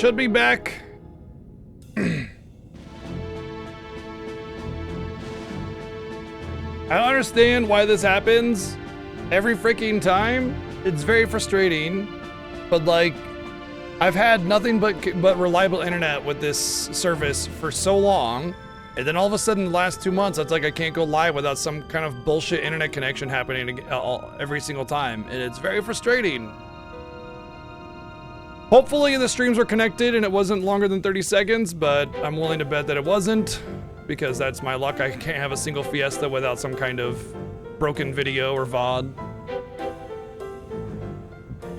should be back. I don't understand why this happens every freaking time. It's very frustrating, but like, I've had nothing but reliable internet with this service for so long, and then all of a sudden, the last 2 months, it's like I can't go live without some kind of bullshit internet connection happening every single time, and it's very frustrating. Hopefully the streams were connected and it wasn't longer than 30 seconds, but I'm willing to bet that it wasn't, because that's my luck. I can't have a single Fiesta without some kind of broken video or VOD.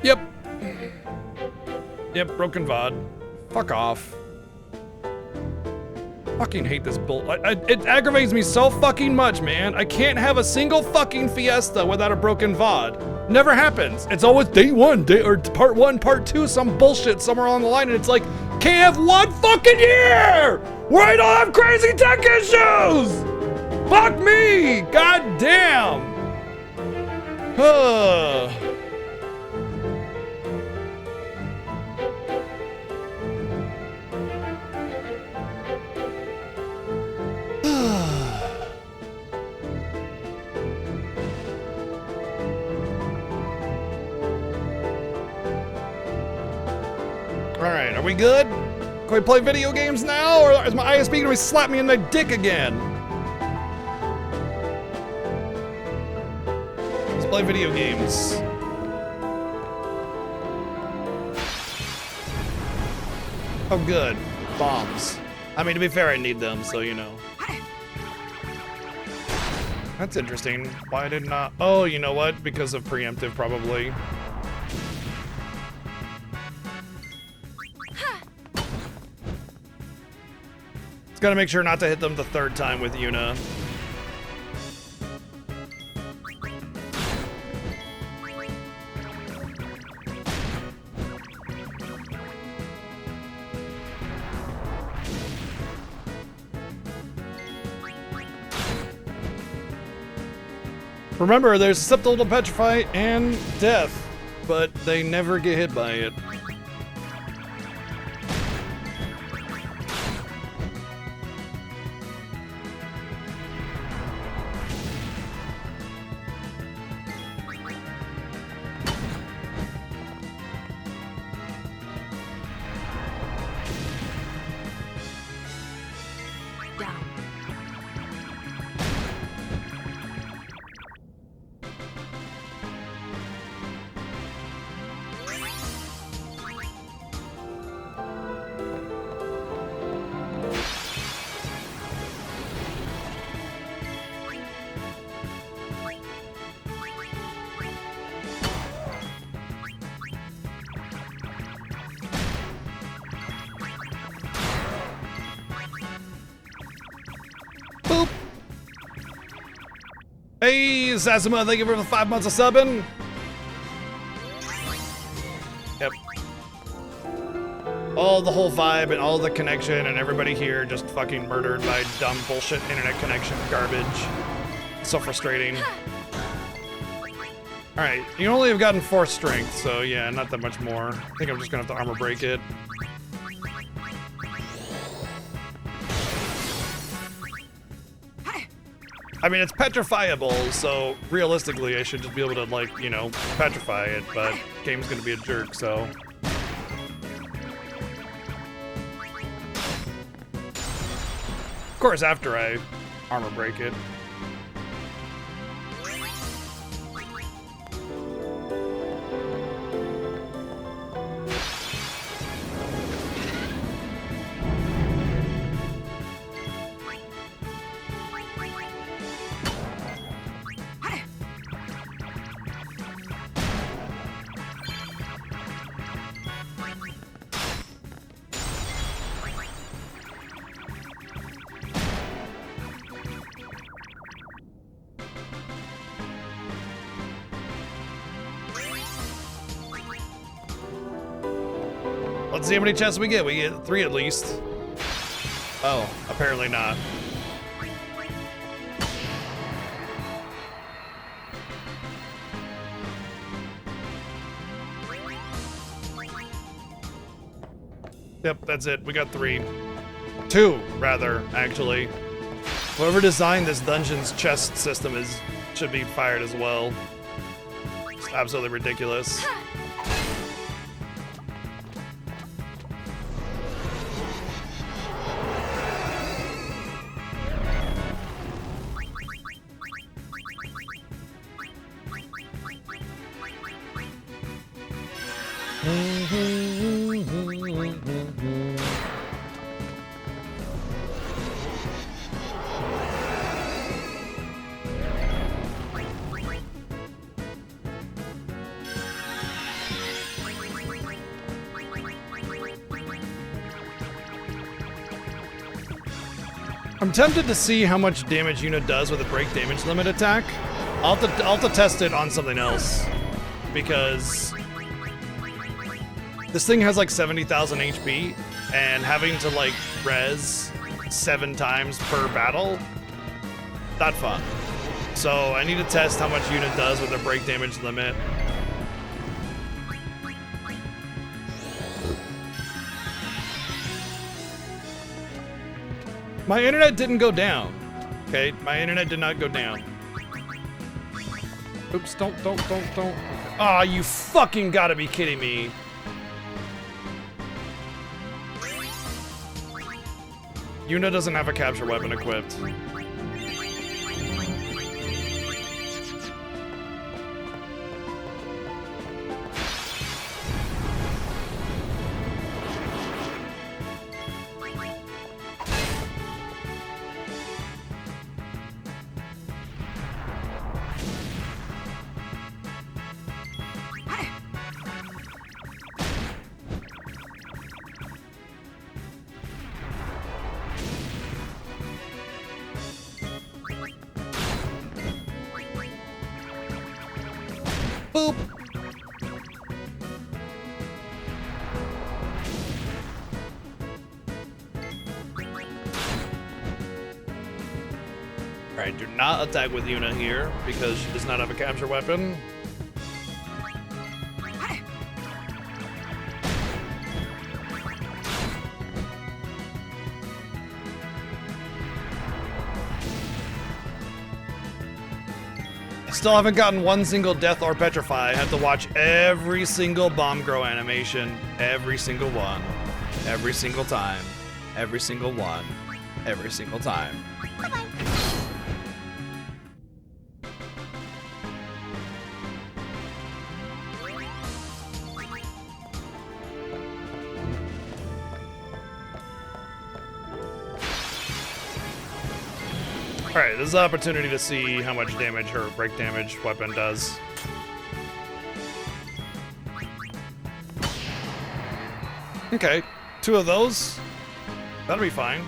Yep, broken VOD. Fuck off. Fucking hate this bull. It aggravates me so fucking much, man. I can't have a single fucking Fiesta without a broken VOD. Never happens. It's always day one, or part one, part two, some bullshit somewhere along the line, and it's like, can't have one fucking year where I don't have crazy tech issues! Fuck me! God damn! Alright, are we good? Can we play video games now, or is my ISP gonna slap me in the dick again? Let's play video games. Oh good, bombs. I mean, to be fair, I need them, so you know. That's interesting. Why did not? Oh, you know what? Because of preemptive, probably. Gotta make sure not to hit them the third time with Yuna. Remember, there's susceptible to petrify and death, but they never get hit by it. Hey, Zazuma, thank you for the 5 months of subbing. Yep. All the whole vibe and all the connection and everybody here just fucking murdered by dumb bullshit internet connection garbage. It's so frustrating. Alright, you only have gotten 4 strength, so yeah, not that much more. I think I'm just gonna have to armor break it. I mean, it's petrifiable, so realistically, I should just be able to, like, you know, petrify it, but game's gonna be a jerk, so. Of course, after I armor break it. Let's see how many chests we get. We get 3 at least. Oh, apparently not. Yep, that's it. We got 3. 2, rather, actually. Whoever designed this dungeon's chest system should be fired as well. It's absolutely ridiculous. I'm tempted to see how much damage Yuna does with a break damage limit attack. I'll have to test it on something else, because this thing has like 70,000 HP, and having to like res 7 times per battle, not fun. So I need to test how much Yuna does with a break damage limit. My internet didn't go down. Okay, my internet did not go down. Oops, don't. Aw, you fucking gotta be kidding me. Yuna doesn't have a capture weapon equipped. Boop. Alright, do not attack with Yuna here because she does not have a capture weapon. Still haven't gotten one single death or petrify. I have to watch every single bomb grow animation. Every single one. Every single time. Every single one. Every single time. Bye-bye. Alright, this is an opportunity to see how much damage her break damage weapon does. Okay, 2 of those. That'll be fine.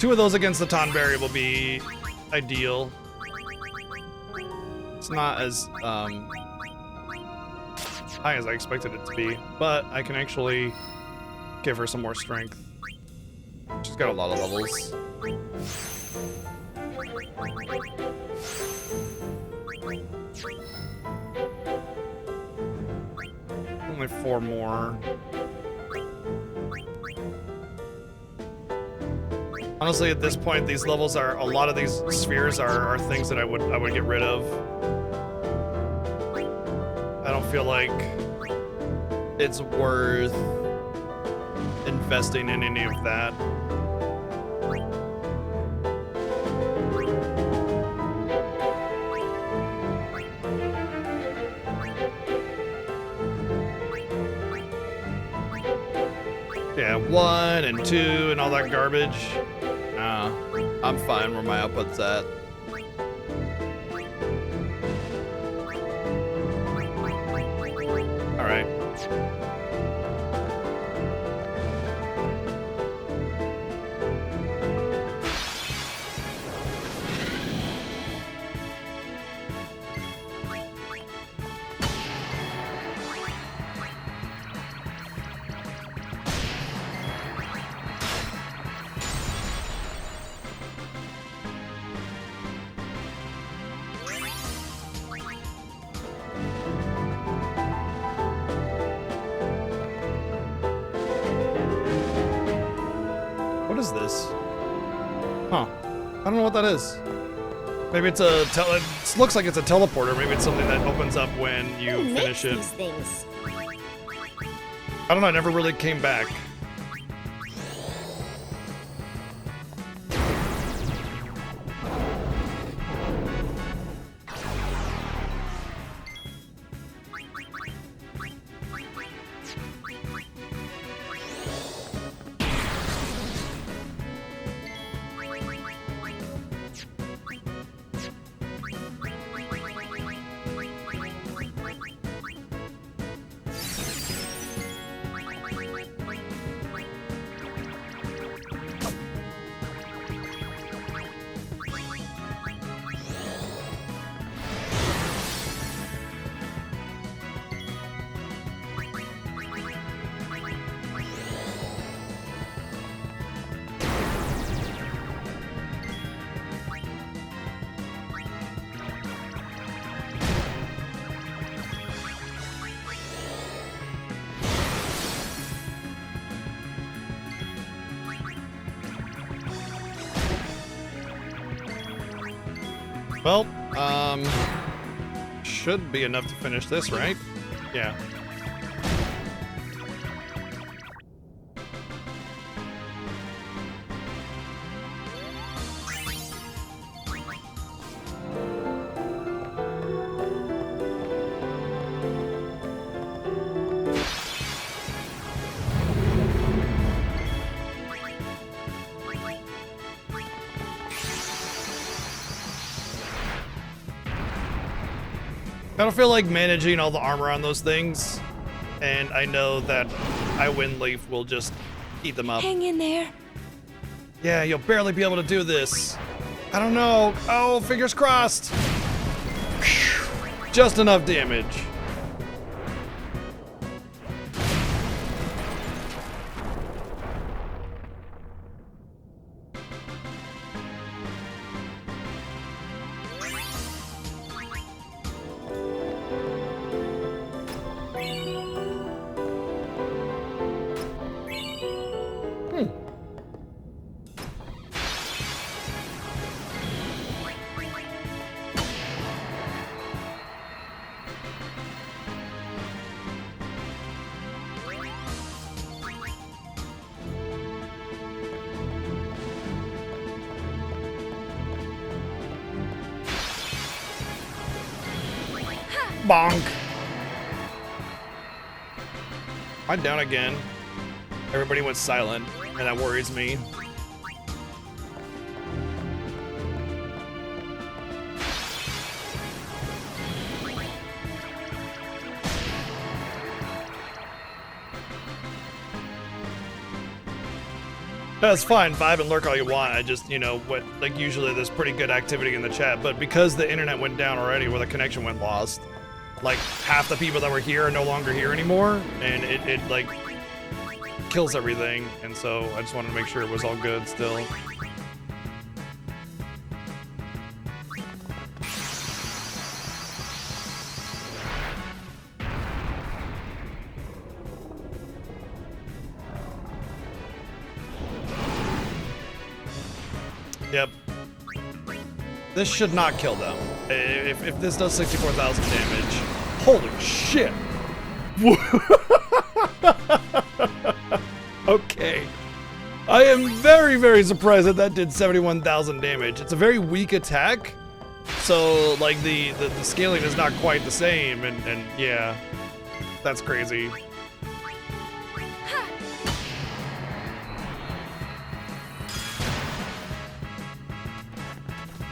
2 of those against the Tonberry will be ideal. It's not as high as I expected it to be, but I can actually give her some more strength. She's got a lot of levels. Only 4 more. Honestly, at this point, these levels are a lot of these spheres are things that I would get rid of. I don't feel like it's worth investing in any of that. Yeah, 1 and 2 and all that garbage. Nah, I'm fine where my output's at. All right. is. Huh. I don't know what that is. Maybe it's a it looks like it's a teleporter. Maybe it's something that opens up when you finish it. These things? I don't know, I never really came back. Well, should be enough to finish this, right? Yeah. I don't feel like managing all the armor on those things, and I know that Wind Leaf will just eat them up. Hang in there. Yeah, you'll barely be able to do this. I don't know. Oh, fingers crossed. Just enough damage. Bonk. I'm down again. Everybody went silent, and that worries me. That's fine, vibe and lurk all you want. I just, you know, like usually there's pretty good activity in the chat, but because the internet went down already where the connection went lost, like half the people that were here are no longer here anymore, and it like kills everything, and so I just wanted to make sure it was all good still. Yep. This should not kill them. If this does 64,000 damage, holy shit! Okay. I am very, very surprised that that did 71,000 damage. It's a very weak attack, so like the scaling is not quite the same, and yeah, that's crazy.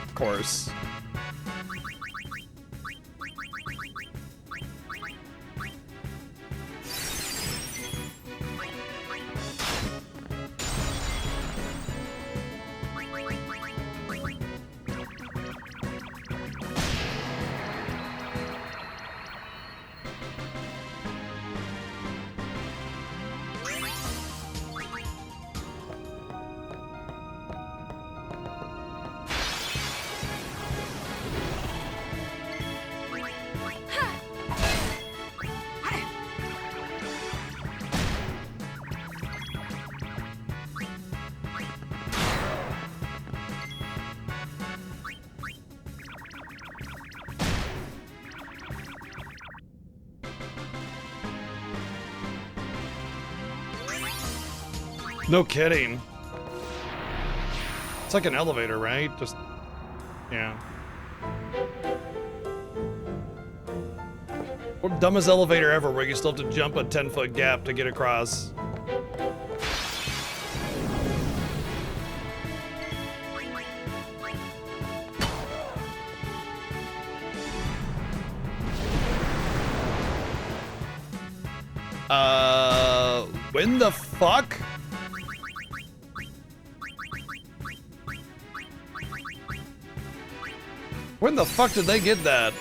Of course. No kidding. It's like an elevator, right? Just, yeah. Dumbest elevator ever where you still have to jump a 10-foot gap to get across. When the fuck? When the fuck did they get that?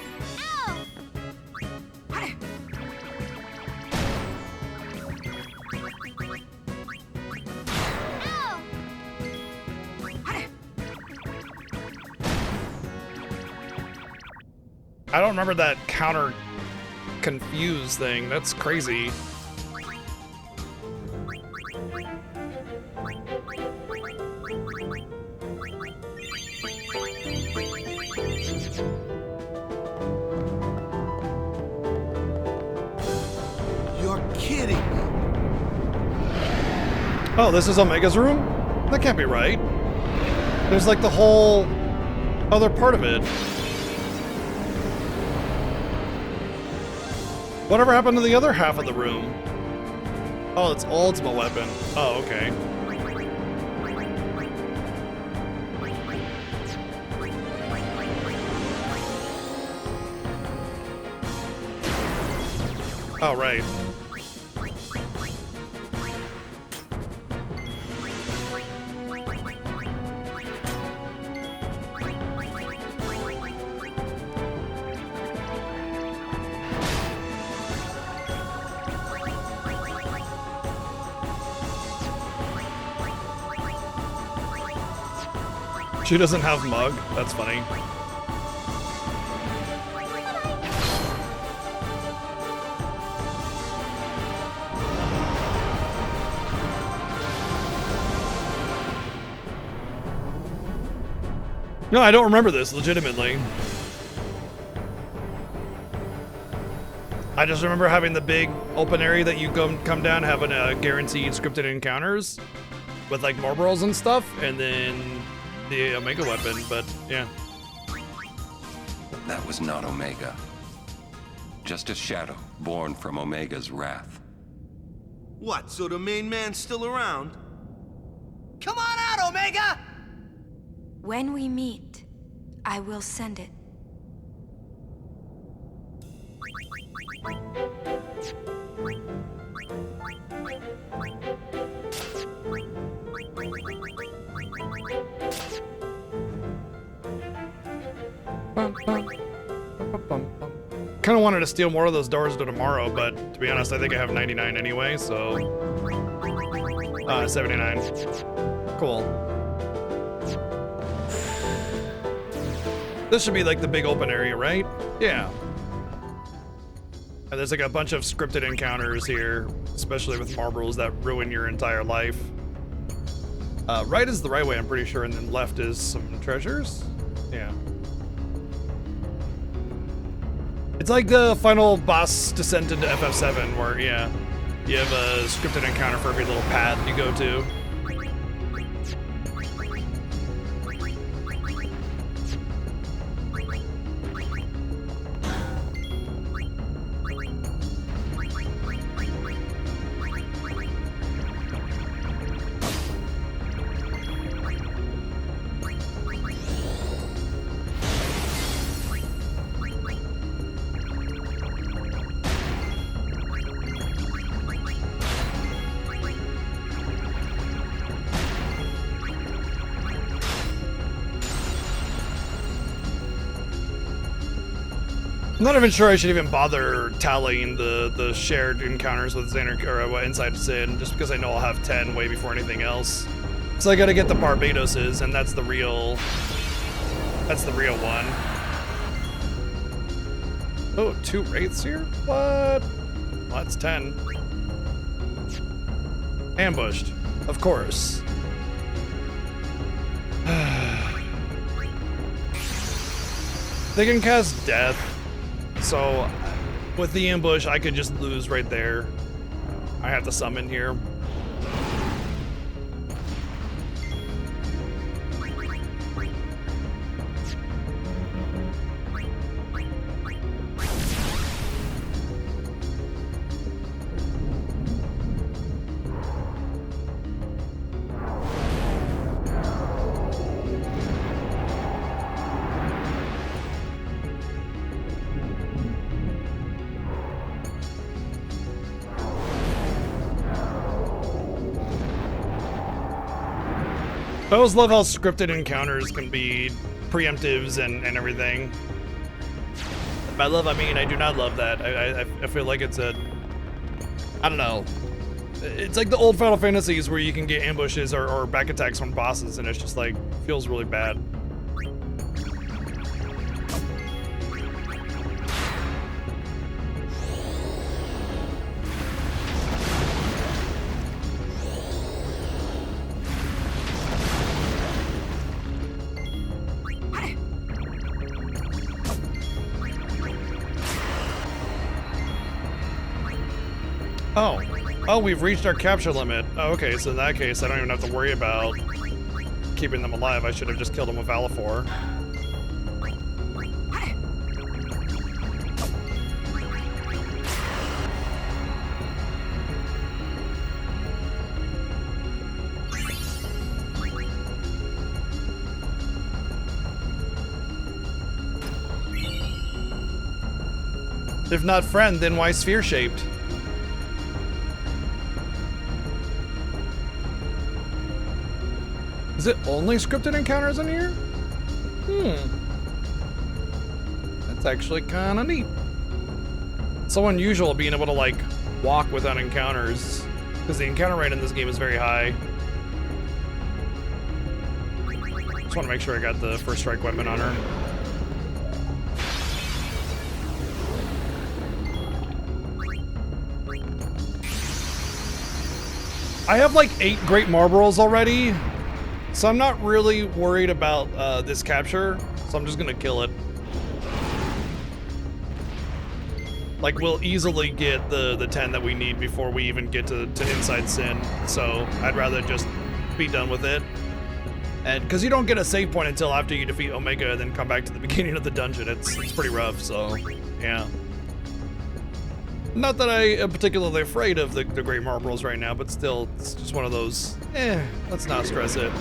I don't remember that counter confuse thing. That's crazy. You're kidding me. Oh, this is Omega's room? That can't be right. There's like the whole other part of it. Whatever happened to the other half of the room? Oh, it's ultimate weapon. Oh, okay. Oh, right. She doesn't have mug. That's funny. No, I don't remember this, legitimately. I just remember having the big open area that you come down, having a guaranteed scripted encounters with like Morbrils and stuff, and then the Omega weapon, but yeah. That was not Omega. Just a shadow born from Omega's wrath. What, so the main man's still around? Come on out, Omega! When we meet, I will send it. Kind of wanted to steal more of those doors to tomorrow, but to be honest, I think I have 99 anyway, so 79. Cool. This should be like the big open area, right? Yeah. And there's like a bunch of scripted encounters here, especially with Morbrils that ruin your entire life. Right is the right way, I'm pretty sure, and then left is some treasures. Yeah. It's like the final boss descent into FF7 where, yeah, you have a scripted encounter for every little path you go to. I'm not even sure I should even bother tallying the shared encounters with Xander or inside Sin, just because I know I'll have 10 way before anything else. So I gotta get the Barbadoses, and that's the real one. Oh, 2 wraiths here? What? Well, that's 10. Ambushed, of course. They can cast Death. So, with the ambush, I could just lose right there. I have to summon here. I always love how scripted encounters can be preemptives and everything. By love, I mean I do not love that. I feel like it's a, I don't know. It's like the old Final Fantasies where you can get ambushes or back attacks from bosses, and it's just like, feels really bad. Oh, we've reached our capture limit. Oh, okay, so in that case, I don't even have to worry about keeping them alive. I should have just killed them with Alifor. If not friend, then why sphere-shaped? Is it only scripted encounters in here? That's actually kind of neat. So unusual being able to like walk without encounters, because the encounter rate in this game is very high. Just want to make sure I got the first strike weapon on her. I have like 8 Great Marlboros already. So I'm not really worried about this capture, so I'm just gonna kill it. Like, we'll easily get the 10 that we need before we even get to Inside Sin, so I'd rather just be done with it. And because you don't get a save point until after you defeat Omega and then come back to the beginning of the dungeon, it's pretty rough, so yeah. Not that I am particularly afraid of the Great Marlboros right now, but still, it's just one of those, let's not stress it.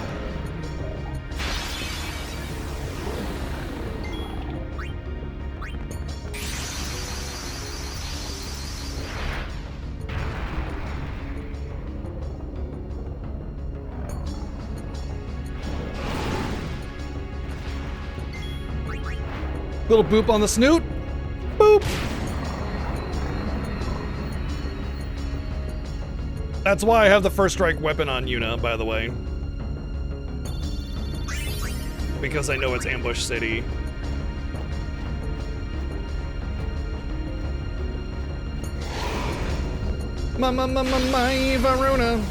Little boop on the snoot. Boop. That's why I have the first strike weapon on Yuna, by the way. Because I know it's Ambush City. My Varuna.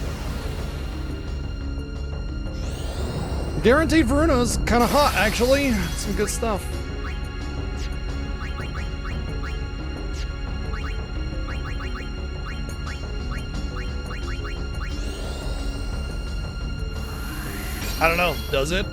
Guaranteed Varuna's kind of hot, actually. Some good stuff. I don't know, does it?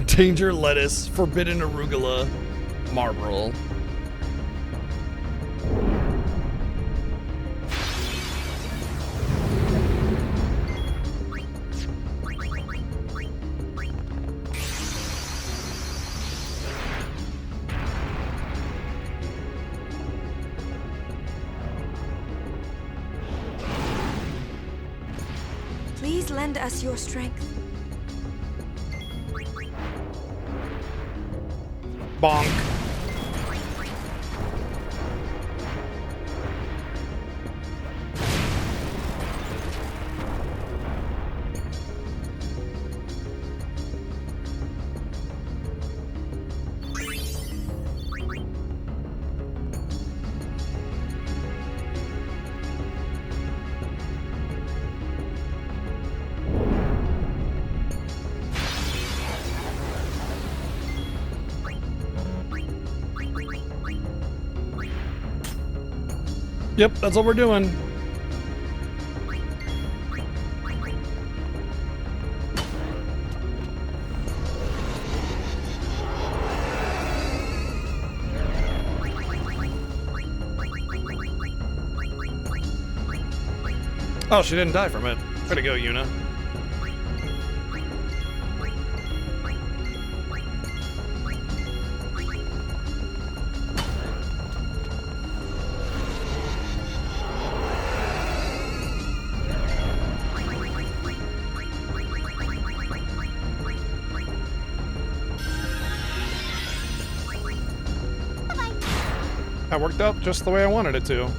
Danger lettuce, forbidden arugula, Marlboro. Please lend us your strength. Bonk. Yep, that's what we're doing. Oh, she didn't die from it. Way to go, Yuna. That worked out just the way I wanted it to.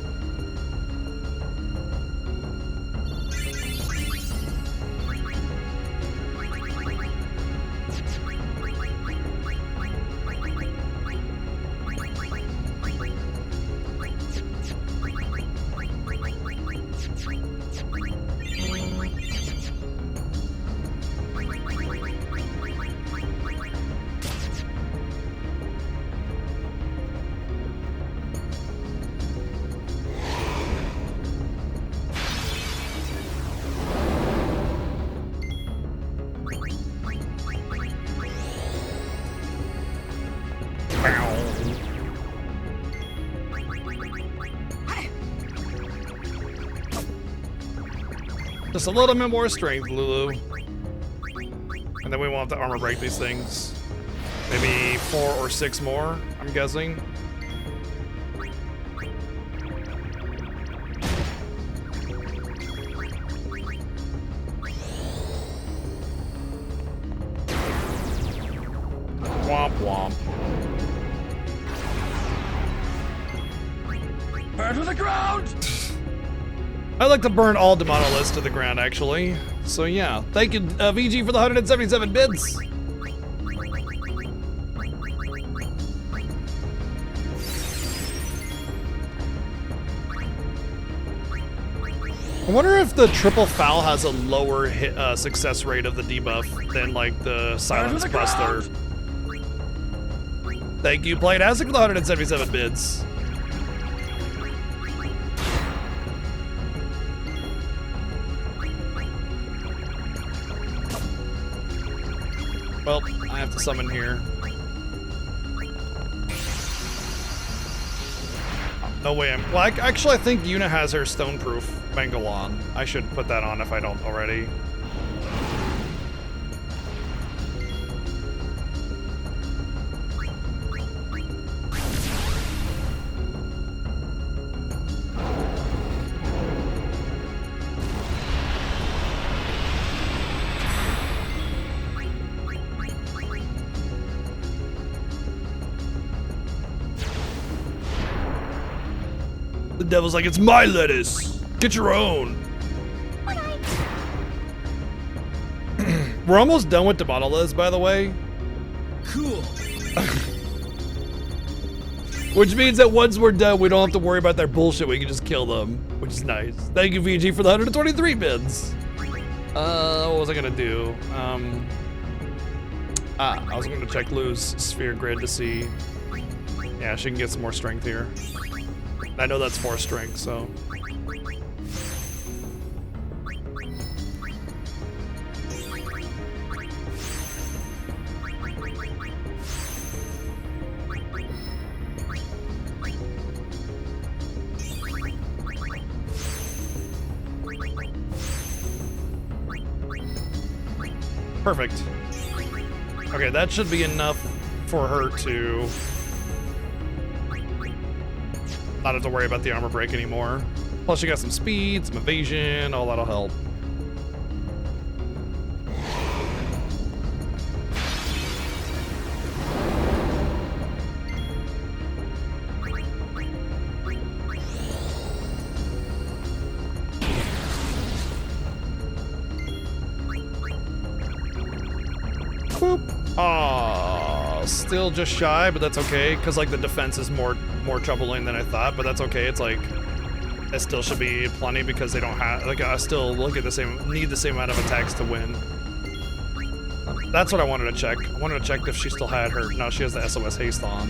Just a little bit more strength, Lulu. And then we won't have to armor break these things. Maybe 4 or 6 more, I'm guessing. Womp womp. Burn to the ground! I'd like to burn all Demonoliths to the ground, actually. So yeah, thank you, VG, for the 177 bits. I wonder if the triple foul has a lower hit, success rate of the debuff than like the silence buster. Thank you, Playtastic, for the 177 bits. Well, I have to summon here. No way I'm... Well, actually, I think Yuna has her stone-proof Bengal on. I should put that on if I don't already. The devil's like, it's my lettuce. Get your own. We're almost done with the monoliths, by the way. Cool. Which means that once we're done, we don't have to worry about their bullshit. We can just kill them, which is nice. Thank you, VG, for the 123 bits. What was I gonna do? I was gonna check Lou's sphere grid to see. Yeah, she can get some more strength here. I know that's 4 strength, so. Perfect. Okay, that should be enough for her to not have to worry about the armor break anymore. Plus, she got some speed, some evasion, all that'll help. Boop. Aw, still just shy, but that's okay, because like the defense is more troubling than I thought, but that's okay. It's like it still should be plenty because they don't have like I still need the same amount of attacks to win. That's what I wanted to check. I wanted to check if she still had her. No, she has the SOS haste on.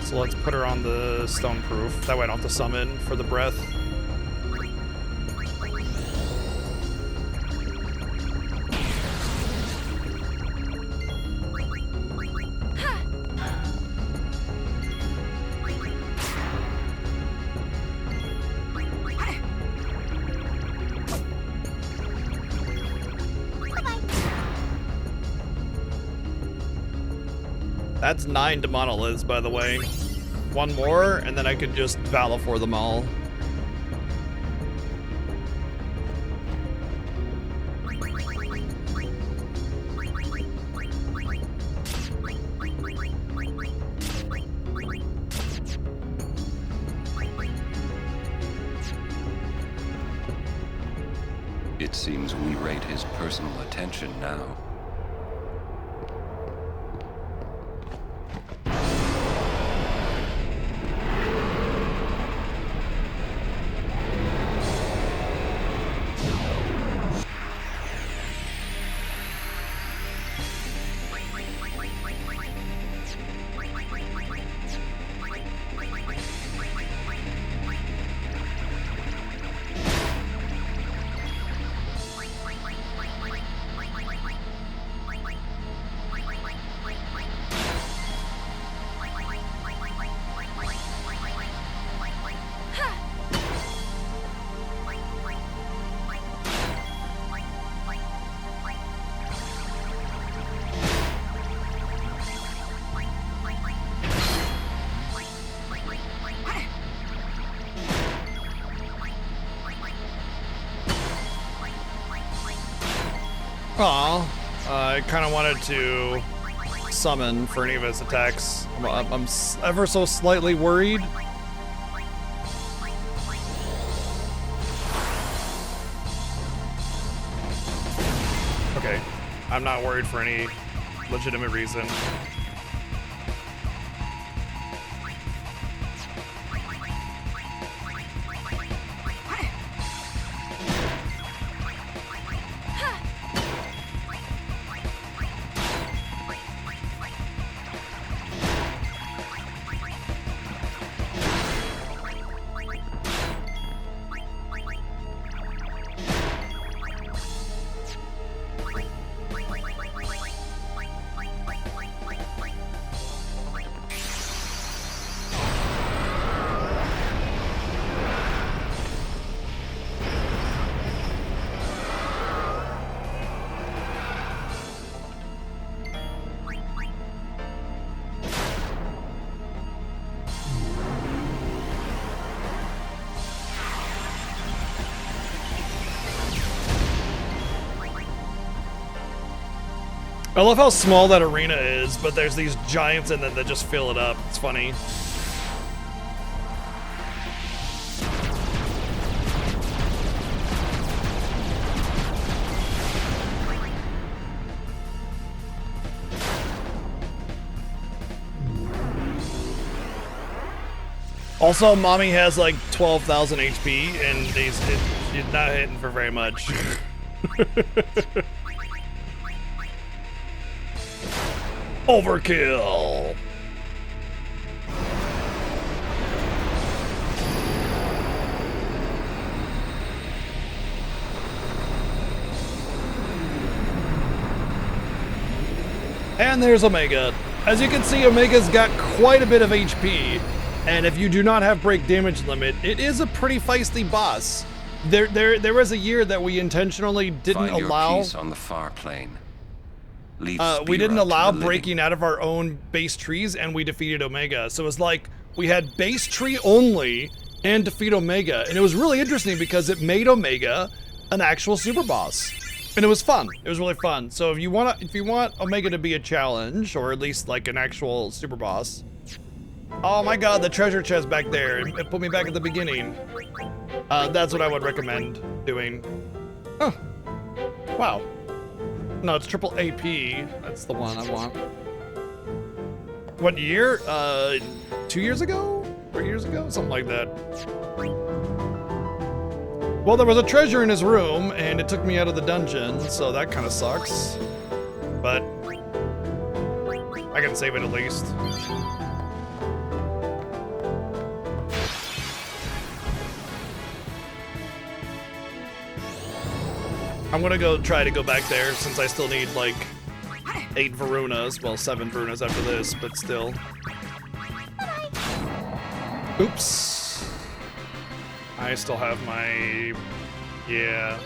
So let's put her on the stone proof. That way I don't have to summon for the breath. That's 9 to monoliths, by the way. One more, and then I could just valor for them all. It seems we rate his personal attention now. Aw, I kind of wanted to summon for any of his attacks. I'm ever so slightly worried. Okay, I'm not worried for any legitimate reason. I love how small that arena is, but there's these giants in it that just fill it up. It's funny. Also, Mommy has like 12,000 HP, and she's not hitting for very much. Overkill! And there's Omega. As you can see, Omega's got quite a bit of HP, and if you do not have break damage limit, it is a pretty feisty boss. There was a year that we intentionally didn't Find allow. your peace on the far plane. Leave We didn't Spira to allow the living. breaking out of our own base trees, and we defeated Omega. So it was like we had base tree only and defeat Omega, and it was really interesting because it made Omega an actual super boss, and it was fun. It was really fun. So if you want Omega to be a challenge, or at least like an actual super boss. Oh my God, the treasure chest back there! It put me back at the beginning. That's what I would recommend doing. Oh, wow. No, it's triple AP. That's the one I want. What year? 2 years ago? 3 years ago? Something like that. Well, there was a treasure in his room, and it took me out of the dungeon, so that kind of sucks. But I can save it at least. I'm gonna go try to go back there since I still need like 8 Varunas. Well, 7 Varunas after this, but still. Oops. I still have my... yeah.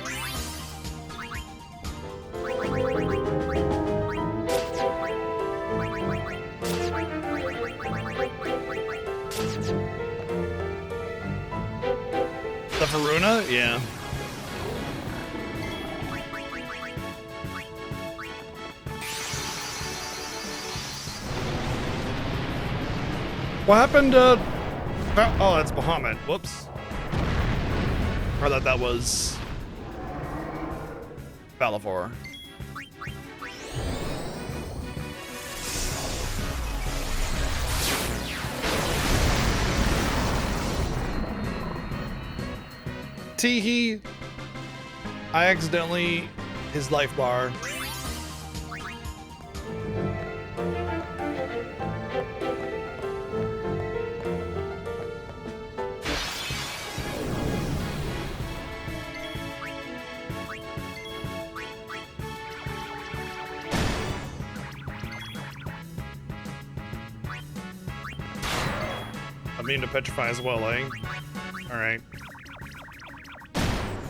Varuna? Yeah. What happened to... Oh, that's Bahamut. Whoops. I thought that was... Balafor. Teehee. I accidentally... His life bar. I mean to petrify as well, eh? Alright.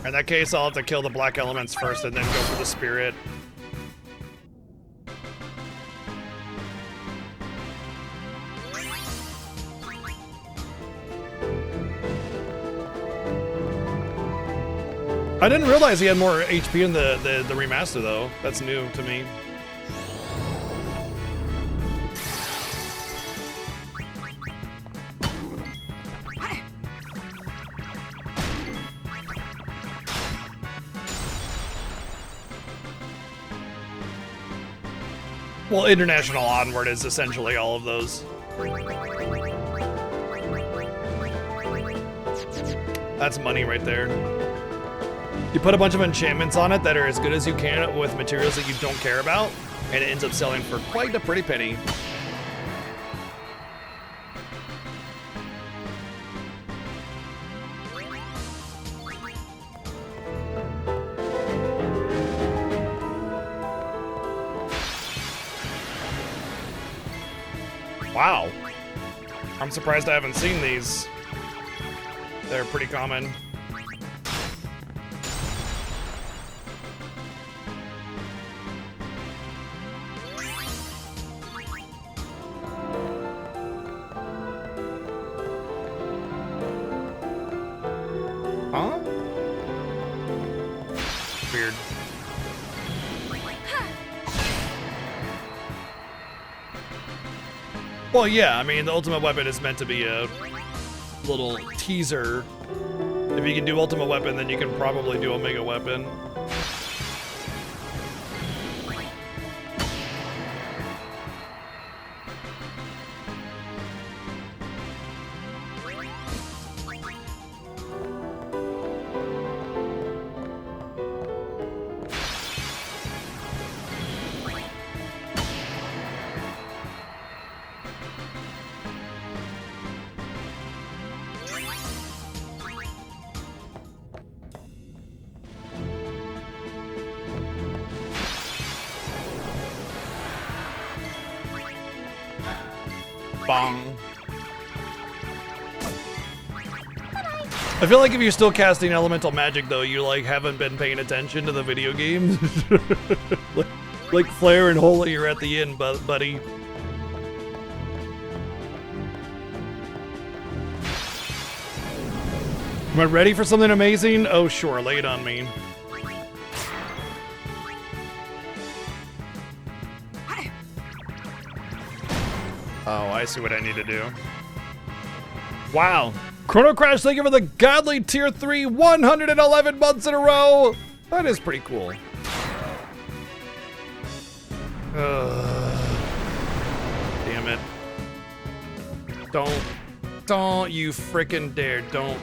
In that case, I'll have to kill the black elements first and then go for the spirit. I didn't realize he had more HP in the remaster, though. That's new to me. Well, International Onward is essentially all of those. That's money right there. You put a bunch of enchantments on it that are as good as you can with materials that you don't care about, and it ends up selling for quite a pretty penny. Wow. I'm surprised I haven't seen these. They're pretty common. Huh? Weird. Well, yeah, I mean, the ultimate weapon is meant to be a little teaser. If you can do ultimate weapon, then you can probably do omega weapon. Bong. I feel like if you're still casting elemental magic, though, you like haven't been paying attention to the video games. like Flare and Holy, you're at the end, buddy. Am I ready for something amazing? Oh, sure, lay it on me. Oh, I see what I need to do. Wow. Chrono Crash, thank you for the godly tier 3 111 months in a row. That is pretty cool. Damn it. Don't you frickin' dare. Don't.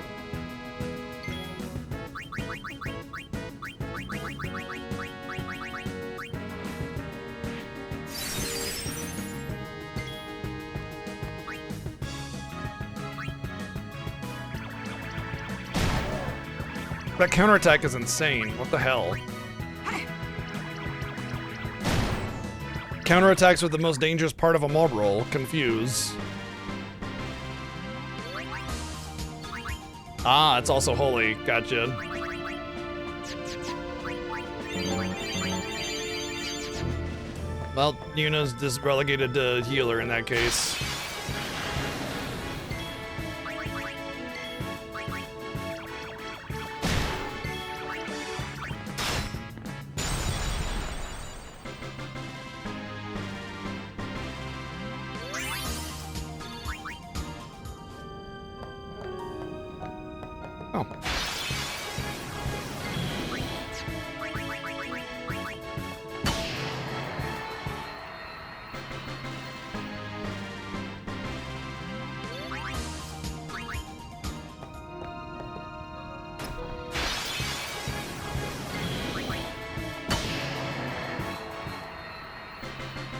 That counterattack is insane. What the hell? Counterattacks are the most dangerous part of a mob roll. Confuse. Ah, it's also holy. Gotcha. Well, Yuna's just relegated to healer in that case.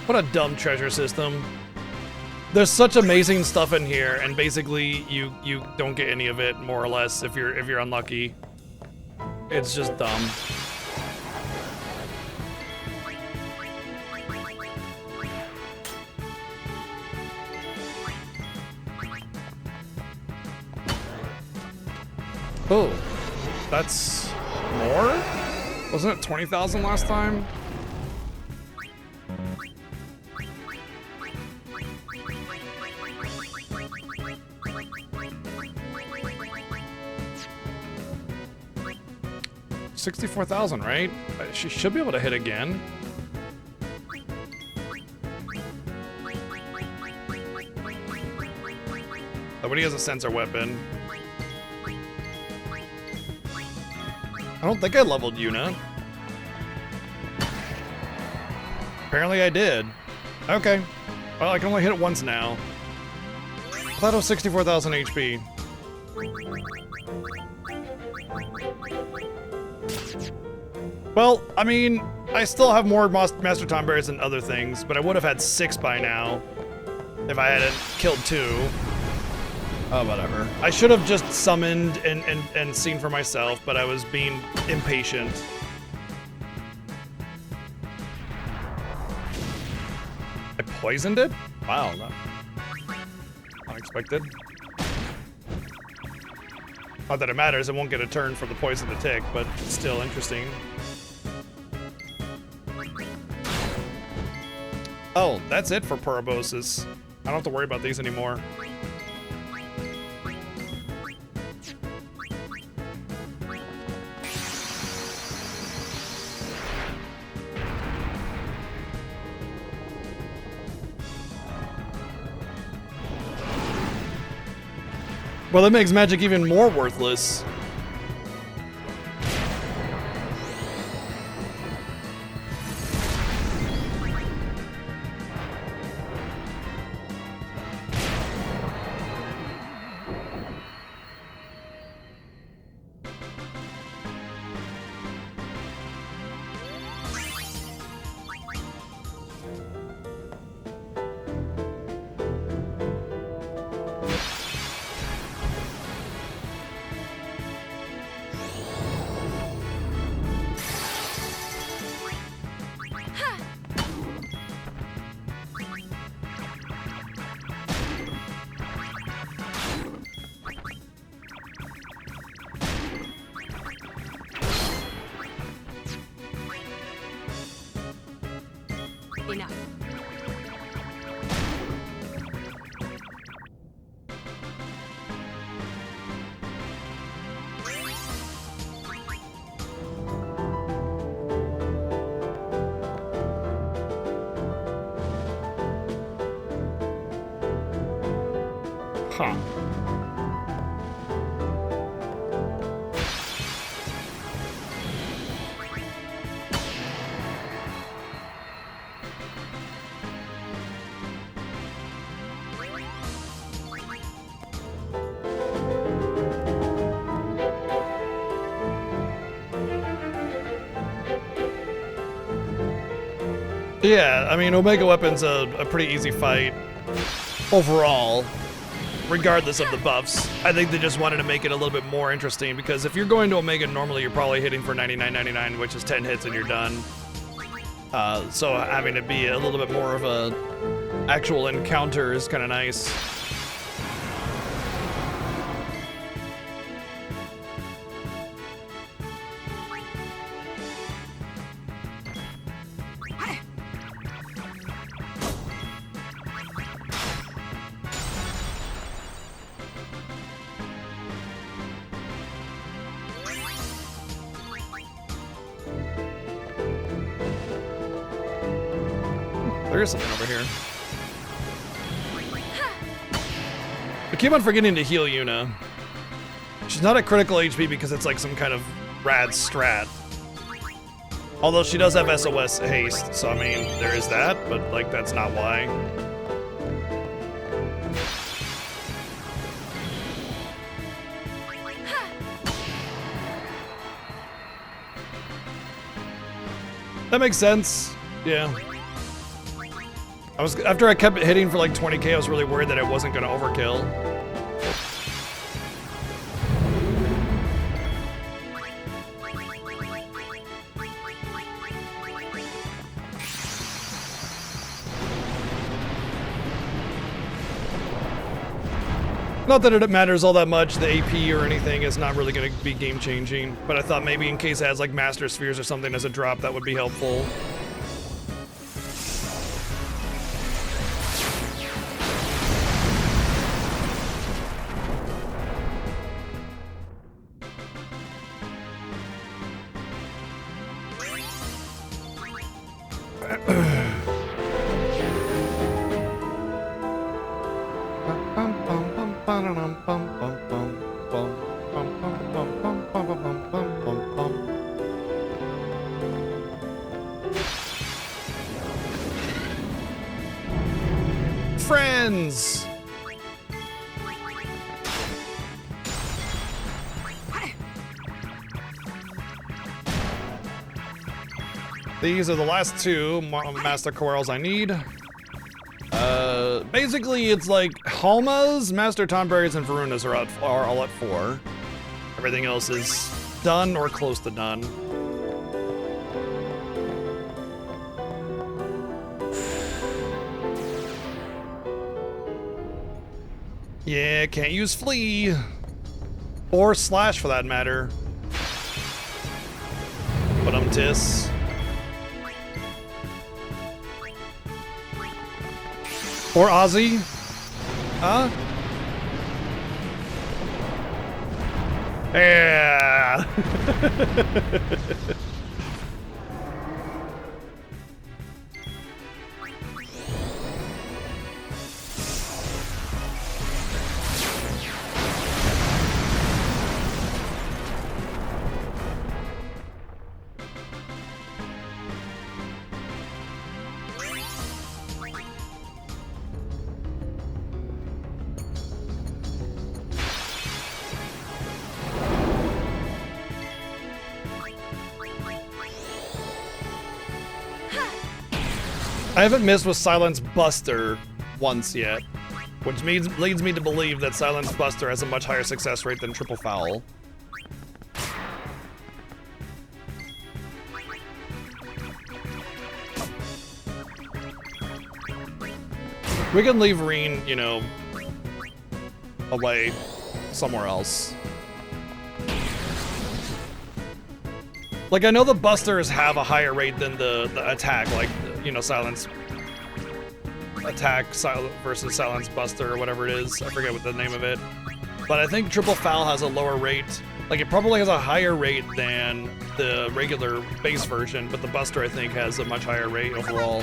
What a dumb treasure system. There's such amazing stuff in here, and basically you don't get any of it, more or less, if you're unlucky. It's just dumb. Oh, that's more? Wasn't it 20,000 last time? $64,000, right? She should be able to hit again. Nobody has a sensor weapon. I don't think I leveled Yuna. Apparently I did. Okay. Well, I can only hit it once now. I thought it was 64,000 HP. Well, I mean, I still have more Master Tom Berries than other things, but I would have had 6 by now if I hadn't killed 2. Oh, whatever. I should have just summoned and seen for myself, but I was being impatient. I poisoned it? Wow, unexpected. Not that it matters, it won't get a turn for the poison to tick, but still interesting. Oh, that's it for Porobosis. I don't have to worry about these anymore. Well, that makes magic even more worthless. Enough. Huh. Yeah, I mean, Omega Weapon's a pretty easy fight overall, regardless of the buffs. I think they just wanted to make it a little bit more interesting, because if you're going to Omega normally, you're probably hitting for 99.99, which is 10 hits and you're done. So having it be a little bit more of a actual encounter is kind of nice. There is something over here. I keep on forgetting to heal Yuna. She's not at critical HP because it's like some kind of rad strat. Although she does have SOS haste, so I mean, there is that, but like that's not why. That makes sense. Yeah. After I kept hitting for like 20k, I was really worried that I wasn't gonna overkill. Not that it matters all that much, the AP or anything is not really going to be game changing, but I thought maybe in case it has like Master Spheres or something as a drop, that would be helpful. Friends! These are the last two Master Corals I need. Basically it's like Halmas, Master Tonberries, and Varunas are all at 4. Everything else is done or close to done. Yeah, can't use Flee. Or Slash for that matter. But tis. Or Ozzy. Huh? Yeah. I haven't missed with Silence Buster once yet, which leads me to believe that Silence Buster has a much higher success rate than Triple Foul. We can leave Reen, you know, away somewhere else. Like, I know the Busters have a higher rate than the attack, like, you know, Silence Attack versus Silence Buster or whatever it is. I forget what the name of it. But I think Triple Foul has a lower rate. Like, it probably has a higher rate than the regular base version, but the Buster, I think, has a much higher rate overall.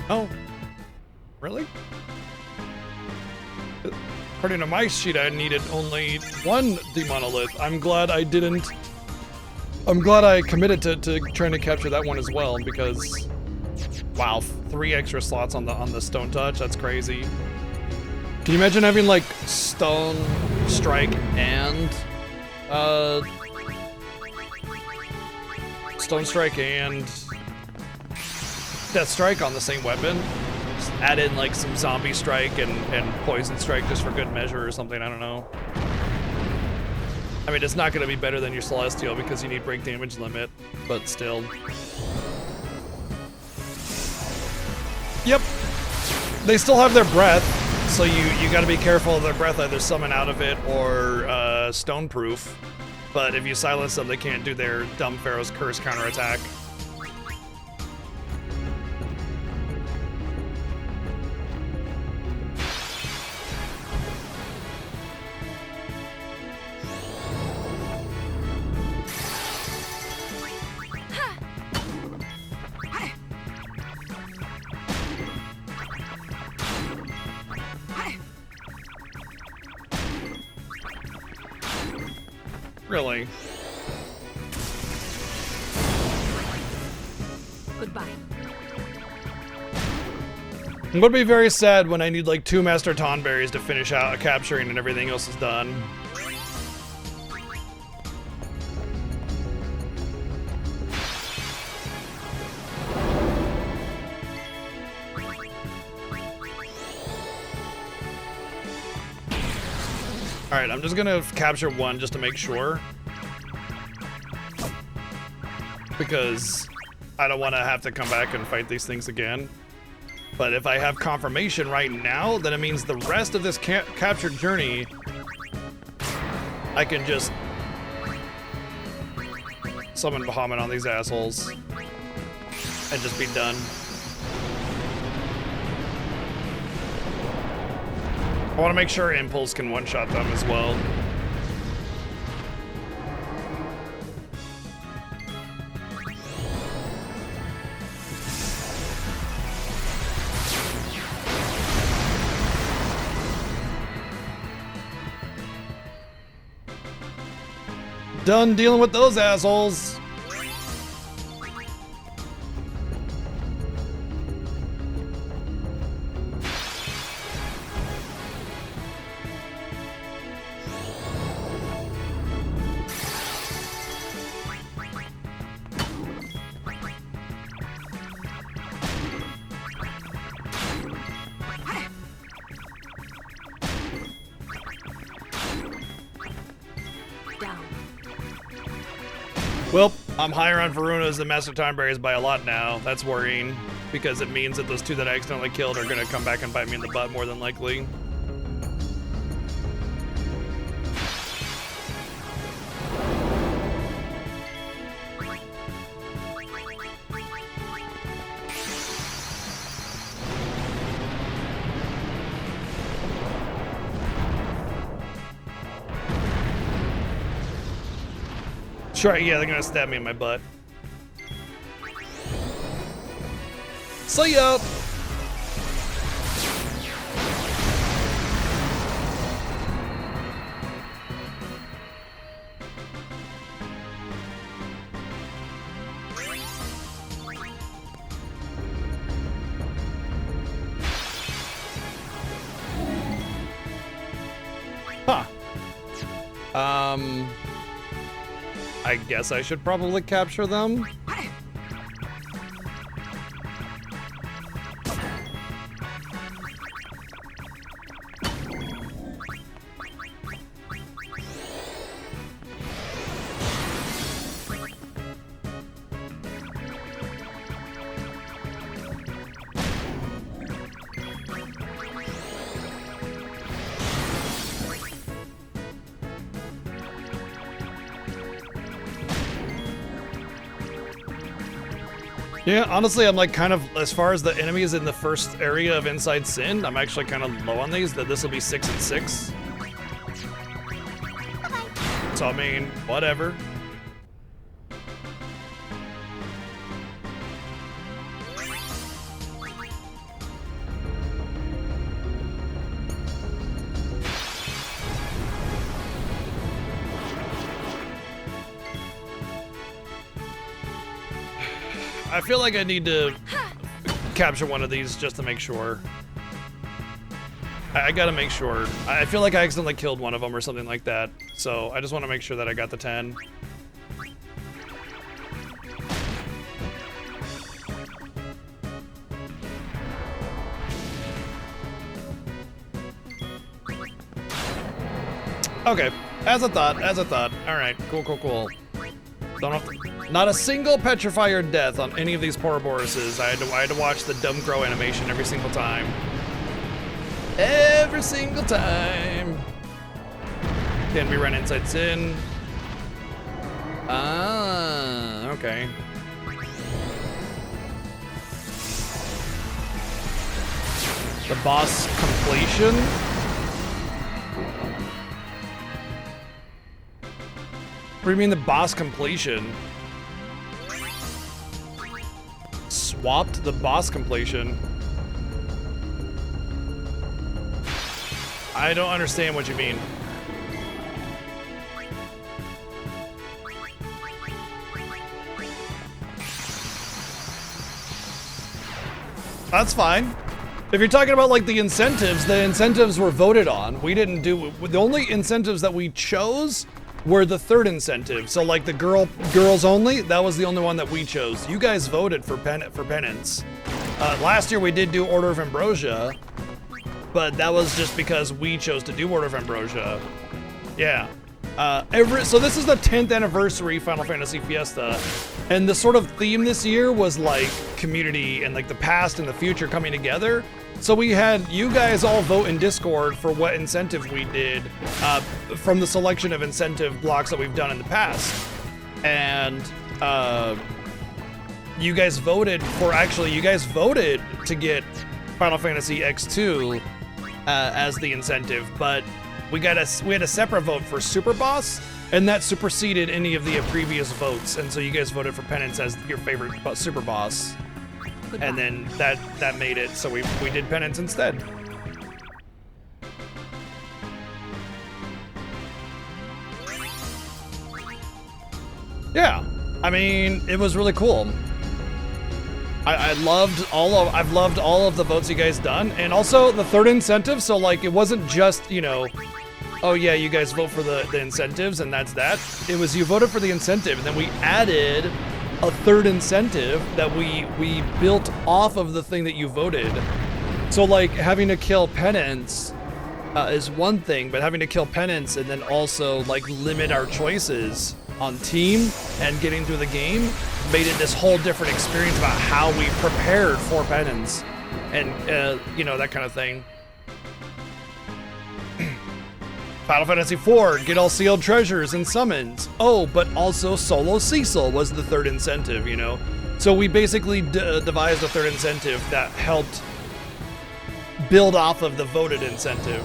Oh. Really? According to my sheet, I needed only 1 Demonolith. I'm glad I didn't... I'm glad I committed to trying to capture that one as well, because... Wow, 3 extra slots on the Stone Touch, that's crazy. Can you imagine having, like, Stone Strike and... Stone Strike and... Death Strike on the same weapon? Just add in, like, some Zombie Strike and Poison Strike just for good measure or something, I don't know. I mean, it's not going to be better than your Celestial because you need break damage limit, but still. Yep. They still have their breath, so you got to be careful of their breath, either summon out of it or stone proof. But if you silence them, they can't do their dumb Pharaoh's Curse counterattack. Really? Goodbye. I'm gonna be very sad when I need like 2 Master Tonberries to finish out a capturing and everything else is done. All right, I'm just gonna capture one just to make sure. Because I don't want to have to come back and fight these things again. But if I have confirmation right now, then it means the rest of this captured journey, I can just summon Bahamut on these assholes and just be done. I want to make sure Impulse can one-shot them as well. Done dealing with those assholes. Well, I'm higher on Varunas than Master Timeberries by a lot now. That's worrying, because it means that those two that I accidentally killed are gonna come back and bite me in the butt more than likely. Sure, yeah, they're gonna stab me in my butt. See ya! Huh. I guess I should probably capture them. Yeah, honestly, I'm like kind of, as far as the enemies in the first area of Inside Sin, I'm actually kind of low on these, that this will be 6 and 6. So, I mean, whatever. I feel like I need to capture one of these just to make sure. I gotta make sure. I feel like I accidentally killed one of them or something like that. So I just want to make sure that I got the 10. Okay, as I thought. All right, cool. Don't have to, not a single petrifier death on any of these Poroboruses. I had to watch the dumb crow animation every single time. Every single time. Can we run Inside Sin? Ah, okay. The boss completion? What do you mean the boss completion? Swapped the boss completion? I don't understand what you mean. That's fine. If you're talking about like the incentives were voted on. We didn't do, the only incentives that we chose were the third incentive. So like the girls only, that was the only one that we chose. You guys voted for penance. Last year we did do Order of Ambrosia, but that was just because we chose to do Order of Ambrosia. Yeah. So this is the 10th anniversary Final Fantasy Fiesta, and the sort of theme this year was like community and like the past and the future coming together. So we had you guys all vote in Discord for what incentive we did from the selection of incentive blocks that we've done in the past. And you guys voted to get Final Fantasy X2 as the incentive, but we had a separate vote for Super Boss, and that superseded any of the previous votes, and so you guys voted for Penance as your favorite Super Boss. Goodbye. And then that made it so we did Penance instead. Yeah, I mean, it was really cool. I've loved all of the votes you guys done, and also the third incentive. So like, it wasn't just, you know, oh yeah, you guys vote for the incentives and that's that. It was you voted for the incentive, and then we added a third incentive that we built off of the thing that you voted. So like, having to kill Penance is one thing, but having to kill Penance and then also like limit our choices on team and getting through the game made it this whole different experience about how we prepared for Penance and you know, that kind of thing. Final Fantasy IV, get all sealed treasures and summons. Oh, but also solo Cecil was the third incentive, you know? So we basically devised a third incentive that helped build off of the voted incentive.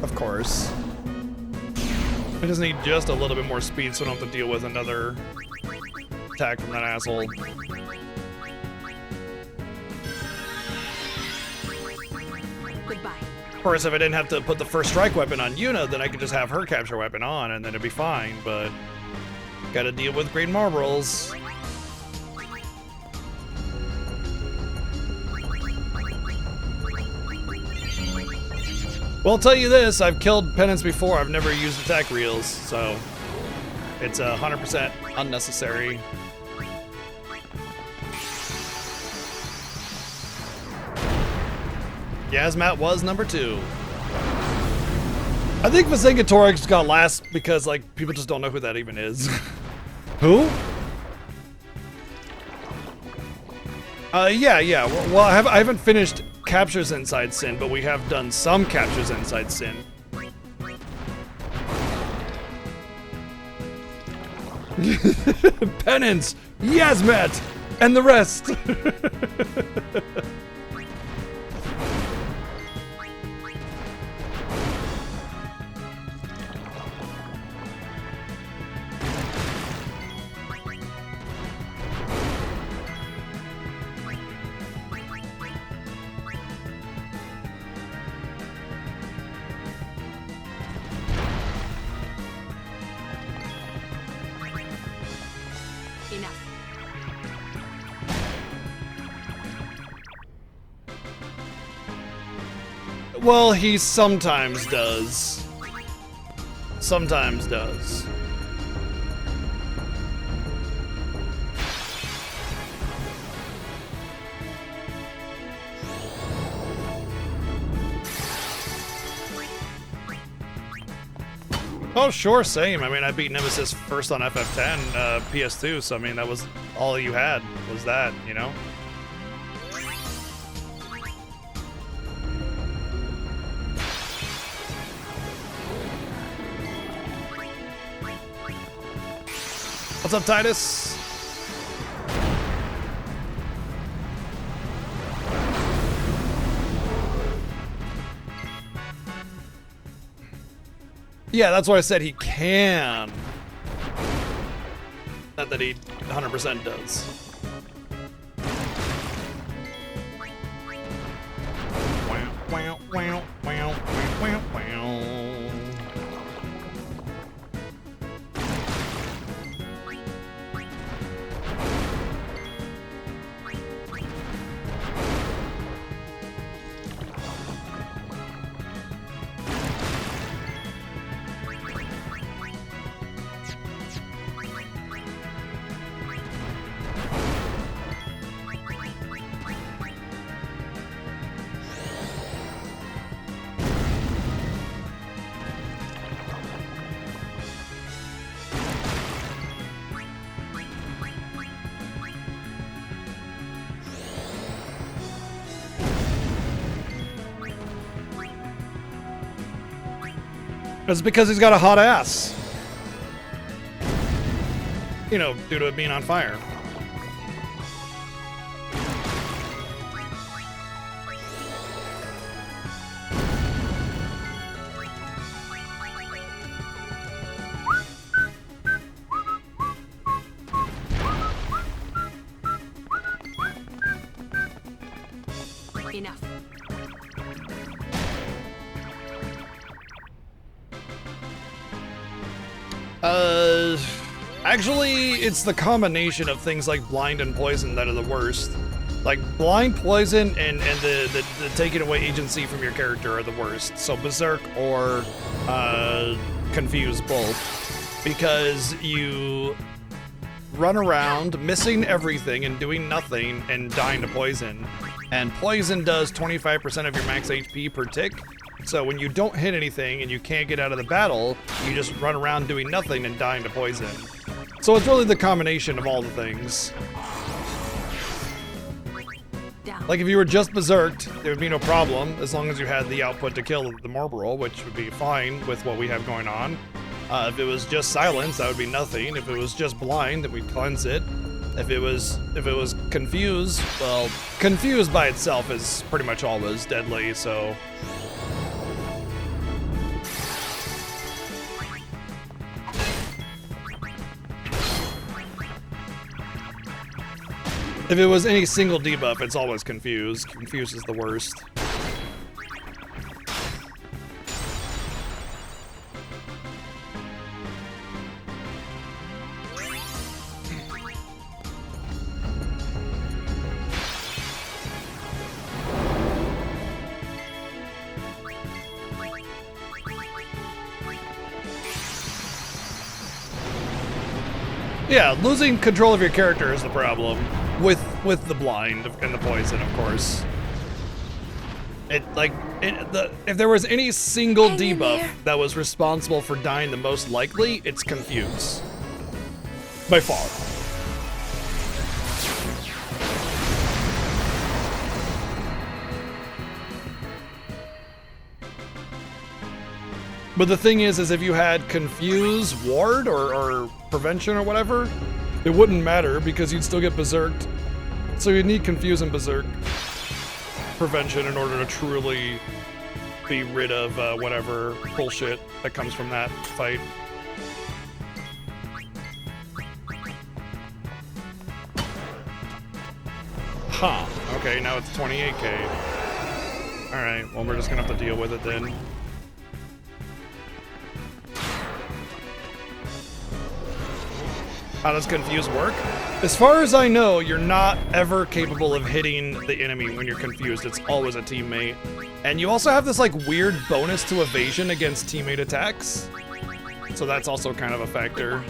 Of course. I just need just a little bit more speed so I don't have to deal with another attack from that asshole. Goodbye. Of course, if I didn't have to put the first strike weapon on Yuna, then I could just have her capture weapon on and then it'd be fine, but gotta deal with Great Marbles. Well, I'll tell you this, I've killed Penance before, I've never used attack reels, so it's 100% unnecessary. Yazmat was number 2. I think Visengatorix got last because like people just don't know who that even is. Who? Yeah. Well, I haven't finished Captures Inside Sin, but we have done some Captures Inside Sin. Penance, Yazmat, and the rest. Enough. Well, he sometimes does. Sometimes does. Oh, sure, same. I mean, I beat Nemesis first on FF10, PS2, so I mean, that was all you had, was that, you know? What's up, Titus? Yeah, that's why I said he can. Not that he 100% does. Wow, wow, wow, wow, wow. That's because he's got a hot ass. You know, due to it being on fire. Enough. Actually, it's the combination of things like blind and poison that are the worst. Like, blind, poison, and the taking away agency from your character are the worst. So Berserk or Confuse both. Because you run around missing everything and doing nothing and dying to poison. And poison does 25% of your max HP per tick. So when you don't hit anything and you can't get out of the battle, you just run around doing nothing and dying to poison. So it's really the combination of all the things. Down. Like if you were just berserked, there would be no problem as long as you had the output to kill the Marlboro, which would be fine with what we have going on. If it was just silence, that would be nothing. If it was just blind, then we'd cleanse it. If it was confused, well, confused by itself is pretty much always deadly, so. If it was any single debuff, it's always confused. Confused is the worst. Yeah, losing control of your character is the problem. With the blind and the poison, of course. If there was any single Hang in debuff there. that was responsible for dying the most likely, it's Confuse. By far. But the thing is if you had Confuse, Ward, or Prevention or whatever, it wouldn't matter because you'd still get berserked. So you'd need Confuse and Berserk Prevention in order to truly be rid of whatever bullshit that comes from that fight. Huh. Okay, now it's 28k. Alright, well we're just gonna have to deal with it then. How does Confuse work? As far as I know, you're not ever capable of hitting the enemy when you're confused. It's always a teammate. And you also have this like weird bonus to evasion against teammate attacks. So that's also kind of a factor.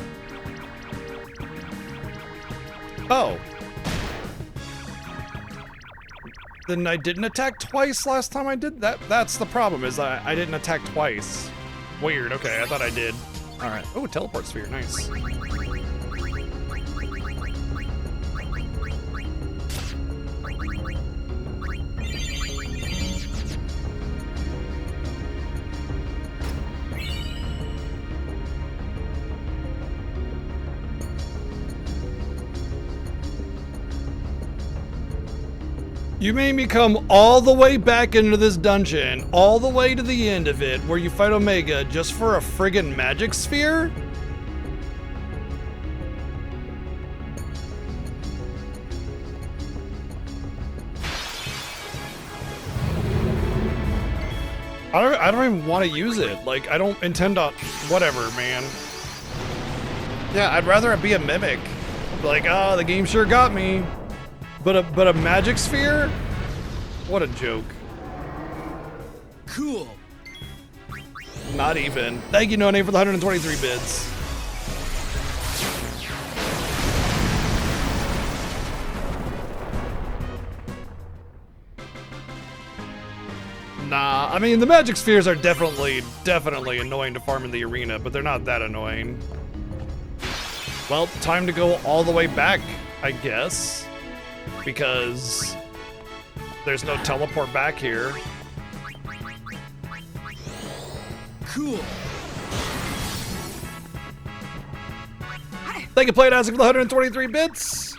Oh. Then I didn't attack twice last time I did that? That's the problem, is I didn't attack twice. Weird, okay, I thought I did. Alright. Oh, teleport sphere, nice. You made me come all the way back into this dungeon, all the way to the end of it, where you fight Omega, just for a friggin' magic sphere? I don't even want to use it. Like, I don't intend on... Whatever, man. Yeah, I'd rather it be a mimic. Like, oh, the game sure got me. But a magic sphere? What a joke. Cool. Not even. Thank you, No Name, for the 123 bits. Nah, I mean, the magic spheres are definitely annoying to farm in the arena, but they're not that annoying. Well, time to go all the way back, I guess. Because there's no teleport back here. Cool. Thank you, Play It Isaac, for the 123 bits.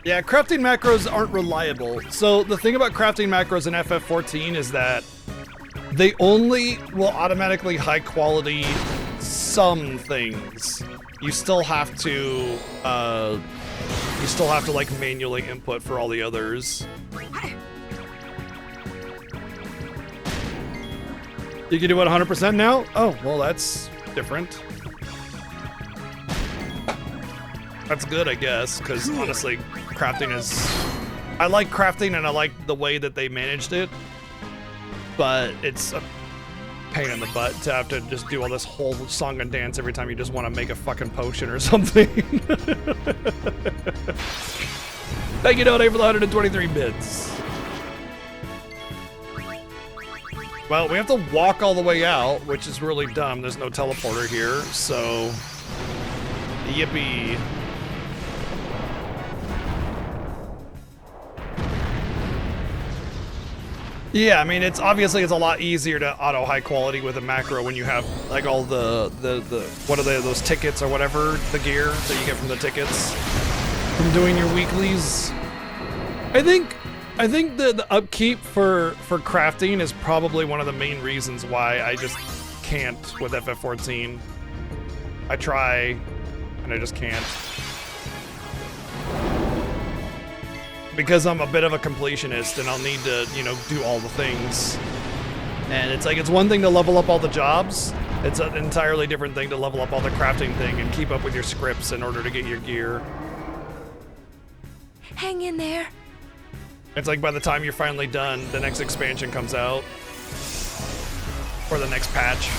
Yeah, crafting macros aren't reliable. So the thing about crafting macros in FF14 is that they only will automatically high quality some things. You still have to like manually input for all the others. You can do it 100% now? Oh, well, that's different. That's good, I guess, because honestly, crafting is... I like crafting and I like the way that they managed it, but it's a pain in the butt to have to just do all this whole song and dance every time you just want to make a fucking potion or something. Thank you, Dode, for the 123 bits. Well, we have to walk all the way out, which is really dumb. There's no teleporter here, so... Yippee. Yeah, I mean, it's obviously a lot easier to auto high quality with a macro when you have like all the what are they, those tickets or whatever, the gear that you get from the tickets from doing your weeklies. I think the upkeep for crafting is probably one of the main reasons why I just can't with FF14. I try and I just can't. Because I'm a bit of a completionist and I'll need to, you know, do all the things. And it's like, it's one thing to level up all the jobs. It's an entirely different thing to level up all the crafting thing and keep up with your scripts in order to get your gear. Hang in there. It's like by the time you're finally done, the next expansion comes out. Or the next patch.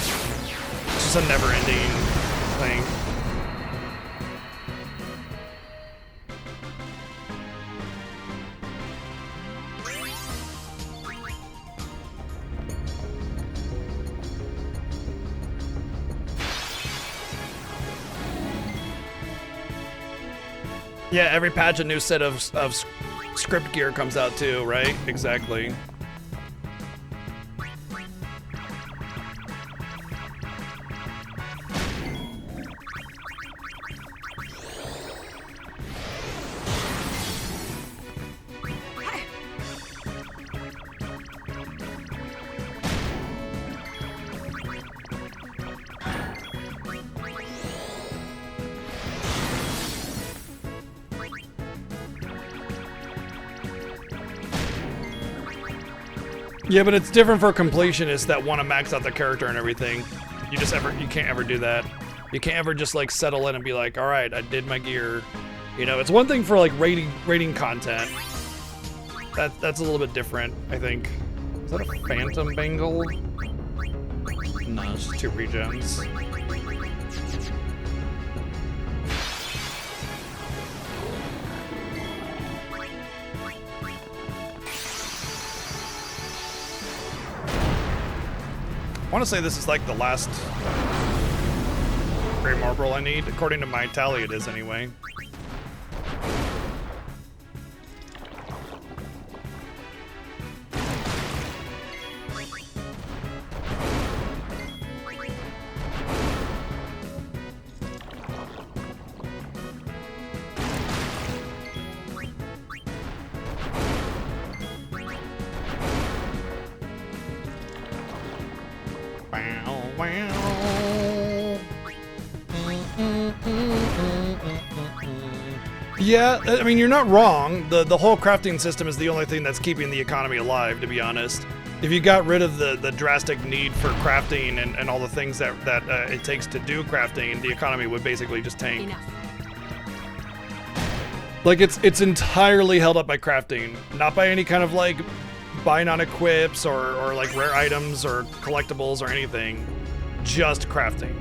It's just a never-ending thing. Yeah, every patch a new set of script gear comes out too, right? Exactly. Yeah, but it's different for completionists that want to max out their character and everything. You can't ever do that. You can't ever just like settle in and be like, all right, I did my gear. You know, it's one thing for like rating content. That's a little bit different, I think. Is that a phantom bangle? No, it's just 2 regens. I want to say this is like the last Grey Marble I need. According to my tally, it is anyway. Yeah, I mean, you're not wrong. The whole crafting system is the only thing that's keeping the economy alive, to be honest. If you got rid of the drastic need for crafting and all the things that it takes to do crafting, the economy would basically just tank. Enough. Like, it's entirely held up by crafting, not by any kind of, like, buying on equips or like, rare items or collectibles or anything. Just crafting.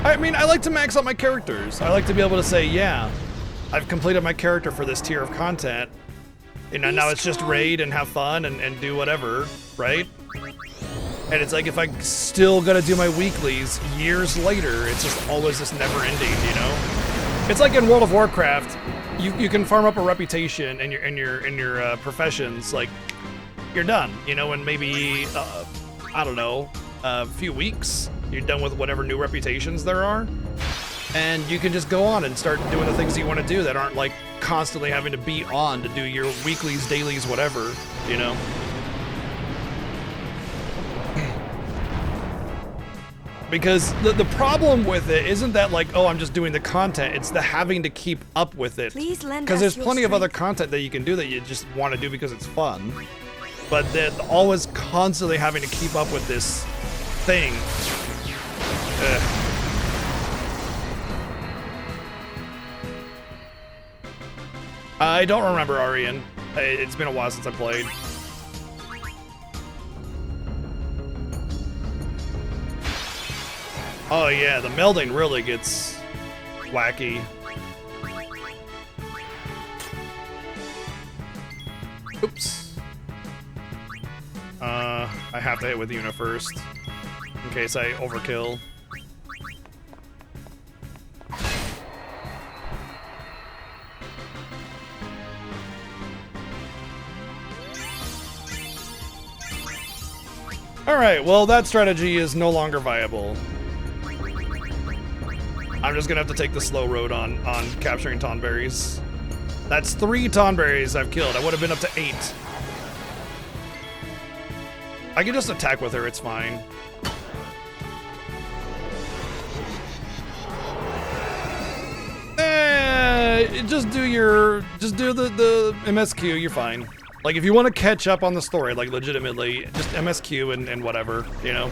I mean, I like to max out my characters. I like to be able to say, yeah, I've completed my character for this tier of content. You know, now it's just raid and have fun and do whatever, right? And it's like, if I still gotta do my weeklies years later, it's just always this never ending, you know? It's like in World of Warcraft, you can farm up a reputation in your professions, like, you're done, you know, in maybe, I don't know, a few weeks, you're done with whatever new reputations there are. And you can just go on and start doing the things you want to do that aren't like constantly having to be on to do your weeklies, dailies, whatever, you know? Because the problem with it isn't that like, oh, I'm just doing the content, it's the having to keep up with it. Please lend Because us there's your plenty of other strength. content that you can do that you just want to do because it's fun. But then always constantly having to keep up with this thing. Ugh. I don't remember Arian. It's been a while since I played. Oh yeah, the melding really gets wacky. Oops. I have to hit with Una first, in case I overkill. Alright, well that strategy is no longer viable. I'm just gonna have to take the slow road on capturing Tonberries. That's 3 Tonberries I've killed. I would have been up to 8. I can just attack with her, it's fine. Just do the MSQ, you're fine. Like, if you want to catch up on the story, like, legitimately, just MSQ and whatever, you know?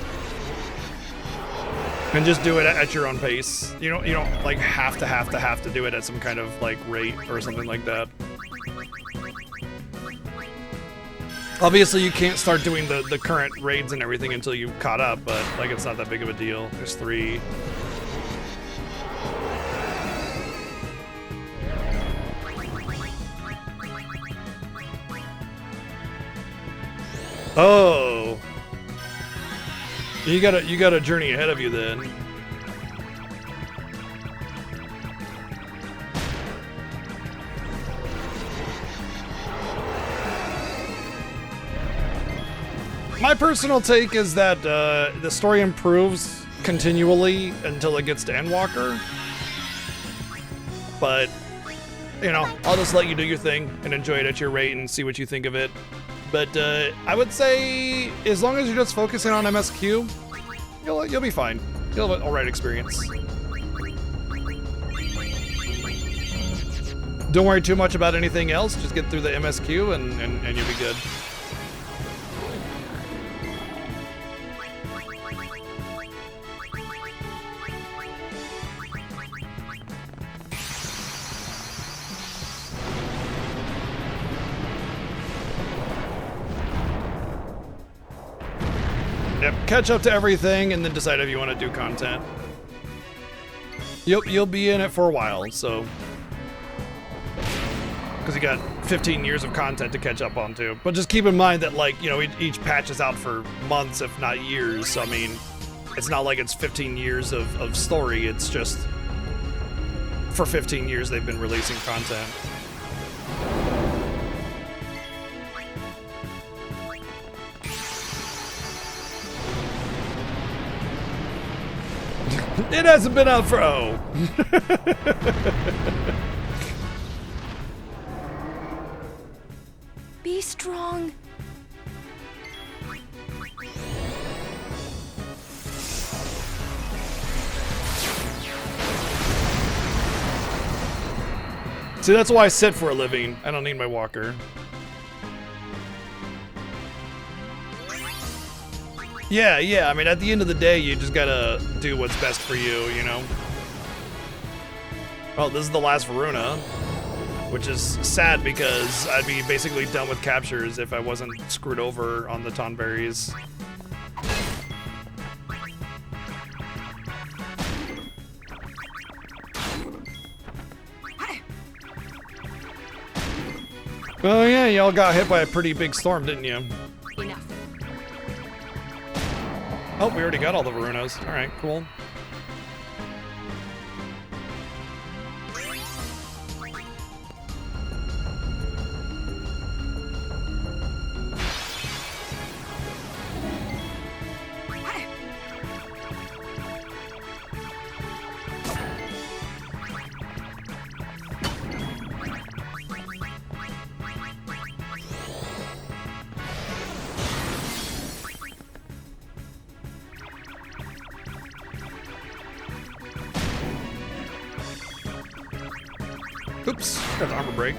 And just do it at your own pace. You don't like, have to do it at some kind of, like, rate or something like that. Obviously, you can't start doing the current raids and everything until you've caught up, but, like, it's not that big of a deal. There's 3. Oh, you got a journey ahead of you then. My personal take is that the story improves continually until it gets to Endwalker. But, you know, I'll just let you do your thing and enjoy it at your rate and see what you think of it. But I would say, as long as you're just focusing on MSQ, you'll be fine. You'll have an alright experience. Don't worry too much about anything else. Just get through the MSQ and you'll be good. Yep, catch up to everything and then decide if you want to do content. You'll be in it for a while, so. Because you got 15 years of content to catch up onto. But just keep in mind that, like, you know, each patch is out for months, if not years. So, I mean, it's not like it's 15 years of story. It's just for 15 years they've been releasing content. It hasn't been out for Be strong. See, that's why I sit for a living. I don't need my walker. Yeah, I mean, at the end of the day, you just gotta do what's best for you, you know? Well, this is the last Varuna, which is sad because I'd be basically done with captures if I wasn't screwed over on the Tonberries. Oh yeah, y'all got hit by a pretty big storm, didn't you? Enough. Oh, we already got all the Varunos. All right, cool. Oops, got the armor break.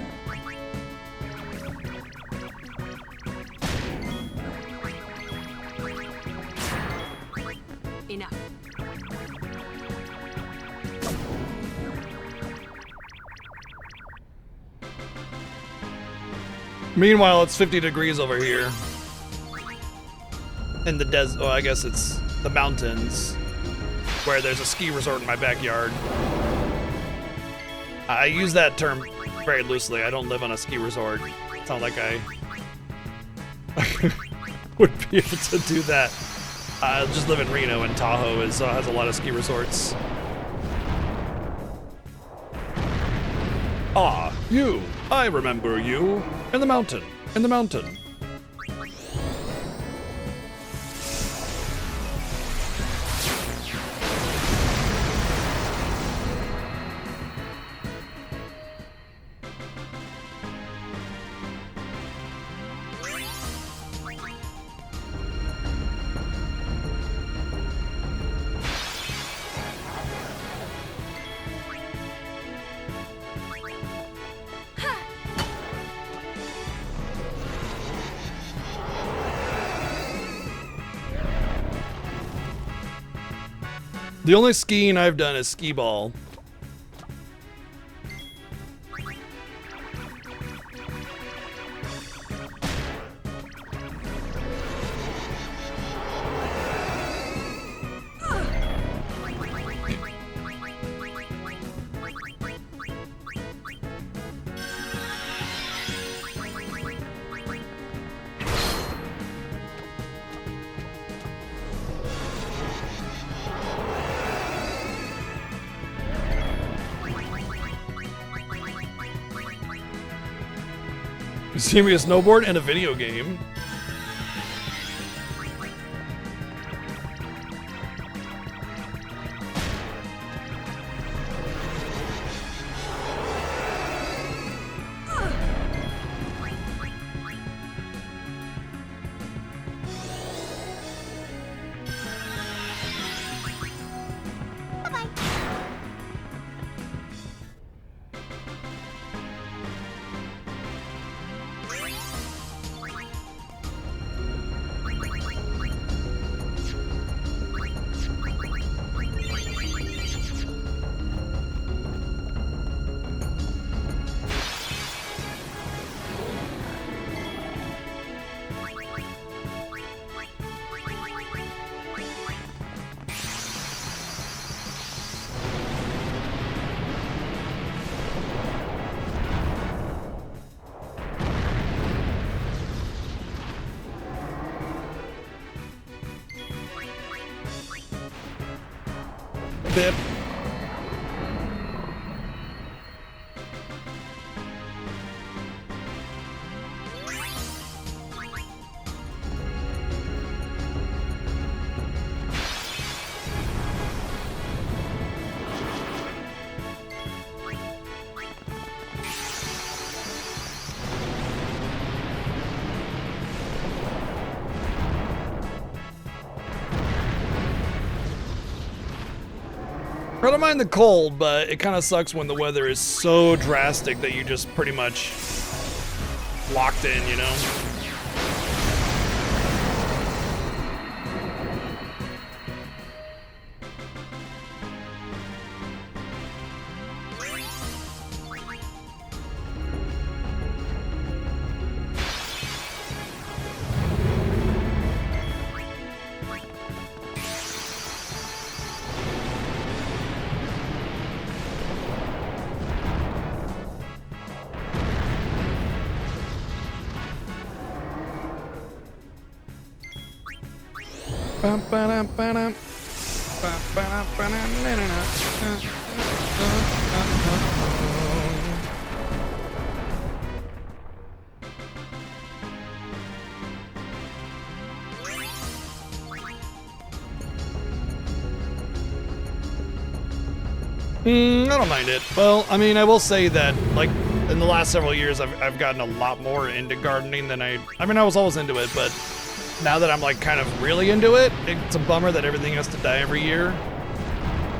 Enough. Meanwhile, it's 50 degrees over here. In the desert, oh, I guess it's the mountains, where there's a ski resort in my backyard. I use that term very loosely. I don't live on a ski resort. It's not like I would be able to do that. I just live in Reno, and Tahoe has a lot of ski resorts. Ah, you. I remember you. In the mountain. In the mountain. The only skiing I've done is skee ball. You see me a snowboard and a video game. Bip. I don't mind the cold, but it kind of sucks when the weather is so drastic that you just pretty much locked in, you know? I don't mind it. Well, I mean, I will say that, like, in the last several years, I've gotten a lot more into gardening than I mean, I was always into it, but now that I'm, like, kind of really into it, it's a bummer that everything has to die every year.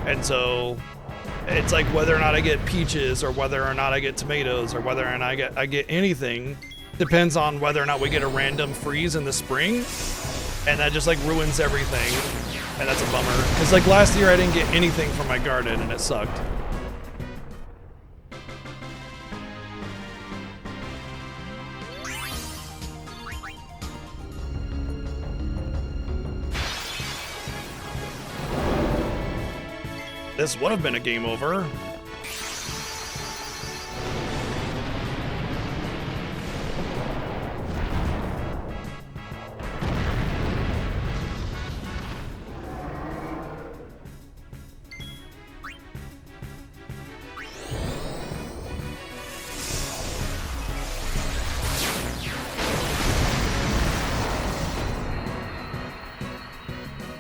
And so, it's like whether or not I get peaches, or whether or not I get tomatoes, or whether or not I get anything, depends on whether or not we get a random freeze in the spring, and that just, like, ruins everything. And that's a bummer, because like last year I didn't get anything from my garden and it sucked. This would have been a game over.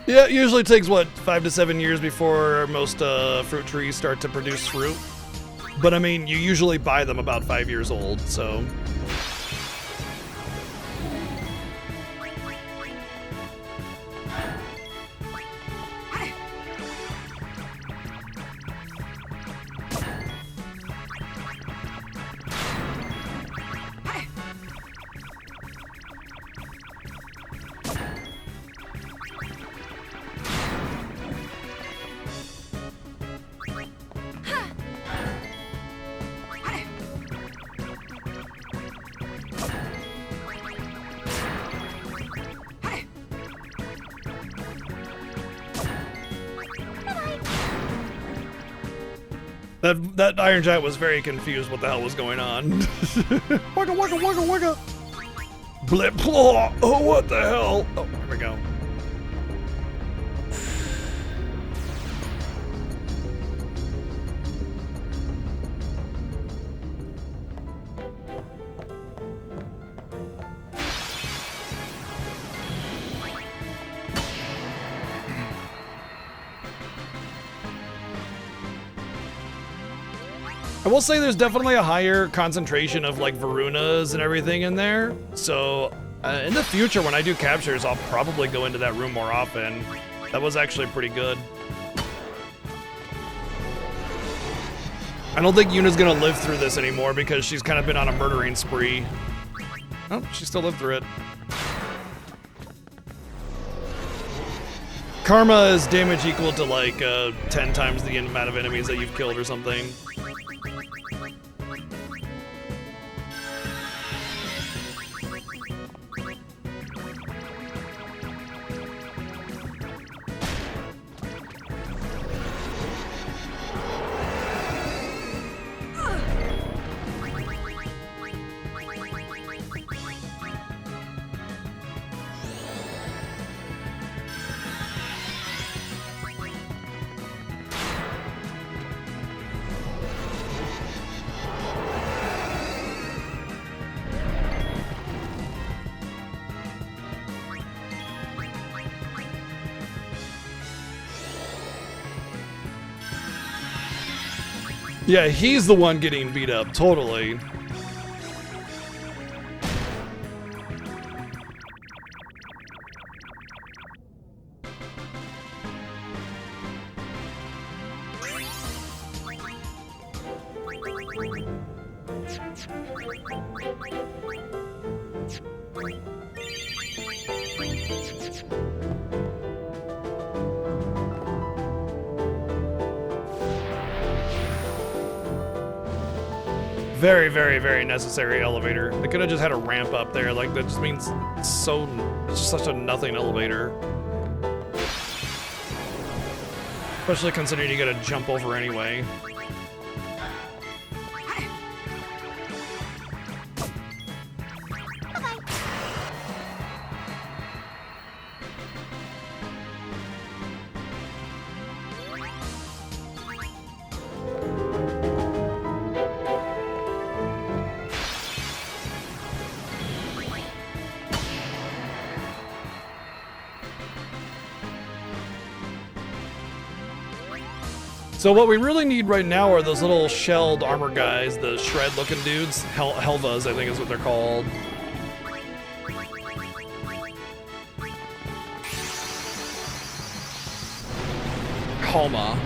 Yeah, it usually takes, what, 5 to 7 years before most fruit trees start to produce fruit. But I mean, you usually buy them about 5 years old, so... That Iron Giant was very confused what the hell was going on. Wugga, wugga, wugga, wugga. Blip, blah. Oh, what the hell? Oh, here we go. I will say there's definitely a higher concentration of like Varunas and everything in there. So in the future when I do captures, I'll probably go into that room more often. That was actually pretty good. I don't think Yuna's gonna live through this anymore because she's kind of been on a murdering spree. Oh, she still lived through it. Karma is damage equal to like 10 times the amount of enemies that you've killed or something. Yeah, he's the one getting beat up, totally. Very, very, very necessary elevator. They could have just had a ramp up there. Like, that just means it's just such a nothing elevator. Especially considering you gotta jump over anyway. So what we really need right now are those little shelled armor guys, the shred-looking dudes. Helvas, I think is what they're called. Homa.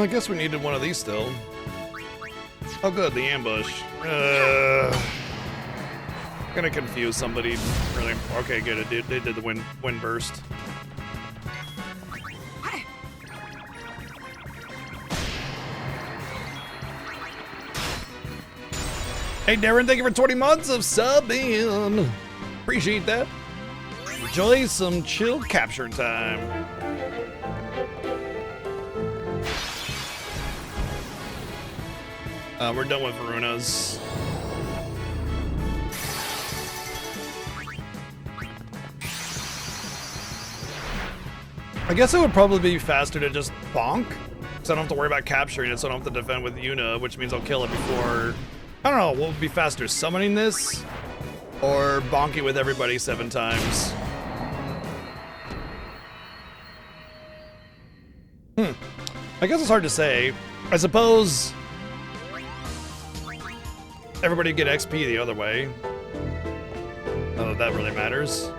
I guess we needed one of these still. Oh good, the ambush. Gonna confuse somebody. Really? Okay, good. They did the wind burst. Hey Darren, thank you for 20 months of subbing. Appreciate that. Enjoy some chill capture time. We're done with Varunas. I guess it would probably be faster to just bonk, so I don't have to worry about capturing it, so I don't have to defend with Yuna, which means I'll kill it before... I don't know, what would be faster, summoning this? Or bonking with everybody 7 times? I guess it's hard to say. I suppose... everybody get XP the other way. Not that that really matters.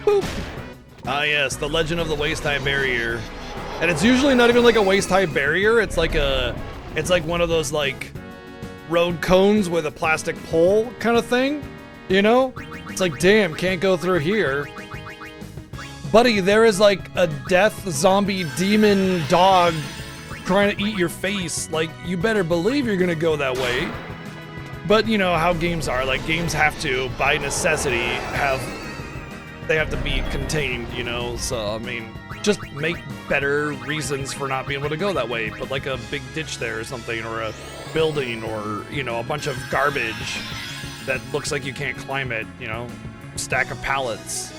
Boop. Ah yes, the legend of the waist-high barrier. And it's usually not even like a waist-high barrier, it's like one of those like road cones with a plastic pole kind of thing, you know? It's like, damn, can't go through here. Buddy, there is like a death zombie demon dog trying to eat your face. Like, you better believe you're gonna go that way. But you know how games are, like games have to, by necessity, they have to be contained, you know? So, I mean, just make better reasons for not being able to go that way. Put like a big ditch there or something, or a building, or, you know, a bunch of garbage that looks like you can't climb it, you know? Stack of pallets.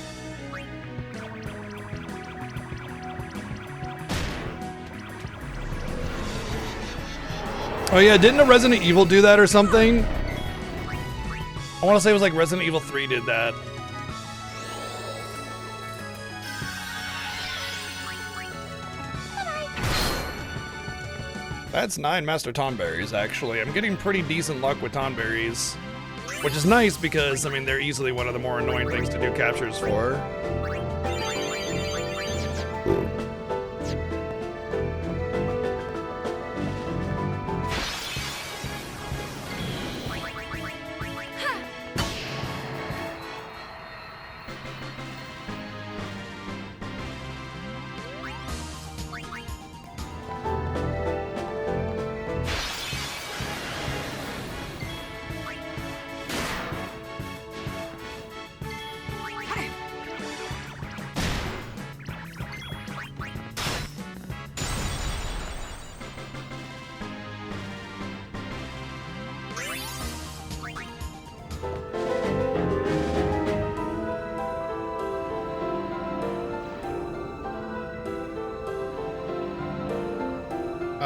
Oh yeah, didn't a Resident Evil do that or something? I want to say it was like Resident Evil 3 did that. That's 9 Master Tonberries, actually. I'm getting pretty decent luck with Tonberries, which is nice because, I mean, they're easily one of the more annoying things to do captures for.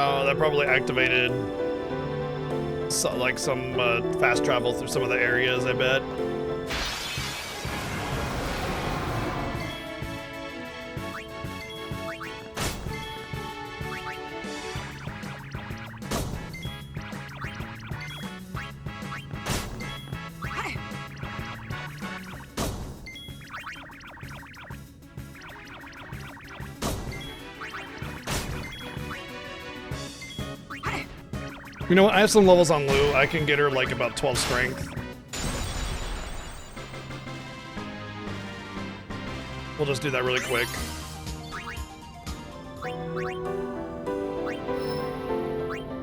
Oh, that probably activated some fast travel through some of the areas, I bet. You know what? I have some levels on Lou. I can get her like about 12 strength. We'll just do that really quick.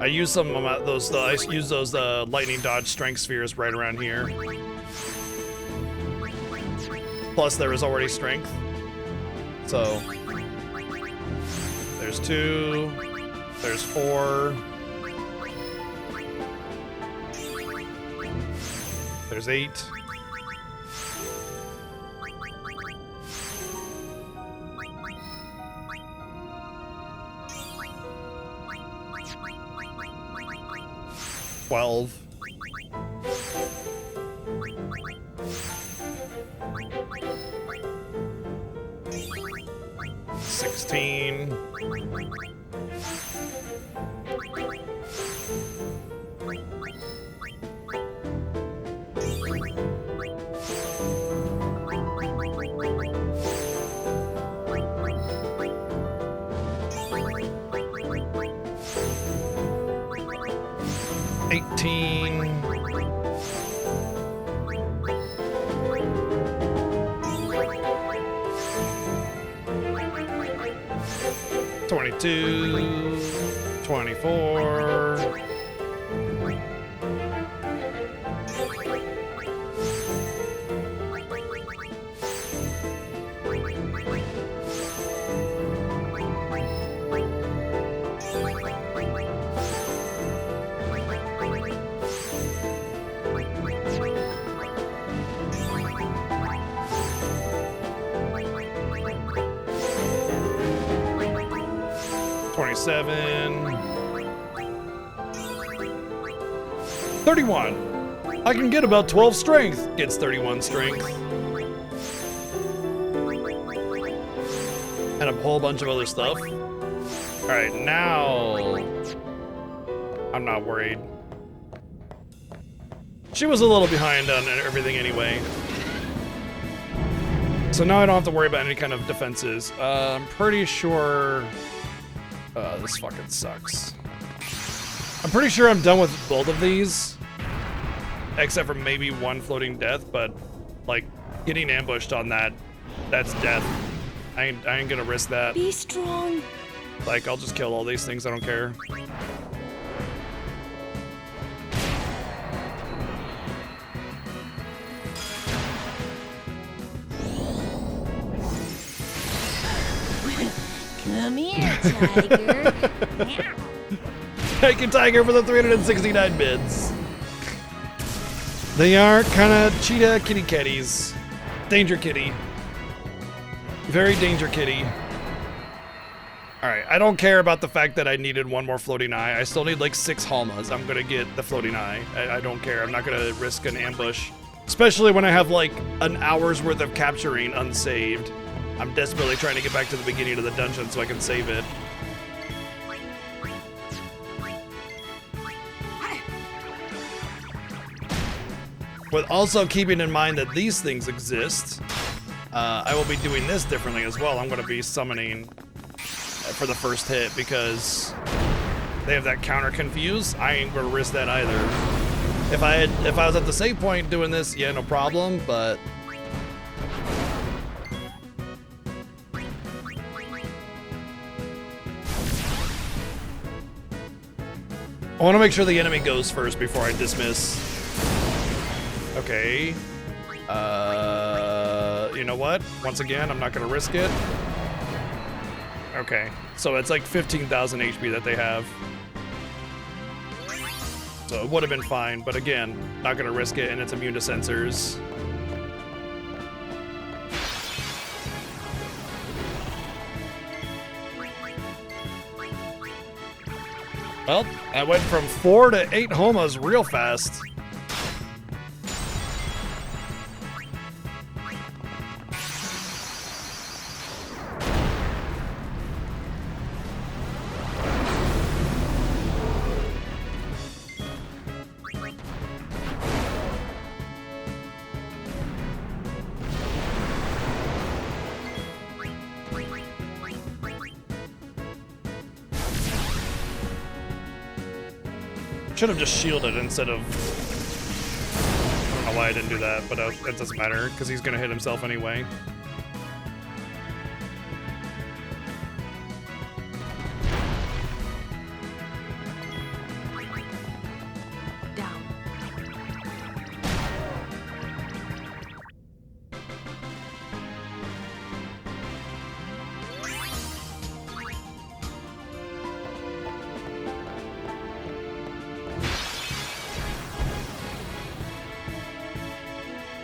I use some of those. I use those lightning dodge strength spheres right around here. Plus, there is already strength. So there's 2. There's 4. There's 8. $12. 16. 18. 22. 24. 27. 31. I can get about 12 strength. Gets 31 strength. And a whole bunch of other stuff. Alright, now I'm not worried. She was a little behind on everything anyway. So now I don't have to worry about any kind of defenses. I'm pretty sure... this fucking sucks. I'm pretty sure I'm done with both of these. Except for maybe one floating death, but like getting ambushed on that's death. I ain't gonna risk that. Be strong. Like, I'll just kill all these things, I don't care. Come here, tiger. Thank you, Tiger, for the 369 bids. They are kind of cheetah kitty kitties. Danger kitty. Very danger kitty. Alright, I don't care about the fact that I needed one more floating eye. I still need like 6 Halmas. I'm gonna get the floating eye. I don't care. I'm not gonna risk an ambush. Especially when I have like an hour's worth of capturing unsaved. I'm desperately trying to get back to the beginning of the dungeon so I can save it. With also keeping in mind that these things exist, I will be doing this differently as well. I'm going to be summoning for the first hit because they have that counter confuse. I ain't going to risk that either. If I was at the save point doing this, yeah, no problem, but... I want to make sure the enemy goes first before I dismiss. Okay. You know what? Once again, I'm not gonna risk it. Okay. So it's like 15,000 HP that they have. So it would have been fine, but again, not gonna risk it, and it's immune to sensors. Well, I went from 4 to 8 Homas real fast. Should have just shielded instead of... I don't know why I didn't do that, but it doesn't matter, because he's gonna hit himself anyway. Down.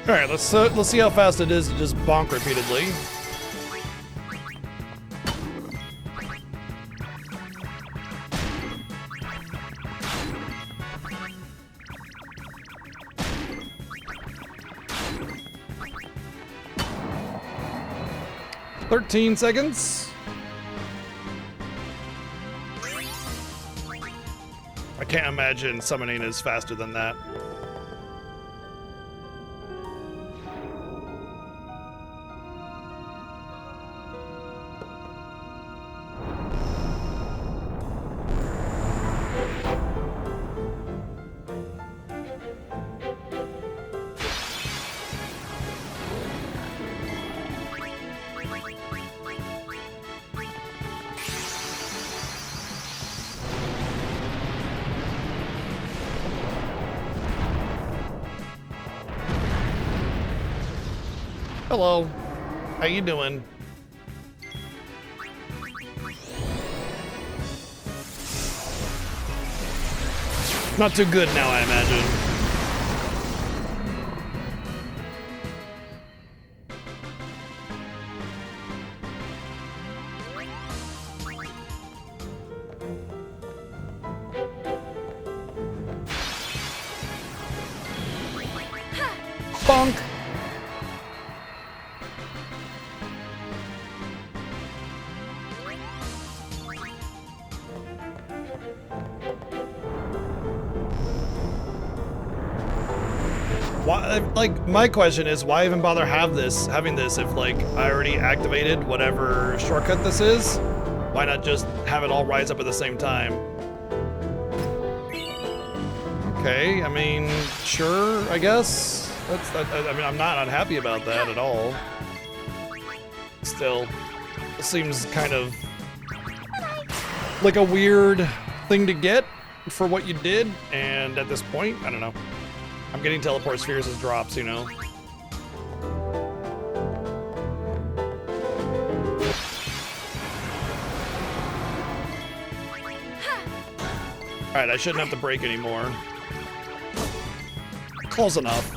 All right, let's see how fast it is to just bonk repeatedly. "13 seconds. I can't imagine summoning is faster than that. Hello. How you doing? Not too good now, I imagine. Bonk. Why, like, my question is, why even bother having this if, like, I already activated whatever shortcut this is? Why not just have it all rise up at the same time? Okay, I mean, sure, I guess. I mean, I'm not unhappy about that at all. Still, it seems kind of like a weird thing to get for what you did, and at this point, I don't know. I'm getting teleport spheres as drops, you know? Alright, I shouldn't have to break anymore. Close enough.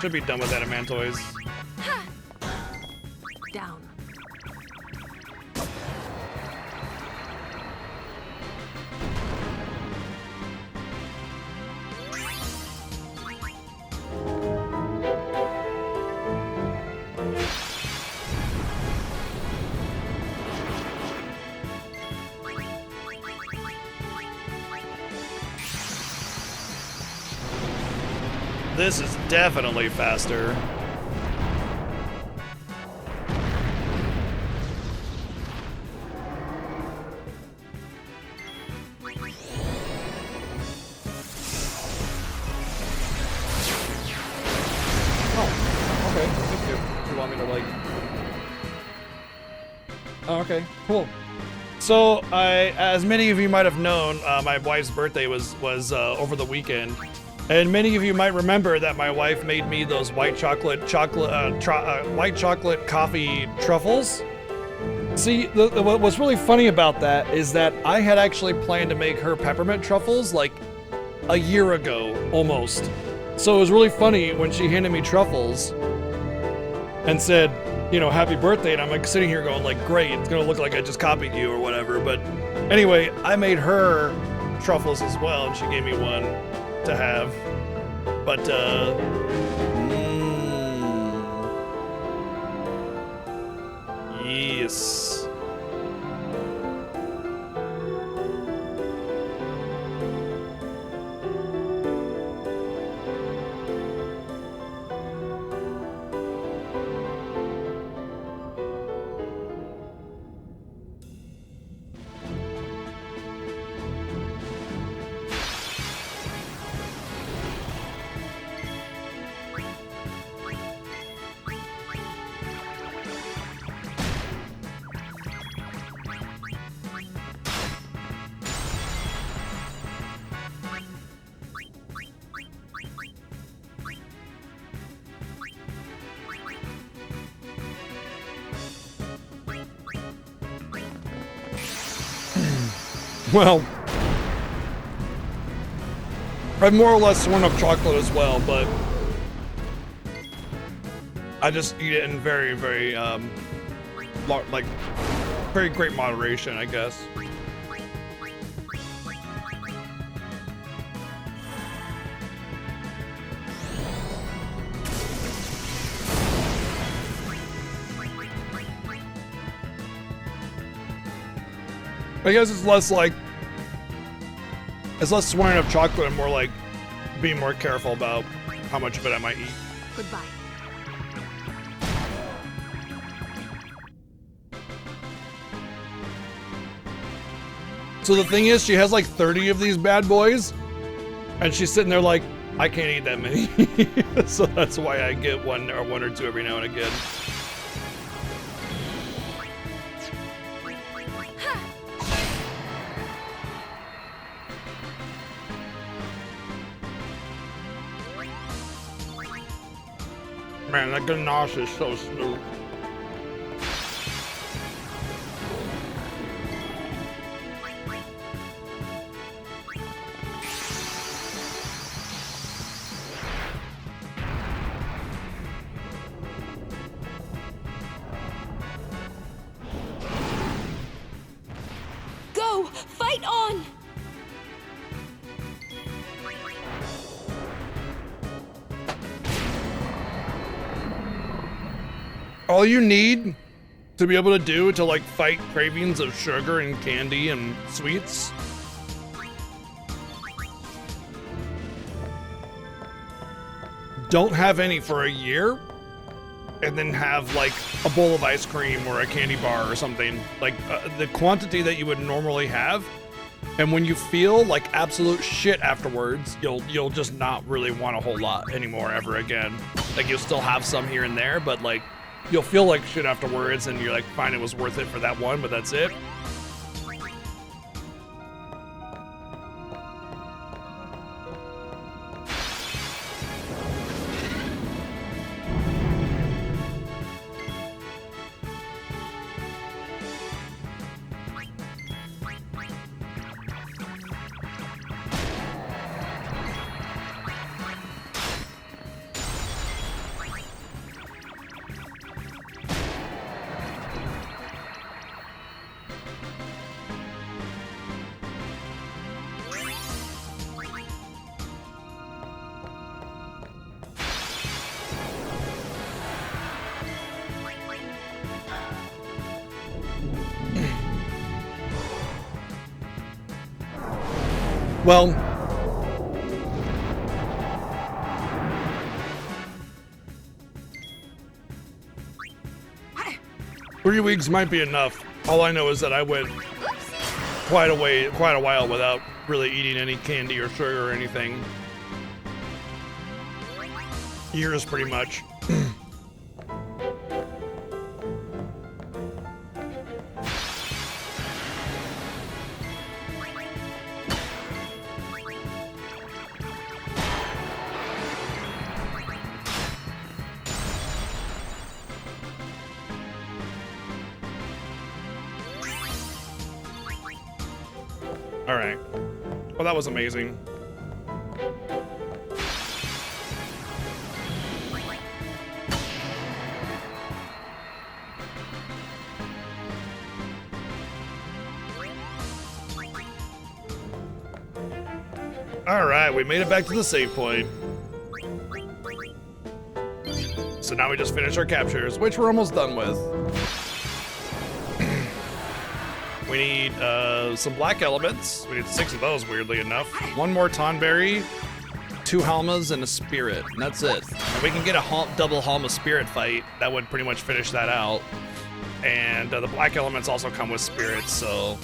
Should be done with Adamantoys. Down. This is definitely faster. Oh, okay. Thank you. You want me to, like... Oh, okay. Cool. So, as many of you might have known, my wife's birthday was over the weekend. And many of you might remember that my wife made me those white chocolate coffee truffles. See, what's really funny about that is that I had actually planned to make her peppermint truffles like a year ago, almost. So it was really funny when she handed me truffles and said, you know, happy birthday, and I'm like sitting here going like, great, it's gonna look like I just copied you or whatever. But anyway, I made her truffles as well, and she gave me one to have, but yes. Well, I've more or less sworn up chocolate as well, but I just eat it in very, very, like, very great moderation, I guess. I guess it's less like, it's less swearing up chocolate and more like being more careful about how much of it I might eat. Goodbye. So the thing is, she has like 30 of these bad boys, and she's sitting there like, I can't eat that many. So that's why I get one or two every now and again. Man, that ganache is so smooth. Go! Fight on! All you need to be able to do to like fight cravings of sugar and candy and sweets don't have any for a year, and then have like a bowl of ice cream or a candy bar or something, like the quantity that you would normally have. And when you feel like absolute shit afterwards, you'll just not really want a whole lot anymore ever again. Like you'll still have some here and there, but like you'll feel like shit afterwards, and you're like, fine, it was worth it for that one, but that's it. Well, three weeks might be enough. All I know is that I went quite a while without really eating any candy or sugar or anything. Years, pretty much. All right. Well, that was amazing. All right, we made it back to the save point. So now we just finish our captures, which we're almost done with. We need some black elements. We need 6 of those, weirdly enough. 1 more Tonberry, 2 Halmas, and a Spirit, and that's it. And we can get a double Halma Spirit fight. That would pretty much finish that out. And the black elements also come with Spirits, so...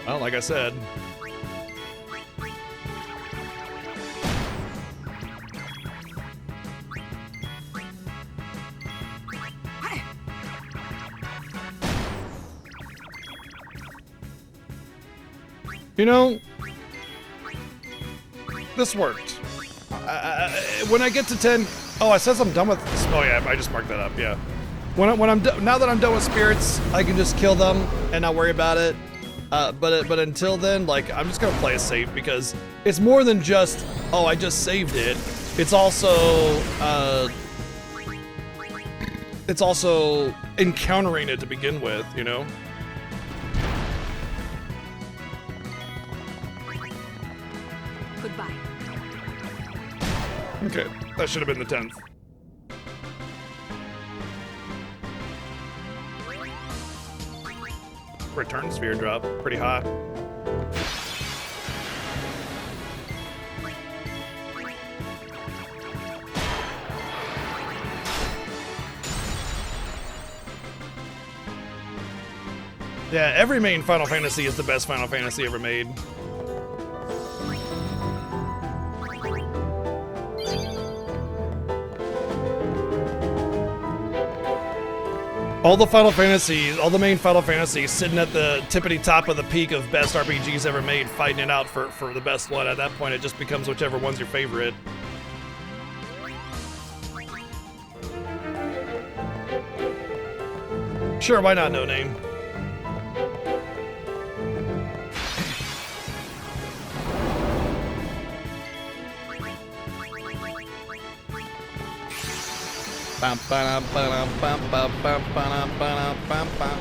Well, like I said... You know, this worked. When I get to 10, Oh, it says I'm done with. Oh yeah, I just marked that up. Yeah. Now that I'm done with spirits, I can just kill them and not worry about it. But until then, like, I'm just gonna play a safe because it's more than just, oh, I just saved it. It's also encountering it to begin with, you know? Goodbye. Okay, that should have been the 10th. Return sphere drop, pretty hot. Yeah, every main Final Fantasy is the best Final Fantasy ever made. All the Final Fantasies, all the main Final Fantasies sitting at the tippity top of the peak of best RPGs ever made, fighting it out for the best one. At that point, it just becomes whichever one's your favorite. Sure, why not No Name? Bum, ba-dum, ba-dum, bum, bum, bum, ba-dum, ba-dum, bum, bum.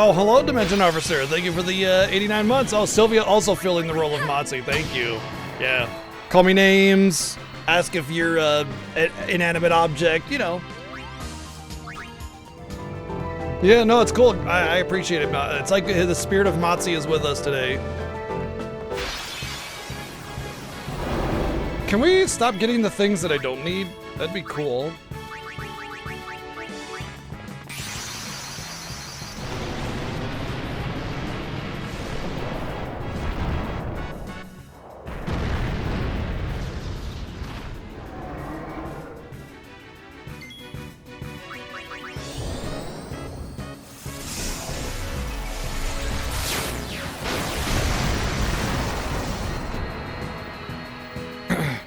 Oh, hello, Dimension Officer. Thank you for the 89 months. Oh, Sylvia also filling the role of Motzi. Thank you. Yeah. Call me names. Ask if you're an inanimate object, you know. Yeah, no, it's cool. I appreciate it. It's like the spirit of Motzi is with us today. Can we stop getting the things that I don't need? That'd be cool.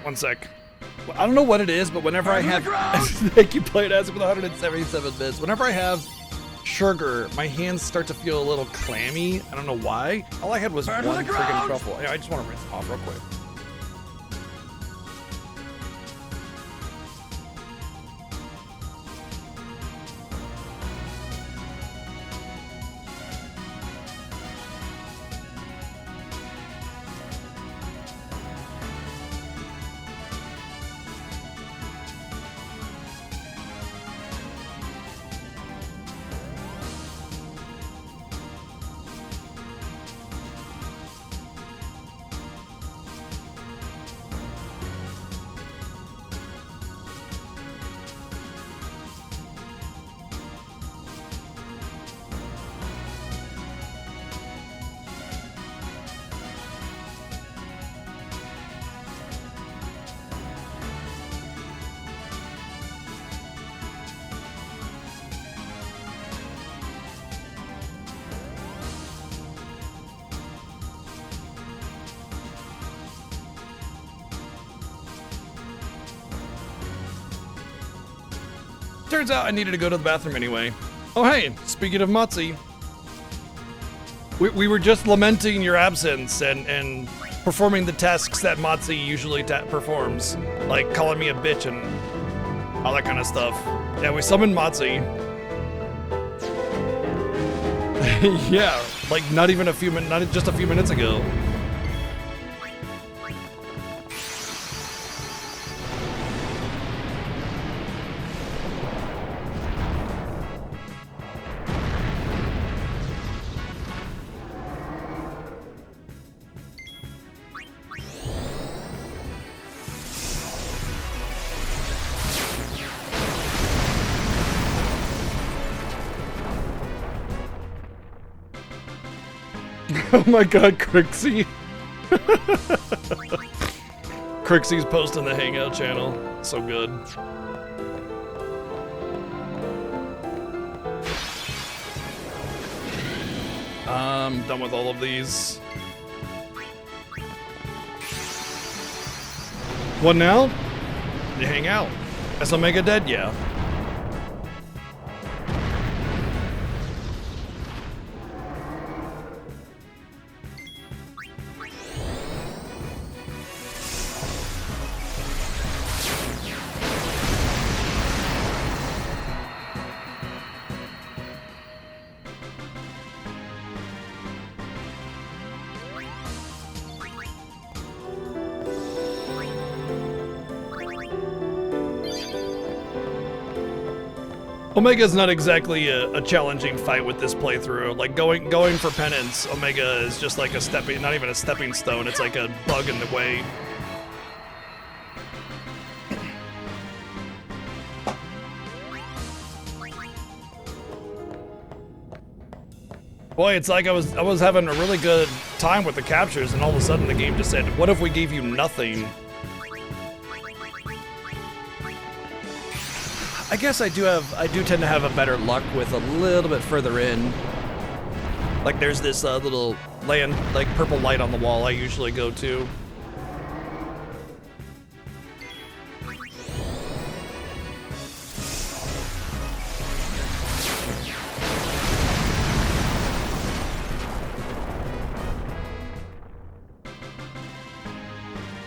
One sec. Well, I don't know what it is, but whenever I have... Thank you, Played As with 177 bits. Whenever I have sugar, my hands start to feel a little clammy. I don't know why. All I had was one freaking truffle. Yeah, I just want to rinse them off real quick. Turns out I needed to go to the bathroom anyway. Oh hey, speaking of Matzi, we were just lamenting your absence and performing the tasks that Matzi usually performs, like calling me a bitch and all that kind of stuff. Yeah, we summoned Matzi. Yeah, like not even a few minutes, not just a few minutes ago. Oh my god, Crixie. Crixie's posting the Hangout channel. So good. I'm done with all of these. What now? You hang out. Is Omega dead? Yeah. Omega's not exactly a challenging fight with this playthrough. Like going for penance, Omega is just like a not even a stepping stone. It's like a bug in the way. Boy, it's like I was having a really good time with the captures, and all of a sudden the game just said, "What if we gave you nothing?" I guess I do tend to have a better luck with a little bit further in. Like there's this little purple light on the wall I usually go to.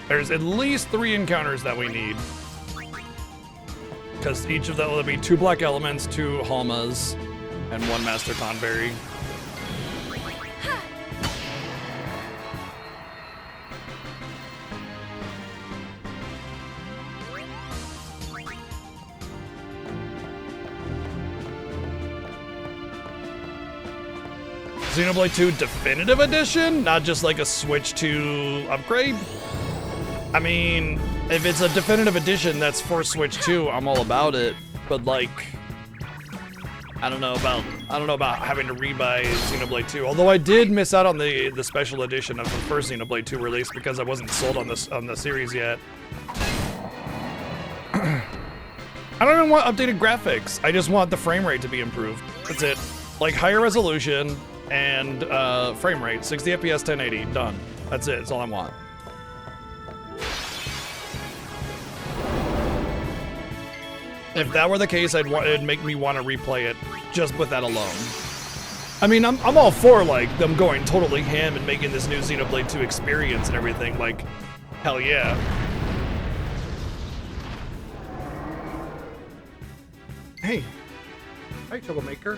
There's at least 3 encounters that we need. Because each of them will be 2 black elements, 2 Halmas, and 1 Master Tonberry. Xenoblade 2 Definitive Edition? Not just like a Switch 2 upgrade? I mean, if it's a definitive edition that's for Switch 2, I'm all about it. But like, I don't know about having to rebuy Xenoblade 2. Although I did miss out on the special edition of the first Xenoblade 2 release because I wasn't sold on the series yet. I don't even want updated graphics. I just want the frame rate to be improved. That's it. Like higher resolution and frame rate, 60 FPS, 1080, done. That's it. That's all I want. If that were the case, it'd make me want to replay it just with that alone. I mean, I'm all for like them going totally ham and making this new Xenoblade 2 experience and everything. Like, hell yeah. Hey, hi troublemaker.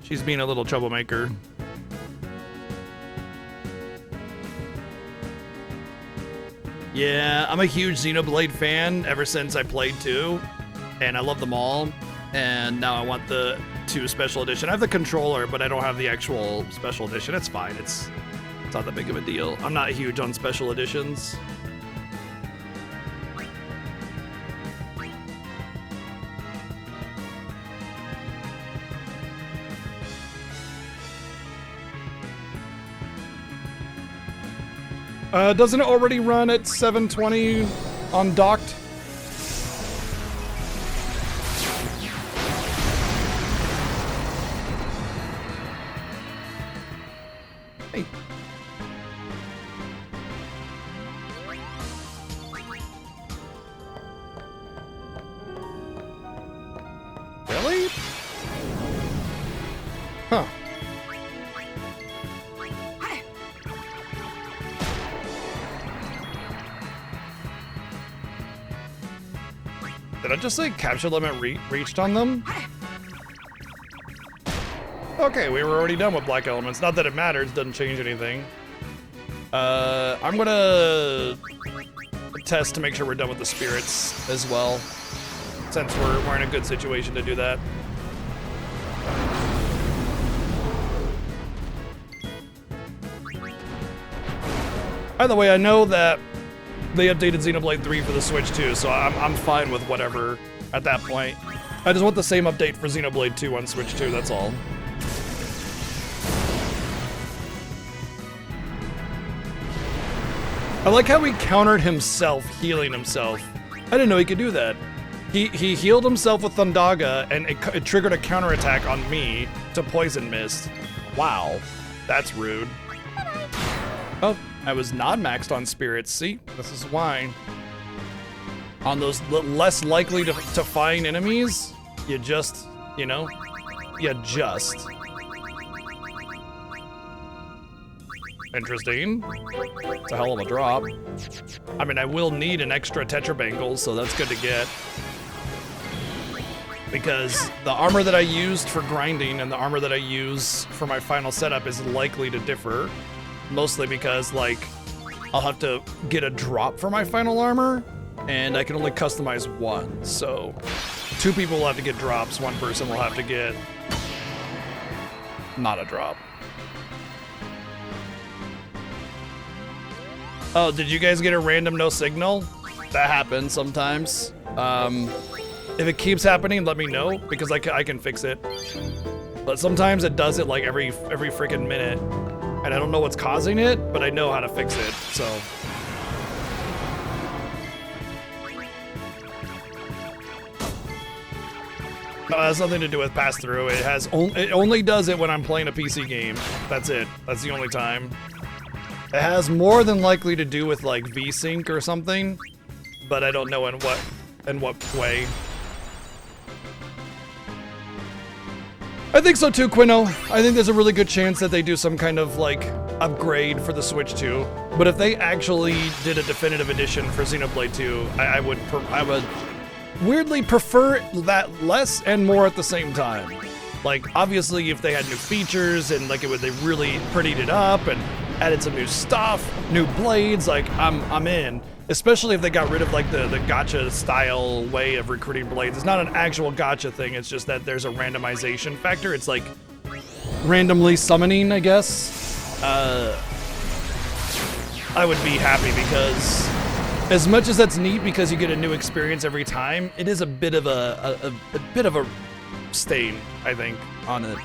She's being a little troublemaker. Yeah, I'm a huge Xenoblade fan ever since I played 2, and I love them all. And now I want the 2 special edition. I have the controller, but I don't have the actual special edition. It's fine. It's not that big of a deal. I'm not huge on special editions. Doesn't it already run at 720 on docked? Hey. Huh. Did I just say capture limit reached on them? Okay, we were already done with black elements. Not that it matters, doesn't change anything. I'm gonna test to make sure we're done with the spirits as well, since we're in a good situation to do that. By the way, I know that they updated Xenoblade 3 for the Switch too, so I'm fine with whatever at that point. I just want the same update for Xenoblade 2 on Switch 2, that's all. I like how he countered himself, healing himself. I didn't know he could do that. He healed himself with Thundaga, and it triggered a counterattack on me to Poison Mist. Wow, that's rude. Oh, I was not maxed on spirits. See, this is why. On those less likely to find enemies, you just, you know, you just. Interesting. It's a hell of a drop. I mean, I will need an extra Tetrabangle, so that's good to get. Because the armor that I used for grinding and the armor that I use for my final setup is likely to differ. Mostly because, like, I'll have to get a drop for my final armor, and I can only customize one. So, 2 people will have to get drops, 1 person will have to get not a drop. Oh, did you guys get a random no signal? That happens sometimes. If it keeps happening, let me know, because I can fix it. But sometimes it does it like every freaking minute. And I don't know what's causing it, but I know how to fix it, so. No, it has nothing to do with pass-through. It only does it when I'm playing a PC game. That's it. That's the only time. It has more than likely to do with like VSync or something, but I don't know in what way. I think so too, Quino. I think there's a really good chance that they do some kind of like upgrade for the Switch 2. But if they actually did a definitive edition for Xenoblade 2, I would weirdly prefer that less and more at the same time. Like, obviously, if they had new features and like they really prettied it up and added some new stuff, new blades, like I'm in. Especially if they got rid of like the gacha style way of recruiting blades. It's not an actual gacha thing, it's just that there's a randomization factor. It's like randomly summoning, I guess. I would be happy because as much as that's neat because you get a new experience every time, it is a bit of a bit of a stain, I think, on it.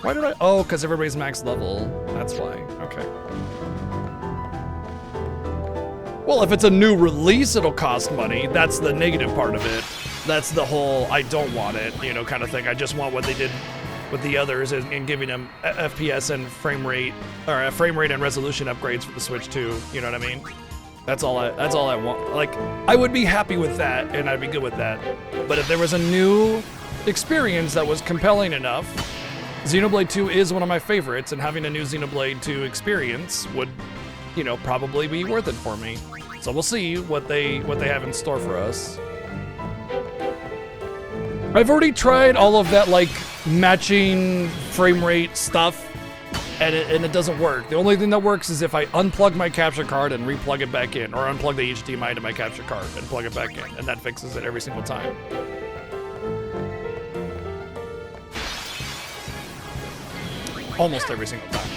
Why did I? Oh, because everybody's max level. That's why. Okay. Well, if it's a new release, it'll cost money. That's the negative part of it. That's the whole I don't want it, you know, kind of thing. I just want what they did with the others and giving them FPS and frame rate and resolution upgrades for the Switch 2. You know what I mean? That's all I want. Like, I would be happy with that, and I'd be good with that. But if there was a new experience that was compelling enough, Xenoblade 2 is one of my favorites, and having a new Xenoblade 2 experience would, you know, probably be worth it for me. So we'll see what they have in store for us. I've already tried all of that like matching frame rate stuff, and it doesn't work. The only thing that works is if I unplug my capture card and replug it back in, or unplug the HDMI to my capture card and plug it back in, and that fixes it every single time. Almost every single time.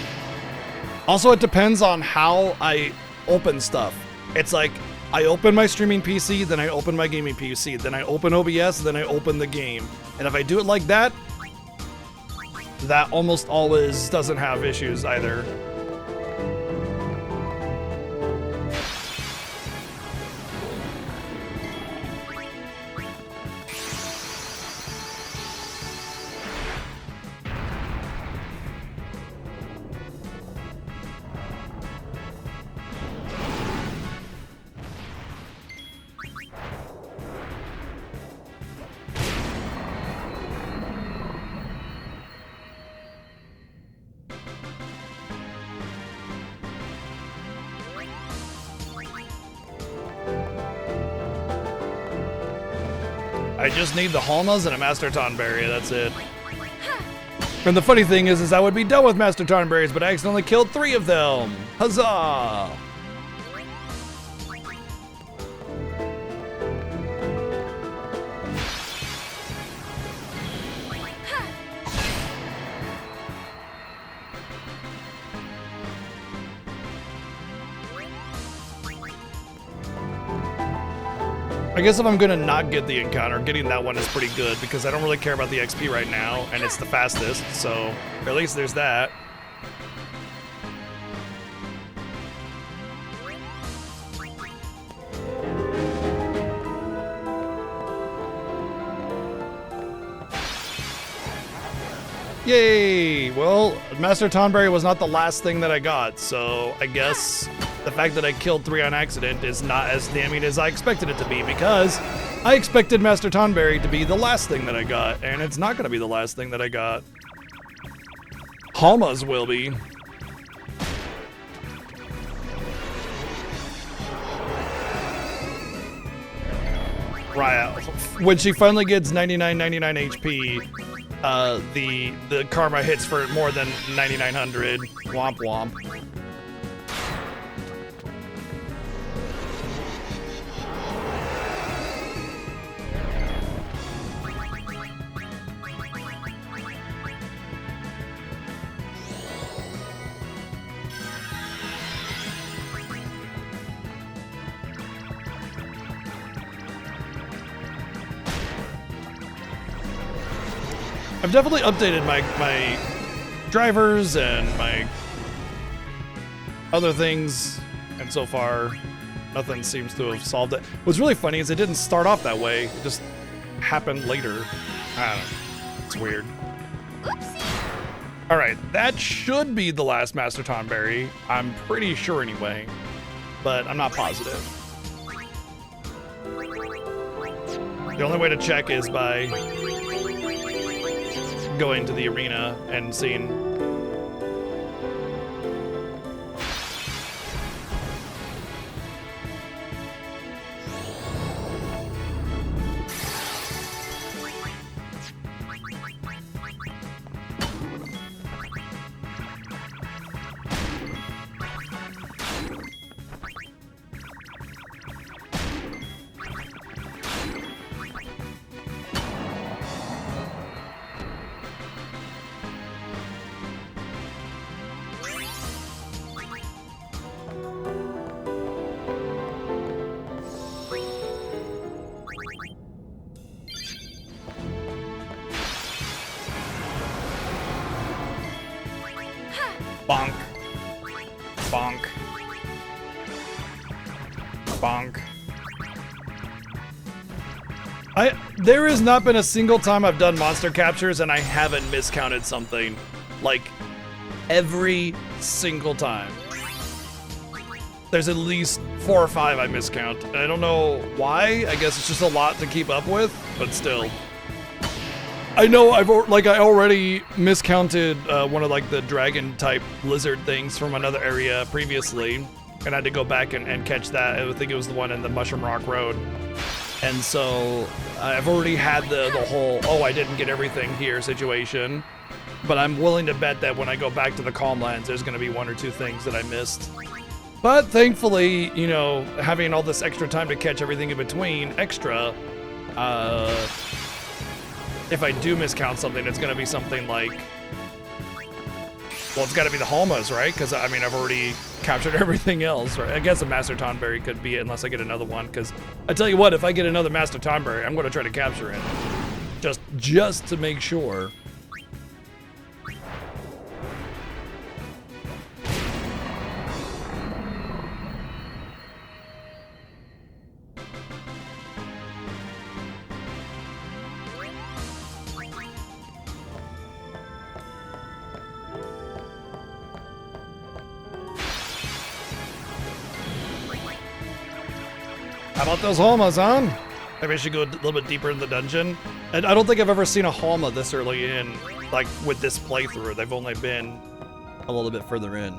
Also, it depends on how I open stuff. It's like, I open my streaming PC, then I open my gaming PC, then I open OBS, then I open the game. And if I do it like that, that almost always doesn't have issues either. I just need the Halmas and a Master Tonberry, that's it. And the funny thing is I would be done with Master Tonberries, but I accidentally killed 3 of them. Huzzah! I guess if I'm gonna not get the encounter, getting that one is pretty good because I don't really care about the XP right now, and it's the fastest, so at least there's that. Yay! Well, Master Tonberry was not the last thing that I got, so I guess the fact that I killed 3 on accident is not as damning as I expected it to be, because I expected Master Tonberry to be the last thing that I got, and it's not going to be the last thing that I got. Halmas will be. Right, when she finally gets 99 HP, the karma hits for more than 9,900. Womp womp. I've definitely updated my drivers and my other things, and so far, nothing seems to have solved it. What's really funny is it didn't start off that way. It just happened later. I don't know. It's weird. All right, that should be the last Master Tonberry. I'm pretty sure anyway, but I'm not positive. The only way to check is by going to the arena and seeing. Bonk. Bonk. Bonk. There has not been a single time I've done monster captures and I haven't miscounted something. Like, every single time. There's at least 4 or 5 I miscount. And I don't know why. I guess it's just a lot to keep up with, but still. I know I already miscounted one of like the dragon type lizard things from another area previously, and I had to go back and catch that. I think it was the one in the Mushroom Rock Road. And so I've already had the whole, oh, I didn't get everything here situation, but I'm willing to bet that when I go back to the Calm Lands, there's going to be 1 or 2 things that I missed. But thankfully, you know, having all this extra time to catch everything in between extra, if I do miscount something, it's going to be something like, well, it's got to be the Halmas, right? Because, I mean, I've already captured everything else, right? I guess a Master Tonberry could be it unless I get another one, because I tell you what, if I get another Master Tonberry, I'm going to try to capture it. Just to make sure. How about those Halmas, huh? Maybe I should go a little bit deeper in the dungeon. And I don't think I've ever seen a Halma this early in, like with this playthrough. They've only been a little bit further in.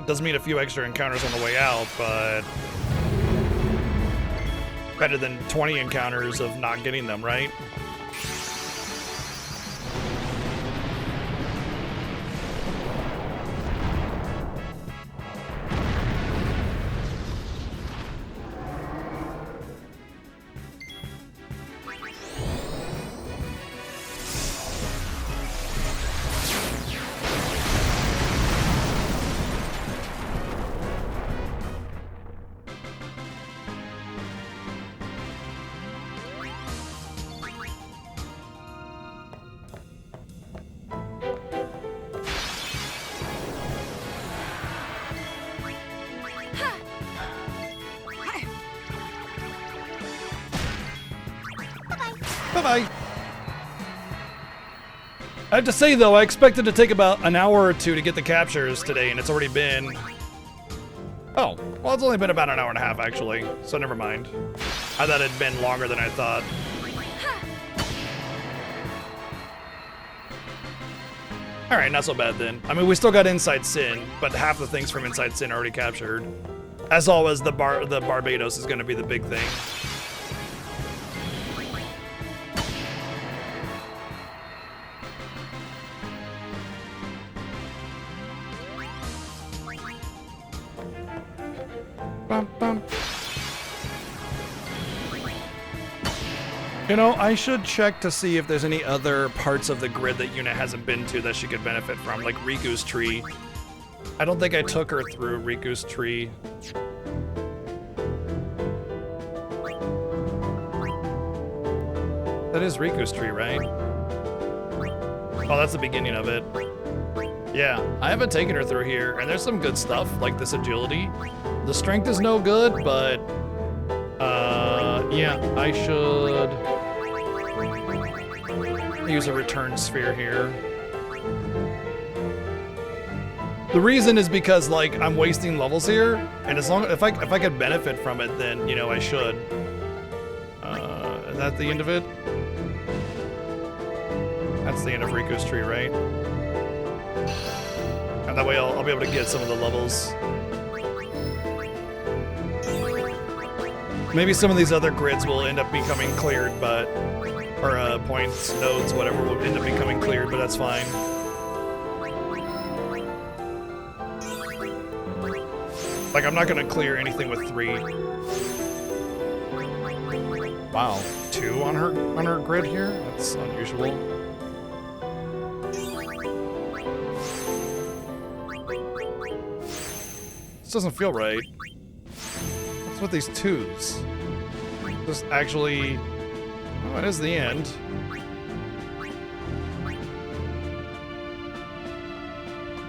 It does mean a few extra encounters on the way out, but better than 20 encounters of not getting them, right? Bye-bye. I have to say, though, I expected to take about an hour or two to get the captures today, and it's already been... Oh, well, it's only been about an hour and a half, actually, so never mind. I thought it'd been longer than I thought. Alright, not so bad then. I mean, we still got Inside Sin, but half the things from Inside Sin are already captured. As always, the Barbados is going to be the big thing. Bum, bum. You know, I should check to see if there's any other parts of the grid that Yuna hasn't been to that she could benefit from, like Riku's tree. I don't think I took her through Riku's tree. That is Riku's tree, right? Oh, that's the beginning of it. Yeah, I haven't taken her through here, and there's some good stuff, like this agility. The strength is no good, but, yeah, I should use a return sphere here. The reason is because, like, I'm wasting levels here, and as long if I could benefit from it, then, you know, I should. Is that the end of it? That's the end of Riku's tree, right? And that way I'll be able to get some of the levels. Maybe some of these other grids will end up becoming cleared, but... Or points, nodes, whatever will end up becoming cleared, but that's fine. Like, I'm not gonna clear anything with 3. Wow, 2 on her grid here? That's unusual. This doesn't feel right. What's with these 2s? Just actually... Oh, it is the end.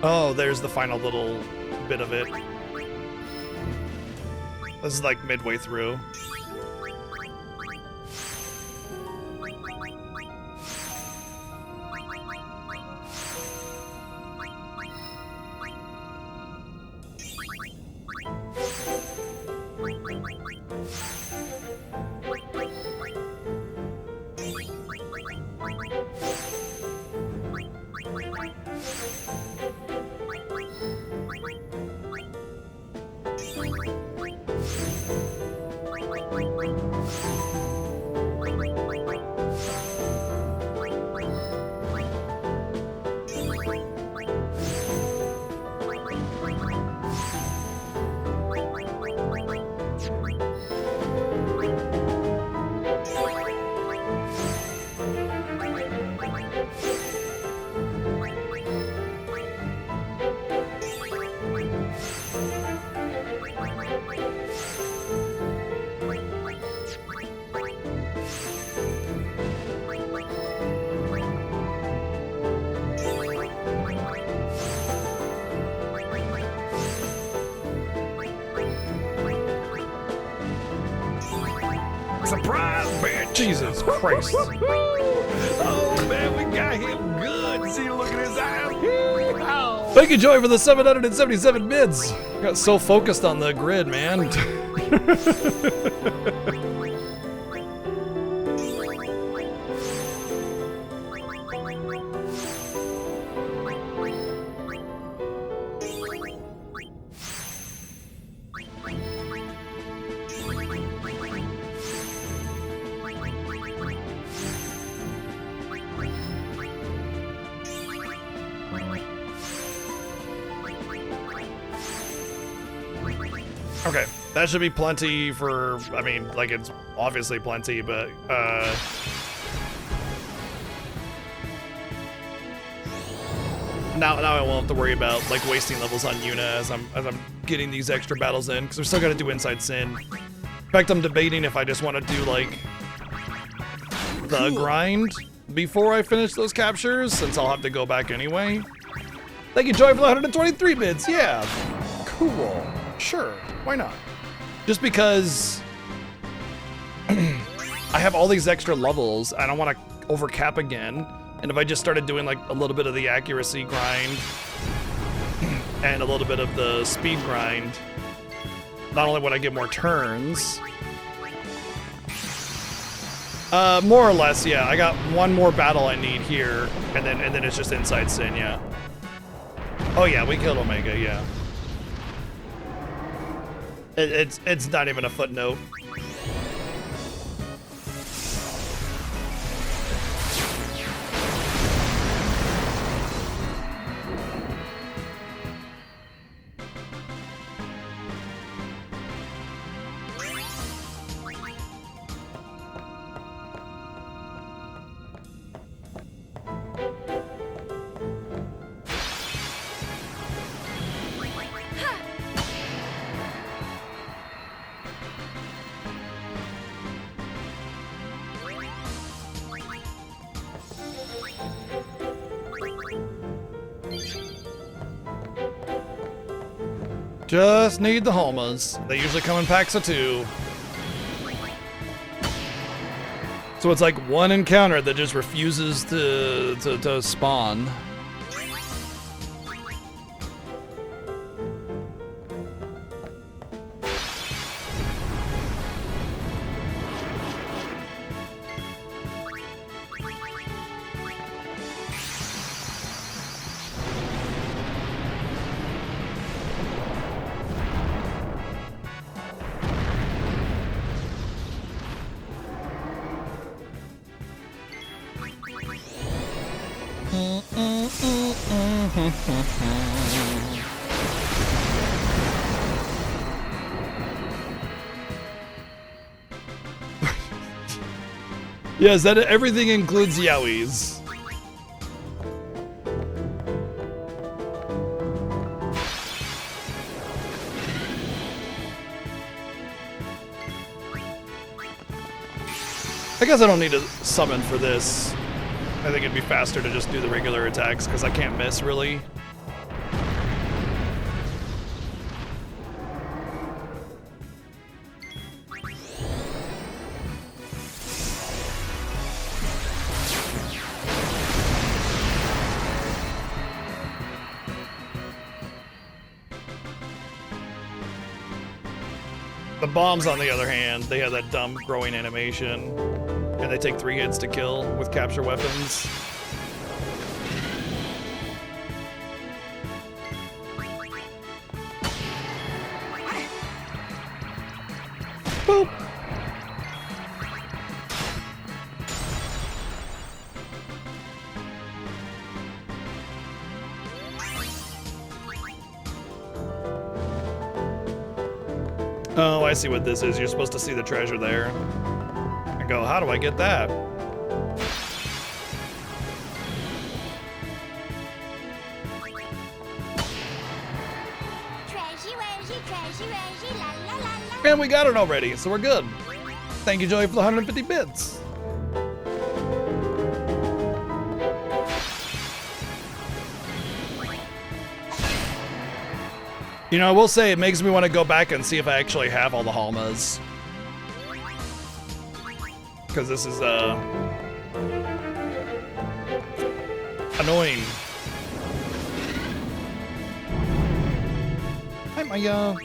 Oh, there's the final little bit of it. This is like midway through. Surprise, bitch! Jesus Christ. Oh, man, we got him good. See, look at his eyes. Oh. Thank you, Joy, for the 777 bids. Got so focused on the grid, man. Okay, that should be plenty for, I mean, like it's obviously plenty, but now I won't have to worry about like wasting levels on Yuna as I'm getting these extra battles in, because we're still gonna do Inside Sin. In fact, I'm debating if I just want to do like the grind before I finish those captures, since I'll have to go back anyway. Thank you, Joy, for the 123 bits. Yeah, cool. Sure, why not? Just because I have all these extra levels, I don't want to overcap again. And if I just started doing like a little bit of the accuracy grind and a little bit of the speed grind, not only would I get more turns, more or less, yeah. I got one more battle I need here, and then it's just Inside Sin, yeah. Oh yeah, we killed Omega, yeah. It's not even a footnote. Just need the Homas. They usually come in packs of 2. So it's like one encounter that just refuses to spawn. Yes, that everything includes yaois. I guess I don't need to summon for this. I think it'd be faster to just do the regular attacks because I can't miss really. The bombs, on the other hand, they have that dumb growing animation, and they take 3 hits to kill with capture weapons. Boop. Oh, I see what this is. You're supposed to see the treasure there. And go, how do I get that? And we got it already, so we're good. Thank you, Joey, for the 150 bits. You know, I will say it makes me want to go back and see if I actually have all the Halmas. Because this is, annoying. Hi, Maya.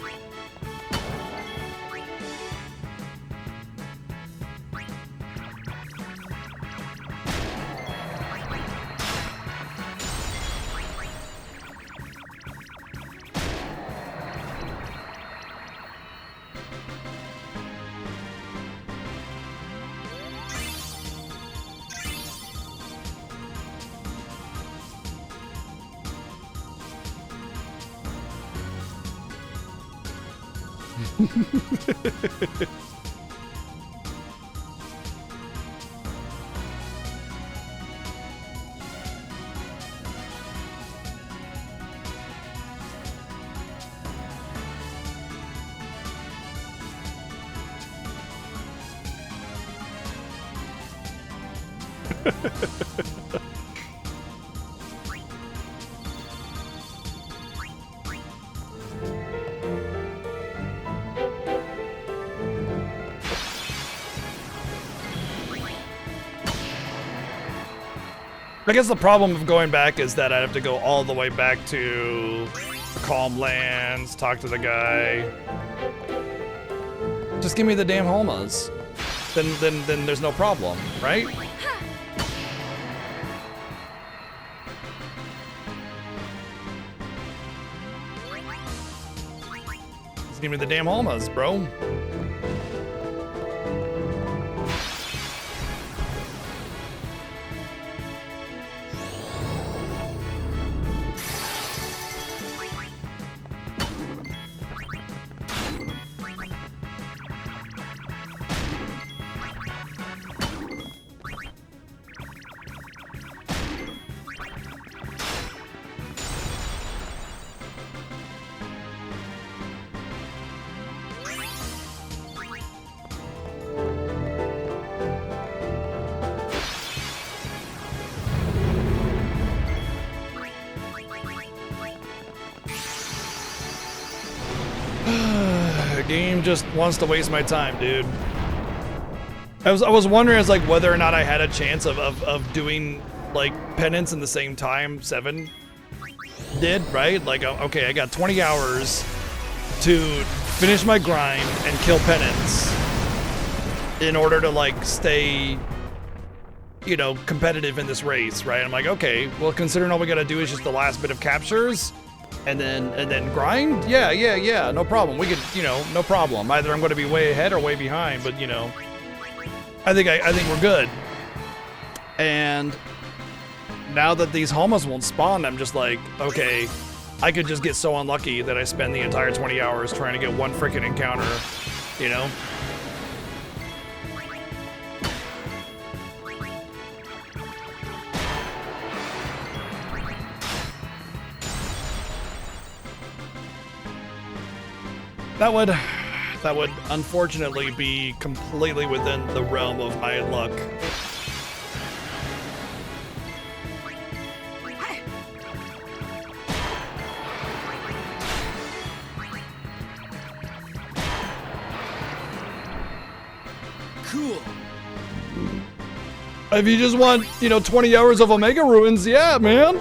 I guess the problem of going back is that I'd have to go all the way back to Calm Lands, talk to the guy. Just give me the damn Holmas. Then there's no problem, right? Just give me the damn Holmas, bro. Game just wants to waste my time, dude. I was wondering as like whether or not I had a chance of doing like penance in the same time 7 did, right? Like, okay, I got 20 hours to finish my grind and kill penance in order to like stay, you know, competitive in this race, right? I'm like, okay, well, considering all we gotta do is just the last bit of captures and then grind, yeah, no problem. We could, you know, no problem. Either I'm going to be way ahead or way behind, but you know, I think we're good. And now that these Holmas won't spawn, I'm just like, okay, I could just get so unlucky that I spend the entire 20 hours trying to get one freaking encounter, you know? That would unfortunately be completely within the realm of my luck. Cool. If you just want, you know, 20 hours of Omega Ruins, yeah, man.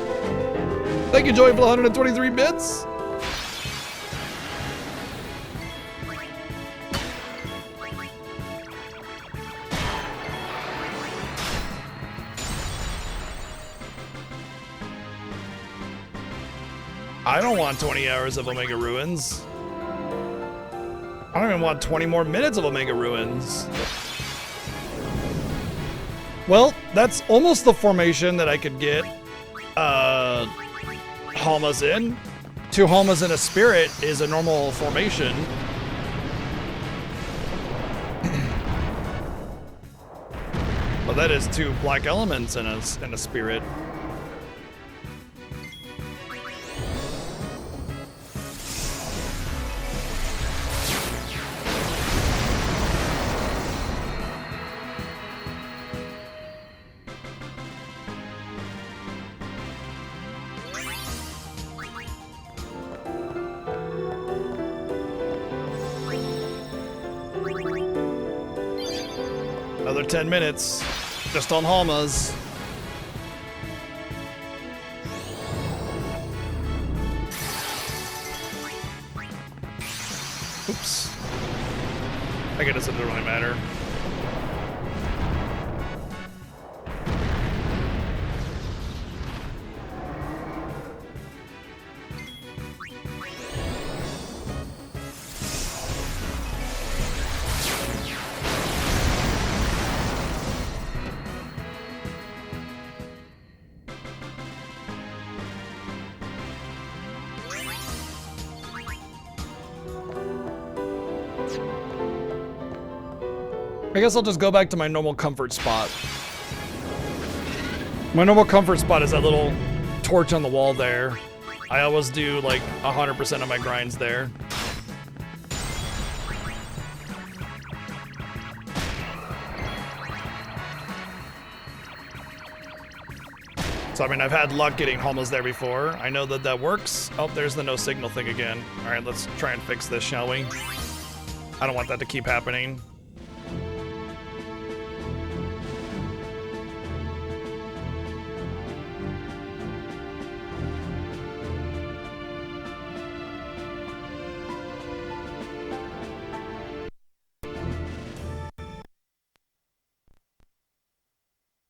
Thank you, Joyful 123 bits. I don't want 20 hours of Omega Ruins. I don't even want 20 more minutes of Omega Ruins. Well, that's almost the formation that I could get Halmas in. 2 Halmas and a Spirit is a normal formation. Well, that is 2 Black Elements and a Spirit. Another 10 minutes, just on Halmas. Oops. I guess it doesn't really matter. I guess I'll just go back to my normal comfort spot. My normal comfort spot is that little torch on the wall there. I always do like 100% of my grinds there. So I mean, I've had luck getting homos there before. I know that that works. Oh, there's the no signal thing again. All right, let's try and fix this, shall we? I don't want that to keep happening.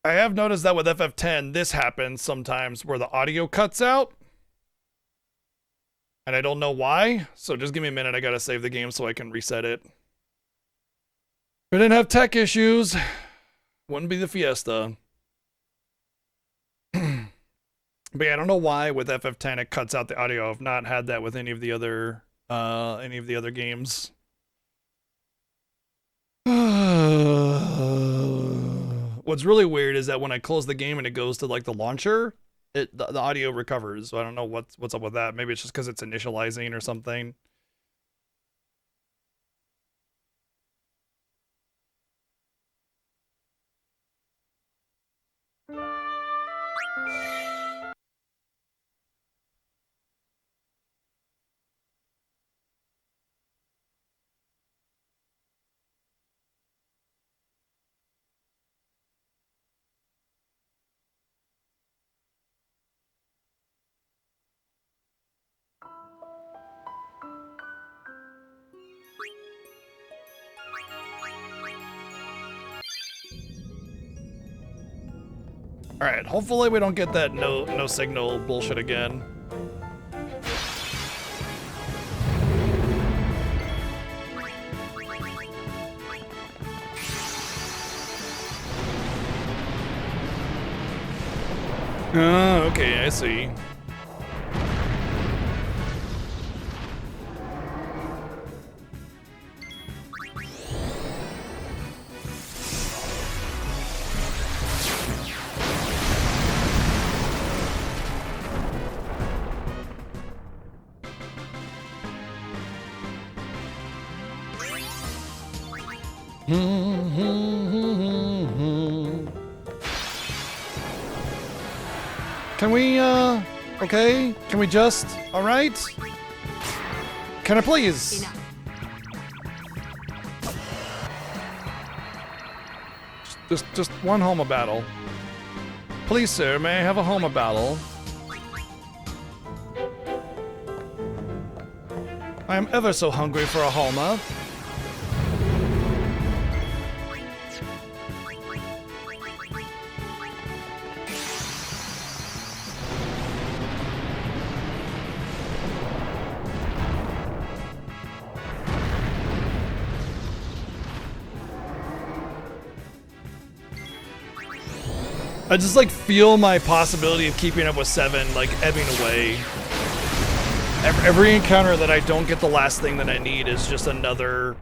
I have noticed that with FF10, this happens sometimes where the audio cuts out. And I don't know why, so just give me a minute. I gotta save the game so I can reset it. If I didn't have tech issues, wouldn't be the Fiesta. But yeah, I don't know why with FF10 it cuts out the audio. I've not had that with any of the other games. What's really weird is that when I close the game and it goes to like the launcher, the audio recovers. So I don't know what's up with that. Maybe it's just because it's initializing or something. All right, hopefully we don't get that no signal bullshit again. Oh, okay, I see. Can we, okay? Can we just, all right? Can I please? Enough. Just one Homa battle. Please, sir, may I have a Homa battle? I am ever so hungry for a Homa. I just like feel my possibility of keeping up with 7 like ebbing away. Every encounter that I don't get the last thing that I need is just another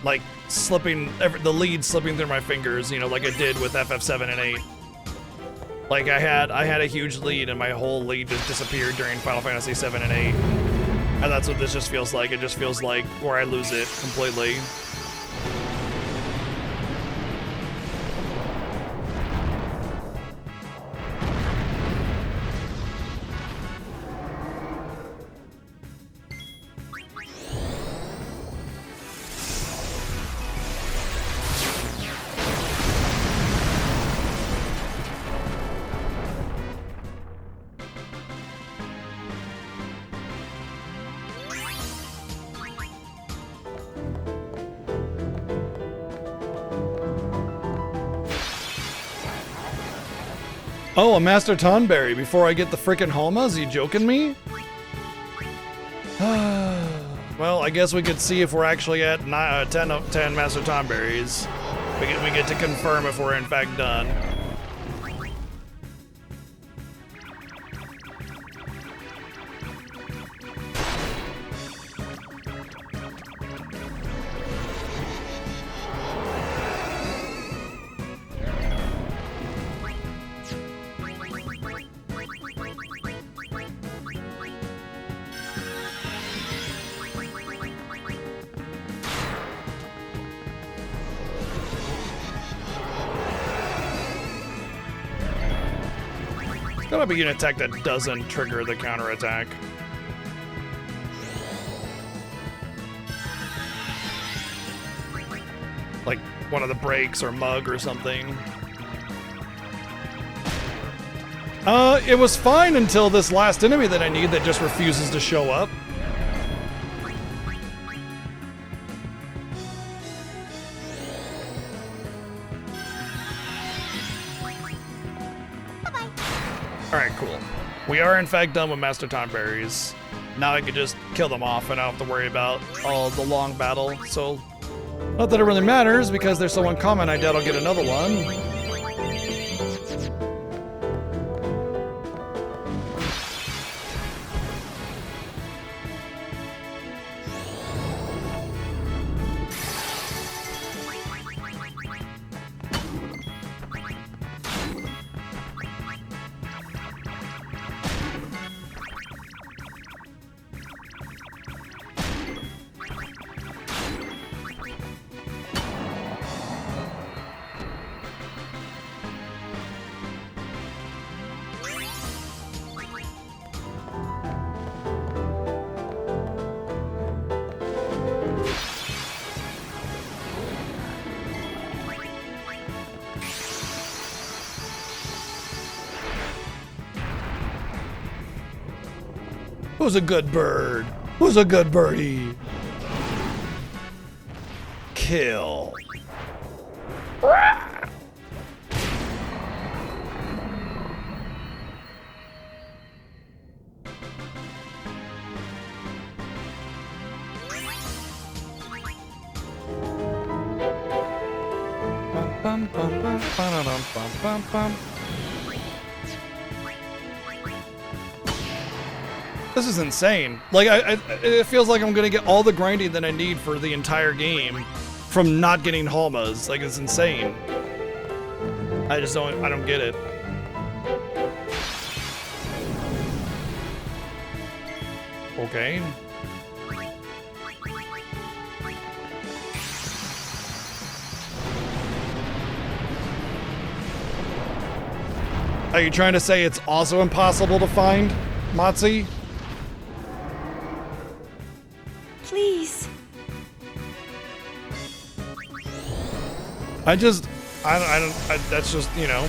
like slipping, the lead slipping through my fingers, you know, like I did with FF7 and 8. Like I had a huge lead and my whole lead just disappeared during Final Fantasy 7 and 8. And that's what this just feels like. It just feels like where I lose it completely. Oh, a Master Tonberry before I get the frickin' Homas? Are you joking me? Well, I guess we could see if we're actually at 10 Master Tonberries. We get to confirm if we're in fact done. Gotta be an attack that doesn't trigger the counterattack. Like one of the breaks or mug or something. It was fine until this last enemy that I need that just refuses to show up. Alright, cool. We are in fact done with Master Time Berries. Now I can just kill them off and I don't have to worry about all the long battle. So, not that it really matters because they're so uncommon, I doubt I'll get another one. Who's a good bird? Who's a good birdie? Kill. This is insane. Like, it feels like I'm gonna get all the grinding that I need for the entire game from not getting Halmas. Like, it's insane. I don't get it. Okay. Are you trying to say it's also impossible to find, Motzi? Please. I don't, that's just, you know.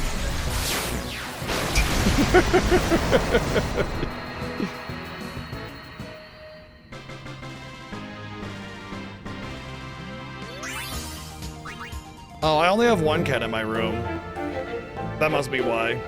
Oh, I only have one cat in my room. That must be why.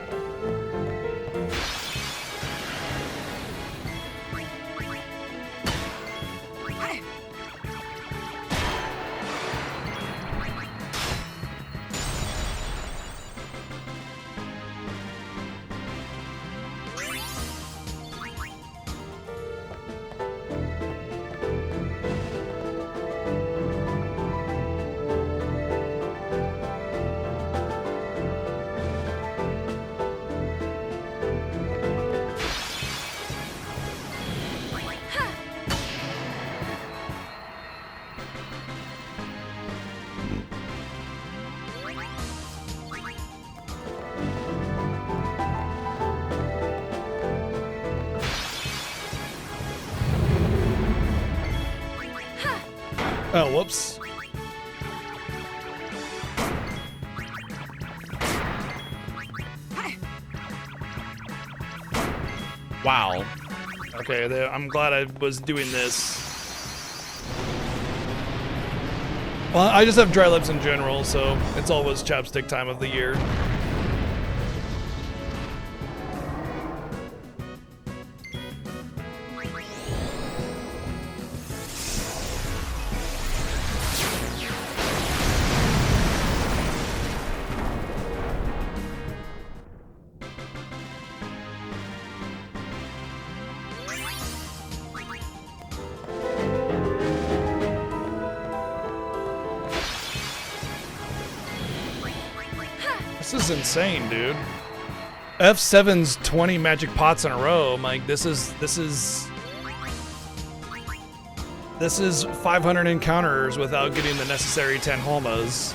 Oh, whoops. Wow. Okay, I'm glad I was doing this. Well, I just have dry lips in general, so it's always chapstick time of the year. This is insane, dude. F7's 20 magic pots in a row. I'm like, this is 500 encounters without getting the necessary 10 Halmas.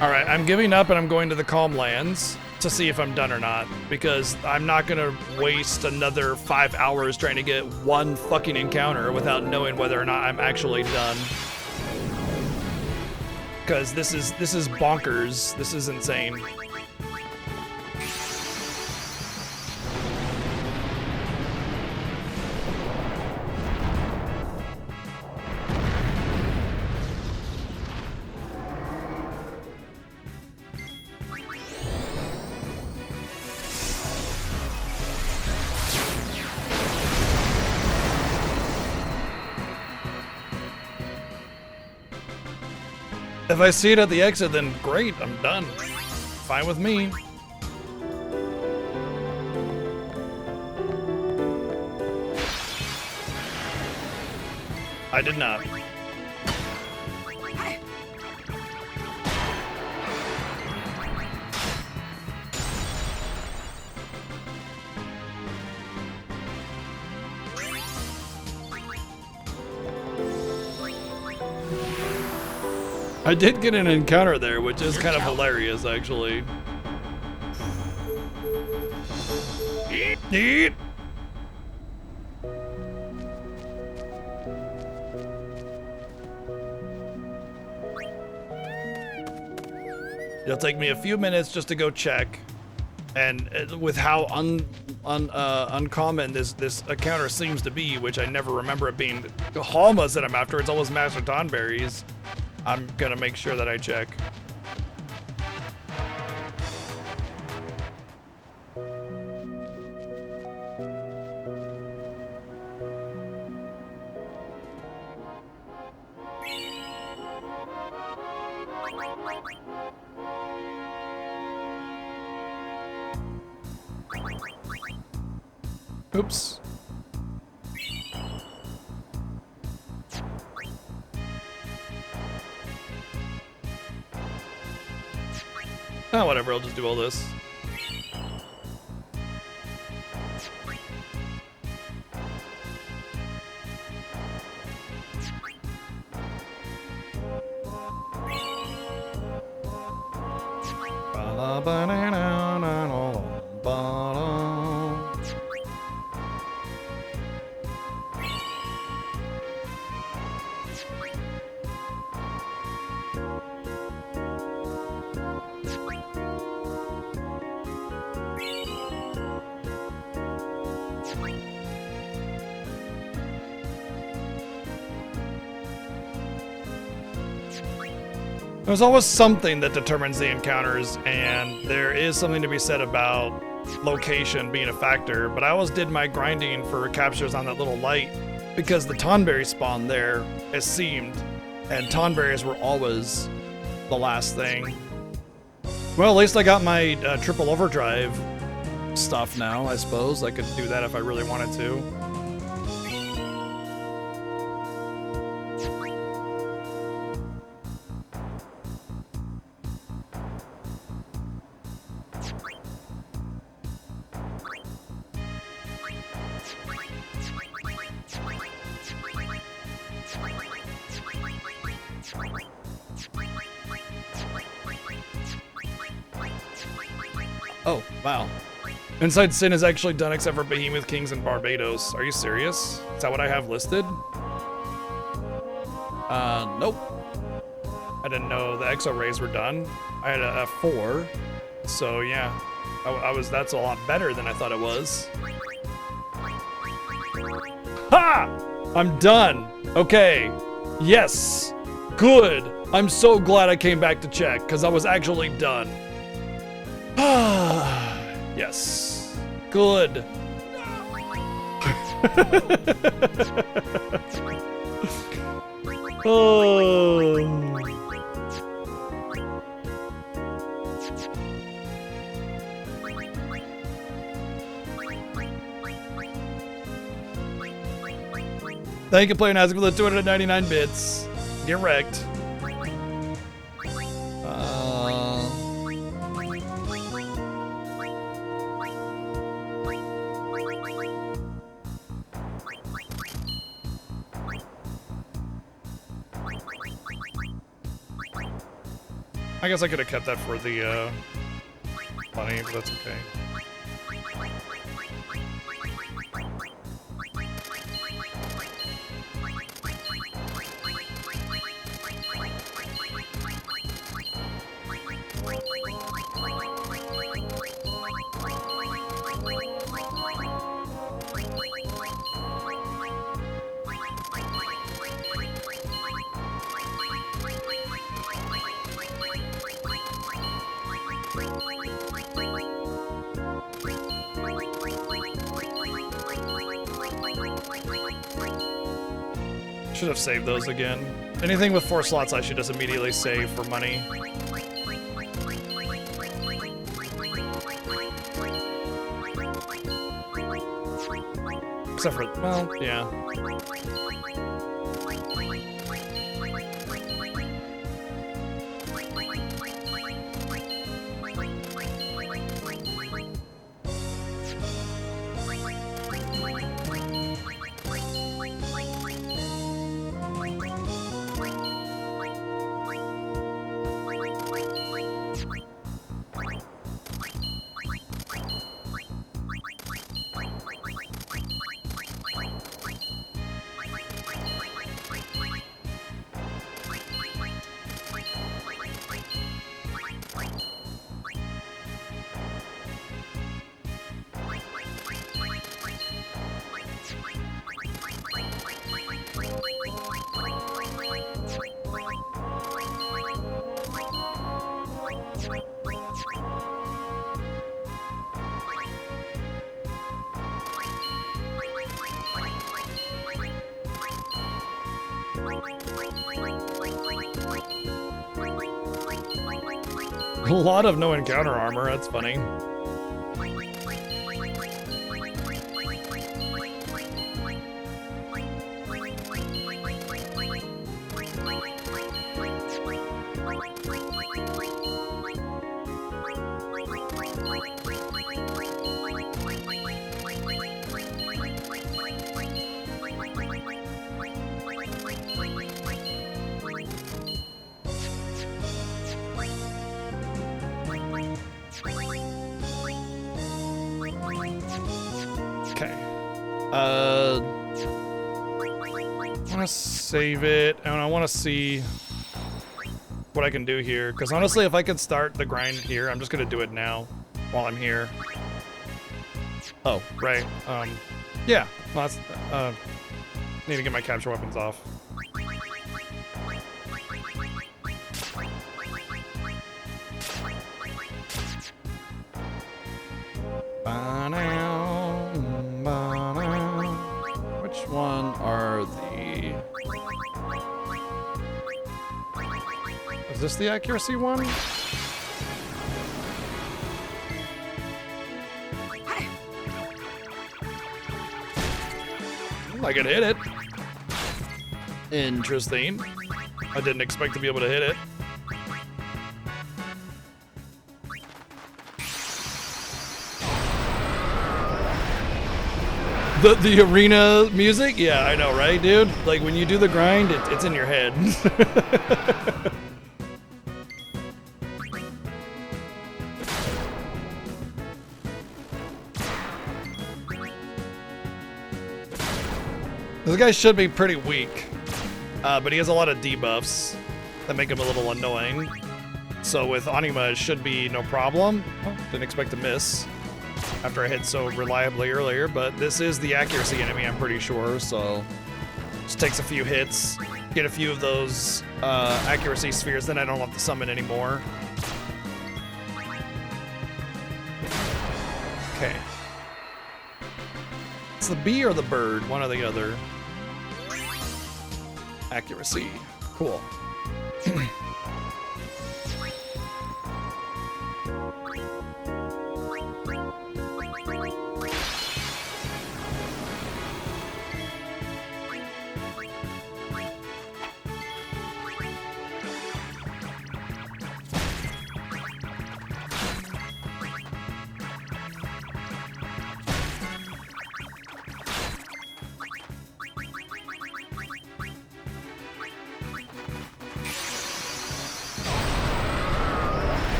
All right, I'm giving up and I'm going to the Calm Lands to see if I'm done or not, because I'm not gonna waste another 5 hours trying to get one fucking encounter without knowing whether or not I'm actually done. Because this is bonkers. This is insane. If I see it at the exit, then great, I'm done. Fine with me. I did not. I did get an encounter there, which is kind of hilarious, actually. Eat. It'll take me a few minutes just to go check, and with how uncommon this encounter seems to be, which I never remember it being Halmas that I'm after. It's always Master Tonberries. I'm gonna make sure that I check. Oops. Oh, whatever, I'll just do all this. There's always something that determines the encounters, and there is something to be said about location being a factor, but I always did my grinding for captures on that little light because the Tonberry spawn there, it seemed, and Tonberries were always the last thing. Well, at least I got my triple overdrive stuff now, I suppose. I could do that if I really wanted to. Oh, wow. Inside Sin is actually done except for Behemoth Kings and Barbados. Are you serious? Is that what I have listed? Nope. I didn't know the Exo Rays were done. I had a 4. So yeah, that's a lot better than I thought it was. Ha! I'm done. Okay. Yes. Good. I'm so glad I came back to check because I was actually done. Yes. Good. Oh. Thank you, Player Nazik, for the 299 bits. Get wrecked. I guess I could have kept that for the funny, but that's okay. Should have saved those again. Anything with 4 slots I should just immediately save for money. Except for, well, yeah. A lot of no encounter armor, that's funny. I want to save it, and I want to see what I can do here. Because honestly, if I could start the grind here, I'm just going to do it now while I'm here. Oh, right. Yeah. Well, that's, need to get my capture weapons off. Which one are the... Is this the accuracy one? I could hit it. Interesting. I didn't expect to be able to hit it. The arena music? Yeah, I know, right, dude? Like, when you do the grind, it's in your head. This guy should be pretty weak, but he has a lot of debuffs that make him a little annoying. So with Anima, it should be no problem. Oh, didn't expect to miss after I hit so reliably earlier, but this is the accuracy enemy, I'm pretty sure, so just takes a few hits, get a few of those accuracy spheres, then I don't have to summon anymore. Okay. It's the bee or the bird, one or the other. Accuracy. Cool.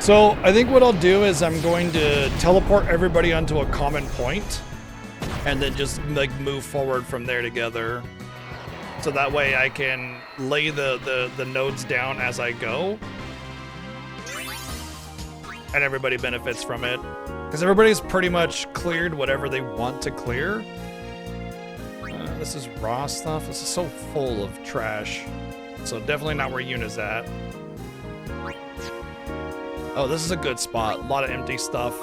So I think what I'll do is I'm going to teleport everybody onto a common point and then just like move forward from there together. So that way I can lay the nodes down as I go. And everybody benefits from it. Because everybody's pretty much cleared whatever they want to clear. This is raw stuff. This is so full of trash. So definitely not where Yuna's at. Oh, this is a good spot. A lot of empty stuff.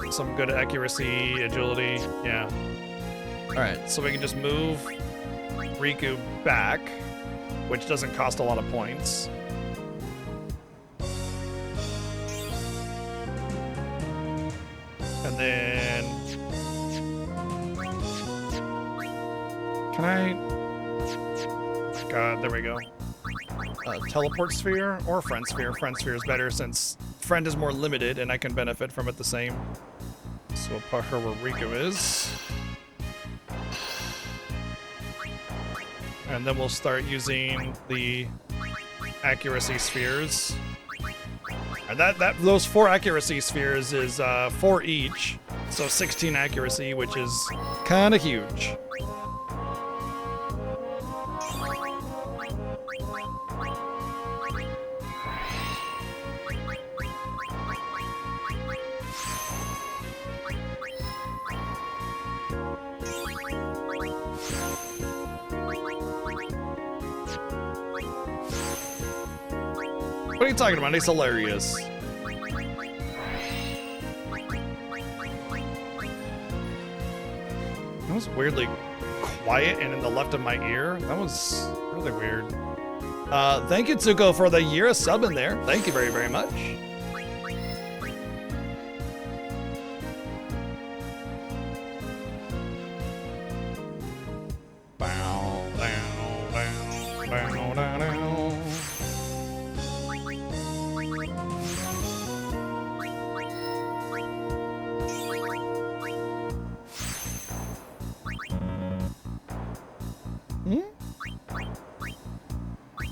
Some good accuracy, agility. Yeah. Alright, so we can just move Riku back, which doesn't cost a lot of points. And then... Can I... God, there we go. Teleport sphere or friend sphere. Friend sphere is better since friend is more limited and I can benefit from it the same. So we'll put her where Riku is. And then we'll start using the accuracy spheres. And those 4 accuracy spheres is 4 each, so 16 accuracy, which is kind of huge. What are you talking about? He's hilarious. That was weirdly quiet and in the left of my ear. That was really weird. Thank you, Tsuko, for the year of sub in there. Thank you very, very much. Bow, bow, bow, bow, bow, bow.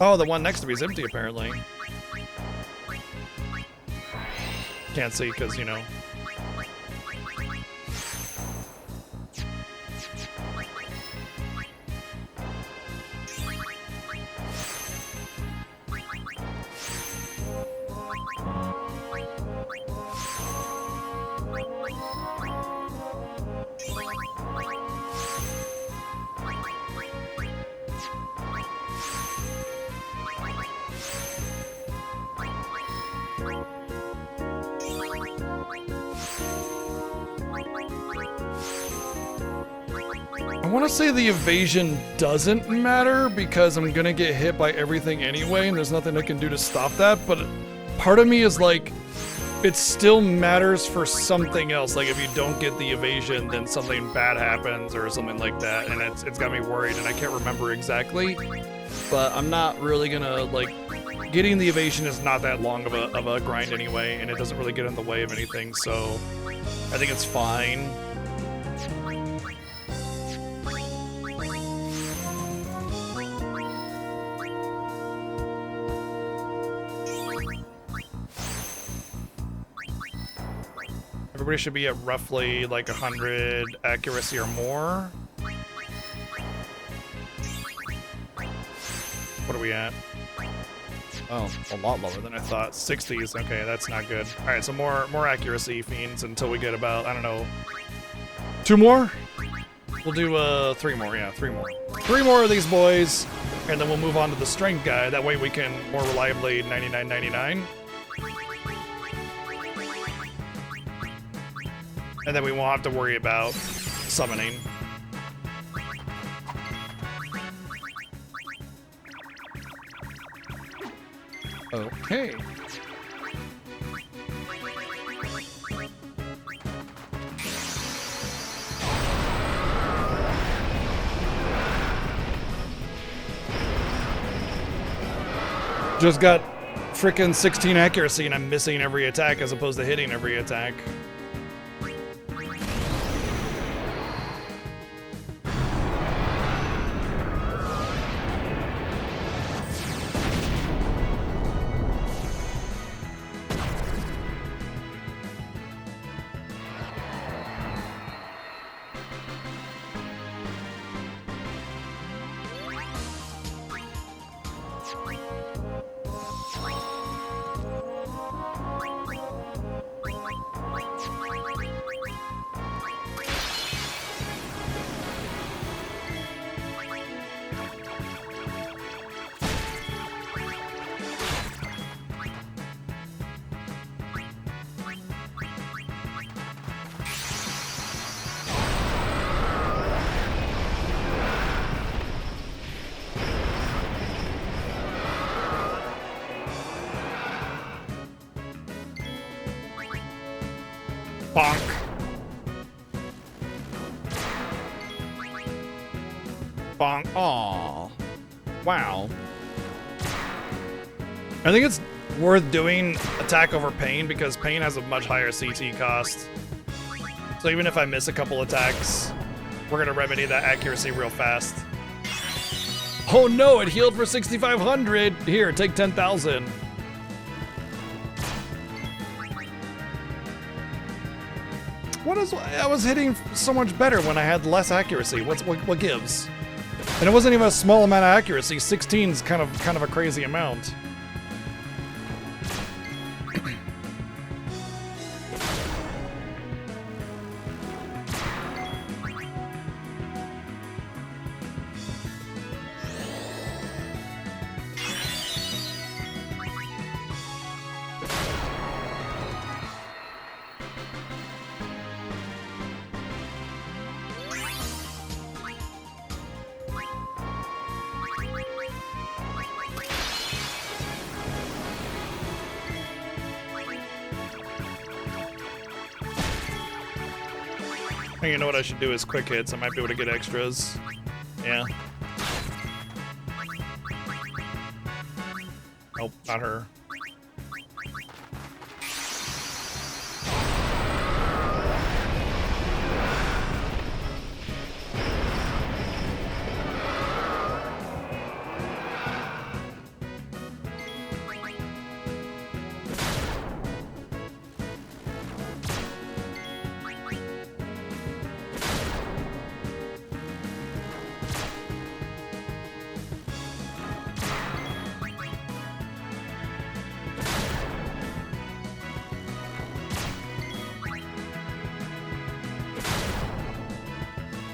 Oh, the one next to me is empty, apparently. Can't see, because, you know. I want to say the evasion doesn't matter because I'm gonna get hit by everything anyway and there's nothing I can do to stop that, but part of me is like, it still matters for something else. Like if you don't get the evasion, then something bad happens or something like that, and it's got me worried and I can't remember exactly, but I'm not really gonna, like, getting the evasion is not that long of a grind anyway, and it doesn't really get in the way of anything, so I think it's fine. Everybody should be at roughly like 100 accuracy or more. What are we at? Oh, a lot lower than I thought. 60s. Okay, that's not good. All right, so more accuracy, fiends, until we get about, I don't know, 2 more? We'll do 3 more. Yeah, 3 more. 3 more of these boys, and then we'll move on to the strength guy. That way we can more reliably 99.99. And then we won't have to worry about summoning. Okay. Just got frickin' 16 accuracy and I'm missing every attack as opposed to hitting every attack. Bonk. Bonk. Aw. Wow. I think it's worth doing attack over pain because pain has a much higher CT cost. So even if I miss a couple attacks, we're gonna remedy that accuracy real fast. Oh no, it healed for 6,500. Here, take 10,000. What is? I was hitting so much better when I had less accuracy. What gives? And it wasn't even a small amount of accuracy. 16 is kind of a crazy amount. You know what I should do is quick hits. I might be able to get extras. Yeah. Nope, not her.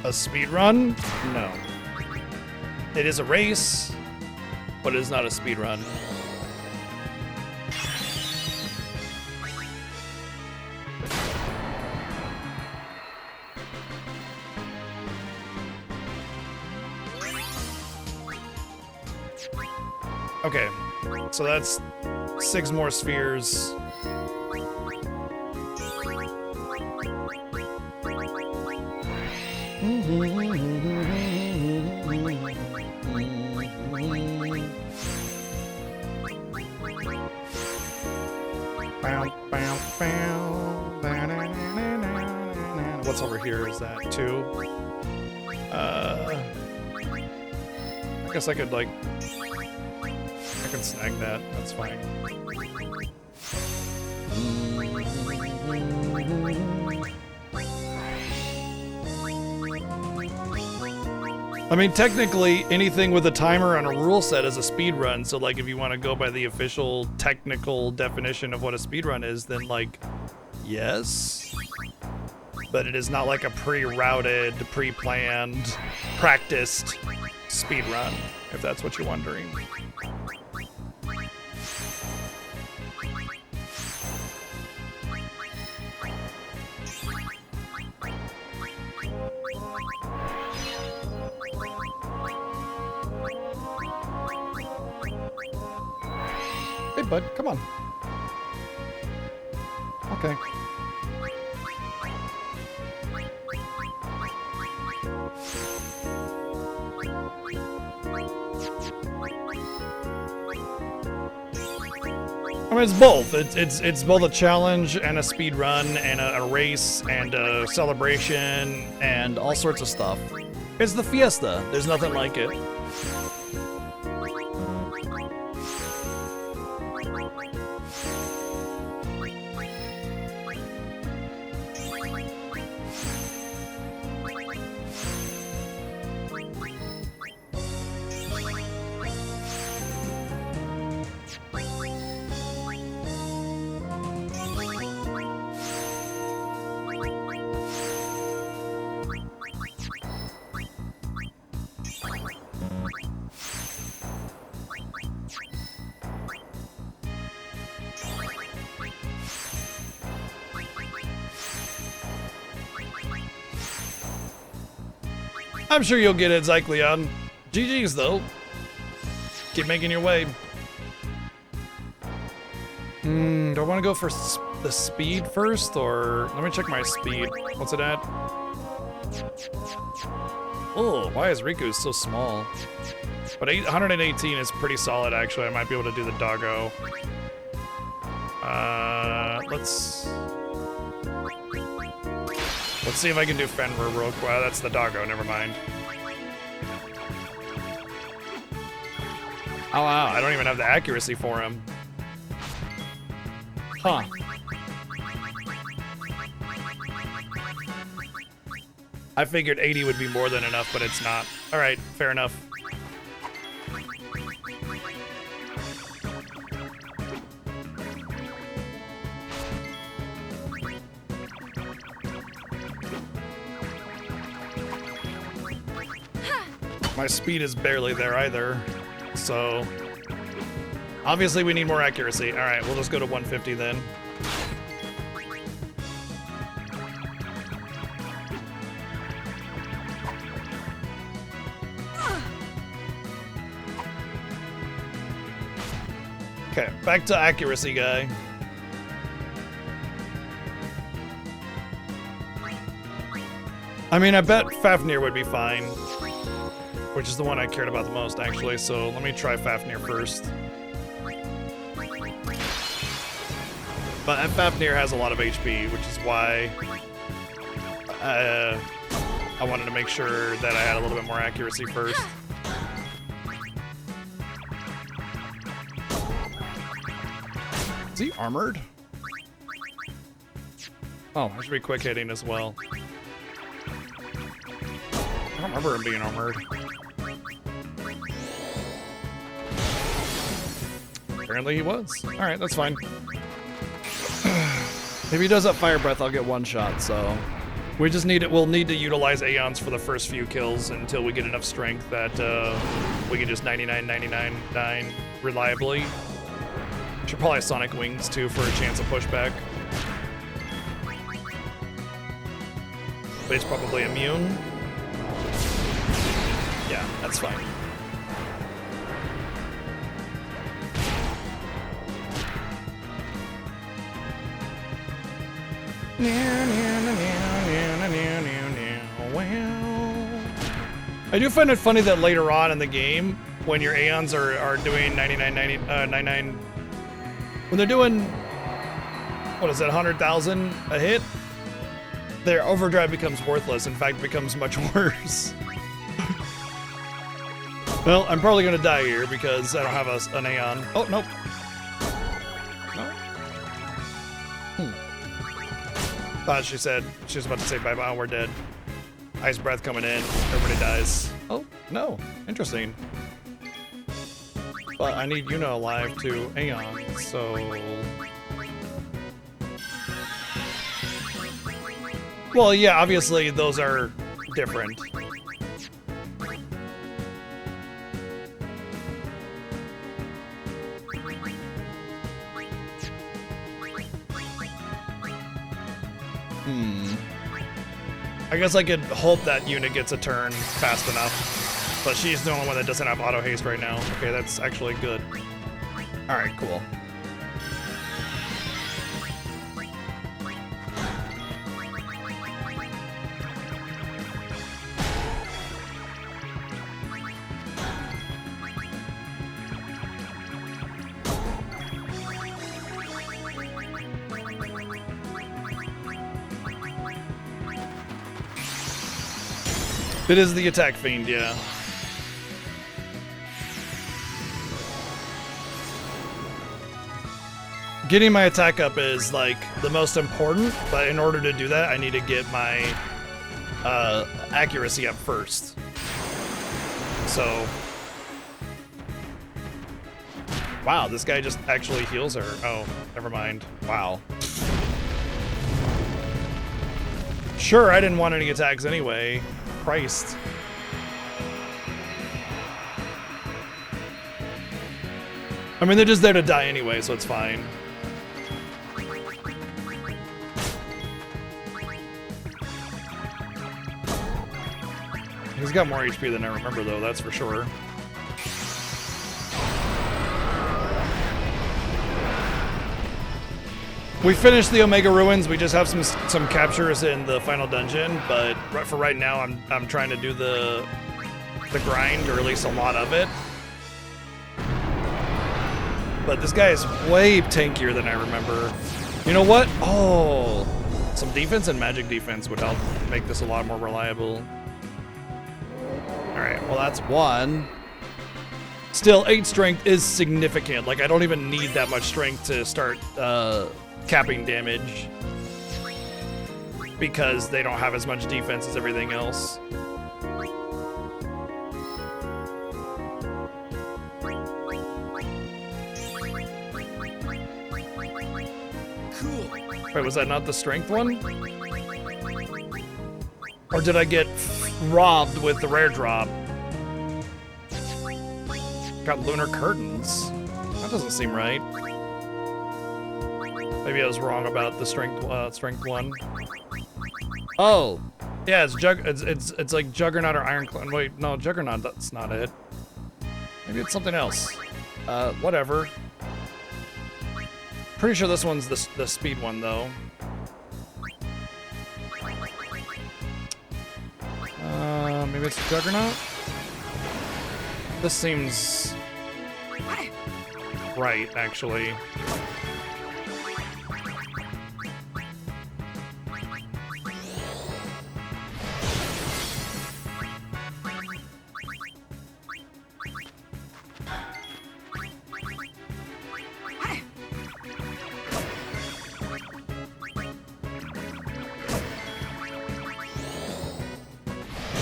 A speed run? No. It is a race, but it is not a speed run. Okay, so that's 6 more spheres. What's over here? Is that 2? I guess I could like, I can snag that. That's fine. I mean, technically, anything with a timer and a rule set is a speed run. So, like, if you want to go by the official technical definition of what a speed run is, then, like, yes. But it is not like a pre-routed, pre-planned, practiced speed run, if that's what you're wondering. Hey, bud, come on. Okay. I mean, it's both. It's both a challenge and a speed run and a race and a celebration and all sorts of stuff. It's the Fiesta. There's nothing like it. I'm sure you'll get it, Zycleon. GG's, though. Keep making your way. Do I want to go for the speed first, or let me check my speed. What's it at? Oh, why is Riku so small? But 118 is pretty solid, actually. I might be able to do the doggo. Let's see if I can do Fenrir real quick. That's the doggo, never mind. Oh wow, I don't even have the accuracy for him. Huh. I figured 80 would be more than enough, but it's not. All right, fair enough. My speed is barely there either, so obviously we need more accuracy. All right, we'll just go to 150 then. Okay, back to accuracy, guy. I mean, I bet Fafnir would be fine, which is the one I cared about the most, actually. So let me try Fafnir first. But Fafnir has a lot of HP, which is why I wanted to make sure that I had a little bit more accuracy first. Is he armored? Oh, I should be quick hitting as well. I don't remember him being armored. Apparently he was. Alright, that's fine. If he does up fire breath, I'll get one shot, so we just need it. We'll need to utilize Aeons for the first few kills until we get enough strength that we can just 99 reliably. Should probably Sonic Wings too for a chance of pushback. But he's probably immune. Yeah, that's fine. I do find it funny that later on in the game, when your Aeons are doing 99, when they're doing, what is it, 100,000 a hit, their overdrive becomes worthless. In fact, it becomes much worse. Well, I'm probably gonna die here because I don't have an Aeon. Oh, nope. Thought she said she was about to say bye-bye. Oh, we're dead. Ice breath coming in. Everybody dies. Oh, no. Interesting. But I need Yuna alive to Aeon, so... Well, yeah, obviously those are different. I guess I could hope that Yuna gets a turn fast enough, but she's the only one that doesn't have auto haste right now. Okay, that's actually good. All right, cool. It is the attack fiend, yeah. Getting my attack up is like the most important, but in order to do that, I need to get my accuracy up first. So, wow, this guy just actually heals her. Oh, never mind. Wow. Sure, I didn't want any attacks anyway. Christ. I mean, they're just there to die anyway, so it's fine. He's got more HP than I remember, though, that's for sure. We finished the Omega Ruins. We just have some captures in the final dungeon, but for right now, I'm trying to do the grind, or at least a lot of it. But this guy is way tankier than I remember. You know what? Oh, some defense and magic defense would help make this a lot more reliable. All right, well that's 1. Still, 8 strength is significant. Like, I don't even need that much strength to start capping damage, because they don't have as much defense as everything else. Wait, was that not the strength one? Or did I get robbed with the rare drop? Got lunar curtains. That doesn't seem right. Maybe I was wrong about the strength one. Oh, yeah, it's like Juggernaut or Ironclad. Wait, no, Juggernaut. That's not it. Maybe it's something else. Whatever. Pretty sure this one's the speed one, though. Maybe it's Juggernaut? This seems right, actually.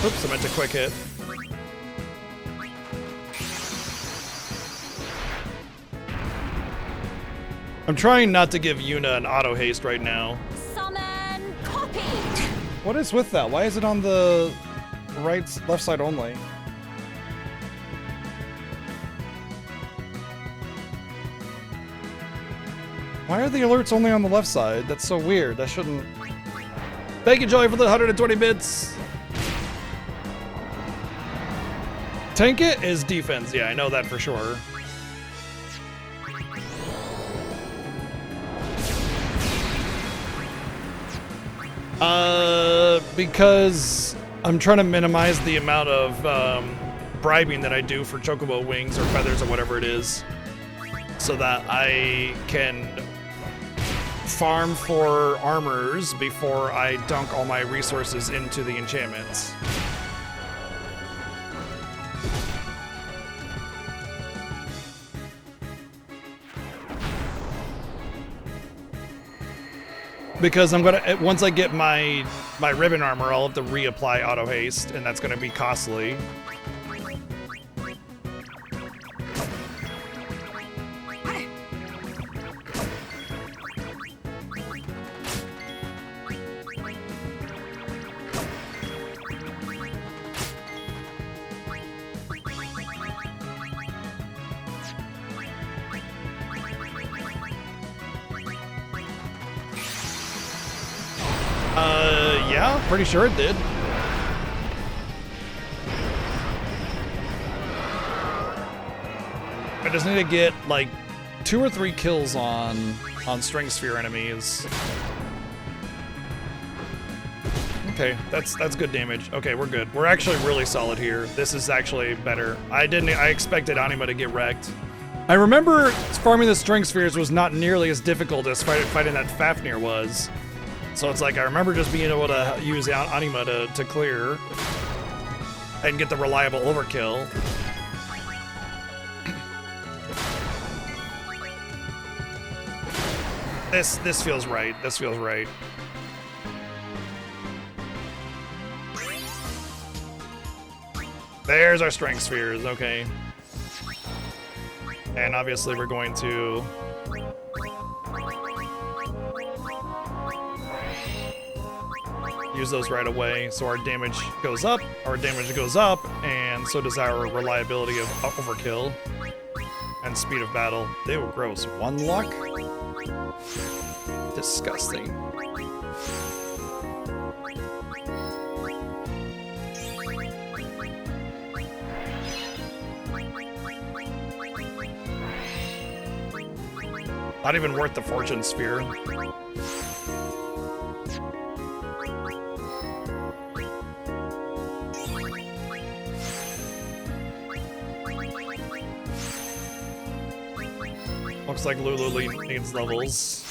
Oops, I meant to quick hit. I'm trying not to give Yuna an auto haste right now. Summon copy. What is with that? Why is it on the left side only? Why are the alerts only on the left side? That's so weird. That shouldn't... Thank you, Joey, for the 120 bits. Tank it is defense. Yeah, I know that for sure. Because I'm trying to minimize the amount of bribing that I do for chocobo wings or feathers or whatever it is, so that I can farm for armors before I dunk all my resources into the enchantments. Because I'm gonna, once I get my ribbon armor, I'll have to reapply auto haste, and that's gonna be costly. Yeah, pretty sure it did. I just need to get like 2 or 3 kills on string sphere enemies. Okay, that's good damage. Okay, we're good. We're actually really solid here. This is actually better. I expected Anima to get wrecked. I remember farming the string spheres was not nearly as difficult as fighting that Fafnir was. So it's like, I remember just being able to use Anima to clear and get the reliable overkill. This feels right. This feels right. There's our strength spheres, okay. And obviously we're going to use those right away, so our damage goes up, and so does our reliability of overkill and speed of battle. Ew, gross. 1 luck? Disgusting. Not even worth the fortune sphere. Looks like Lulu needs levels.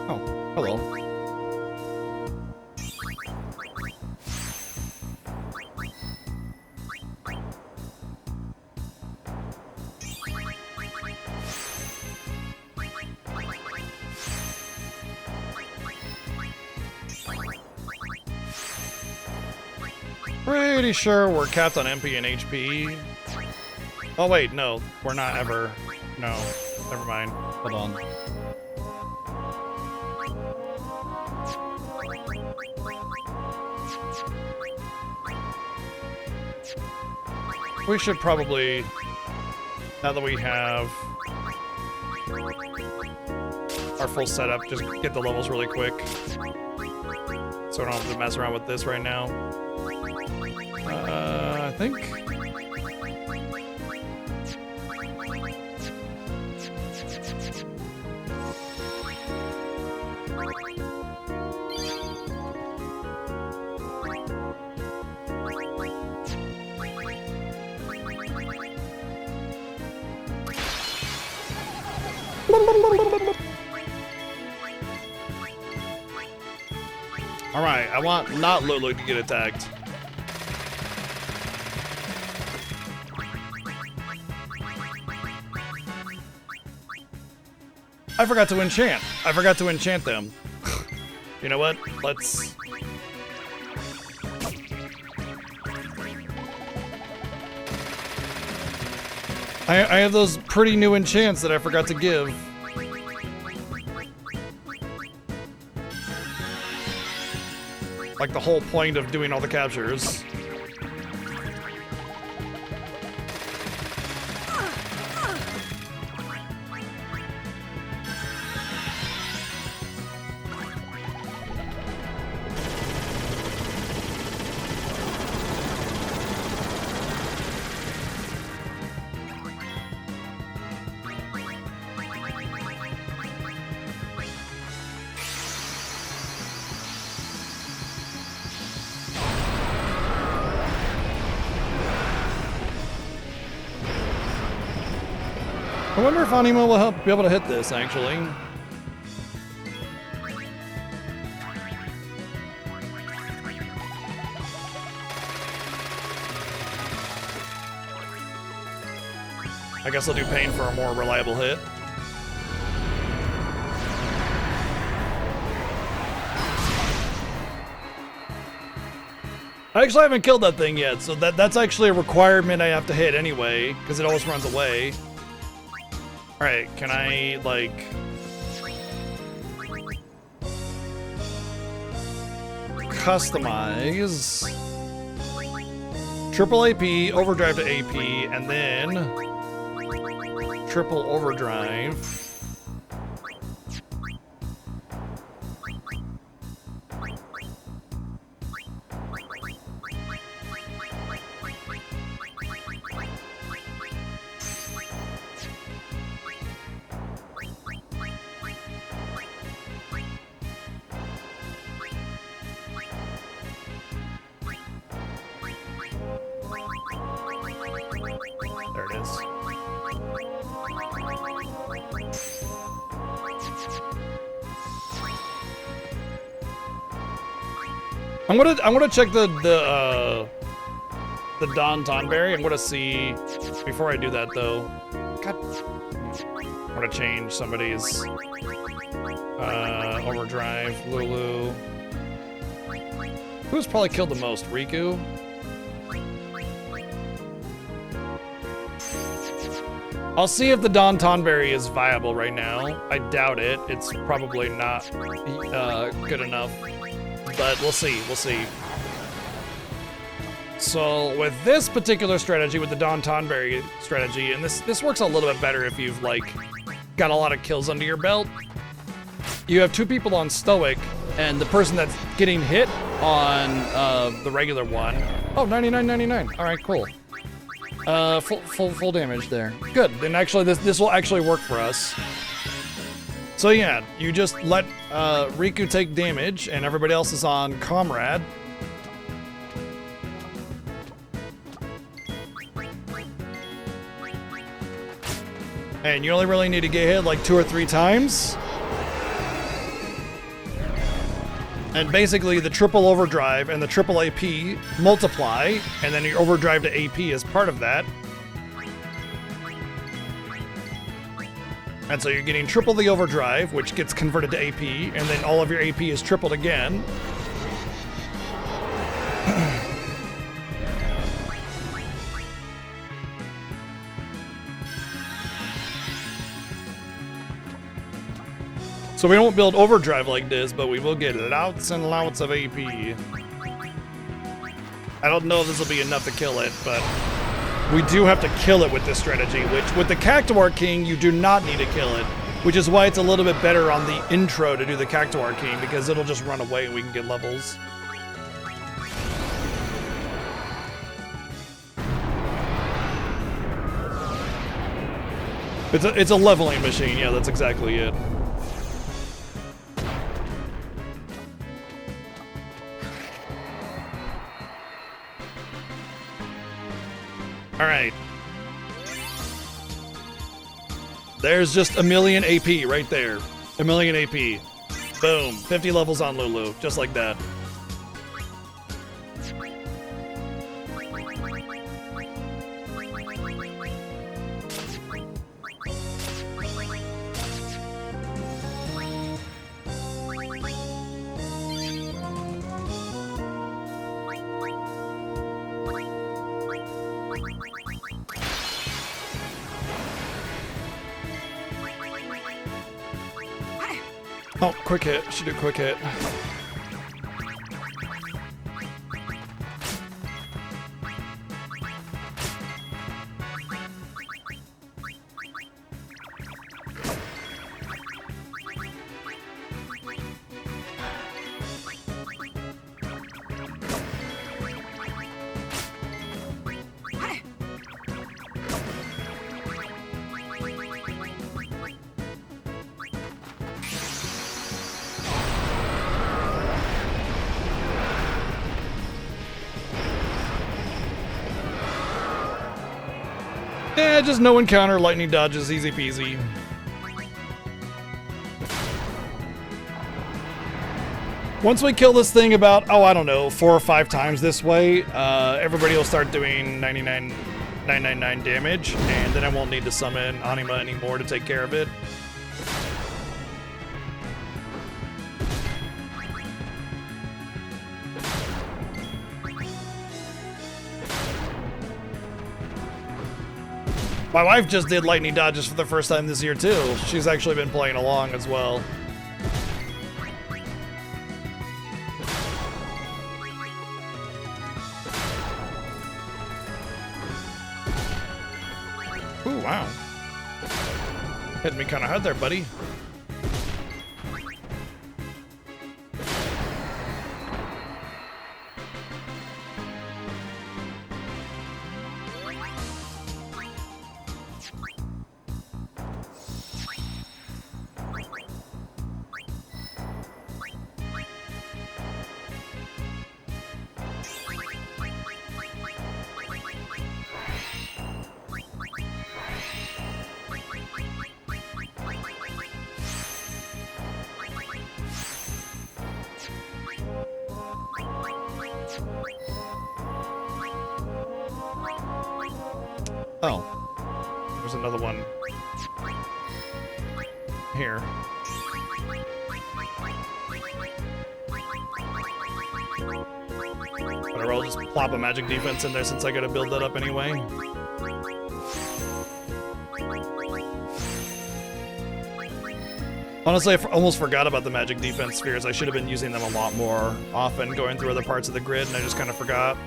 Oh, hello. Pretty sure we're capped on MP and HP. Oh wait, no, we're not ever. No, never mind. Hold on. We should probably, now that we have our full setup, just get the levels really quick. So I don't have to mess around with this right now. I think. All right, I want not Lulu to get attacked. I forgot to enchant. I forgot to enchant them. You know what? Let's... I have those pretty new enchants that I forgot to give. Like the whole point of doing all the captures. I wonder if Anima will help be able to hit this, actually. I guess I'll do Pain for a more reliable hit. I actually haven't killed that thing yet, so that's actually a requirement I have to hit anyway, because it always runs away. Alright, can I, like... customize... triple AP, overdrive to AP, and then... triple overdrive. There it is. I'm gonna check the Don Tonberry. I'm gonna see before I do that though. God, I'm gonna change somebody's overdrive. Lulu. Who's probably killed the most? Riku. I'll see if the Don Tonberry is viable right now. I doubt it. It's probably not good enough. But we'll see. We'll see. So with this particular strategy, with the Don Tonberry strategy, and this works a little bit better if you've like got a lot of kills under your belt. You have two people on Stoic, and the person that's getting hit on the regular one. Oh, 99.99. All right, cool. Full damage there. Good. Then actually, this will actually work for us. So yeah, you just let Riku take damage, and everybody else is on Comrade. And you only really need to get hit like 2 or 3 times. And basically the triple overdrive and the triple AP multiply, and then your overdrive to AP is part of that. And so you're getting triple the overdrive, which gets converted to AP, and then all of your AP is tripled again. So we won't build overdrive like this, but we will get lots and lots of AP. I don't know if this will be enough to kill it, but we do have to kill it with this strategy, which with the Cactuar King, you do not need to kill it, which is why it's a little bit better on the intro to do the Cactuar King, because it'll just run away and we can get levels. It's a leveling machine, yeah, that's exactly it. All right. There's just a million AP right there. A million AP. Boom. 50 levels on Lulu. Just like that. Oh, quick hit. Should do quick hit. Yeah, just no encounter, lightning dodges, easy peasy. Once we kill this thing about, oh, I don't know, 4 or 5 times this way, everybody will start doing 999 damage, and then I won't need to summon Anima anymore to take care of it. My wife just did lightning dodges for the first time this year too. She's actually been playing along as well. Ooh, wow. Hit me kind of hard there, buddy. Oh, there's another one here. But I'll just plop a magic defense in there since I gotta build that up anyway. Honestly, I almost forgot about the magic defense spheres. I should have been using them a lot more often going through other parts of the grid, and I just kind of forgot.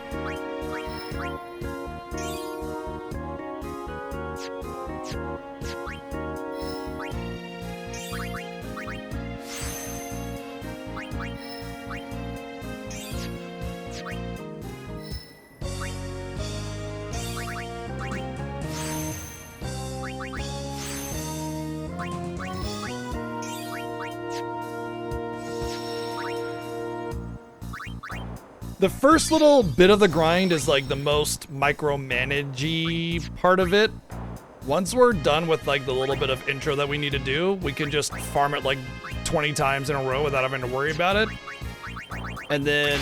The first little bit of the grind is like the most micromanagey part of it. Once we're done with like the little bit of intro that we need to do, we can just farm it like 20 times in a row without having to worry about it. And then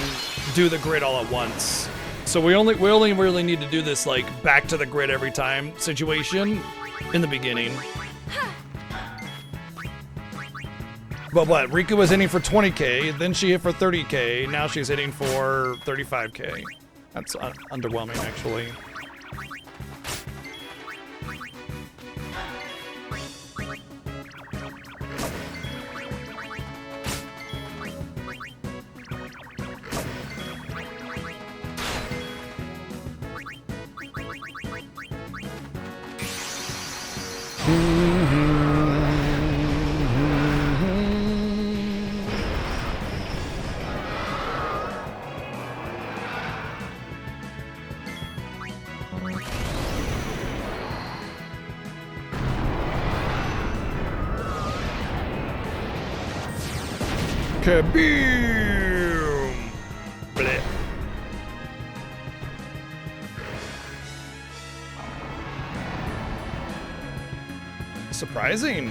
do the grid all at once. So we only really need to do this like back to the grid every time situation in the beginning. But what? Riku was hitting for 20k, then she hit for 30k, now she's hitting for 35k. That's underwhelming, actually. Kaboom! Blech. Surprising.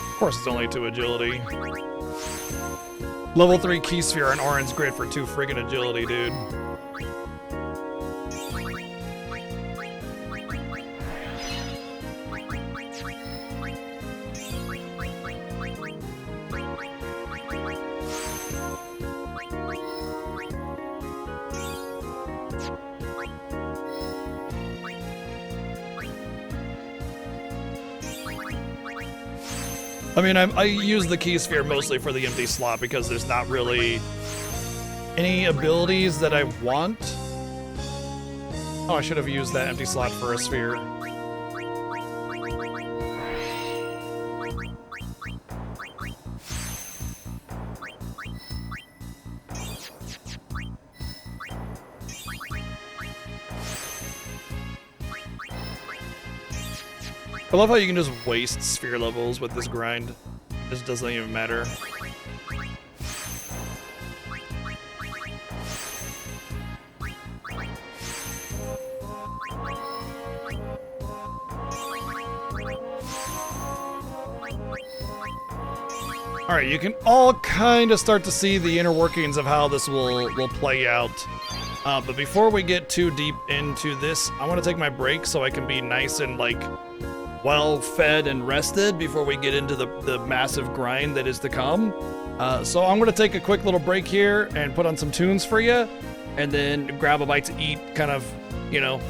Of course, it's only 2 agility. Level 3 key sphere and orange grid for 2 friggin' agility, dude. I mean, I use the key sphere mostly for the empty slot because there's not really any abilities that I want. Oh, I should have used that empty slot for a sphere. I love how you can just waste sphere levels with this grind. It just doesn't even matter. Alright, you can all kind of start to see the inner workings of how this will play out. But before we get too deep into this, I want to take my break so I can be nice and like well fed and rested before we get into the massive grind that is to come. So I'm gonna take a quick little break here and put on some tunes for you, and then grab a bite to eat, kind of, you know,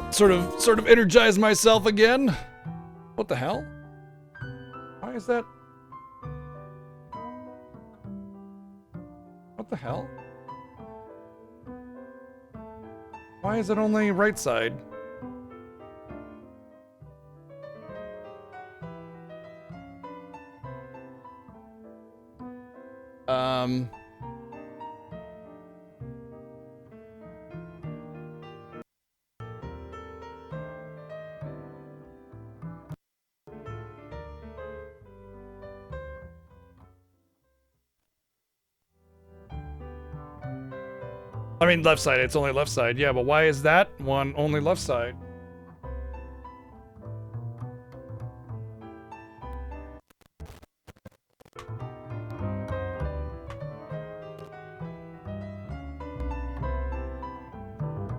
sort of energize myself again. What the hell? Why is that? What the hell? Why is it only right side? I mean, left side, it's only left side. Yeah, but why is that one only left side?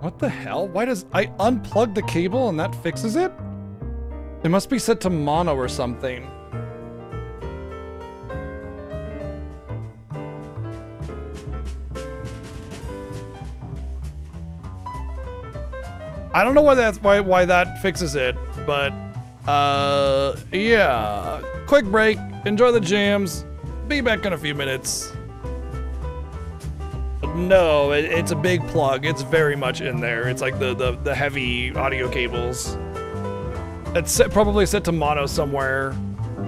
What the hell? Why does I unplug the cable and that fixes it? It must be set to mono or something. I don't know why that fixes it, but yeah. Quick break. Enjoy the jams. Be back in a few minutes. No, it's a big plug. It's very much in there. It's like the heavy audio cables. It's probably set to mono somewhere,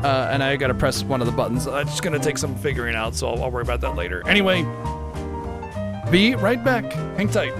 and I gotta press one of the buttons. It's just gonna take some figuring out, so I'll worry about that later. Anyway, be right back. Hang tight.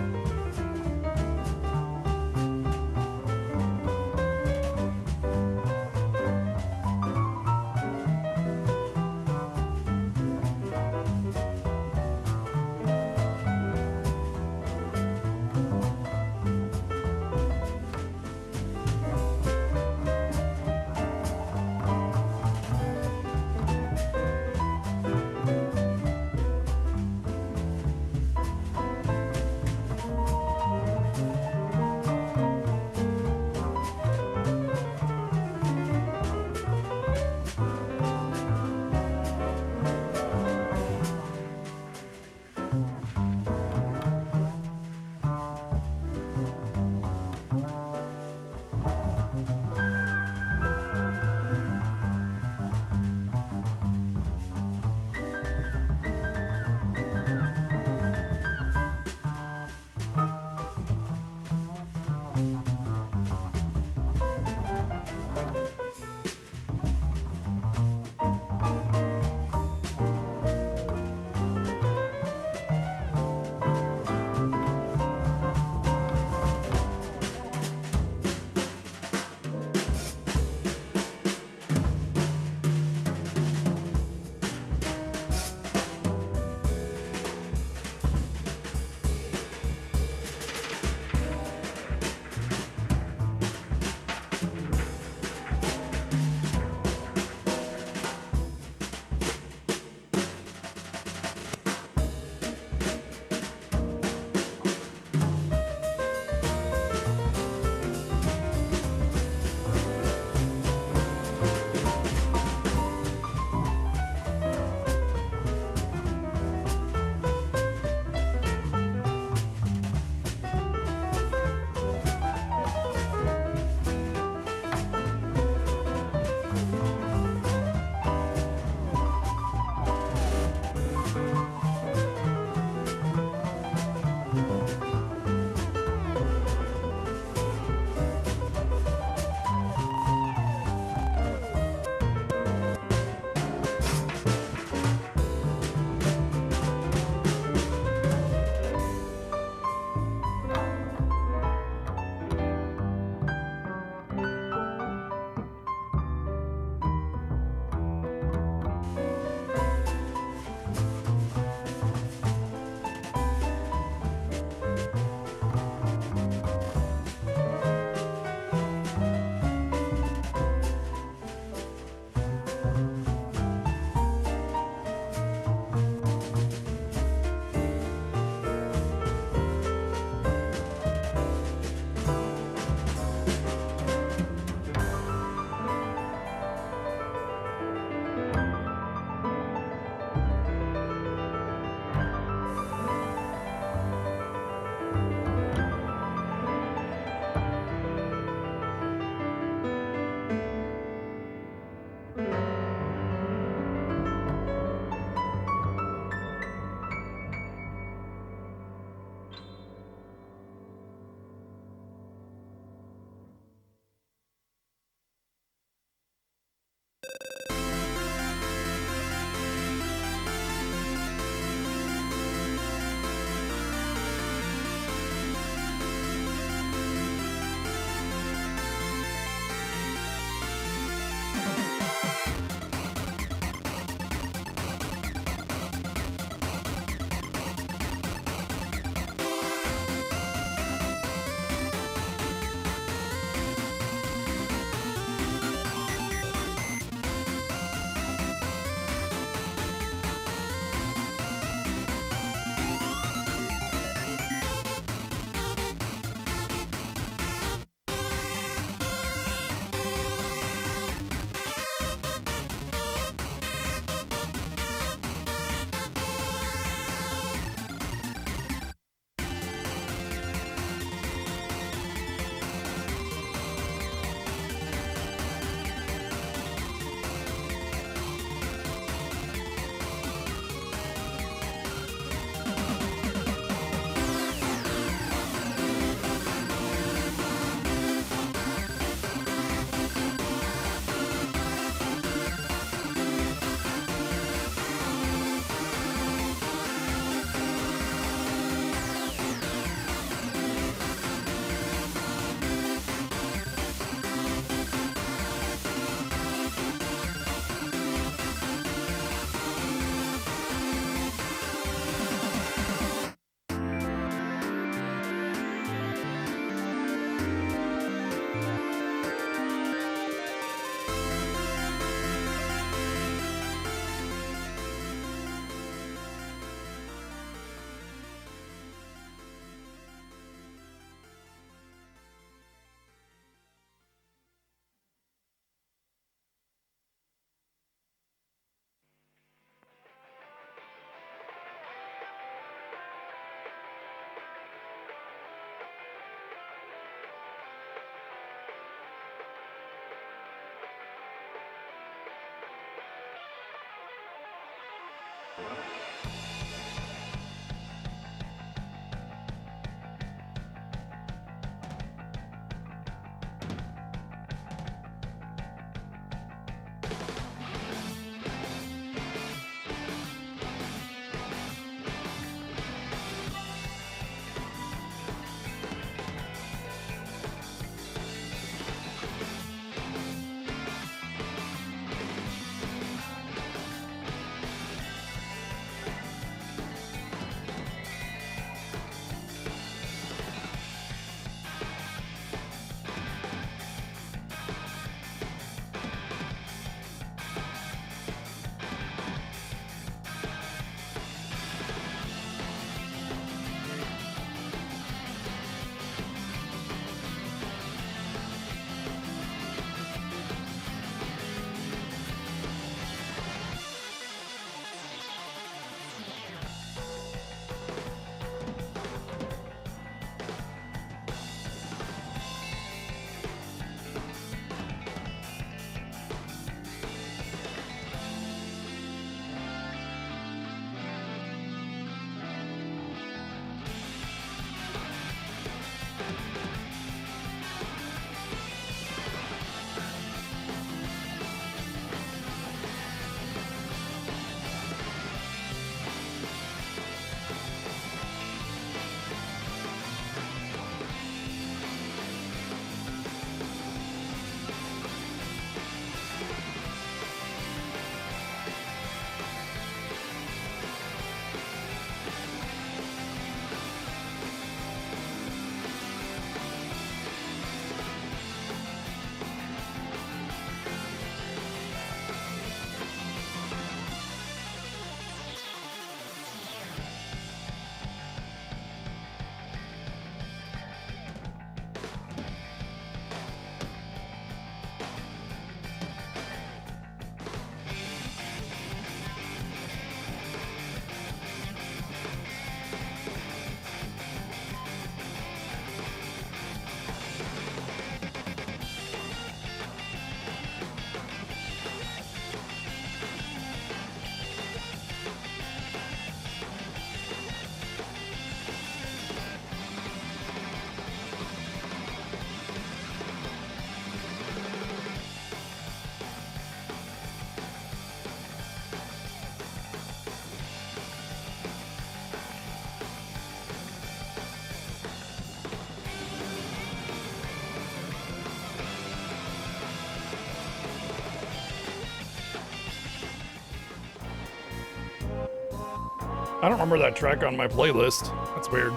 I don't remember that track on my playlist. That's weird.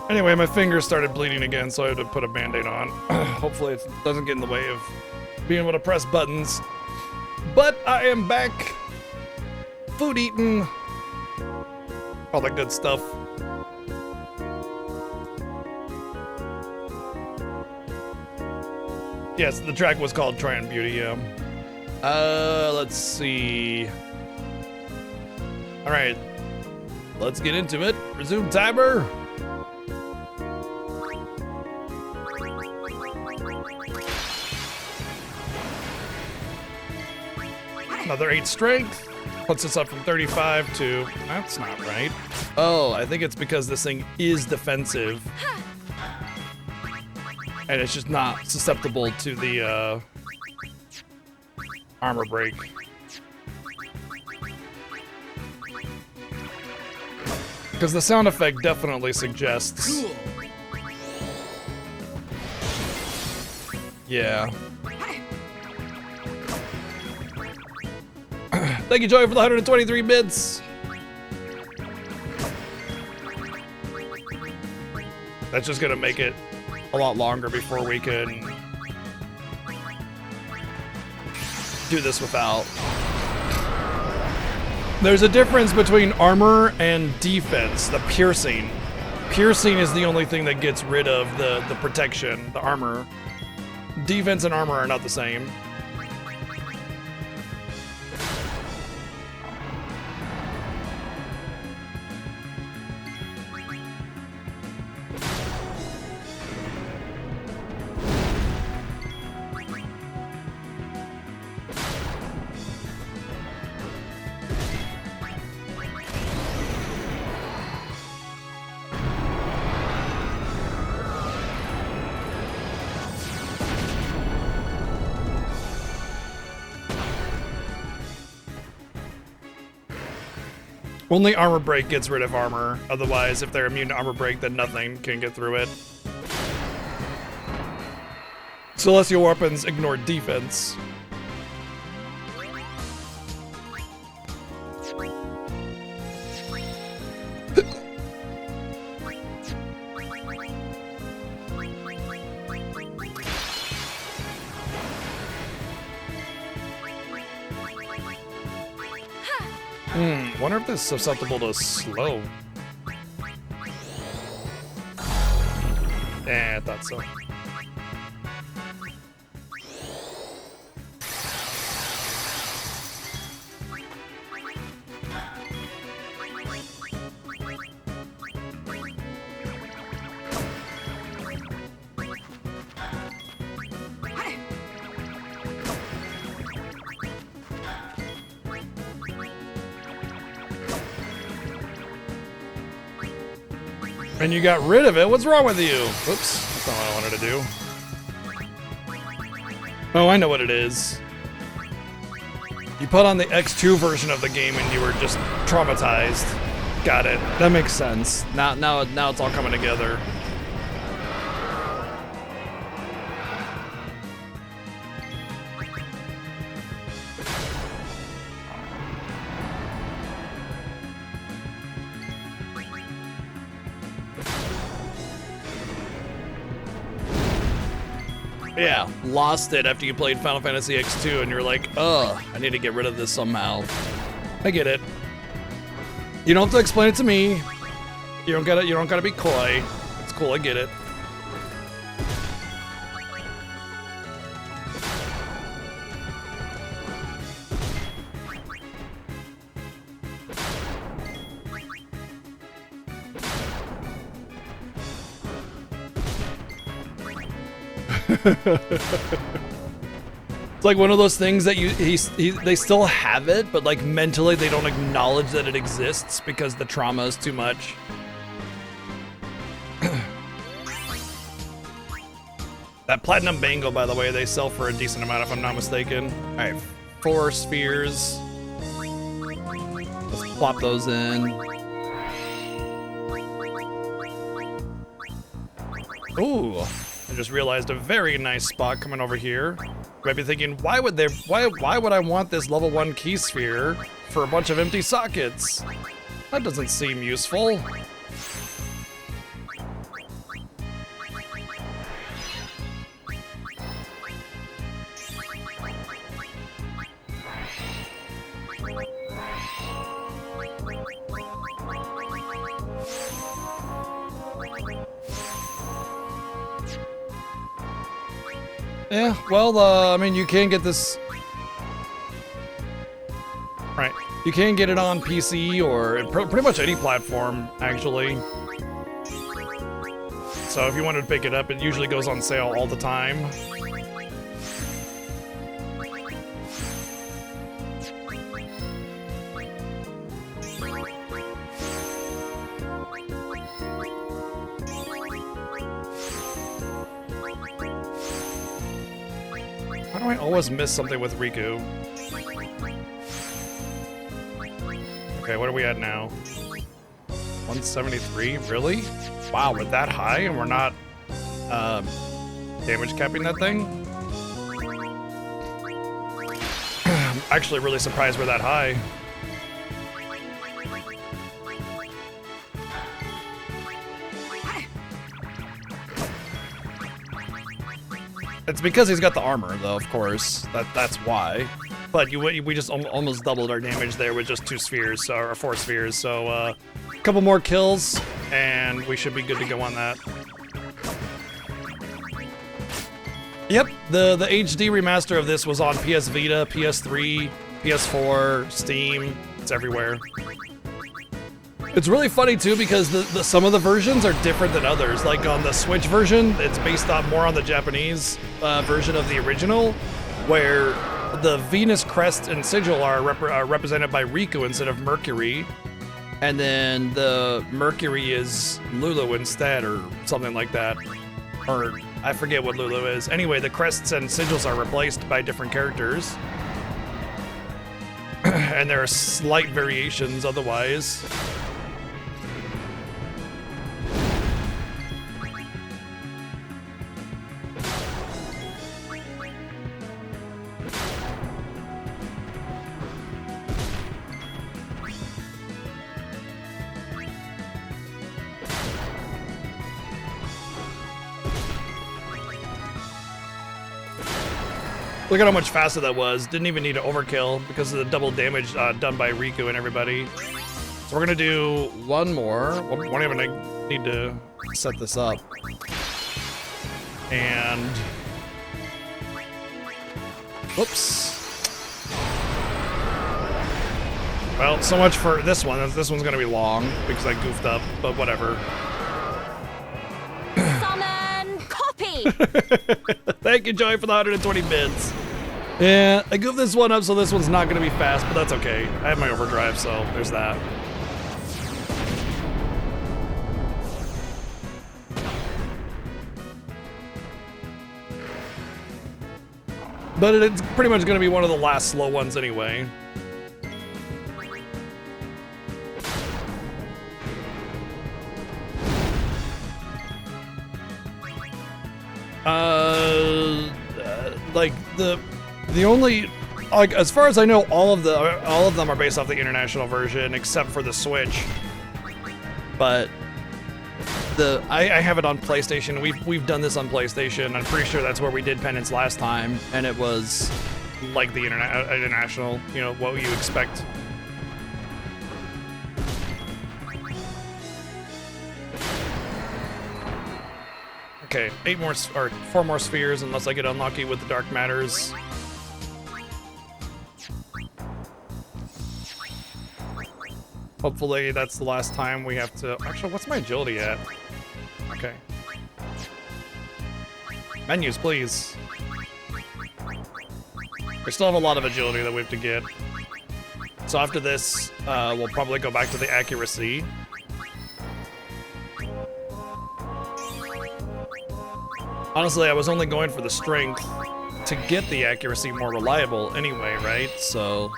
Anyway, my fingers started bleeding again, so I had to put a band-aid on. Hopefully it doesn't get in the way of being able to press buttons. But I am back. Food eating. All that good stuff. Yes, the track was called Trying Beauty, yeah. Let's see. All right, let's get into it. Resume timer. Another 8 strength. Puts us up from 35 to, that's not right. Oh, I think it's because this thing is defensive. And it's just not susceptible to the armor break. Because the sound effect definitely suggests. Cool. Yeah. Thank you, Joey, for the 123 bits. That's just gonna make it a lot longer before we can do this without. There's a difference between armor and defense, the piercing. Piercing is the only thing that gets rid of the protection, the armor. Defense and armor are not the same. Only armor break gets rid of armor. Otherwise, if they're immune to armor break, then nothing can get through it. Celestial weapons ignore defense. Wonder if this is susceptible to slow. I thought so. And you got rid of it? What's wrong with you? Oops, that's not what I wanted to do. Oh, I know what it is. You put on the X2 version of the game and you were just traumatized. Got it. That makes sense. Now it's all coming together. Yeah, lost it after you played Final Fantasy X2 and you're like, ugh, I need to get rid of this somehow. I get it. You don't have to explain it to me. You don't gotta be coy. It's cool, I get it. It's like one of those things that they still have it, but like mentally they don't acknowledge that it exists because the trauma is too much. That platinum bangle, by the way, they sell for a decent amount if I'm not mistaken. All right, 4 spheres. Let's plop those in. Ooh. I just realized a very nice spot coming over here. You might be thinking, why would I want this level 1 key sphere for a bunch of empty sockets? That doesn't seem useful. Yeah, well, I mean, you can get this... Right. You can get it on PC or pretty much any platform, actually. So if you wanted to pick it up, it usually goes on sale all the time. Why do I always miss something with Riku? Okay, what are we at now? 173? Really? Wow, we're that high and we're not damage capping that thing? I'm actually really surprised we're that high. It's because he's got the armor, though, of course. That's why. But we just almost doubled our damage there with just 2 spheres, or 4 spheres. So a couple more kills, and we should be good to go on that. Yep, the HD remaster of this was on PS Vita, PS3, PS4, Steam. It's everywhere. It's really funny too because some of the versions are different than others. Like on the Switch version, it's based on more on the Japanese version of the original, where the Venus crest and sigil are represented by Riku instead of Mercury, and then the Mercury is Lulu instead, or something like that. Or I forget what Lulu is. Anyway, the crests and sigils are replaced by different characters, and there are slight variations otherwise. Look at how much faster that was. Didn't even need to overkill because of the double damage done by Riku and everybody. So we're gonna do one more. We don't even need to set this up. And... whoops. Well, so much for this one. This one's gonna be long because I goofed up, but whatever. Summon copy. Thank you, Joey, for the 120 bits. Yeah, I goofed this one up, so this one's not gonna be fast, but that's okay. I have my overdrive, so there's that. But it's pretty much gonna be one of the last slow ones anyway. Like the only, like, as far as I know, all of them are based off the international version except for the Switch. But I have it on PlayStation. We've done this on PlayStation. I'm pretty sure that's where we did Penance last time, and it was like the international, you know, what you expect. Okay, 4 more spheres unless I get unlucky with the Dark Matters. Hopefully that's the last time we have to... Actually, what's my agility at? Okay. Menus, please. We still have a lot of agility that we have to get. So after this, we'll probably go back to the accuracy. Honestly, I was only going for the strength to get the accuracy more reliable anyway, right? So...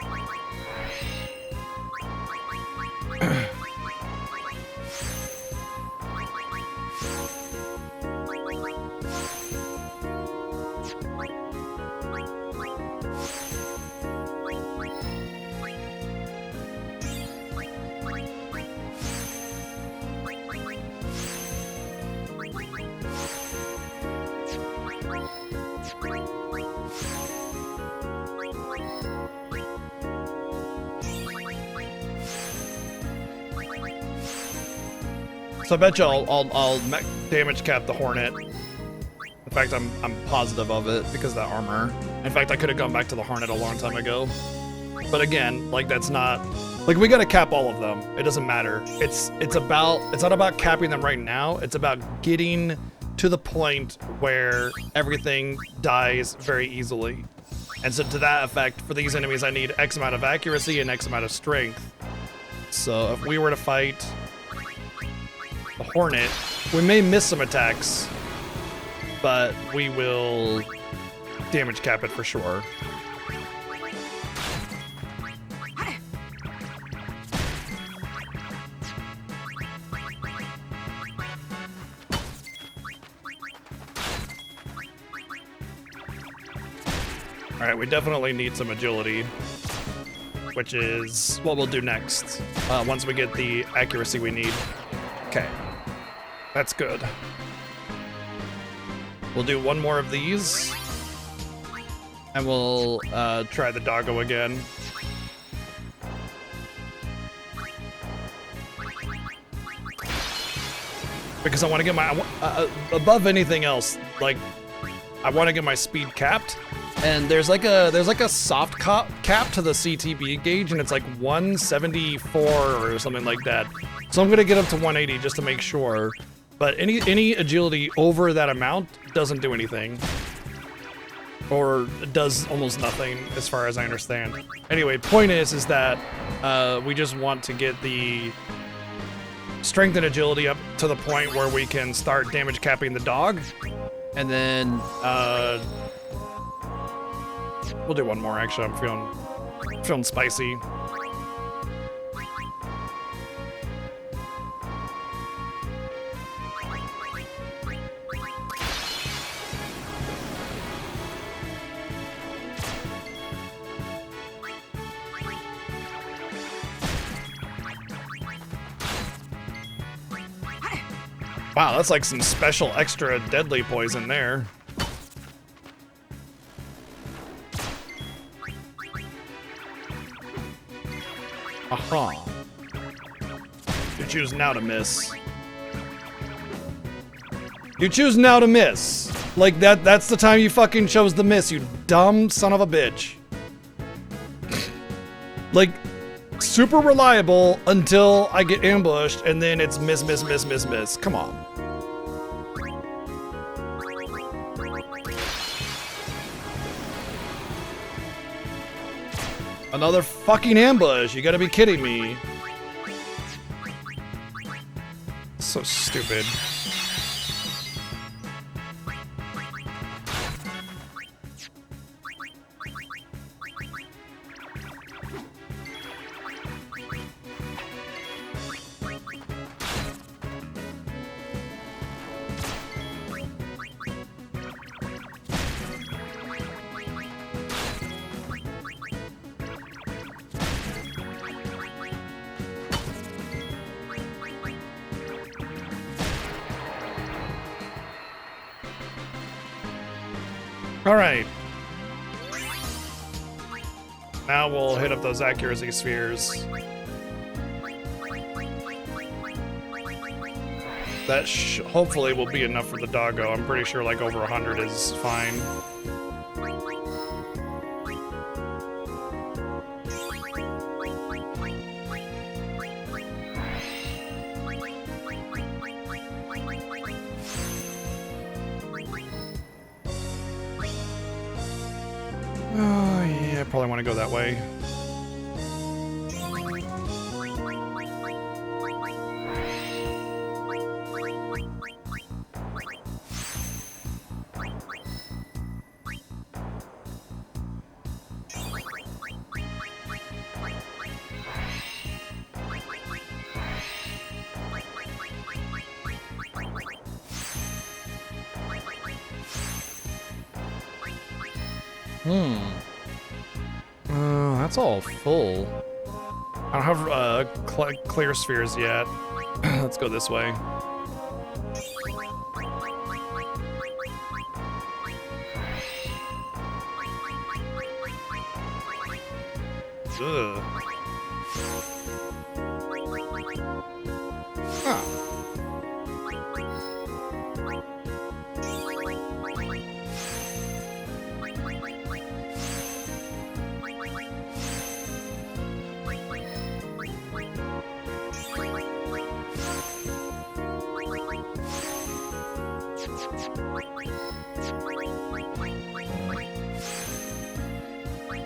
So I bet you I'll damage cap the Hornet. In fact, I'm positive of it because of that armor. In fact, I could have gone back to the Hornet a long time ago. But again, like that's not like we gotta cap all of them. It doesn't matter. It's not about capping them right now. It's about getting to the point where everything dies very easily. And so to that effect, for these enemies, I need X amount of accuracy and X amount of strength. So if we were to fight the Hornet, we may miss some attacks, but we will damage cap it for sure. All right, we definitely need some agility, which is what we'll do next, once we get the accuracy we need. Okay, that's good. We'll do one more of these, and we'll try the doggo again. Because I want to get my, above anything else, like, I want to get my speed capped. And there's like a soft cap to the CTB gauge, and it's like 174 or something like that. So I'm gonna get up to 180 just to make sure. But any agility over that amount doesn't do anything, or does almost nothing, as far as I understand. Anyway, point is that we just want to get the strength and agility up to the point where we can start damage capping the dog, and then we'll do one more. Actually, I'm feeling spicy. Wow, that's like some special extra deadly poison there. Aha. You choose now to miss. You choose now to miss. Like that's the time you fucking chose to miss, you dumb son of a bitch. Like, super reliable until I get ambushed, and then it's miss, miss, miss, miss, miss. Come on. Another fucking ambush. You gotta be kidding me. So stupid. All right. Now we'll hit up those accuracy spheres. That hopefully will be enough for the doggo. I'm pretty sure like over 100 is fine. Oh, yeah, I probably want to go that way. That's all full. I don't have clear spheres yet. Let's go this way. Ugh. Huh.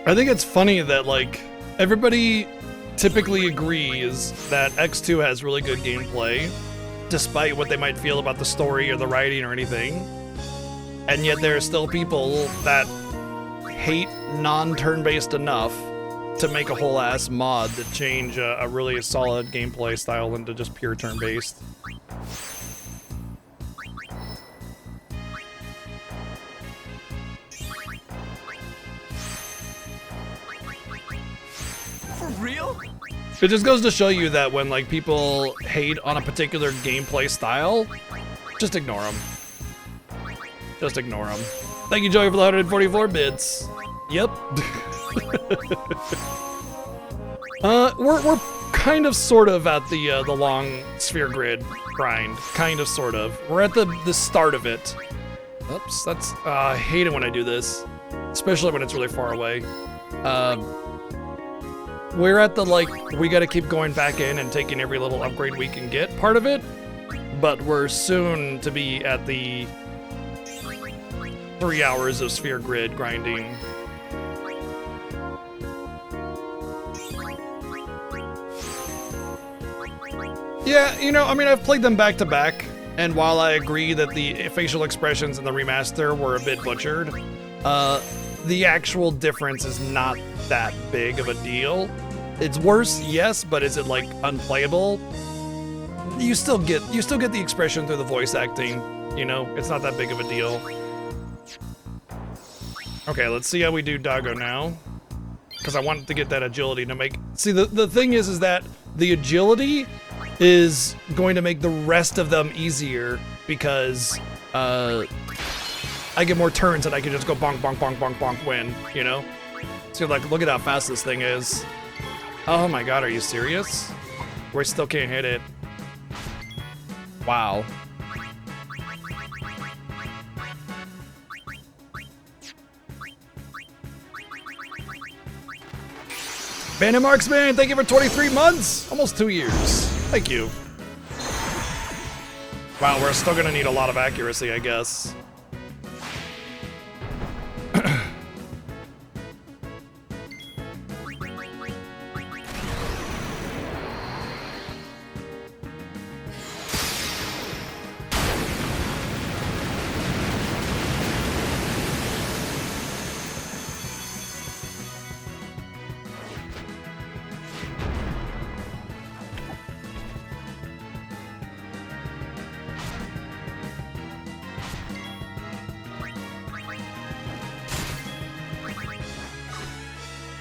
I think it's funny that, like, everybody typically agrees that X2 has really good gameplay, despite what they might feel about the story or the writing or anything. And yet there are still people that hate non-turn-based enough to make a whole ass mod to change a really solid gameplay style into just pure turn-based. For real? It just goes to show you that when like people hate on a particular gameplay style, just ignore them. Just ignore them. Thank you, Joey, for the 144 bits. Yep. We're kind of sort of at the long sphere grid grind. Kind of sort of. We're at the start of it. Oops, that's I hate it when I do this, especially when it's really far away. We're at the like we got to keep going back in and taking every little upgrade we can get part of it, but we're soon to be at the 3 hours of sphere grid grinding. Yeah, you know, I mean, I've played them back to back, and while I agree that the facial expressions in the remaster were a bit butchered, the actual difference is not that big of a deal. It's worse, yes, but is it like unplayable? You still get the expression through the voice acting, you know? It's not that big of a deal. Okay, let's see how we do Doggo now. Because I wanted to get that agility to make... See, the thing is that the agility is going to make the rest of them easier because I get more turns and I can just go bonk, bonk, bonk, bonk, bonk, win, you know? So like, look at how fast this thing is. Oh my god, are you serious? We still can't hit it. Wow. Bandit Marksman, thank you for 23 months! Almost 2 years. Thank you. Wow, we're still gonna need a lot of accuracy, I guess.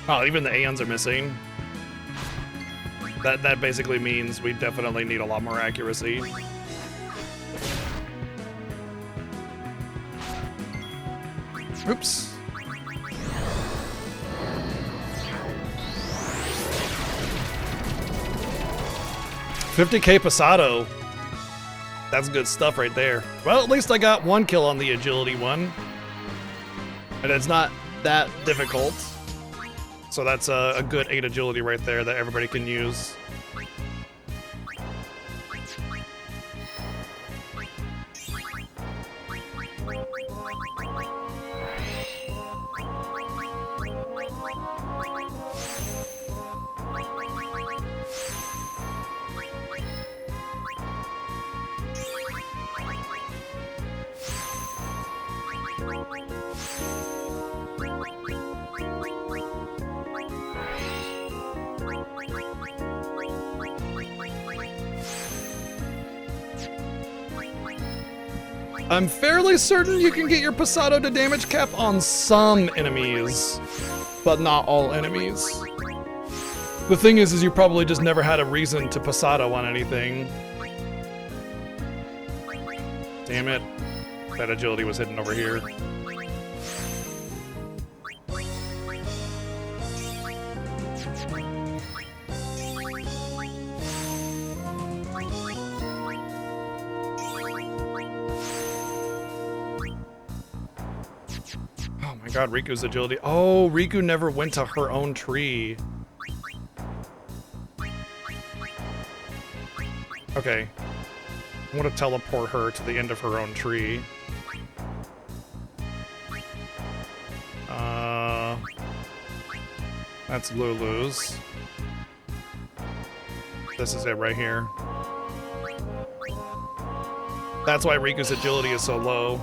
Oh, even the Aeons are missing. That basically means we definitely need a lot more accuracy. Oops. $50K Pasado. That's good stuff right there. Well, at least I got one kill on the agility one. And it's not that difficult. So that's a good 8 agility right there that everybody can use. I'm fairly certain you can get your Pasado to damage cap on some enemies, but not all enemies. The thing is you probably just never had a reason to Pasado on anything. Damn it. That agility was hidden over here. God, Riku's agility. Oh, Riku never went to her own tree. Okay. I'm gonna teleport her to the end of her own tree. That's Lulu's. This is it right here. That's why Riku's agility is so low.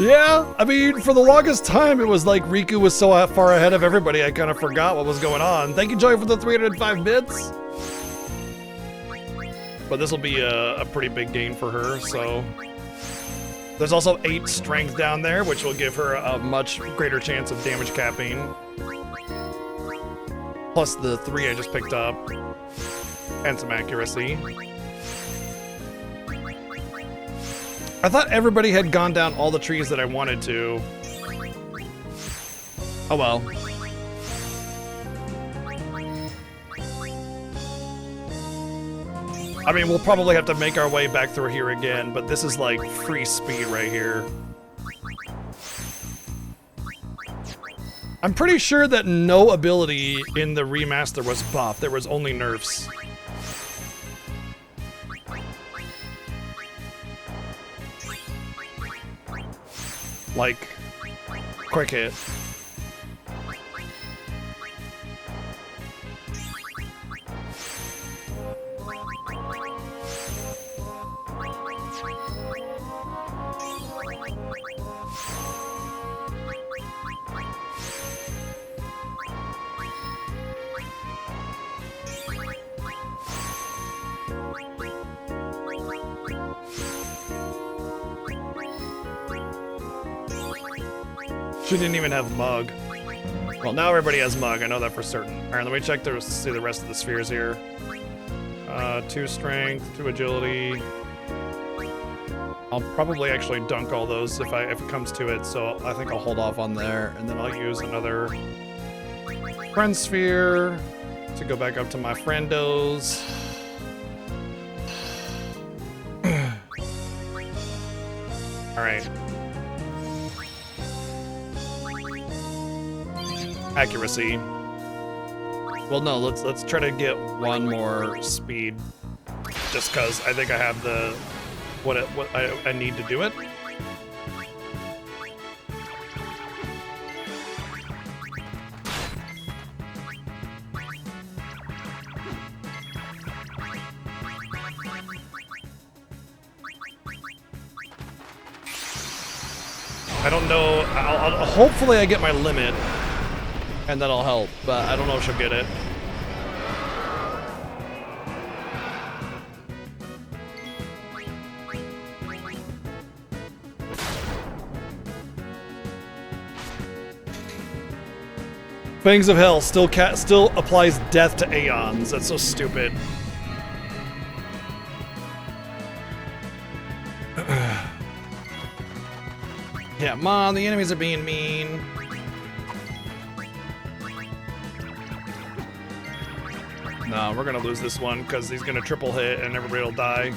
Yeah, I mean, for the longest time, it was like Riku was so far ahead of everybody, I kind of forgot what was going on. Thank you, Joy, for the 305 bits. But this will be a pretty big gain for her, so... There's also 8 strength down there, which will give her a much greater chance of damage capping. Plus the 3 I just picked up. And some accuracy. I thought everybody had gone down all the trees that I wanted to. Oh well. I mean, we'll probably have to make our way back through here again, but this is like free speed right here. I'm pretty sure that no ability in the remaster was buffed. There was only nerfs. Like, quick hit. She didn't even have Mug. Well, now everybody has Mug. I know that for certain. All right, let me check to see the rest of the spheres here. 2 strength, 2 agility. I'll probably actually dunk all those if it comes to it. So I think I'll hold off on there, and then I'll use another friend sphere to go back up to my friendos. All right. Accuracy. Well, no, let's try to get one more speed, just because I think I have the what I need to do it. I don't know. Hopefully I get my limit. And that'll help, but I don't know if she'll get it. Fangs of Hell still applies death to Aeons. That's so stupid. Yeah, Mom, the enemies are being mean. No, we're gonna lose this one because he's gonna triple hit and everybody will die.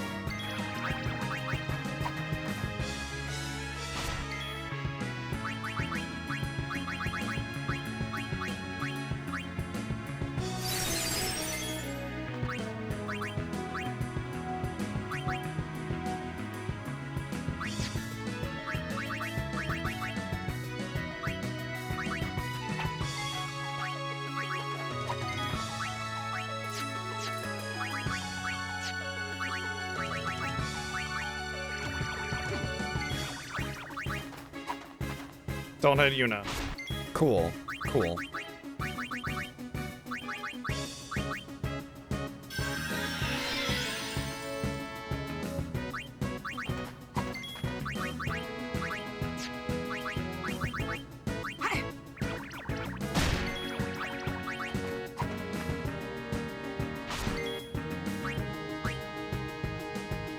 Don't hit Yuna. Cool. Cool.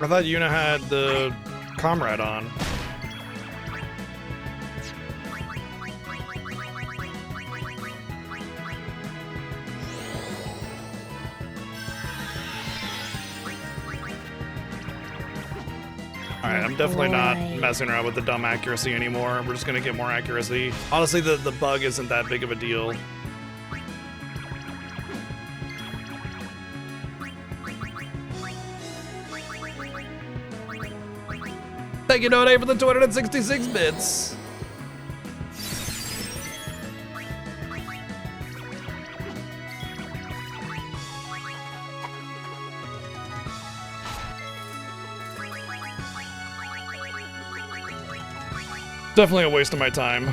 I thought Yuna had the comrade on. Alright, I'm definitely not messing around with the dumb accuracy anymore. We're just gonna get more accuracy. Honestly, the bug isn't that big of a deal. Thank you, Donate, for the 266 bits. Definitely a waste of my time.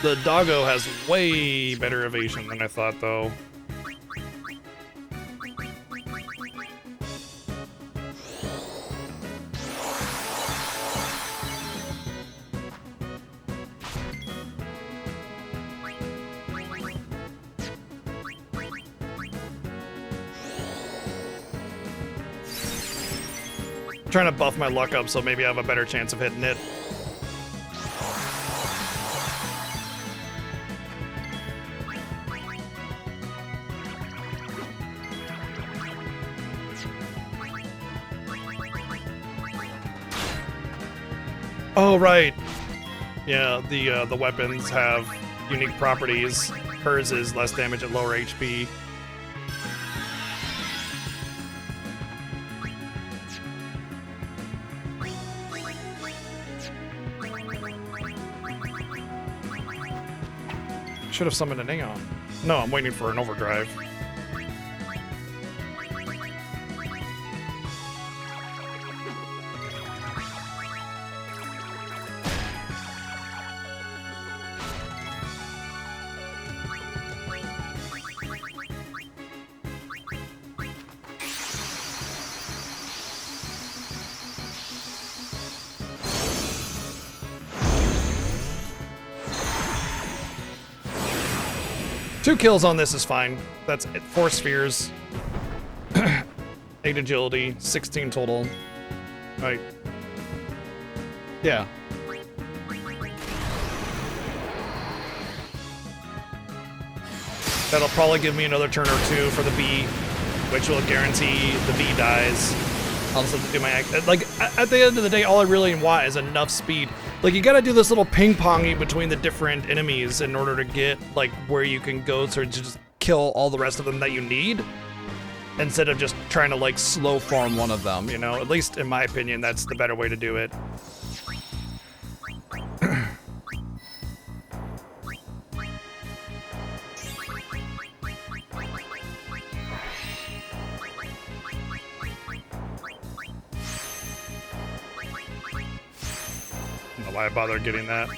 The doggo has way better evasion than I thought, though. Trying to buff my luck up so maybe I have a better chance of hitting it. Oh, right. Yeah, the weapons have unique properties. Hers is less damage at lower HP. Should have summoned an Aeon. No, I'm waiting for an overdrive. Two kills on this is fine. That's it. 4 spheres. 8 agility, 16 total. Right. Yeah. That'll probably give me another turn or two for the B, which will guarantee the B dies. I'll just have to do my act. Like, at the end of the day, all I really want is enough speed. Like, you gotta do this little ping-pongy between the different enemies in order to get, like, where you can go to just kill all the rest of them that you need, instead of just trying to, like, slow farm one of them, you know? At least, in my opinion, that's the better way to do it. Why I bother getting that.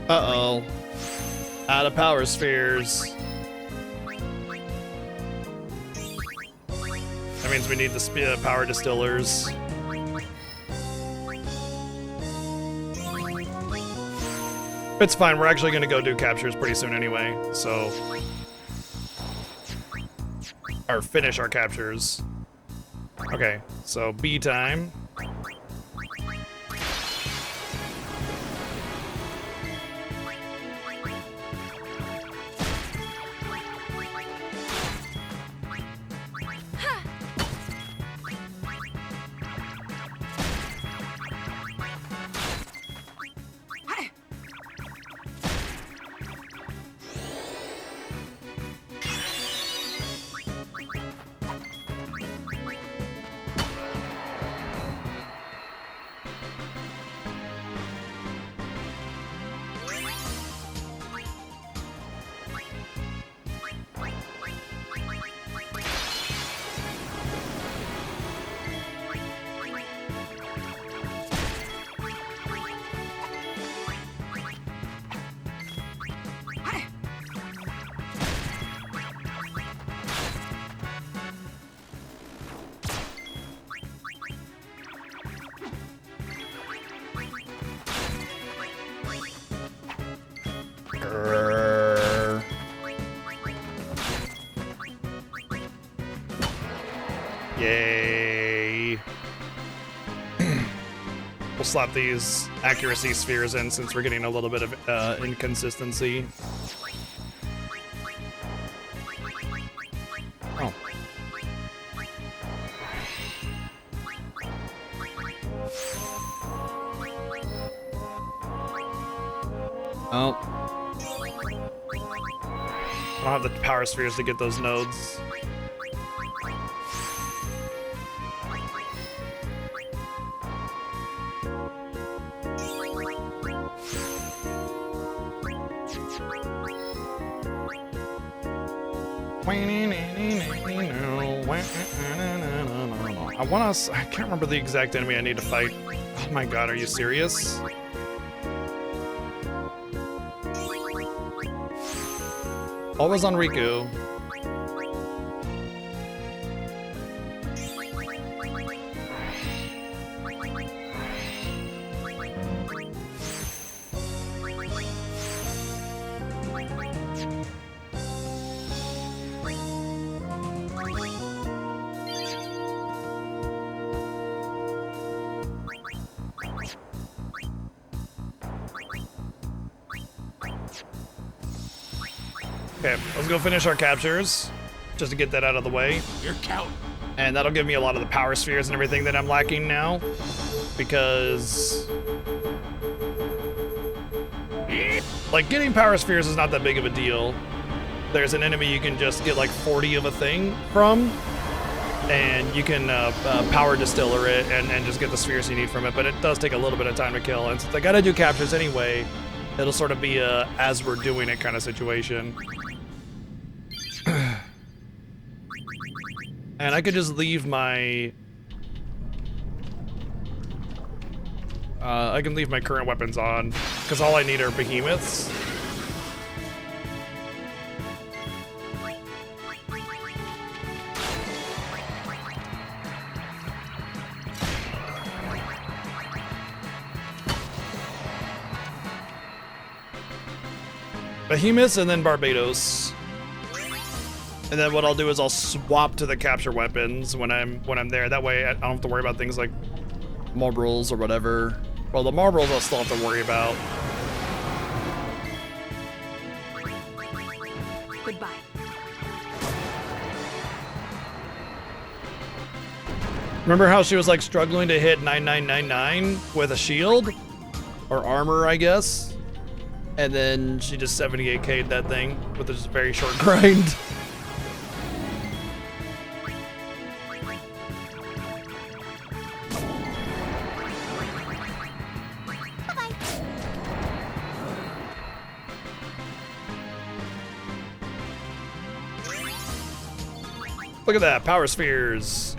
Uh-oh. Out of power spheres. That means we need the power distillers. It's fine, we're actually gonna go do captures pretty soon anyway, so... Or finish our captures. Okay, so B time. Yay. We'll slap these accuracy spheres in since we're getting a little bit of inconsistency. Oh. Oh. I don't have the power spheres to get those nodes. I can't remember the exact enemy I need to fight. Oh my god, are you serious? Always on Riku. Okay, let's go finish our captures, just to get that out of the way. You're counting. And that'll give me a lot of the power spheres and everything that I'm lacking now, because like getting power spheres is not that big of a deal. There's an enemy you can just get like 40 of a thing from, and you can power distiller it and just get the spheres you need from it, but it does take a little bit of time to kill, and since I gotta do captures anyway, it'll sort of be a as we're doing it kind of situation. And I could just leave my... I can leave my current weapons on, because all I need are behemoths. Behemoths and then Barbados. And then what I'll do is I'll swap to the capture weapons when I'm there. That way I don't have to worry about things like marbles or whatever. Well, the marbles I'll still have to worry about. Goodbye. Remember how she was like struggling to hit 9999 with a shield? Or armor, I guess? And then she just 78k'd that thing with a just very short grind. Look at that, power spheres.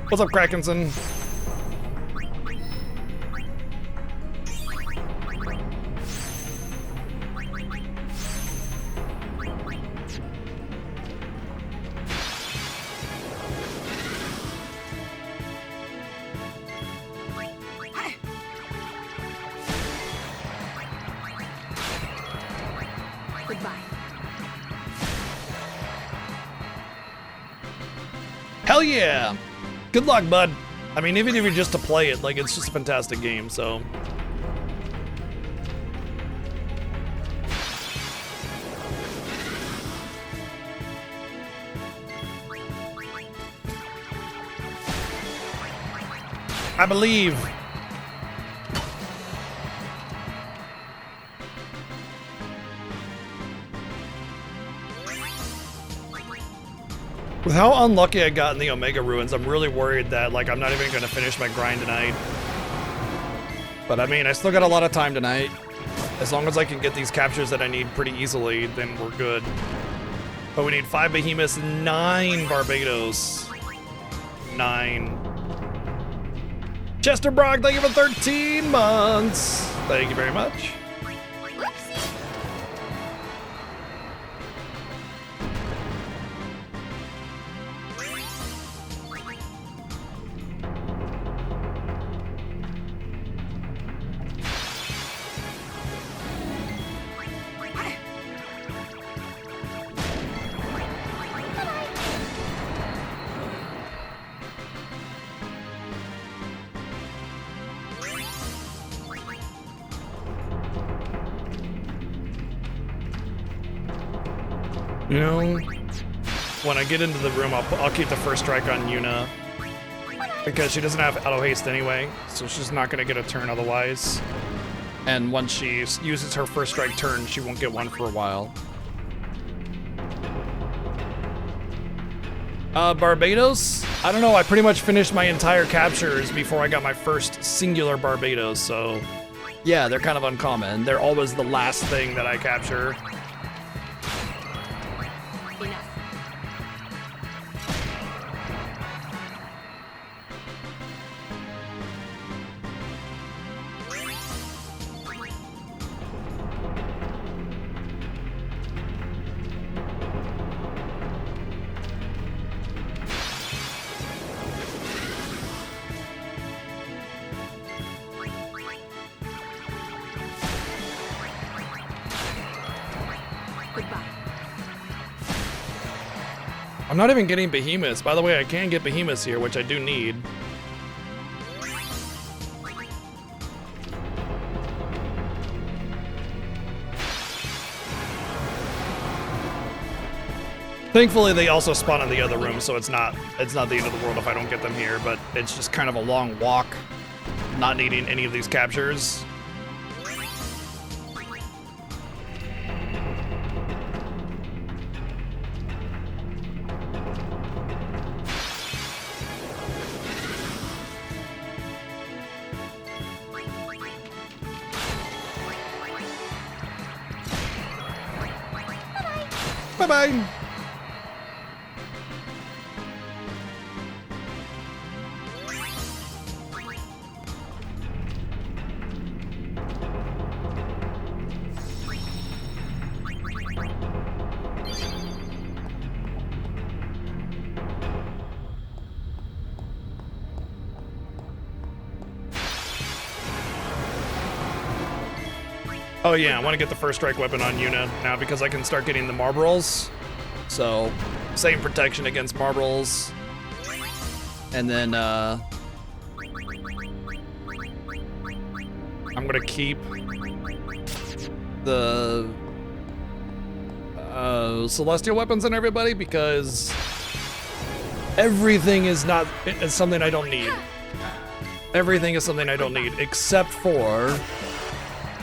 What's up, Krakenson? Goodbye. Hell yeah! Good luck, bud. I mean, even if you're just to play it, like, it's just a fantastic game, so. I believe. With how unlucky I got in the Omega Ruins, I'm really worried that, like, I'm not even going to finish my grind tonight. But, I mean, I still got a lot of time tonight. As long as I can get these captures that I need pretty easily, then we're good. But we need 5 Behemoths, 9 Barbados. 9. Chester Brock, thank you for 13 months. Thank you very much. You know, when I get into the room, I'll keep the first strike on Yuna because she doesn't have auto haste anyway, so she's not gonna get a turn otherwise. And once she uses her first strike turn, she won't get one for a while. Barbados? I don't know, I pretty much finished my entire captures before I got my first singular Barbados, so yeah, they're kind of uncommon. They're always the last thing that I capture. Enough. Goodbye. I'm not even getting behemoths. By the way, I can get behemoths here, which I do need. Thankfully, they also spawn in the other room, so it's not the end of the world if I don't get them here, but it's just kind of a long walk, not needing any of these captures. Bye-bye. Oh yeah, I want to get the first strike weapon on Yuna now because I can start getting the Marlboros. So, same protection against Marlboros. And then, I'm gonna keep the Celestial weapons on everybody because everything is something I don't need. Everything is something I don't need except for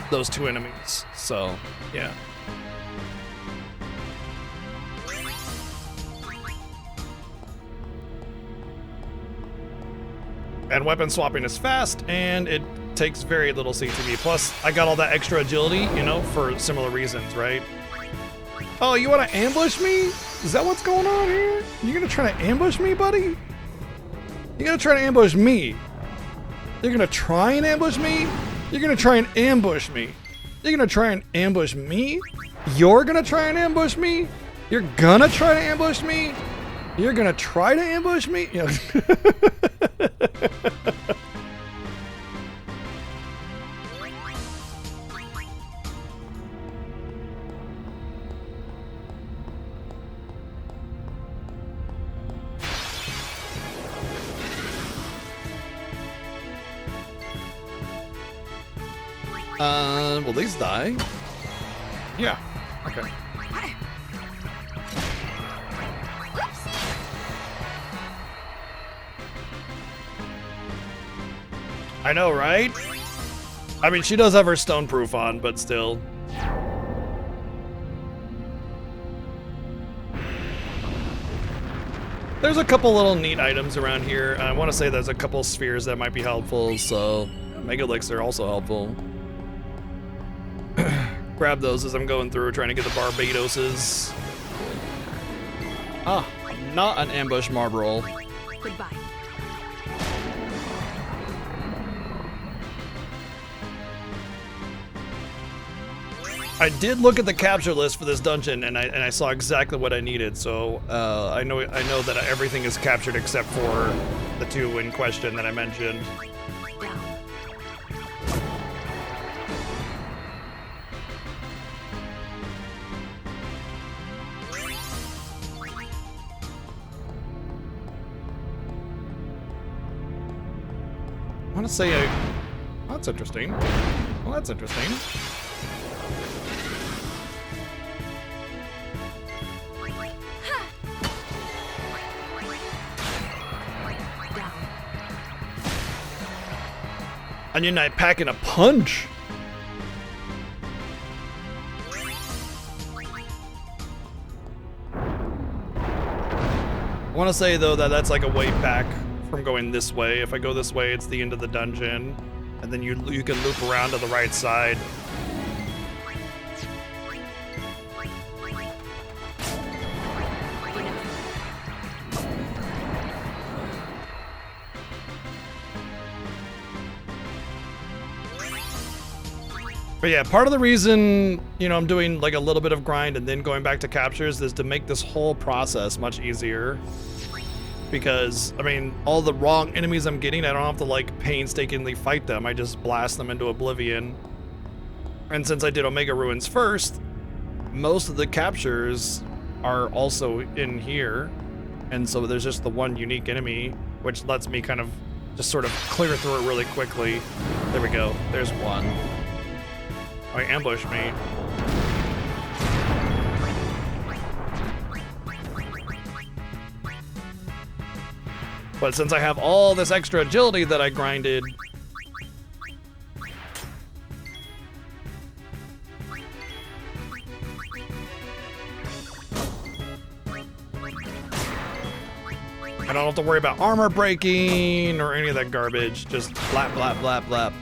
those two enemies. So, yeah. And weapon swapping is fast, and it takes very little CTB. Plus, I got all that extra agility, you know, for similar reasons, right? Oh, you want to ambush me? Is that what's going on here? You gonna try to ambush me, buddy? You gonna try to ambush me? You're gonna try and ambush me? You're gonna try and ambush me? You're gonna try and ambush me? You're gonna try and ambush me? You're gonna try to ambush me? You're gonna try to ambush me? Yeah. Will these die? Yeah. Okay. I know, right? I mean, she does have her stone proof on, but still. There's a couple little neat items around here. I want to say there's a couple spheres that might be helpful, so Mega Elixir also helpful. Grab those as I'm going through, trying to get the Barbadoses. Ah, not an ambush Marlboro. Goodbye. I did look at the capture list for this dungeon, and I saw exactly what I needed. So I know that everything is captured except for the two in question that I mentioned. Down. I want to say that's interesting. Well, that's interesting. Onion Knight packing a punch. I want to say though that that's like a way back from going this way. If I go this way, it's the end of the dungeon, and then you can loop around to the right side. But yeah, part of the reason, you know, I'm doing like a little bit of grind and then going back to captures is to make this whole process much easier. Because, I mean, all the wrong enemies I'm getting, I don't have to like painstakingly fight them. I just blast them into oblivion. And since I did Omega Ruins first, most of the captures are also in here. And so there's just the one unique enemy, which lets me kind of just sort of clear through it really quickly. There we go. There's one. Oh, he ambushed me. But since I have all this extra agility that I grinded, I don't have to worry about armor breaking or any of that garbage. Just blap, blap, blap, blap.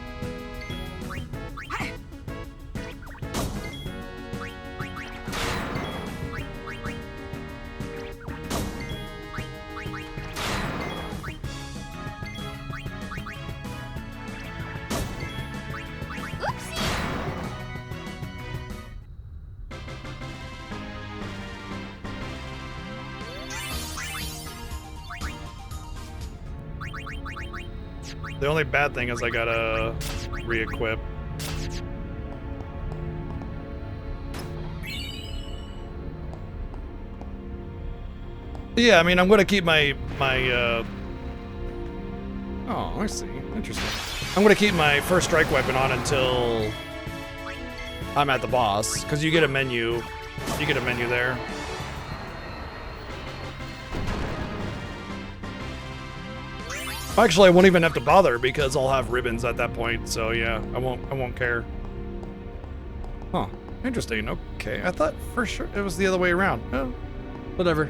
The only bad thing is I gotta re-equip. Yeah, I mean, I'm gonna keep my oh, I see. Interesting. I'm gonna keep my first strike weapon on until I'm at the boss, because you get a menu. You get a menu there. Actually, I won't even have to bother because I'll have ribbons at that point. So yeah, I won't care. Huh? Interesting. Okay, I thought for sure it was the other way around. Oh, whatever.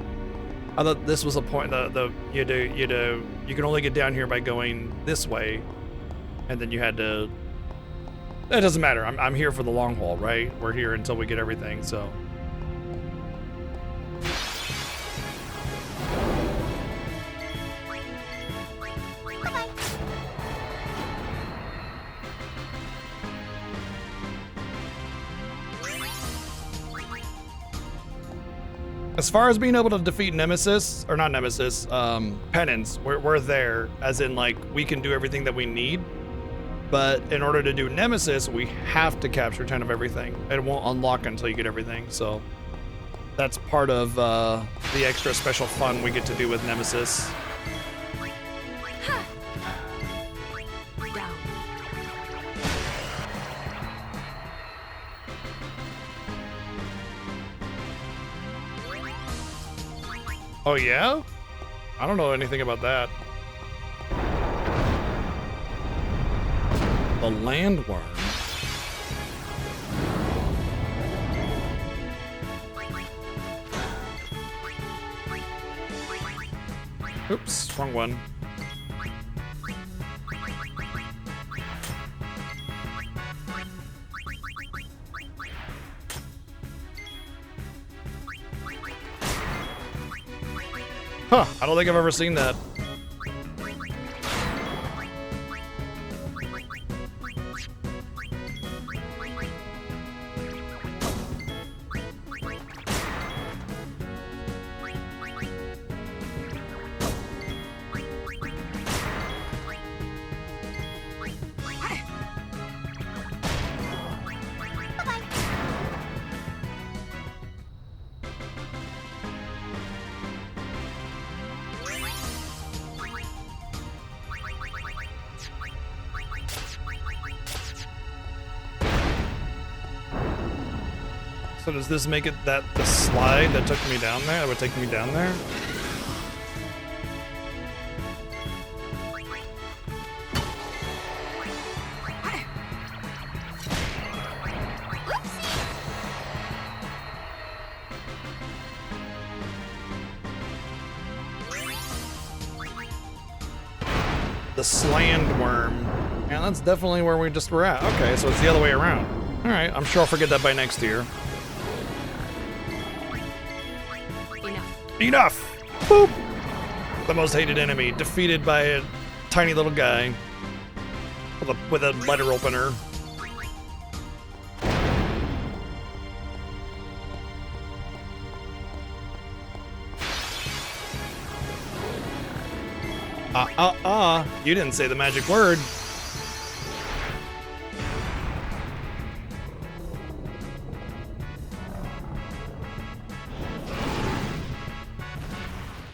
I thought this was a point. You can only get down here by going this way, and then you had to. It doesn't matter. I'm here for the long haul, right? We're here until we get everything. So. As far as being able to defeat Nemesis, or not Nemesis, Penance, we're there, as in like, we can do everything that we need, but in order to do Nemesis, we have to capture 10 of everything. It won't unlock until you get everything, so that's part of the extra special fun we get to do with Nemesis. Down. Oh yeah? I don't know anything about that. The landworm. Oops, wrong one. Huh, I don't think I've ever seen that. So does this make it that the slide that took me down there, that would take me down there? The sland worm. Yeah, that's definitely where we just were at. Okay, so it's the other way around. All right, I'm sure I'll forget that by next year. Enough. Enough! Boop! The most hated enemy, defeated by a tiny little guy with a letter opener. You didn't say the magic word.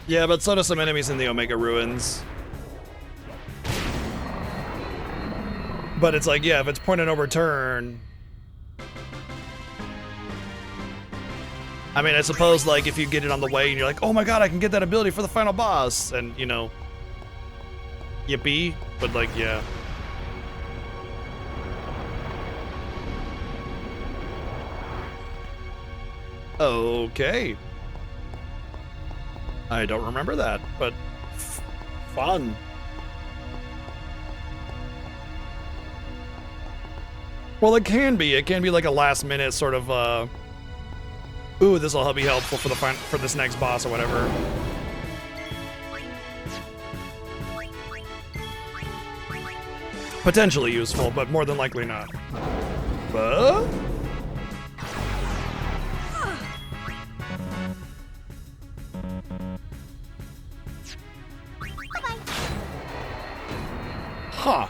Yeah, but so do some enemies in the Omega Ruins. But it's like, yeah, if it's point of no return. I mean, I suppose, like, if you get it on the way and you're like, oh my god, I can get that ability for the final boss, and, you know, yippee, but, like, yeah. Okay. I don't remember that, but fun. Well, it can be. It can be like a last minute sort of, ooh, this will be helpful for for this next boss or whatever. Potentially useful, but more than likely not. But? Huh.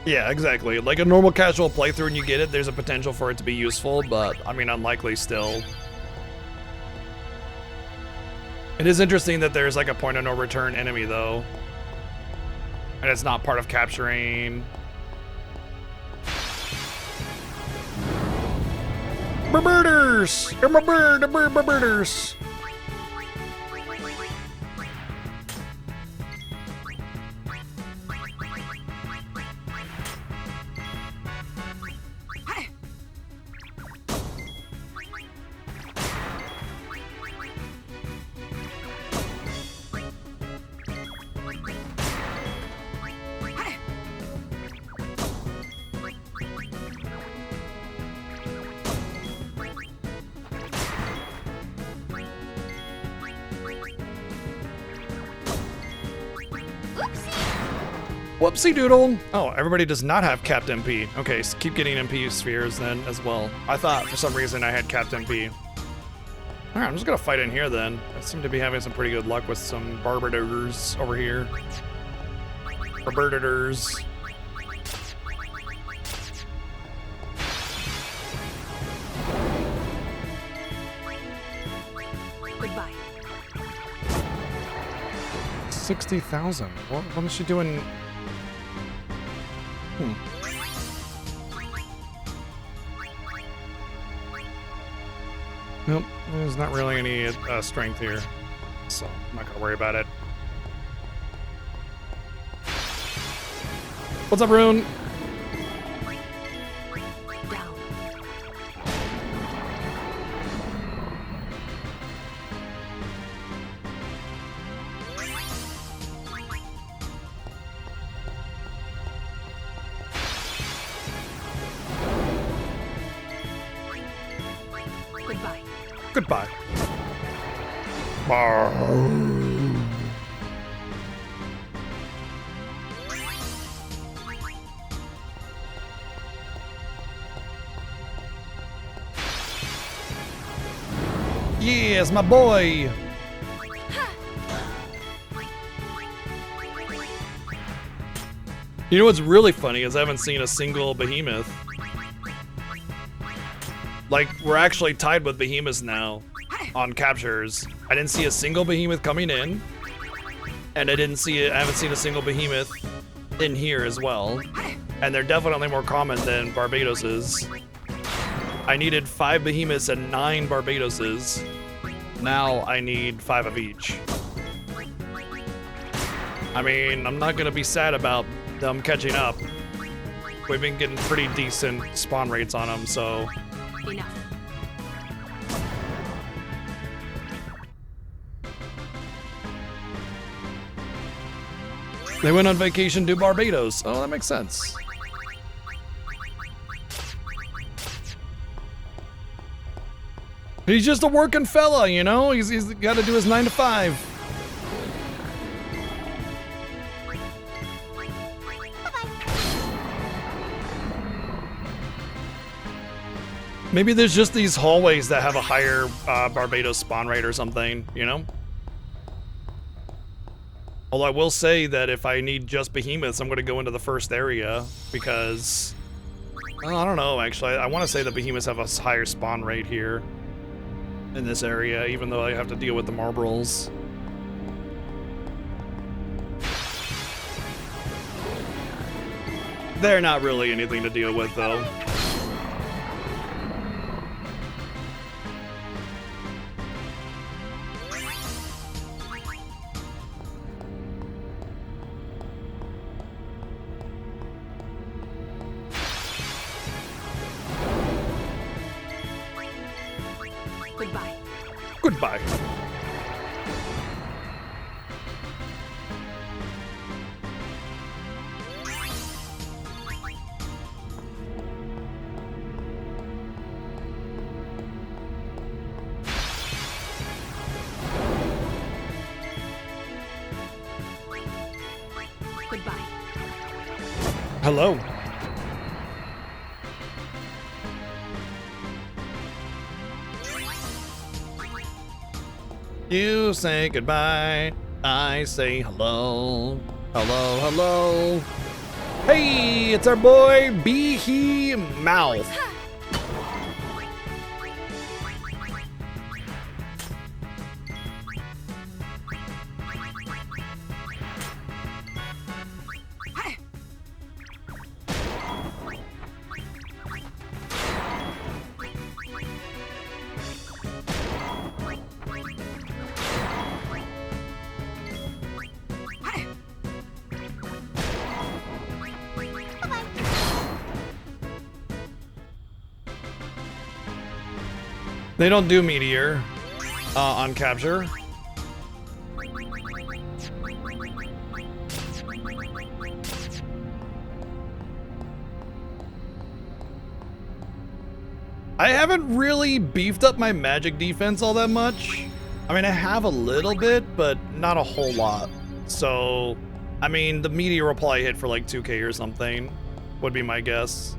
Yeah, exactly. Like a normal casual playthrough and you get it, there's a potential for it to be useful, but I mean, unlikely still. It is interesting that there's like a point of no return enemy though. And it's not part of capturing. Birders! You're my bird, the birders! Whoopsie doodle. Oh, everybody does not have capped MP. Okay, so keep getting MP spheres then as well. I thought for some reason I had capped MP. All right, I'm just gonna fight in here then. I seem to be having some pretty good luck with some barbaders over here. Barbaders. Goodbye. 60,000. What is she doing? Nope, there's not really any strength here, so I'm not gonna worry about it. What's up, Rune? Down. Goodbye. Goodbye. Yes, my boy. You know what's really funny is I haven't seen a single behemoth. Like, we're actually tied with behemoths now on captures. I didn't see a single behemoth coming in, and I haven't seen a single behemoth in here as well. And they're definitely more common than Barbados's. I needed 5 behemoths and 9 Barbados's. Now I need 5 of each. I mean, I'm not gonna be sad about them catching up. we've been getting pretty decent spawn rates on them, so. Enough. They went on vacation to Barbados. Oh, that makes sense. He's just a working fella, you know? He's got to do his 9 to 5. Maybe there's just these hallways that have a higher Barbados spawn rate or something, you know? Although I will say that if I need just behemoths, I'm going to go into the first area because... Well, I don't know, actually. I want to say the behemoths have a higher spawn rate here in this area, even though I have to deal with the marbles. They're not really anything to deal with, though. Goodbye. Goodbye. Goodbye. Hello. You say goodbye, I say hello. Hello, hello. Hey, it's our boy Behemoth. They don't do meteor on capture. I haven't really beefed up my magic defense all that much. I mean, I have a little bit, but not a whole lot. So, I mean, the meteor will probably hit for like 2k or something, would be my guess.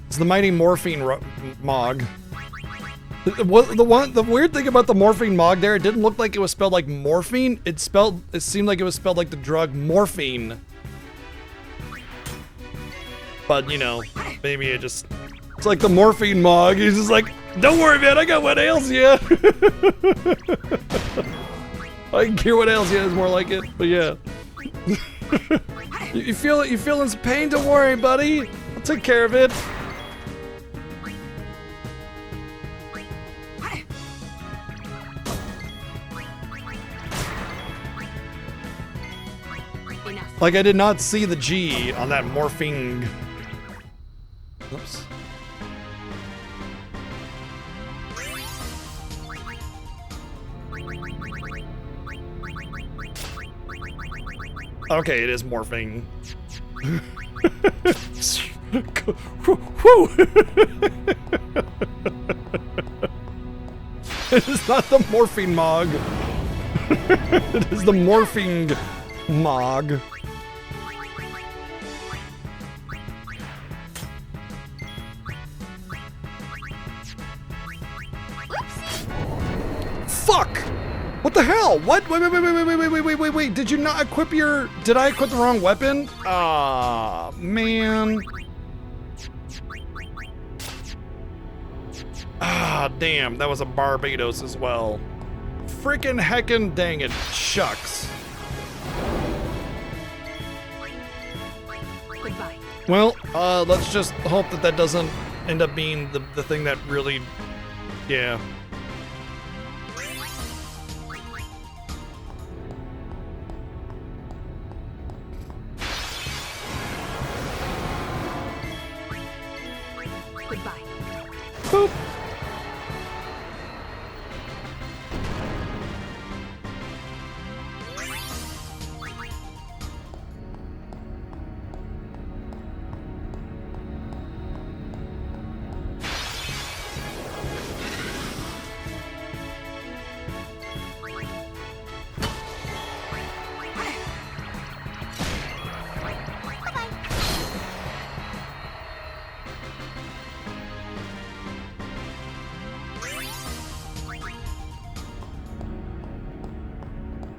It's the mighty morphine Mog. The weird thing about the morphine Mog there, it didn't look like it was spelled like morphine. It seemed like it was spelled like the drug morphine. But you know, maybe it's like the morphine Mog. He's just like, don't worry, man, I got what ails you. I can cure what ails you is more like it, but yeah. you feeling some pain? Don't worry, buddy. I'll take care of it. Like, I did not see the G on that morphing. Oops. Okay, it is morphing. It is not the morphine Mog. It is the morphing Mog. Fuck! What the hell? What? Wait. Did you not equip your... Did I equip the wrong weapon? Ah, man. Ah, damn. That was a Barbados as well. Freaking heckin' dang it. Shucks. Goodbye. Well, let's just hope that that doesn't end up being the thing that really, yeah. Goodbye. Boop.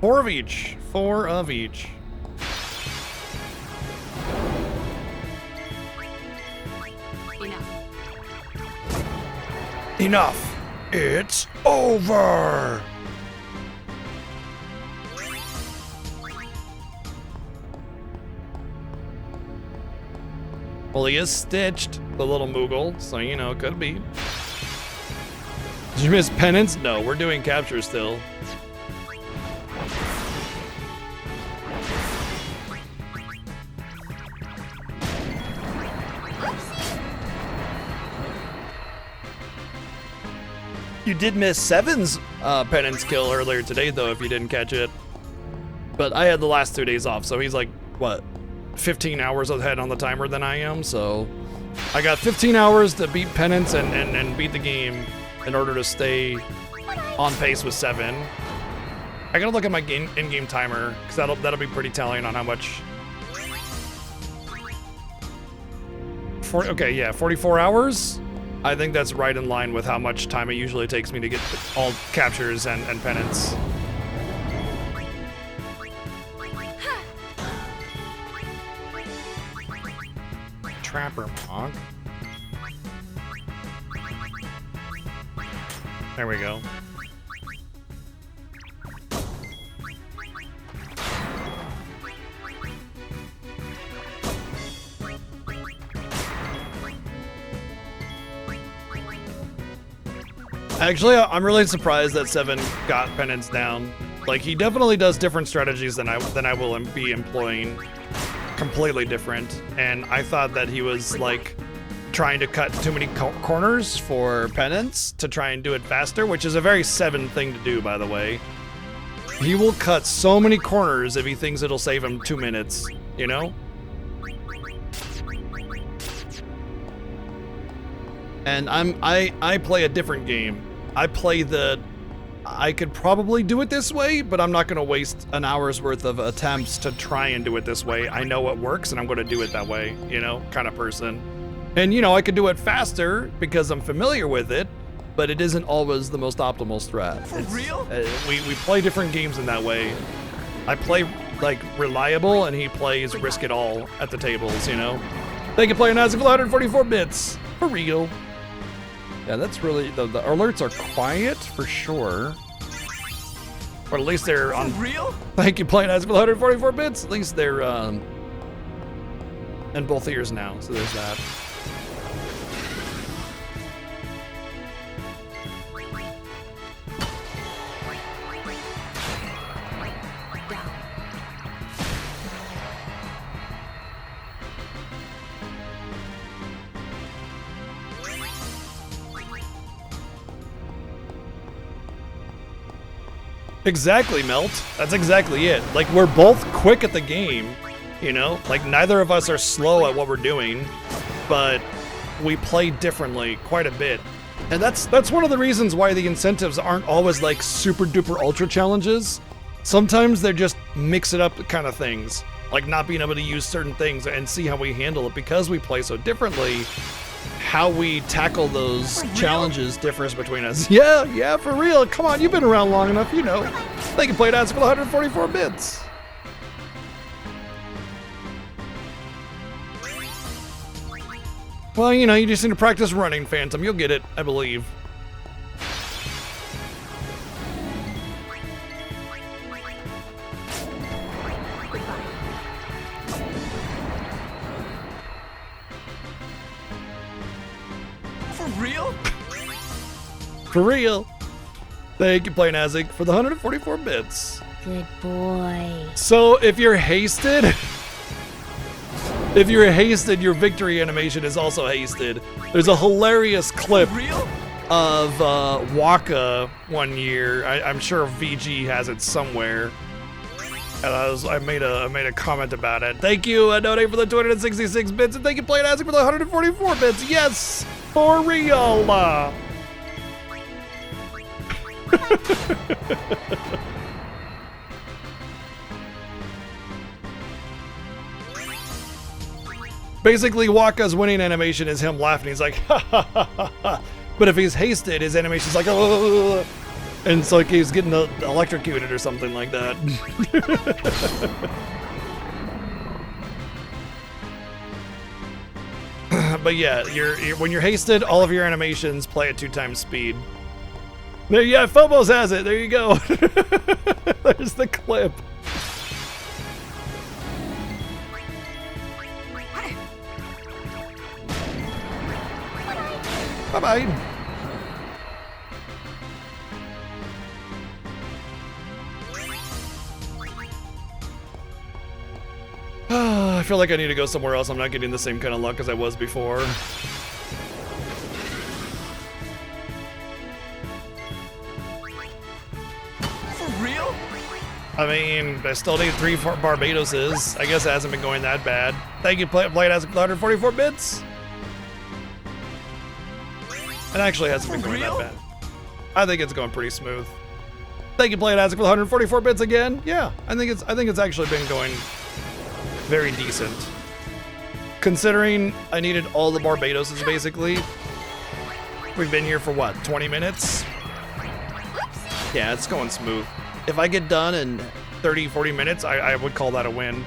Four of each. Four of each. Enough. Enough. It's over. Well, he is stitched, the little Moogle, so you know, could be. Did you miss penance? No, we're doing capture still. You did miss Seven's penance kill earlier today, though, if you didn't catch it. But I had the last 2 days off, so he's like, what, 15 hours ahead on the timer than I am, so I got 15 hours to beat penance and beat the game in order to stay on pace with Seven. I gotta look at my in-game timer, because that'll be pretty telling on how much. Okay, yeah, 44 hours? I think that's right in line with how much time it usually takes me to get all captures and penance. Trapper Monk. There we go. Actually, I'm really surprised that Seven got penance down. Like, he definitely does different strategies than I will be employing. Completely different. And I thought that he was like trying to cut too many corners for penance to try and do it faster, which is a very Seven thing to do, by the way. He will cut so many corners if he thinks it'll save him 2 minutes, you know? And I play a different game. I could probably do it this way, but I'm not gonna waste an hour's worth of attempts to try and do it this way. I know what works and I'm gonna do it that way, you know, kind of person. And you know, I could do it faster because I'm familiar with it, but it isn't always the most optimal strat. For real? We play different games in that way. I play like reliable and he plays risk it all at the tables, you know? Thank you, playing Nazi for 144 bits. For real. Yeah, that's really, the alerts are quiet for sure. Or at least they're on. For real? Thank you, playing as for 144 bits. At least they're in both ears now, so there's that. Exactly, Melt. That's exactly it. Like, we're both quick at the game, you know? Like, neither of us are slow at what we're doing, but we play differently quite a bit. And that's one of the reasons why the incentives aren't always like super duper ultra challenges. Sometimes they're just mix it up kind of things, like not being able to use certain things and see how we handle it. Because we play so differently, how we tackle those challenges differs between us. Yeah, for real. Come on, you've been around long enough, you know. They can play Dance for 144 bits. Well, you know, you just need to practice running, Phantom. You'll get it, I believe. For real. Thank you, Plain Azik, for the 144 bits. Good boy. So if you're hasted, your victory animation is also hasted. There's a hilarious clip of Waka one year. I'm sure VG has it somewhere. And I made a comment about it. Thank you, Donate, for the 266 bits, and thank you, Plain Azik, for the 144 bits. Yes, for real. Basically, Waka's winning animation is him laughing. He's like, ha ha ha ha ha. But if he's hasted, his animation's like, oh. And it's like he's getting electrocuted or something like that. But yeah, when you're hasted, all of your animations play at 2 times speed. There, yeah, Phobos has it. There you go. There's the clip. Bye-bye. I feel like I need to go somewhere else. I'm not getting the same kind of luck as I was before. For real? I mean, I still need 3 Barbadoses. I guess it hasn't been going that bad. Thank you, Play It has 144 bits. It actually hasn't been going that bad. I think it's going pretty smooth. Thank you, Play It has 144 bits again. Yeah, I think it's actually been going very decent. Considering I needed all the Barbadoses basically. We've been here for what, 20 minutes? Yeah, it's going smooth. If I get done in 30, 40 minutes, I would call that a win.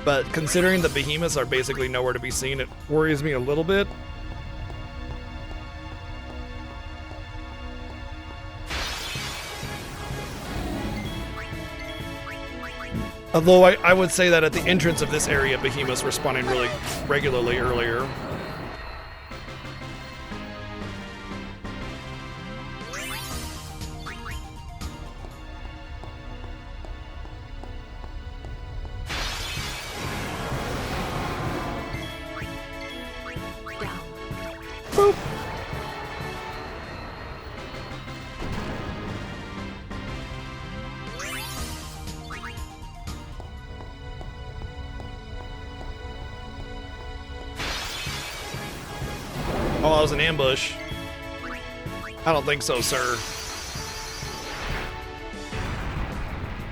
But considering the behemoths are basically nowhere to be seen, it worries me a little bit. Although I would say that at the entrance of this area, behemoths were spawning really regularly earlier. Boop. Oh, that was an ambush. I don't think so, sir.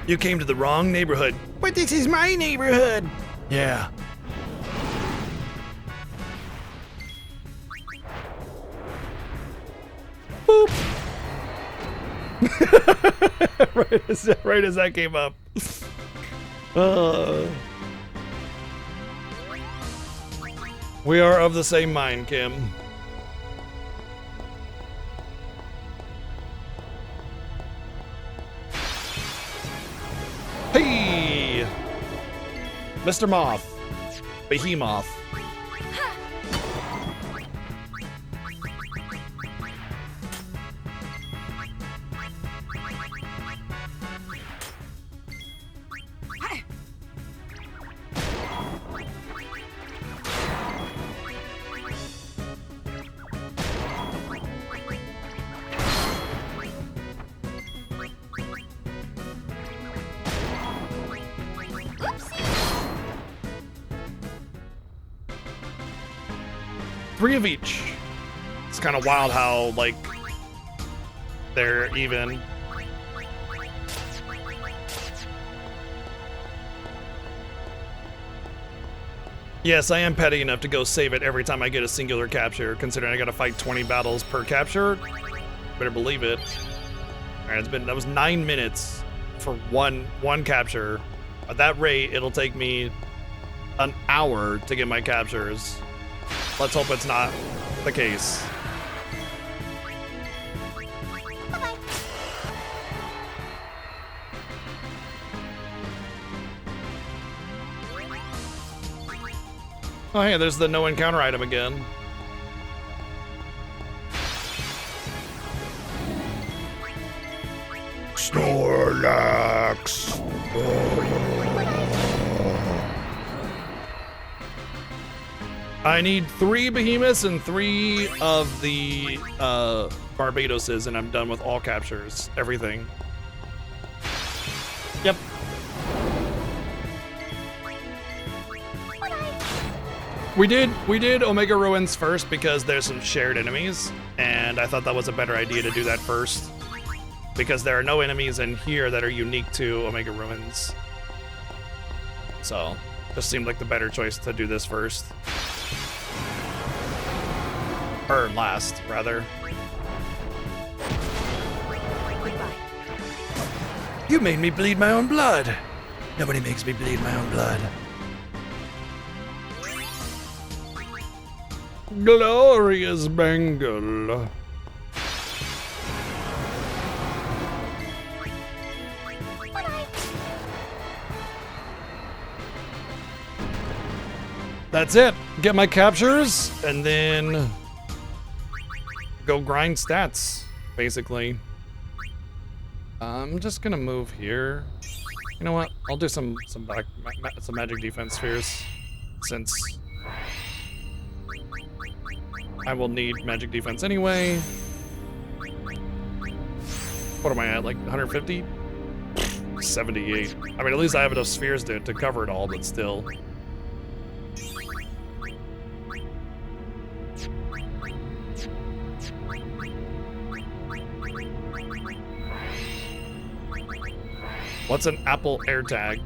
You came to the wrong neighborhood. But this is my neighborhood. Yeah. Boop. right as that came up. We are of the same mind, Kim. Hey! Mr. Moth. Behemoth. Three of each. It's kind of wild how, like, they're even. Yes, I am petty enough to go save it every time I get a singular capture, considering I gotta fight 20 battles per capture. Better believe it. Alright, that was 9 minutes for one capture. At that rate, it'll take me an hour to get my captures. Let's hope it's not the case. Bye-bye. Oh, hey, there's the no encounter item again. Snorlax. I need 3 behemoths and 3 of the Barbadoses, and I'm done with all captures. Everything. Yep. We did Omega Ruins first because there's some shared enemies, and I thought that was a better idea to do that first. Because there are no enemies in here that are unique to Omega Ruins. So, just seemed like the better choice to do this first. Or last, rather. Goodbye. You made me bleed my own blood. Nobody makes me bleed my own blood. Glorious Bengal. That's it. Get my captures and then go grind stats, basically. I'm just gonna move here. You know what? I'll do some magic defense spheres, since I will need magic defense anyway. What am I at? Like 150? 78. I mean, at least I have enough spheres to cover it all, but still. What's an Apple AirTag?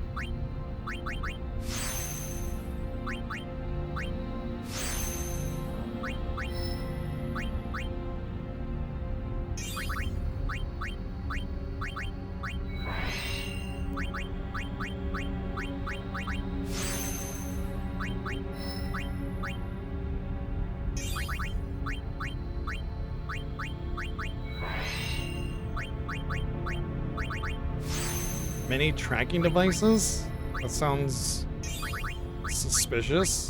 Many tracking devices? That sounds suspicious.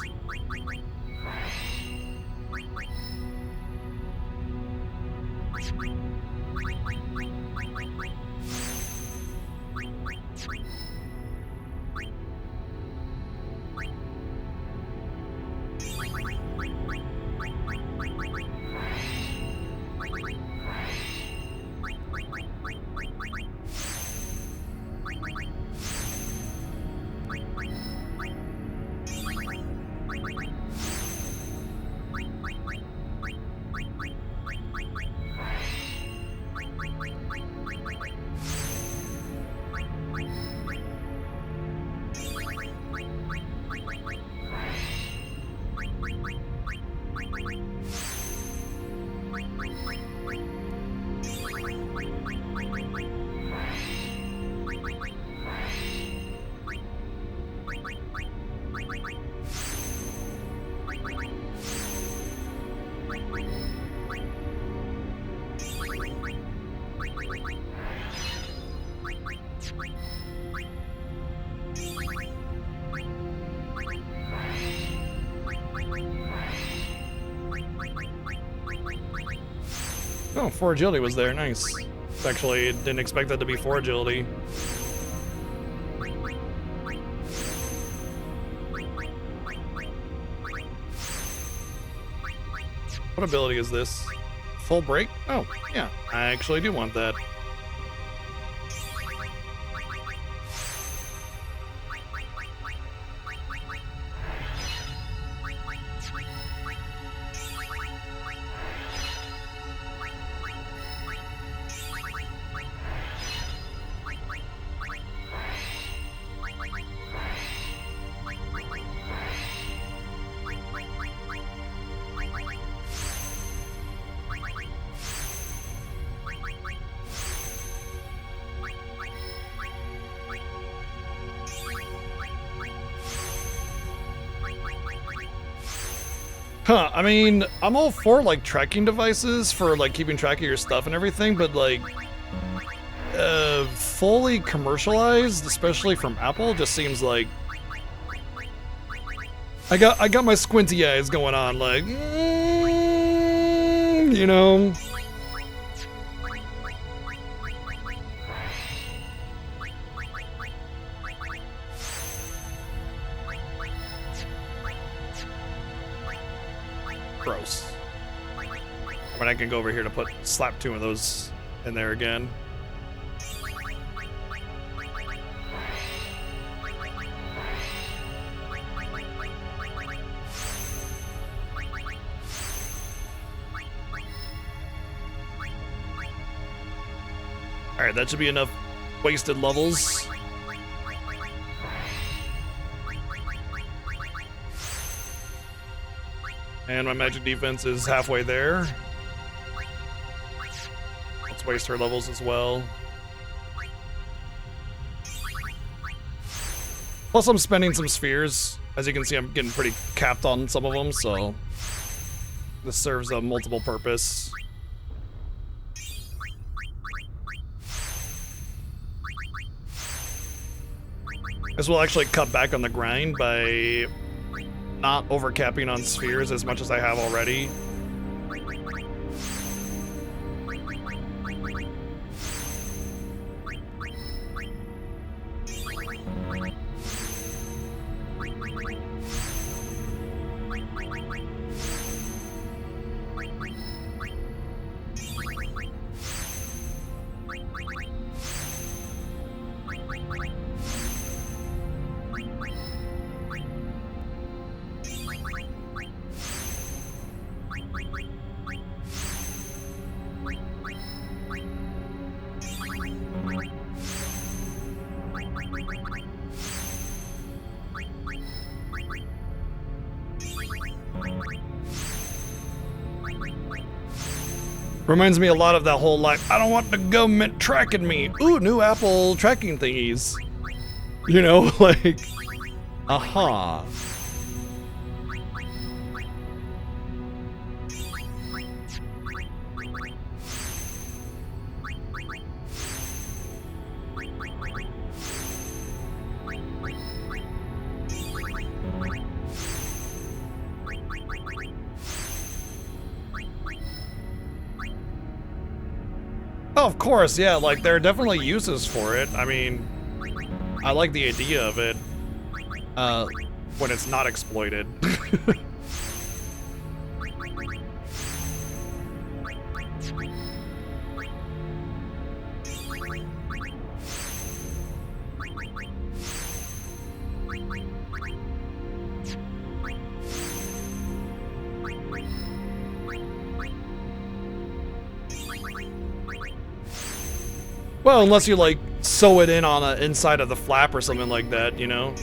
Oh, 4 agility was there. Nice. Actually, didn't expect that to be 4 agility. What ability is this? Full break? Oh, yeah. I actually do want that. Huh, I mean, I'm all for, like, tracking devices for, like, keeping track of your stuff and everything, but, like, fully commercialized, especially from Apple, just seems like... I got my squinty eyes going on, like, you know? Gross. But I can go over here to slap 2 of those in there again. Alright, that should be enough wasted levels. And my magic defense is halfway there. Let's waste her levels as well. Plus I'm spending some spheres. As you can see, I'm getting pretty capped on some of them, so this serves a multiple purpose. This will actually cut back on the grind by not overcapping on spheres as much as I have already. Reminds me a lot of that whole, like, I don't want the government tracking me. Ooh, new Apple tracking thingies. You know, like, aha. Oh, of course, yeah, like, there are definitely uses for it. I mean, I like the idea of it, when it's not exploited. Well, unless you, like, sew it in on the inside of the flap or something like that, you know?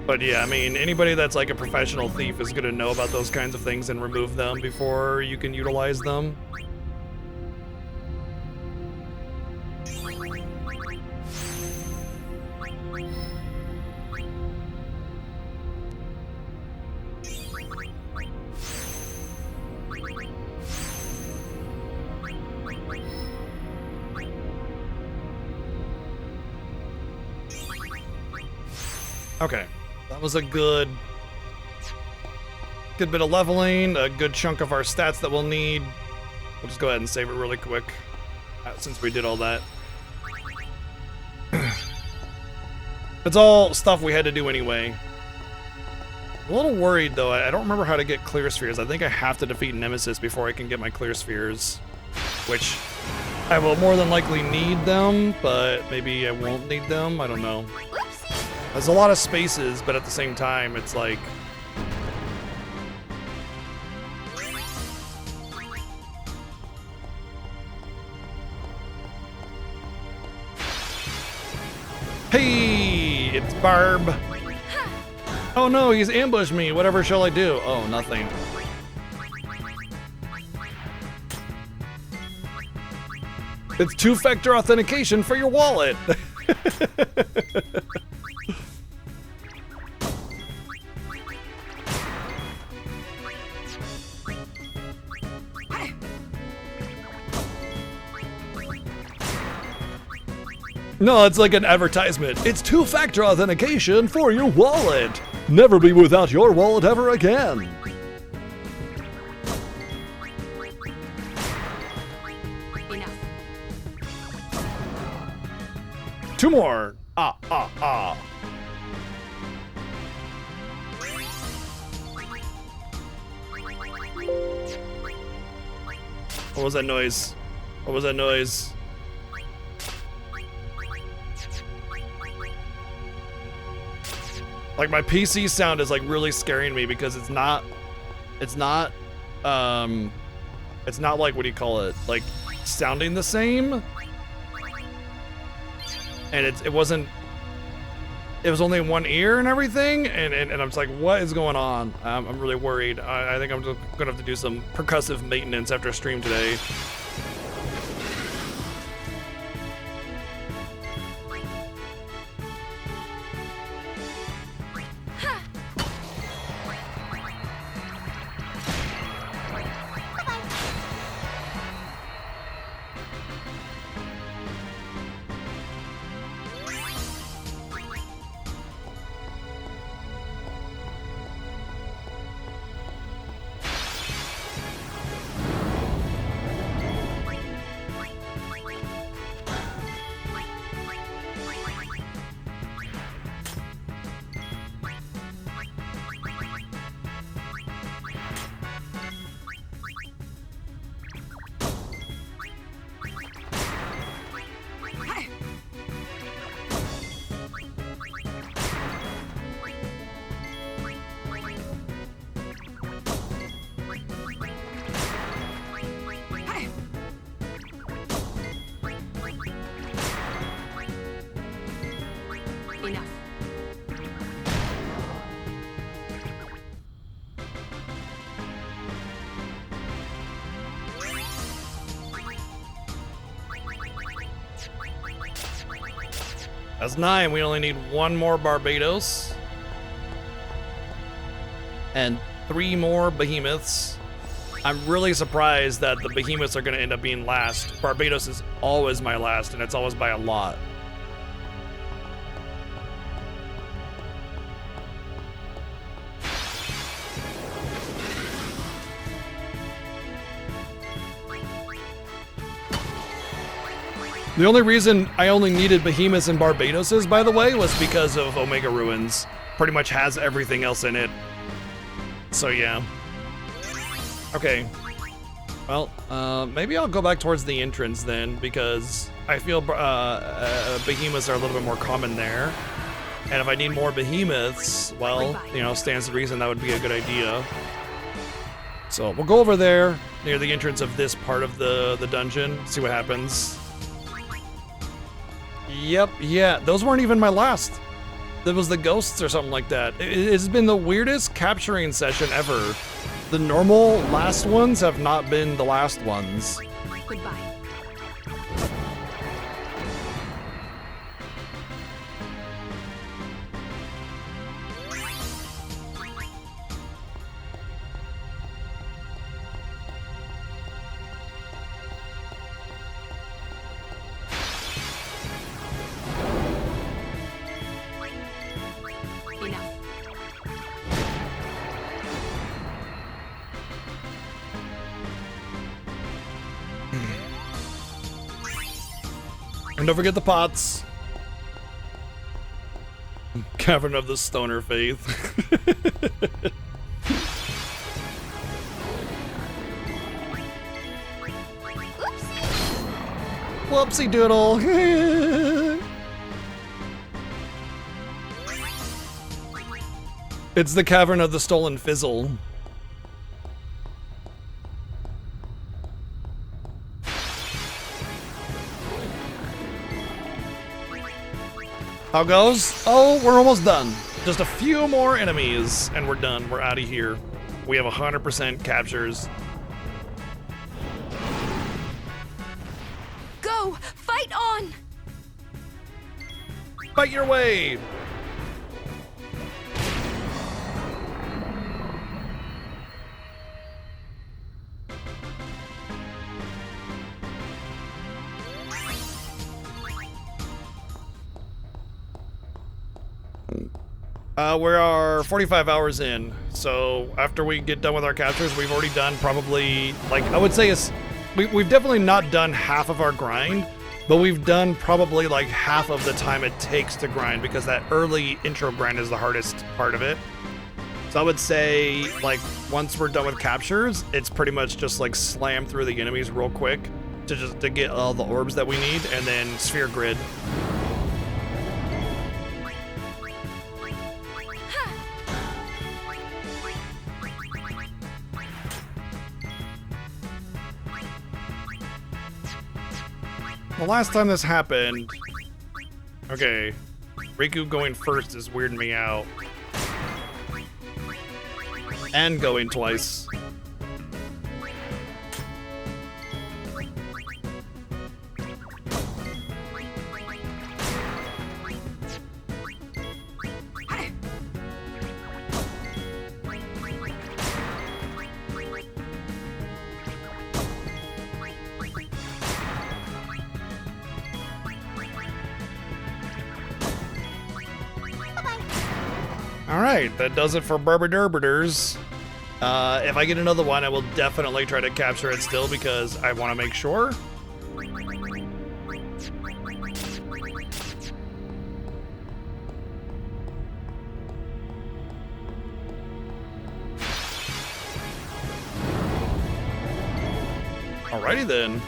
But yeah, I mean, anybody that's like a professional thief is gonna know about those kinds of things and remove them before you can utilize them. Okay, that was a good bit of leveling, a good chunk of our stats that we'll need. We'll just go ahead and save it really quick, since we did all that. It's all stuff we had to do anyway. I'm a little worried though, I don't remember how to get clear spheres. I think I have to defeat Nemesis before I can get my clear spheres, which I will more than likely need them, but maybe I won't need them, I don't know. There's a lot of spaces, but at the same time, it's like... Hey, it's Barb. Oh no, he's ambushed me. Whatever shall I do? Oh, nothing. It's two-factor authentication for your wallet. No, it's like an advertisement. It's two-factor authentication for your wallet. Never be without your wallet ever again. Enough. 2 more. Ah. What was that noise? What was that noise? Like my PC sound is like really scaring me because it's not like, what do you call it? Like sounding the same. And it was only in one ear and everything, and I'm just like, what is going on? I'm really worried. I think I'm just gonna have to do some percussive maintenance after stream today. Enough. That's 9. We only need 1 more Barbados. And 3 more behemoths. I'm really surprised that the behemoths are going to end up being last. Barbados is always my last, and it's always by a lot. The only reason I only needed behemoths and Barbadoses, by the way, was because of Omega Ruins. Pretty much has everything else in it. So yeah. Okay. Well, maybe I'll go back towards the entrance then, because I feel behemoths are a little bit more common there. And if I need more behemoths, well, you know, stands to reason that would be a good idea. So we'll go over there near the entrance of this part of the dungeon, see what happens. Yep, yeah, those weren't even my last. That was the ghosts or something like that. It's been the weirdest capturing session ever. The normal last ones have not been the last ones. Goodbye. And don't forget the pots. Cavern of the Stoner Faith. Whoopsie doodle. It's the Cavern of the Stolen Fizzle. How goes? Oh, we're almost done. Just a few more enemies, and we're done. We're out of here. We have 100% captures. Go! Fight on! Fight your way! We are 45 hours in, so after we get done with our captures, we've already done probably, like, I would say we've definitely not done half of our grind, but we've done probably like half of the time it takes to grind, because that early intro grind is the hardest part of it. So I would say, like, once we're done with captures, it's pretty much just like slam through the enemies real quick to get all the orbs that we need, and then sphere grid. The last time this happened, okay, Riku going first is weirding me out. And going twice. Alright, that does it for Burberdurberders. If I get another one, I will definitely try to capture it still because I want to make sure. Alrighty then.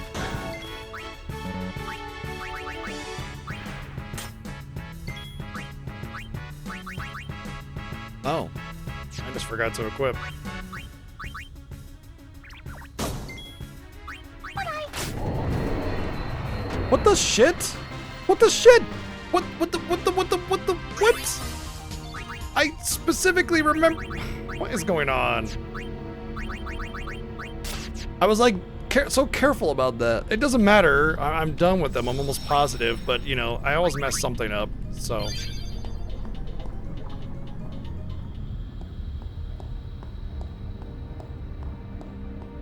Oh, I just forgot to equip. What the shit? What the shit? What I specifically remember. What is going on? I was like so careful about that. It doesn't matter. I'm done with them. I'm almost positive, but you know, I always mess something up, so.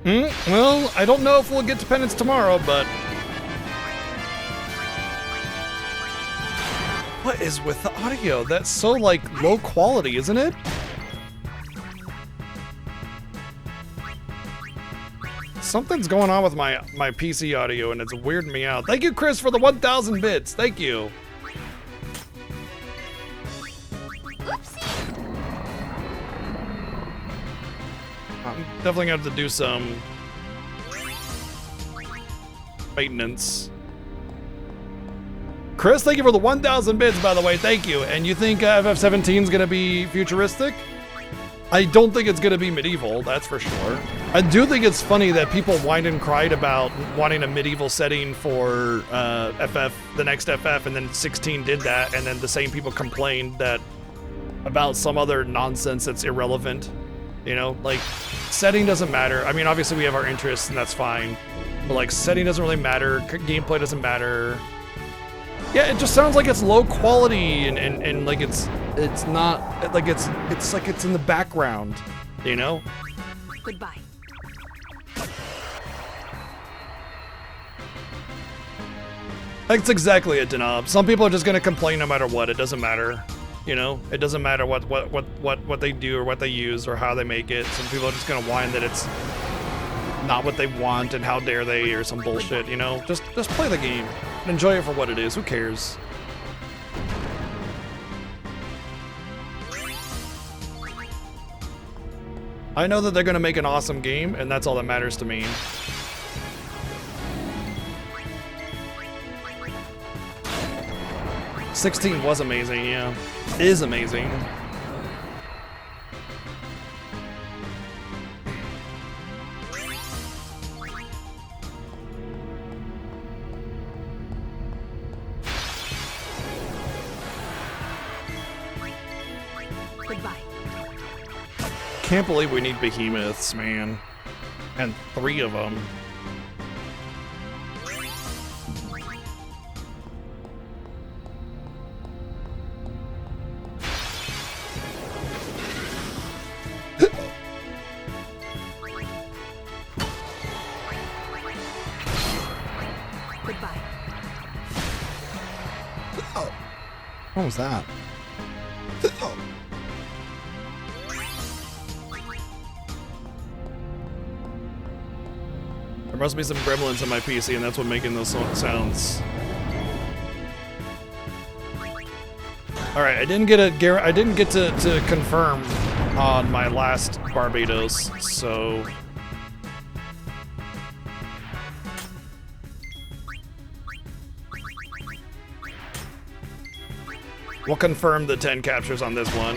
Well, I don't know if we'll get to penance tomorrow, but... What is with the audio? That's so, like, low quality, isn't it? Something's going on with my PC audio, and it's weirding me out. Thank you, Chris, for the 1,000 bits. Thank you. I'm definitely gonna have to do some maintenance. Chris, thank you for the 1,000 bits, by the way. Thank you. And you think FF17 is gonna be futuristic? I don't think it's gonna be medieval, that's for sure. I do think it's funny that people whined and cried about wanting a medieval setting for FF, the next FF, and then 16 did that, and then the same people complained that about some other nonsense that's irrelevant. You know, like, setting doesn't matter. I mean, obviously we have our interests and that's fine, but like, setting doesn't really matter, gameplay doesn't matter. Yeah, it just sounds like it's low quality and like it's not, like it's like it's in the background, you know? Goodbye. That's exactly it, Denab. Some people are just gonna complain no matter what, it doesn't matter. You know, it doesn't matter what they do or what they use or how they make it. Some people are just gonna whine that it's not what they want and how dare they or some bullshit, you know? Just play the game and enjoy it for what it is. Who cares? I know that they're gonna make an awesome game, and that's all that matters to me. '16 was amazing, yeah. Is amazing. Goodbye. Can't believe we need behemoths, man. And 3 of them. Goodbye. What was that? There must be some gremlins on my PC, and that's what making those sounds. All right, I didn't get to confirm on my last Barbados, so... we'll confirm the 10 captures on this one.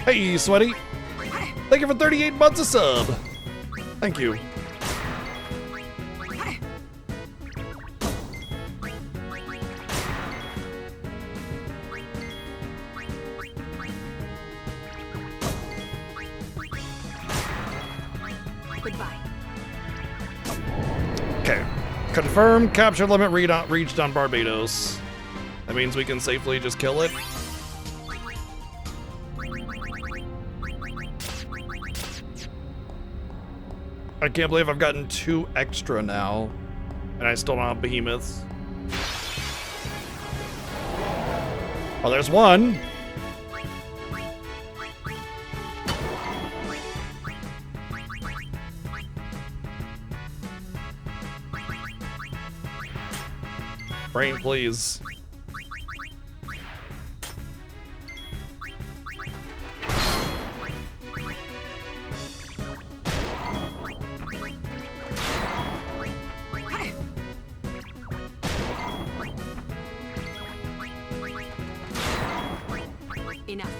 Hey, Sweaty! Thank you for 38 months of sub! Thank you. Goodbye. Okay. Confirm capture limit reached on Barbados. That means we can safely just kill it. I can't believe I've gotten 2 extra now, and I still don't have behemoths. Oh, there's one. Brain, please. Enough.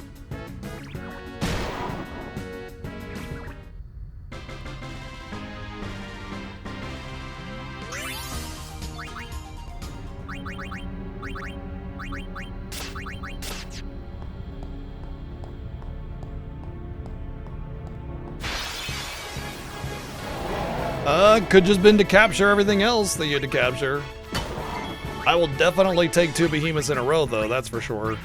Could just been to capture everything else that you had to capture. I will definitely take 2 behemoths in a row, though, that's for sure.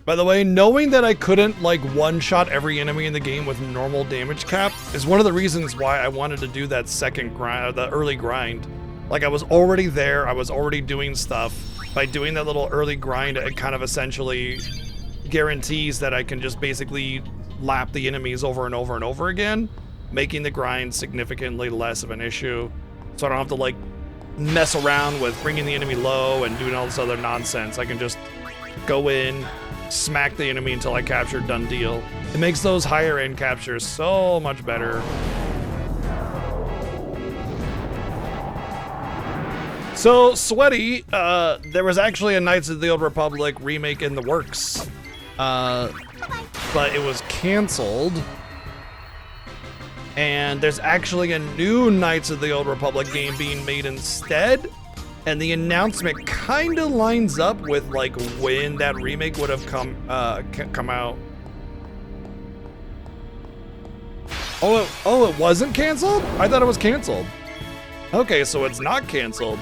By the way, knowing that I couldn't like one-shot every enemy in the game with normal damage cap is one of the reasons why I wanted to do that second grind, the early grind. Like I was already there, I was already doing stuff. By doing that little early grind, it kind of essentially guarantees that I can just basically lap the enemies over and over and over again, making the grind significantly less of an issue. So I don't have to like mess around with bringing the enemy low and doing all this other nonsense. I can just go in, smack the enemy until I capture, done deal. It makes those higher end captures so much better. So, Sweaty, there was actually a Knights of the Old Republic remake in the works, but it was canceled. And there's actually a new Knights of the Old Republic game being made instead. And the announcement kind of lines up with like when that remake would have come out. Oh, it wasn't canceled? I thought it was canceled. Okay, so it's not canceled.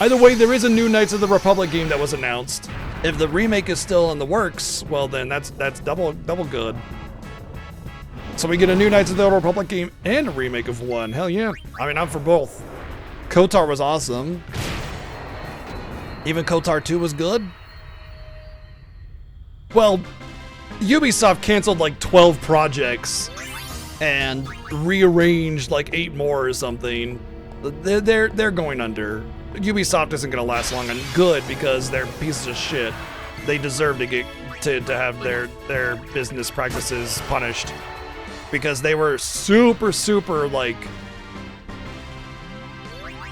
Either way, there is a new Knights of the Republic game that was announced. If the remake is still in the works, well then that's double good. So we get a new Knights of the Old Republic game and a remake of one. Hell yeah. I mean, I'm for both. KOTOR was awesome. Even KOTOR 2 was good. Well, Ubisoft canceled like 12 projects and rearranged like 8 more or something. They're going under. Ubisoft isn't gonna last long and good because they're pieces of shit. They deserve to get to have their business practices punished because they were super like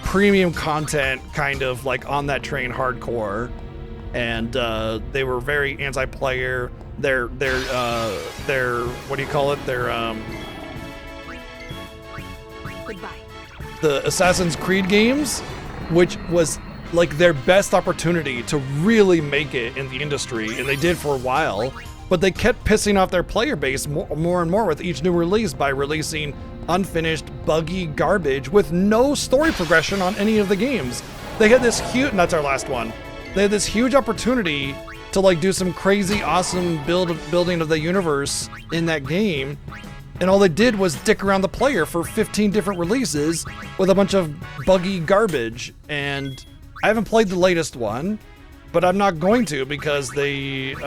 premium content, kind of like on that train hardcore, and they were very anti-player. Their what do you call it? Goodbye. The Assassin's Creed games, which was like their best opportunity to really make it in the industry, and they did for a while, but they kept pissing off their player base more and more with each new release by releasing unfinished, buggy garbage with no story progression on any of the games. They had this huge, and that's our last one. They had this huge opportunity to like do some crazy, awesome building of the universe in that game, And all they did was dick around the player for 15 different releases with a bunch of buggy garbage. And I haven't played the latest one, but I'm not going to because they've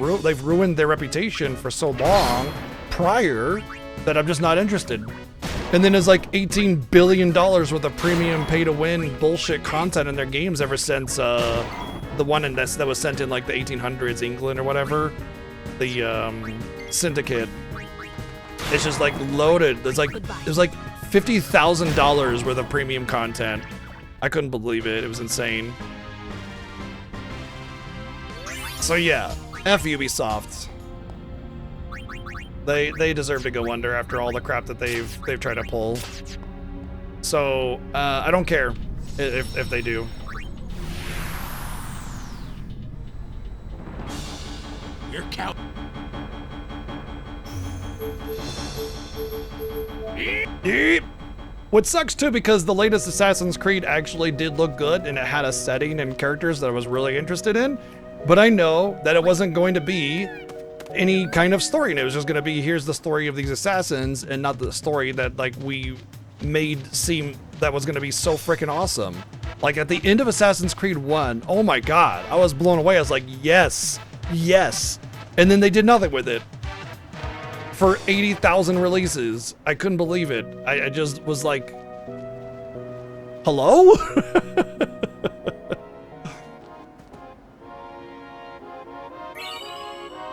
ruined their reputation for so long prior that I'm just not interested. And then there's like $18 billion worth of premium pay-to-win bullshit content in their games ever since the one that was sent in like the 1800s England or whatever, the Syndicate. It's just like loaded. There's like $50,000 worth of premium content. I couldn't believe it. It was insane. So yeah, F Ubisoft. They deserve to go under after all the crap that they've tried to pull. So I don't care if they do. You're cow. Yep. What sucks too, because the latest Assassin's Creed actually did look good and it had a setting and characters that I was really interested in, but I know that it wasn't going to be any kind of story, and it was just going to be, here's the story of these assassins, and not the story that like we made seem that was going to be so freaking awesome. Like at the end of Assassin's Creed 1, oh my god, I was blown away. I was like, yes, yes. And then they did nothing with it. For 80,000 releases. I couldn't believe it. I just was like, hello?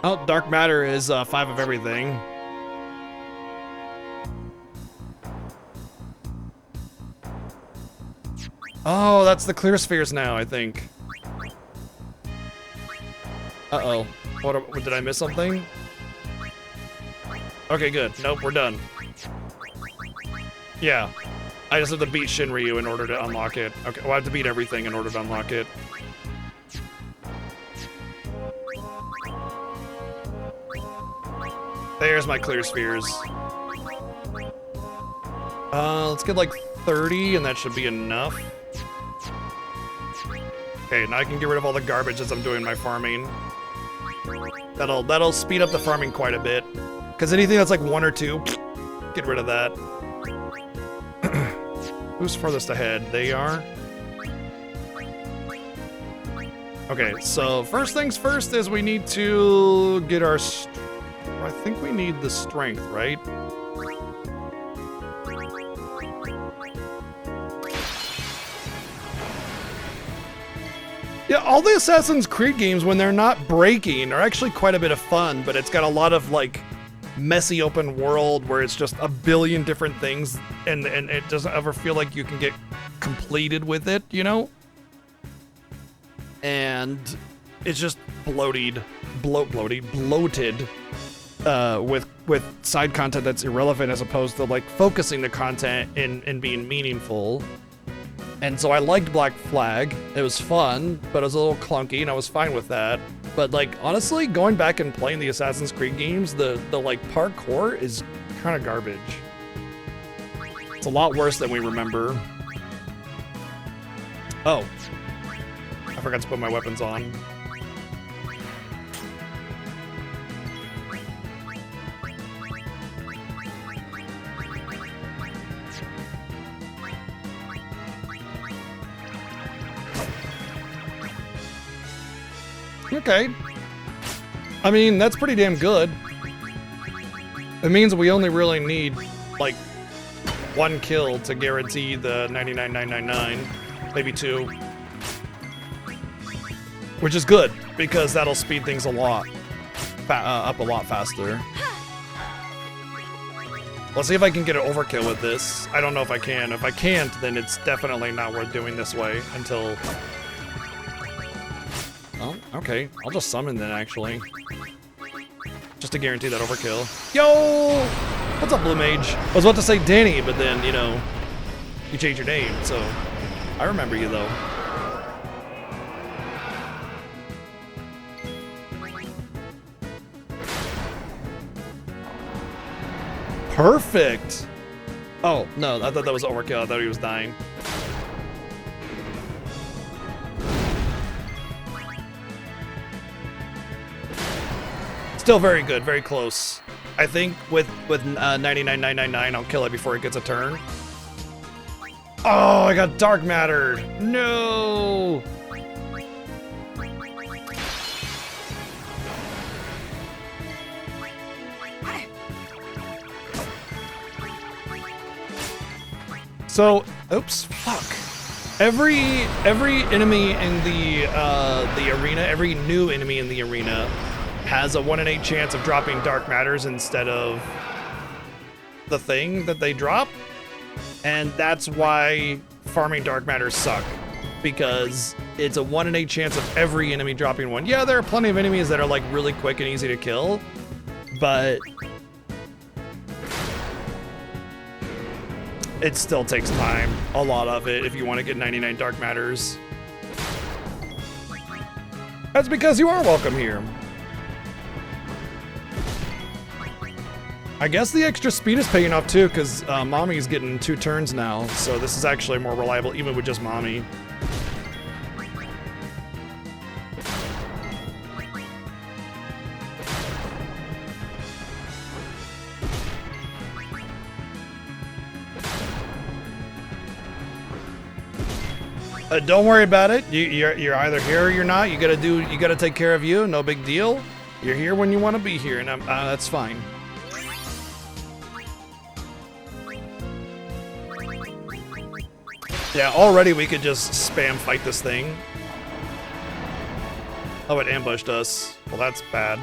Oh, Dark Matter is 5 of everything. Oh, that's the clear spheres now, I think. Uh-oh. What did I miss something? Okay, good. Nope, we're done. Yeah. I just have to beat Shinryu in order to unlock it. Okay, well, I have to beat everything in order to unlock it. There's my clear spheres. Let's get like 30 and that should be enough. Okay, now I can get rid of all the garbage as I'm doing my farming. That'll speed up the farming quite a bit. Because anything that's like 1 or 2, get rid of that. Who's furthest ahead? They are. Okay, so first things first is we need to get our... I think we need the strength, right? Yeah, all the Assassin's Creed games, when they're not breaking, are actually quite a bit of fun, but it's got a lot of, like, messy open world where it's just a billion different things, and it doesn't ever feel like you can get completed with it, you know? And it's just bloated, with side content that's irrelevant as opposed to, like, focusing the content and being meaningful. And so I liked Black Flag. It was fun, but it was a little clunky, and I was fine with that. But, like, honestly, going back and playing the Assassin's Creed games, the like, parkour is kind of garbage. It's a lot worse than we remember. Oh. I forgot to put my weapons on. Okay. I mean, that's pretty damn good. It means we only really need, like, 1 kill to guarantee the 99,999. Maybe 2. Which is good, because that'll speed things a lot up a lot faster. Let's see if I can get an overkill with this. I don't know if I can. If I can't, then it's definitely not worth doing this way until... Oh, okay. I'll just summon then, actually. Just to guarantee that overkill. Yo! What's up, Blue Mage? I was about to say Danny, but then, you know, you changed your name, so... I remember you, though. Perfect! Oh, no, I thought that was overkill. I thought he was dying. Still very good, very close. I think with 99,999, I'll kill it before it gets a turn. Oh, I got dark mattered. No. So, oops, fuck. Every enemy in the arena, every new enemy in the arena has a 1 in 8 chance of dropping dark matters instead of the thing that they drop. And that's why farming dark matters suck, because it's a 1 in 8 chance of every enemy dropping one. Yeah, there are plenty of enemies that are like really quick and easy to kill, but it still takes time, a lot of it, if you want to get 99 dark matters. That's because you are welcome here. I guess the extra speed is paying off too, because Mommy's getting 2 turns now, so this is actually more reliable even with just Mommy. Don't worry about it. You're either here or you're not. You gotta take care of you. No big deal. You're here when you want to be here, and that's fine. Yeah, already we could just spam fight this thing. Oh, it ambushed us. Well, that's bad.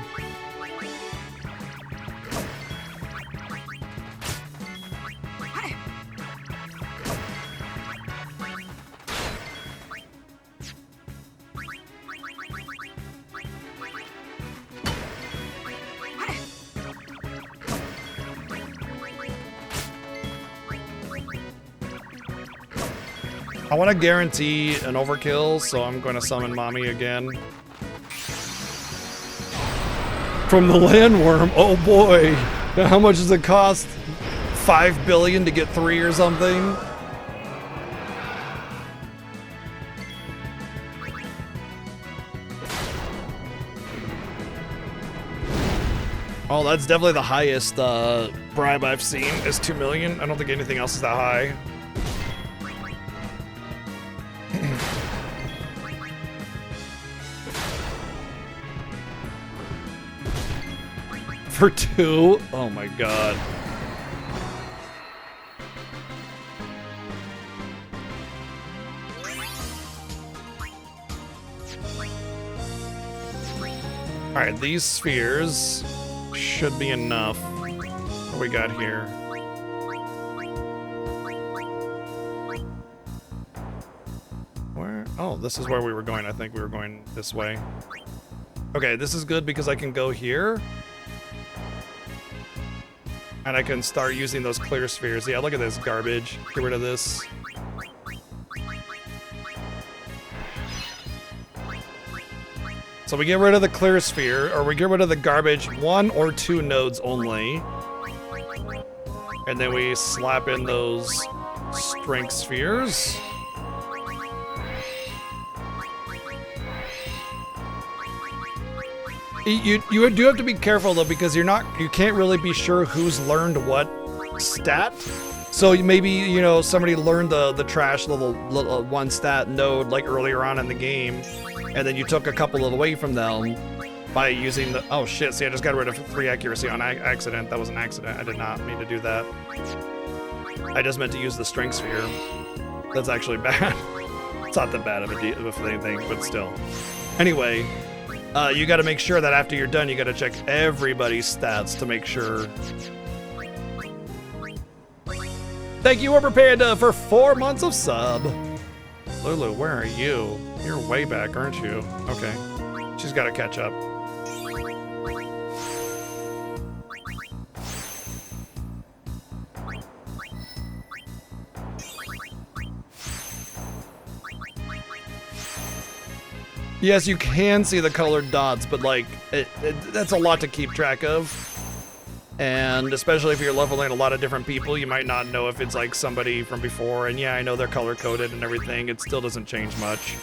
I want to guarantee an overkill, so I'm going to summon Mommy again. From the landworm, oh boy. Now how much does it cost? 5 billion to get 3 or something? Oh, that's definitely the highest bribe I've seen, is 2 million. I don't think anything else is that high. For 2? Oh my god. Alright, these spheres should be enough. What do we got here? Where? Oh, this is where we were going. I think we were going this way. Okay, this is good because I can go here. And I can start using those clear spheres. Yeah, look at this garbage. Get rid of this. So we get rid of the clear sphere, or we get rid of the garbage 1 or 2 nodes only. And then we slap in those strength spheres. You do have to be careful though, because you can't really be sure who's learned what stat. So maybe, you know, somebody learned the trash little 1 stat node like earlier on in the game, and then you took a couple away from them by using the, oh shit, see I just got rid of 3 accuracy on accident. That was an accident. I did not mean to do that. I just meant to use the strength sphere. That's actually bad. It's not that bad of a thing, but still. Anyway. You gotta make sure that after you're done, you gotta check everybody's stats to make sure. Thank you, Uber Panda, for 4 months of sub. Lulu, where are you? You're way back, aren't you? Okay. She's gotta catch up. Yes, you can see the colored dots, but like, that's a lot to keep track of. And especially if you're leveling a lot of different people, you might not know if it's like somebody from before. And yeah, I know they're color coded and everything. It still doesn't change much.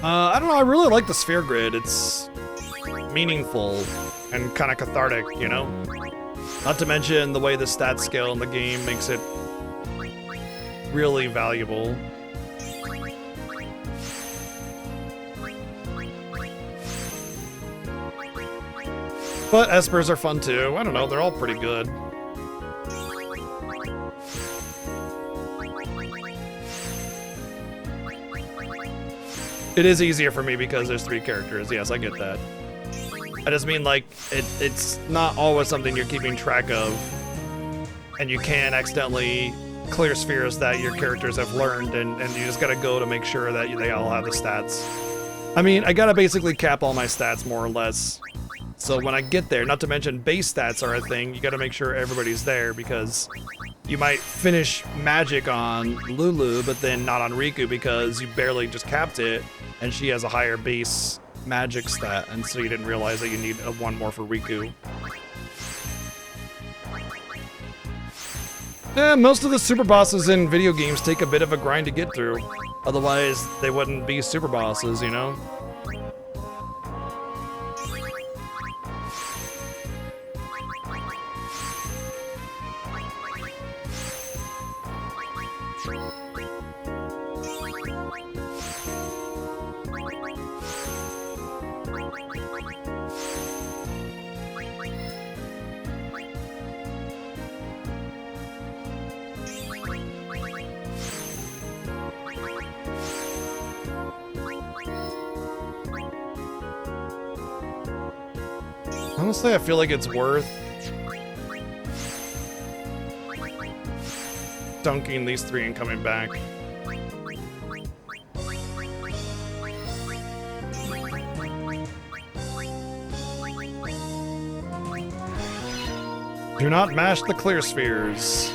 I don't know, I really like the sphere grid. It's meaningful and kind of cathartic, you know? Not to mention the way the stat scale in the game makes it really valuable. But espers are fun too. I don't know, they're all pretty good. It is easier for me because there's 3 characters. Yes, I get that. I just mean, like, it's not always something you're keeping track of, and you can accidentally clear spheres that your characters have learned, and you just gotta go to make sure that they all have the stats. I mean, I gotta basically cap all my stats more or less. So when I get there, not to mention base stats are a thing, you gotta make sure everybody's there, because you might finish magic on Lulu, but then not on Riku because you barely just capped it, and she has a higher base magic stat, and so you didn't realize that you need one more for Riku. Yeah, most of the super bosses in video games take a bit of a grind to get through. Otherwise, they wouldn't be super bosses, you know? Honestly, I feel like it's worth dunking these 3 and coming back. Do not mash the clear spheres.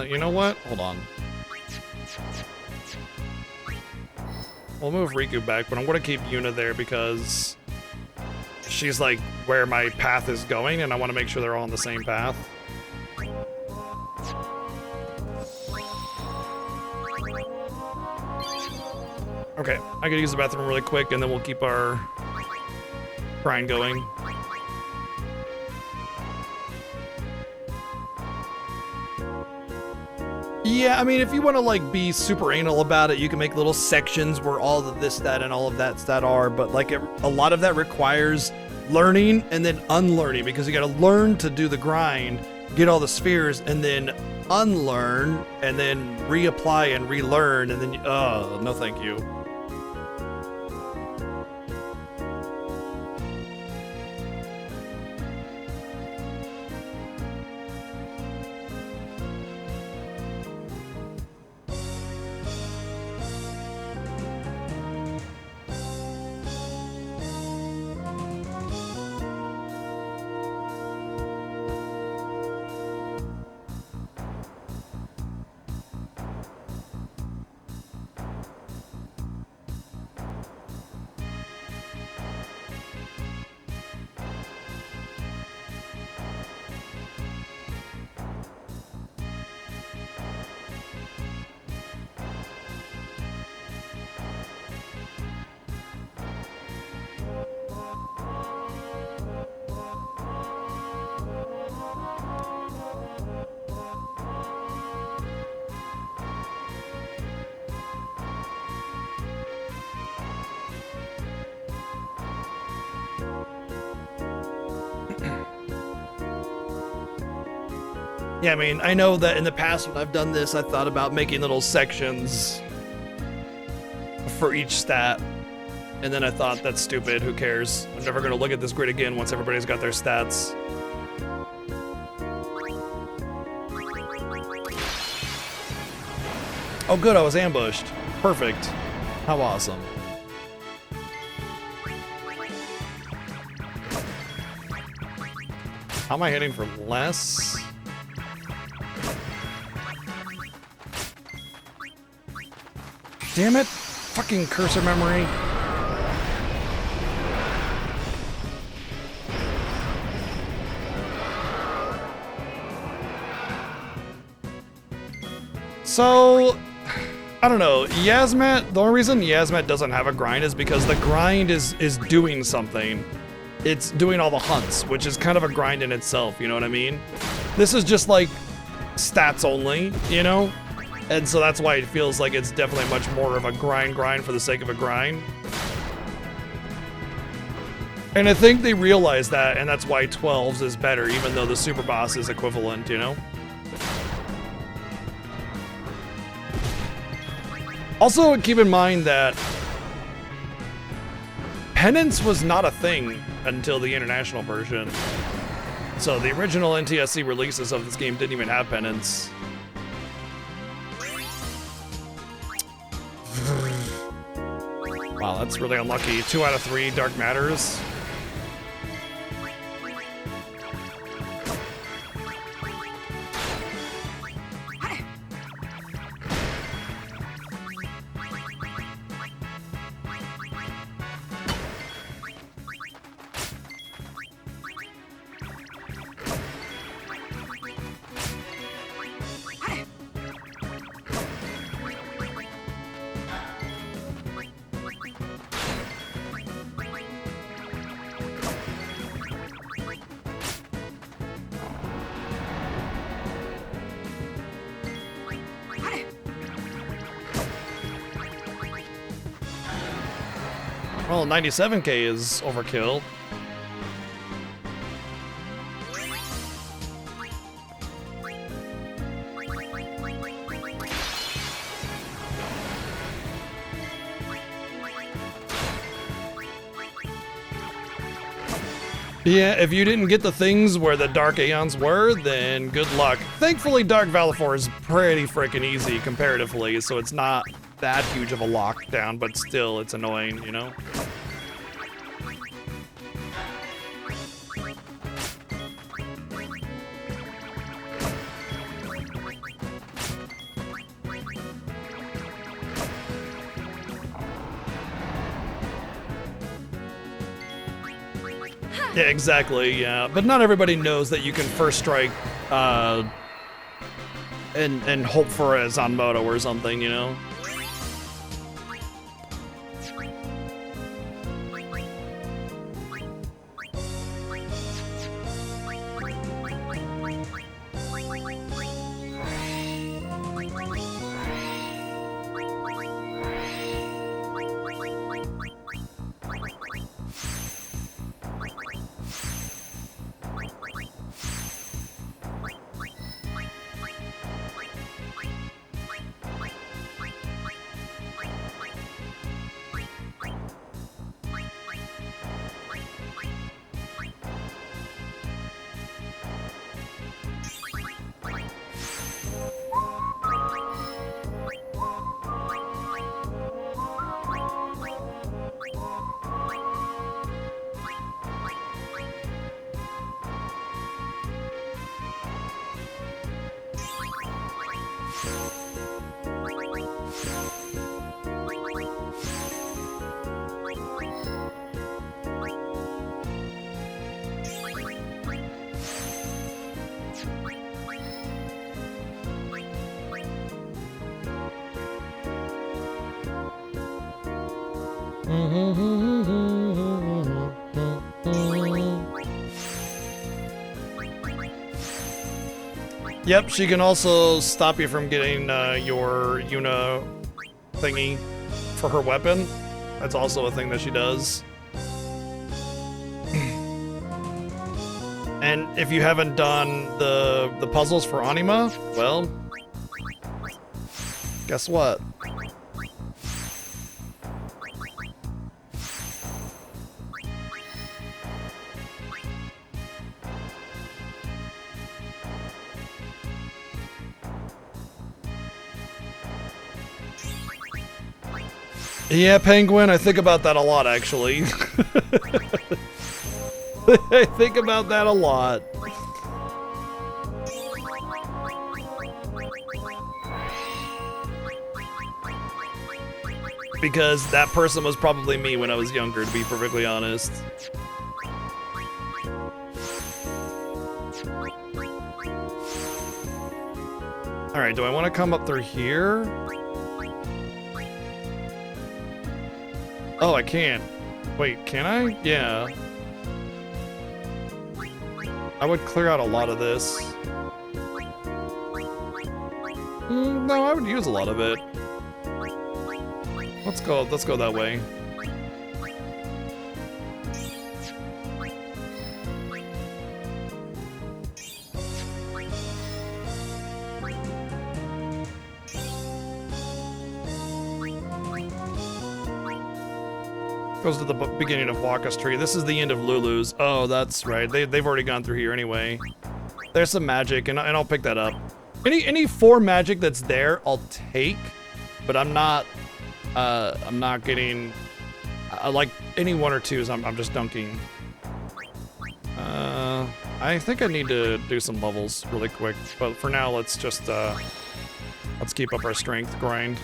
You know what? Hold on. We'll move Riku back, but I'm gonna keep Yuna there because she's like where my path is going, and I want to make sure they're all on the same path. Okay, I could use the bathroom really quick, and then we'll keep our grind going. Yeah, I mean, if you want to like be super anal about it, you can make little sections where all of this, that, and all of that stat are, but like a lot of that requires learning and then unlearning, because you got to learn to do the grind, get all the spheres, and then unlearn, and then reapply and relearn, and then, no thank you. Yeah, I mean, I know that in the past when I've done this, I thought about making little sections for each stat. And then I thought, that's stupid, who cares? I'm never gonna look at this grid again once everybody's got their stats. Oh good, I was ambushed. Perfect. How awesome. How am I hitting for less? Damn it! Fucking cursor memory. So, I don't know. Yasmat, the only reason Yasmat doesn't have a grind is because the grind is doing something. It's doing all the hunts, which is kind of a grind in itself, you know what I mean? This is just like stats only, you know? And so that's why it feels like it's definitely much more of a grind for the sake of a grind. And I think they realize that, and that's why 12s is better, even though the super boss is equivalent, you know? Also, keep in mind that penance was not a thing until the international version. So the original NTSC releases of this game didn't even have penance. Wow, that's really unlucky. 2 out of 3 Dark Matters. Well, 97k is overkill. Yeah, if you didn't get the things where the Dark Aeons were, then good luck. Thankfully, Dark Valifor is pretty freaking easy comparatively, so it's not that huge of a lockdown, but still, it's annoying, you know? Yeah, exactly, yeah. But not everybody knows that you can first strike and hope for a Zanmoto or something, you know? Yep, she can also stop you from getting your Yuna thingy for her weapon. That's also a thing that she does. And if you haven't done the puzzles for Anima, well, guess what? Yeah, Penguin, I think about that a lot, actually. I think about that a lot. Because that person was probably me when I was younger, to be perfectly honest. All right, do I want to come up through here? Oh, I can't. Wait, can I? Yeah. I would clear out a lot of this. No, I would use a lot of it. Let's go that way. Goes to the beginning of Waka's tree. This is the end of Lulu's. Oh, that's right. They've already gone through here anyway. There's some magic, and I'll pick that up. Any 4 magic that's there, I'll take. But I'm not getting. Like any 1 or 2s, I'm just dunking. I think I need to do some levels really quick. But for now, let's just let's keep up our strength grind.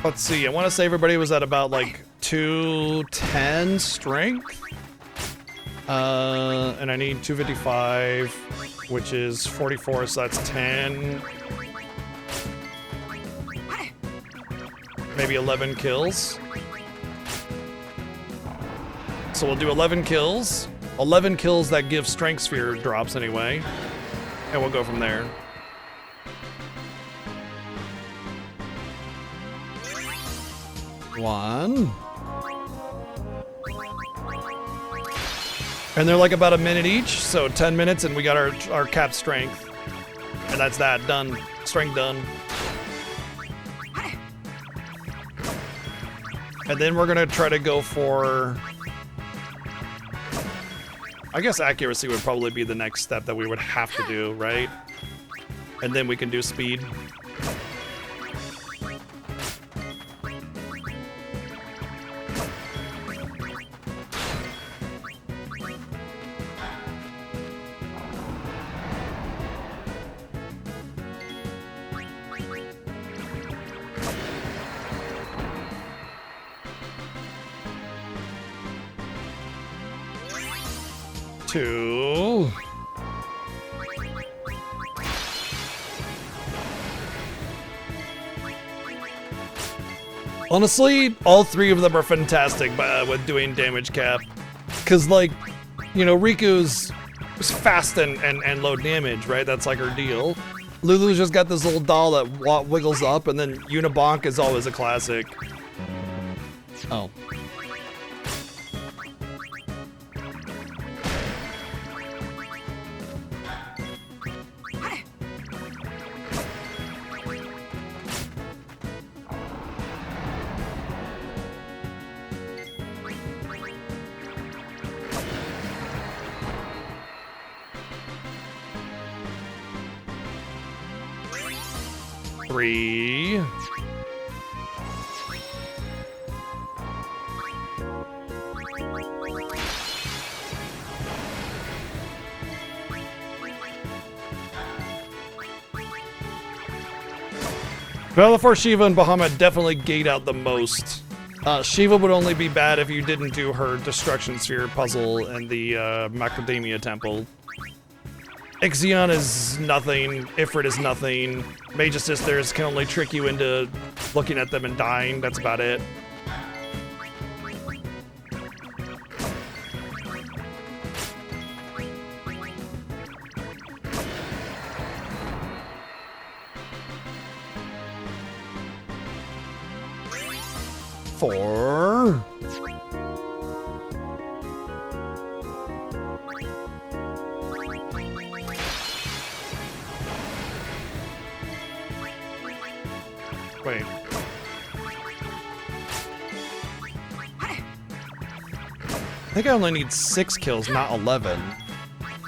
Let's see, I want to say everybody was at about like 210 strength. And I need 255, which is 44, so that's 10. Maybe 11 kills. So we'll do 11 kills. 11 kills that give strength sphere drops anyway. And we'll go from there. One. And they're like about a minute each, so 10 minutes and we got our cap strength. And that's that, done. Strength done. And then we're gonna try to go for... I guess accuracy would probably be the next step that we would have to do, right? And then we can do speed. Two. Honestly, all 3 of them are fantastic with doing damage cap. Because, like, you know, Riku's fast and low damage, right? That's like her deal. Lulu's just got this little doll that wiggles up, and then Unibonk is always a classic. Oh. Three. Bellafor, Shiva, and Bahamut definitely gate out the most. Shiva would only be bad if you didn't do her Destruction Sphere puzzle and the Macadamia Temple. Ixion is nothing, Ifrit is nothing, Mage's Sisters can only trick you into looking at them and dying, that's about it. Four. Wait. I think I only need 6 kills, not 11.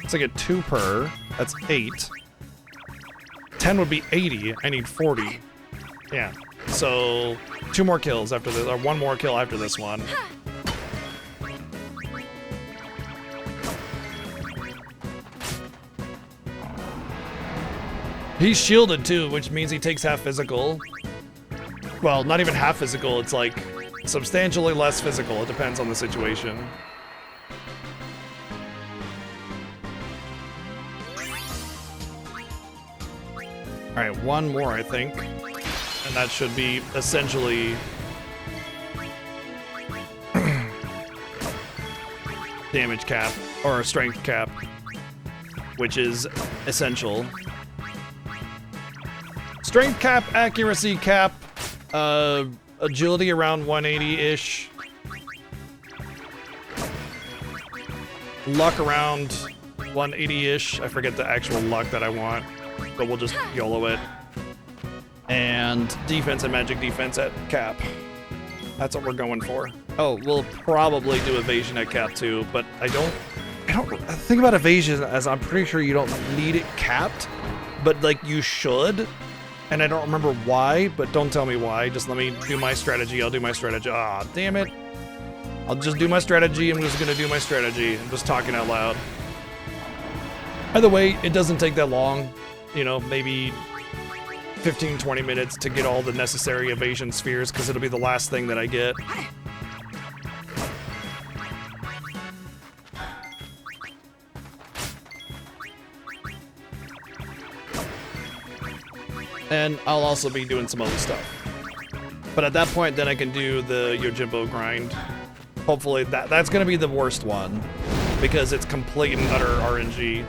So I get 2 per. That's 8. 10 would be 80. I need 40. Yeah. So 2 more kills after this, or 1 more kill after this one. He's shielded too, which means he takes half physical. Well, not even half physical, it's like substantially less physical. It depends on the situation. Alright, one more, I think. And that should be essentially damage cap, or strength cap, which is essential. Strength cap, accuracy cap, agility around 180-ish. Luck around 180-ish. I forget the actual luck that I want, but we'll just YOLO it. And defense and magic defense at cap. That's what we're going for. Oh, we'll probably do evasion at cap too, but I think about evasion as I'm pretty sure you don't need it capped, but like you should. And I don't remember why, but don't tell me why. Just let me do my strategy. I'll do my strategy. Ah, damn it. I'll just do my strategy. I'm just gonna do my strategy. I'm just talking out loud. By the way, it doesn't take that long. You know, maybe 15, 20 minutes to get all the necessary evasion spheres, because it'll be the last thing that I get. And I'll also be doing some other stuff. But at that point, then I can do the Yojimbo grind. Hopefully that's gonna be the worst one, because it's complete and utter RNG.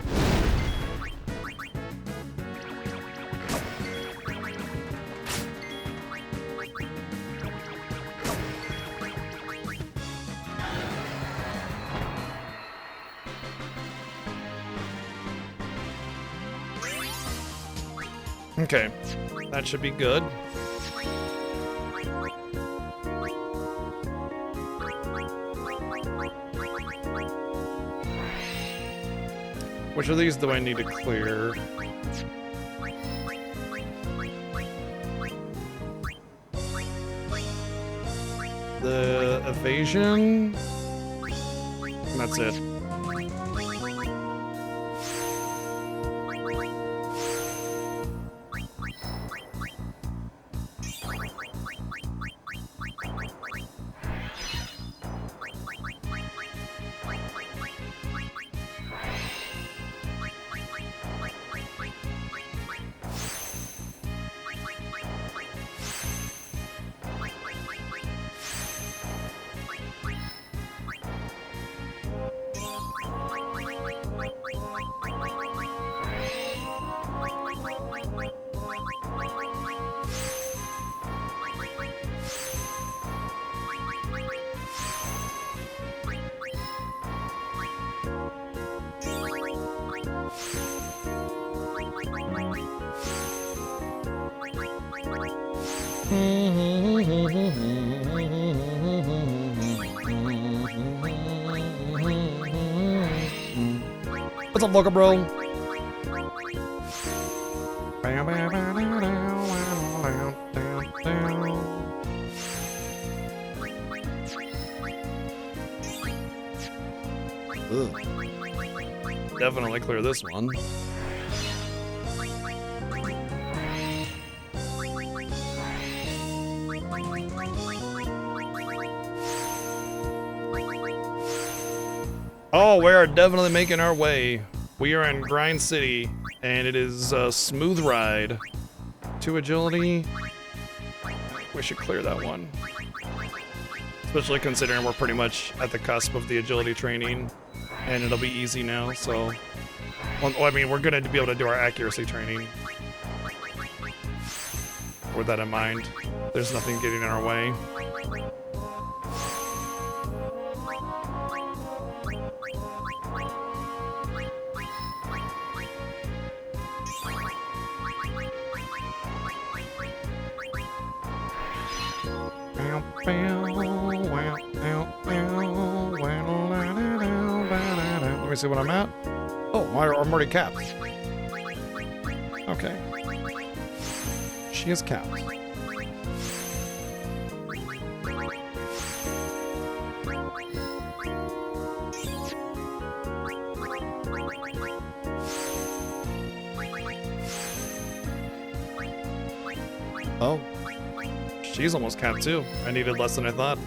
Okay, that should be good. Which of these do I need to clear? The evasion? And that's it. What's up, Loco Bro? Ugh. Definitely clear this one. Oh, we are definitely making our way. We are in Grind City, and it is a smooth ride. 2 agility. We should clear that one. Especially considering we're pretty much at the cusp of the agility training, and it'll be easy now, so... Well, I mean, we're gonna be able to do our accuracy training. With that in mind, there's nothing getting in our way. Let me see what I'm at. Oh, I'm already capped. Okay. She is capped. Oh. She's almost capped too. I needed less than I thought.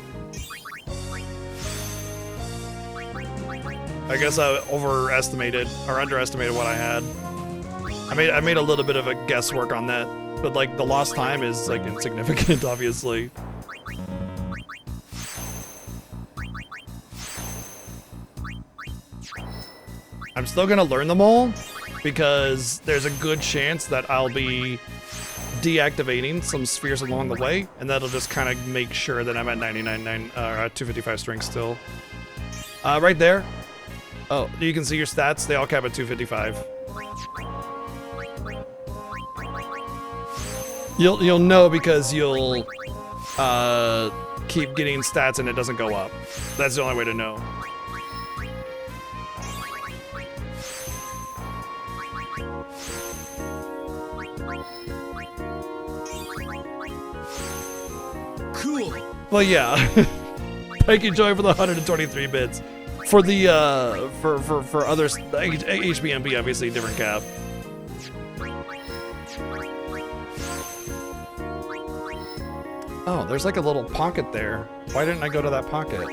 I guess I overestimated or underestimated what I had. I made a little bit of a guesswork on that, but like the lost time is like insignificant, obviously. I'm still gonna learn them all because there's a good chance that I'll be deactivating some spheres along the way, and that'll just kind of make sure that I'm at 255 strength still. Right there. Oh, you can see your stats. They all cap at 255. You'll know because you'll keep getting stats and it doesn't go up. That's the only way to know. Cool. Well, yeah. Thank you, Joy, for the 123 bits. For the for others, HBMB obviously different cap. Oh, there's like a little pocket there. Why didn't I go to that pocket?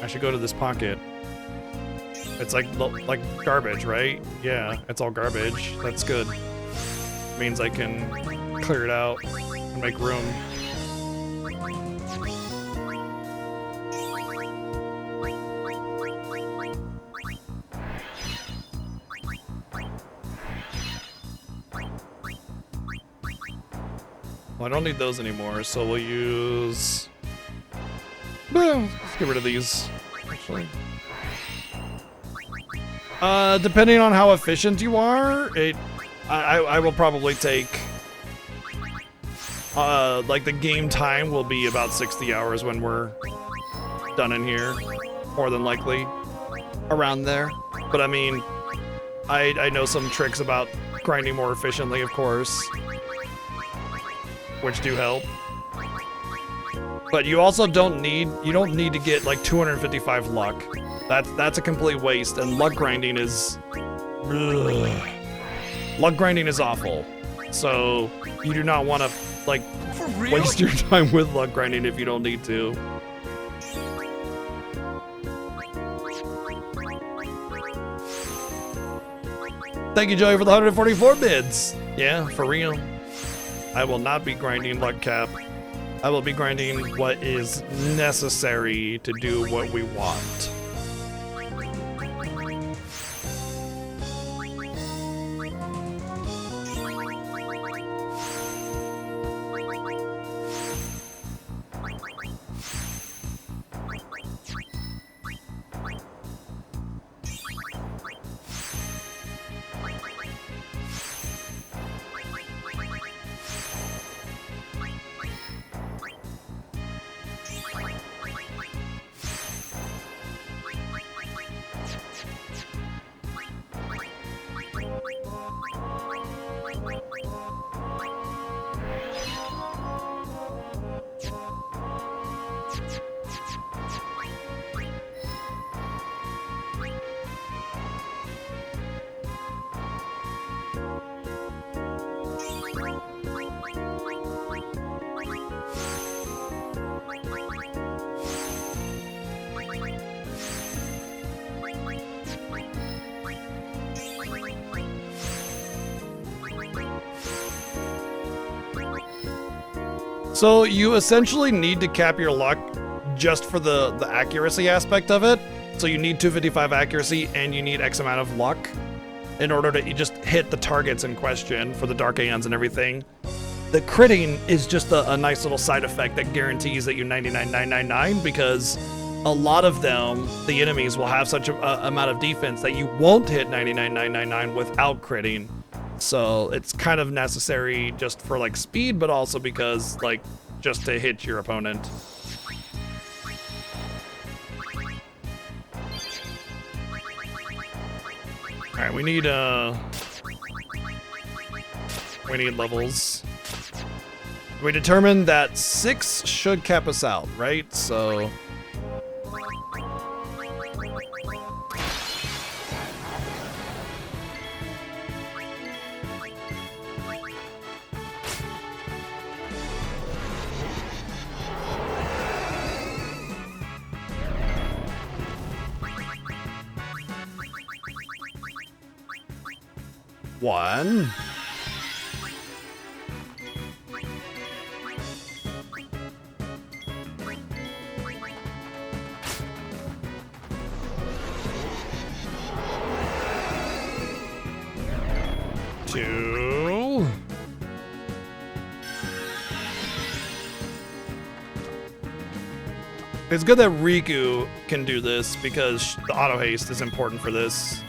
I should go to this pocket. It's like garbage, right? Yeah, it's all garbage. That's good. Means I can clear it out and make room. Well, I don't need those anymore, so we'll use... Well, let's get rid of these, actually. Depending on how efficient you are, I will probably take... like, the game time will be about 60 hours when we're done in here. More than likely. Around there. But, I mean, I know some tricks about grinding more efficiently, of course. Which do help. But you also don't need to get like 255 luck. That's a complete waste, and luck grinding is luck grinding is awful. So you do not want to like waste your time with luck grinding if you don't need to. Thank you, Joey, for the 144 bids. Yeah, for real. I will not be grinding luck cap. I will be grinding what is necessary to do what we want. So you essentially need to cap your luck just for the accuracy aspect of it. So you need 255 accuracy and you need X amount of luck in order to just hit the targets in question for the Dark Aeons and everything. The critting is just a nice little side effect that guarantees that you 99,999 because a lot of them, the enemies, will have such a amount of defense that you won't hit 99,999 without critting. So it's kind of necessary just for like speed, but also because like just to hit your opponent. All right, we need levels. We determined that 6 should cap us out, right? So 1. Two. It's good that Riku can do this because the auto haste is important for this.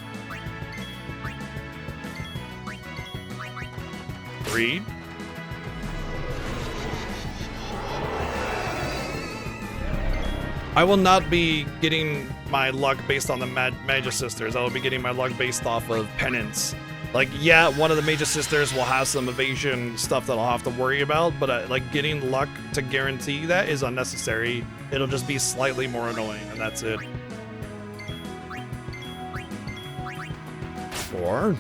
3. I will not be getting my luck based on the Magus Sisters. I will be getting my luck based off of penance. Like, yeah, one of the Magus Sisters will have some evasion stuff that I'll have to worry about, but like getting luck to guarantee that is unnecessary. It'll just be slightly more annoying, and that's it. 4.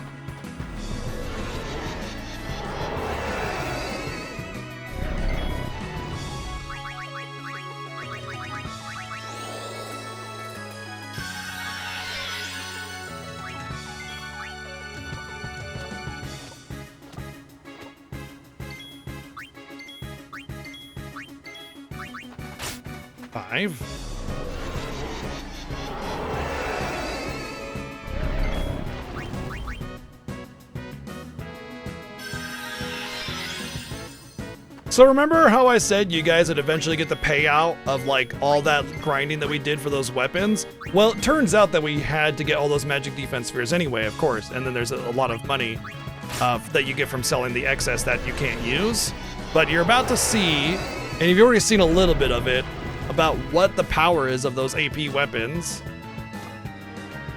Five. So remember how I said you guys would eventually get the payout of like all that grinding that we did for those weapons? Well, it turns out that we had to get all those magic defense spheres anyway, of course, and then there's a lot of money that you get from selling the excess that you can't use. But you're about to see, and you've already seen a little bit of it, about what the power is of those AP weapons.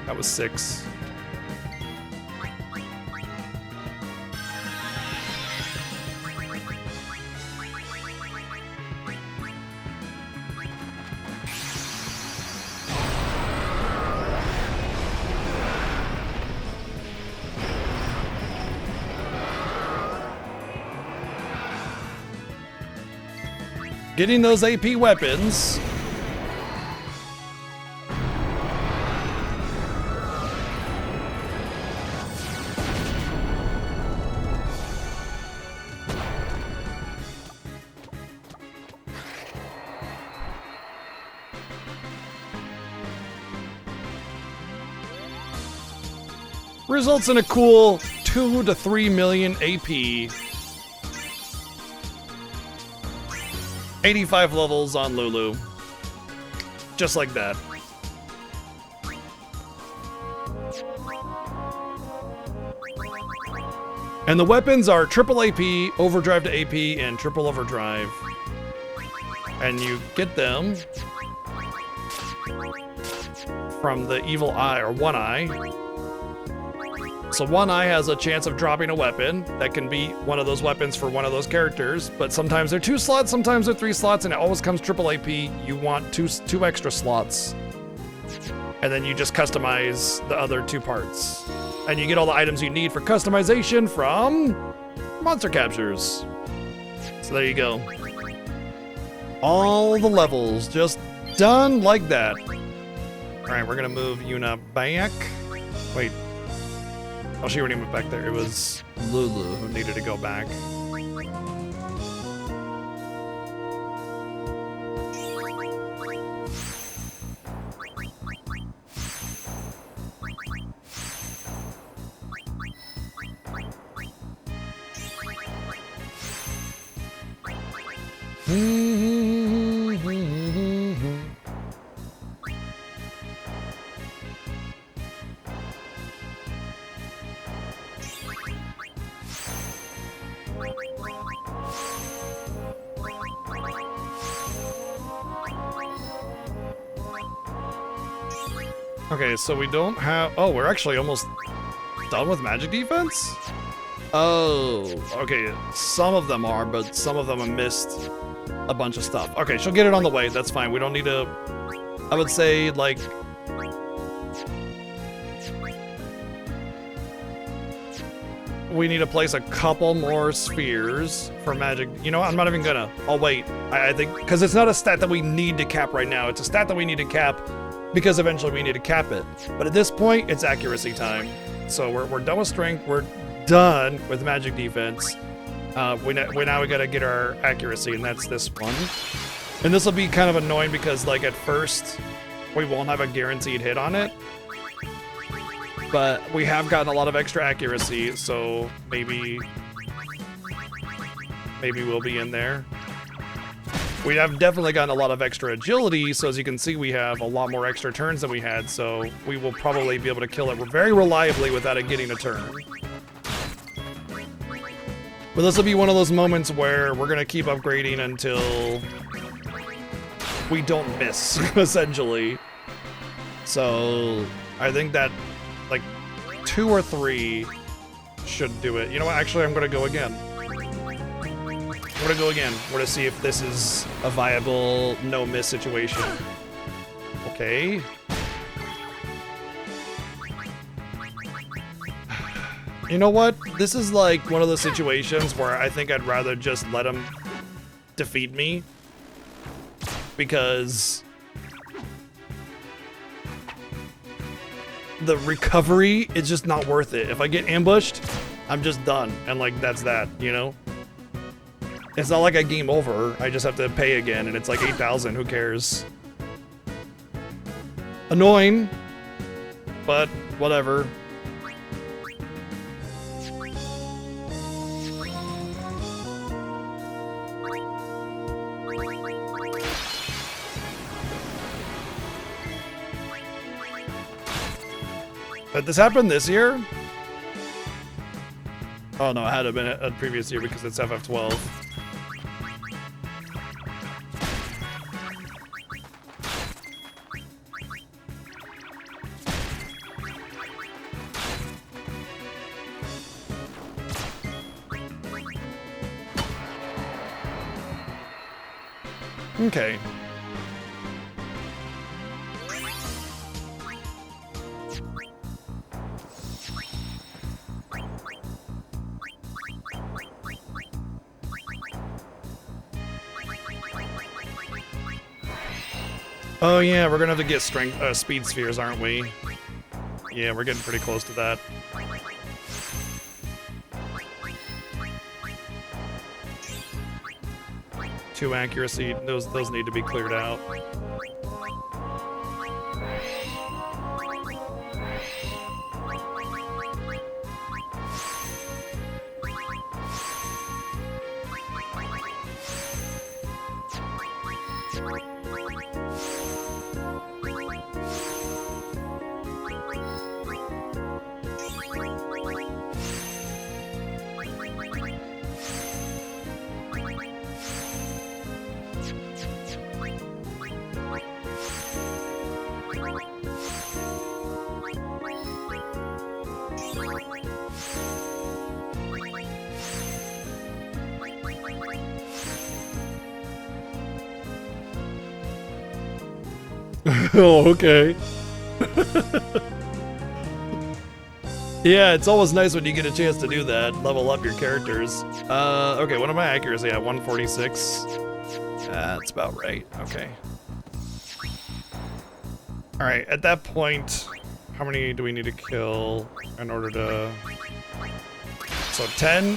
That was 6. Getting those AP weapons results in a cool 2 to 3 million AP. 85 levels on Lulu. Just like that. And the weapons are triple AP, overdrive to AP, and triple overdrive. And you get them from the evil eye, or one eye. So one eye has a chance of dropping a weapon that can be one of those weapons for one of those characters, but sometimes they're 2 slots, sometimes they're 3 slots, and it always comes triple AP. You want two extra slots. And then you just customize the other 2 parts. And you get all the items you need for customization from monster captures. So there you go. All the levels just done like that. All right, we're gonna move Yuna back. Wait. Oh, she already went back there. It was Lulu who needed to go back. Okay, so we don't have... Oh, we're actually almost done with magic defense? Oh, okay. Some of them are, but some of them have missed a bunch of stuff. Okay, she'll get it on the way. That's fine. We don't need to... I would say, like... We need to place a couple more spheres for magic. You know what? I'm not even gonna. I'll wait. I think... Because it's not a stat that we need to cap right now. It's a stat that we need to cap because eventually we need to cap it. But at this point, it's accuracy time. So we're done with strength. We're done with magic defense. We now gotta get our accuracy, and that's this one. And this will be kind of annoying because, like, at first we won't have a guaranteed hit on it, but we have gotten a lot of extra accuracy, so maybe we'll be in there. We have definitely gotten a lot of extra agility, so as you can see, we have a lot more extra turns than we had, so we will probably be able to kill it very reliably without it getting a turn. But this will be one of those moments where we're gonna keep upgrading until we don't miss, essentially. So I think that like 2 or 3 should do it. You know what? Actually, I'm gonna go again. I'm gonna go again. We're gonna see if this is a viable no miss situation. Okay. You know what? This is like one of those situations where I think I'd rather just let him defeat me, because the recovery is just not worth it. If I get ambushed, I'm just done, and like that's that, you know? It's not like I game over. I just have to pay again, and it's like 8,000. Who cares? Annoying, but whatever. Did this happen this year? Oh no, it had to have been a previous year because it's FF12. Okay. Oh yeah, we're gonna have to get strength, speed spheres, aren't we? Yeah, we're getting pretty close to that. Two accuracy, those need to be cleared out. Oh, okay. Yeah, it's always nice when you get a chance to do that. Level up your characters. Okay, what am I accuracy at? 146? That's about right. Okay. Alright, at that point, how many do we need to kill in order to... So 10,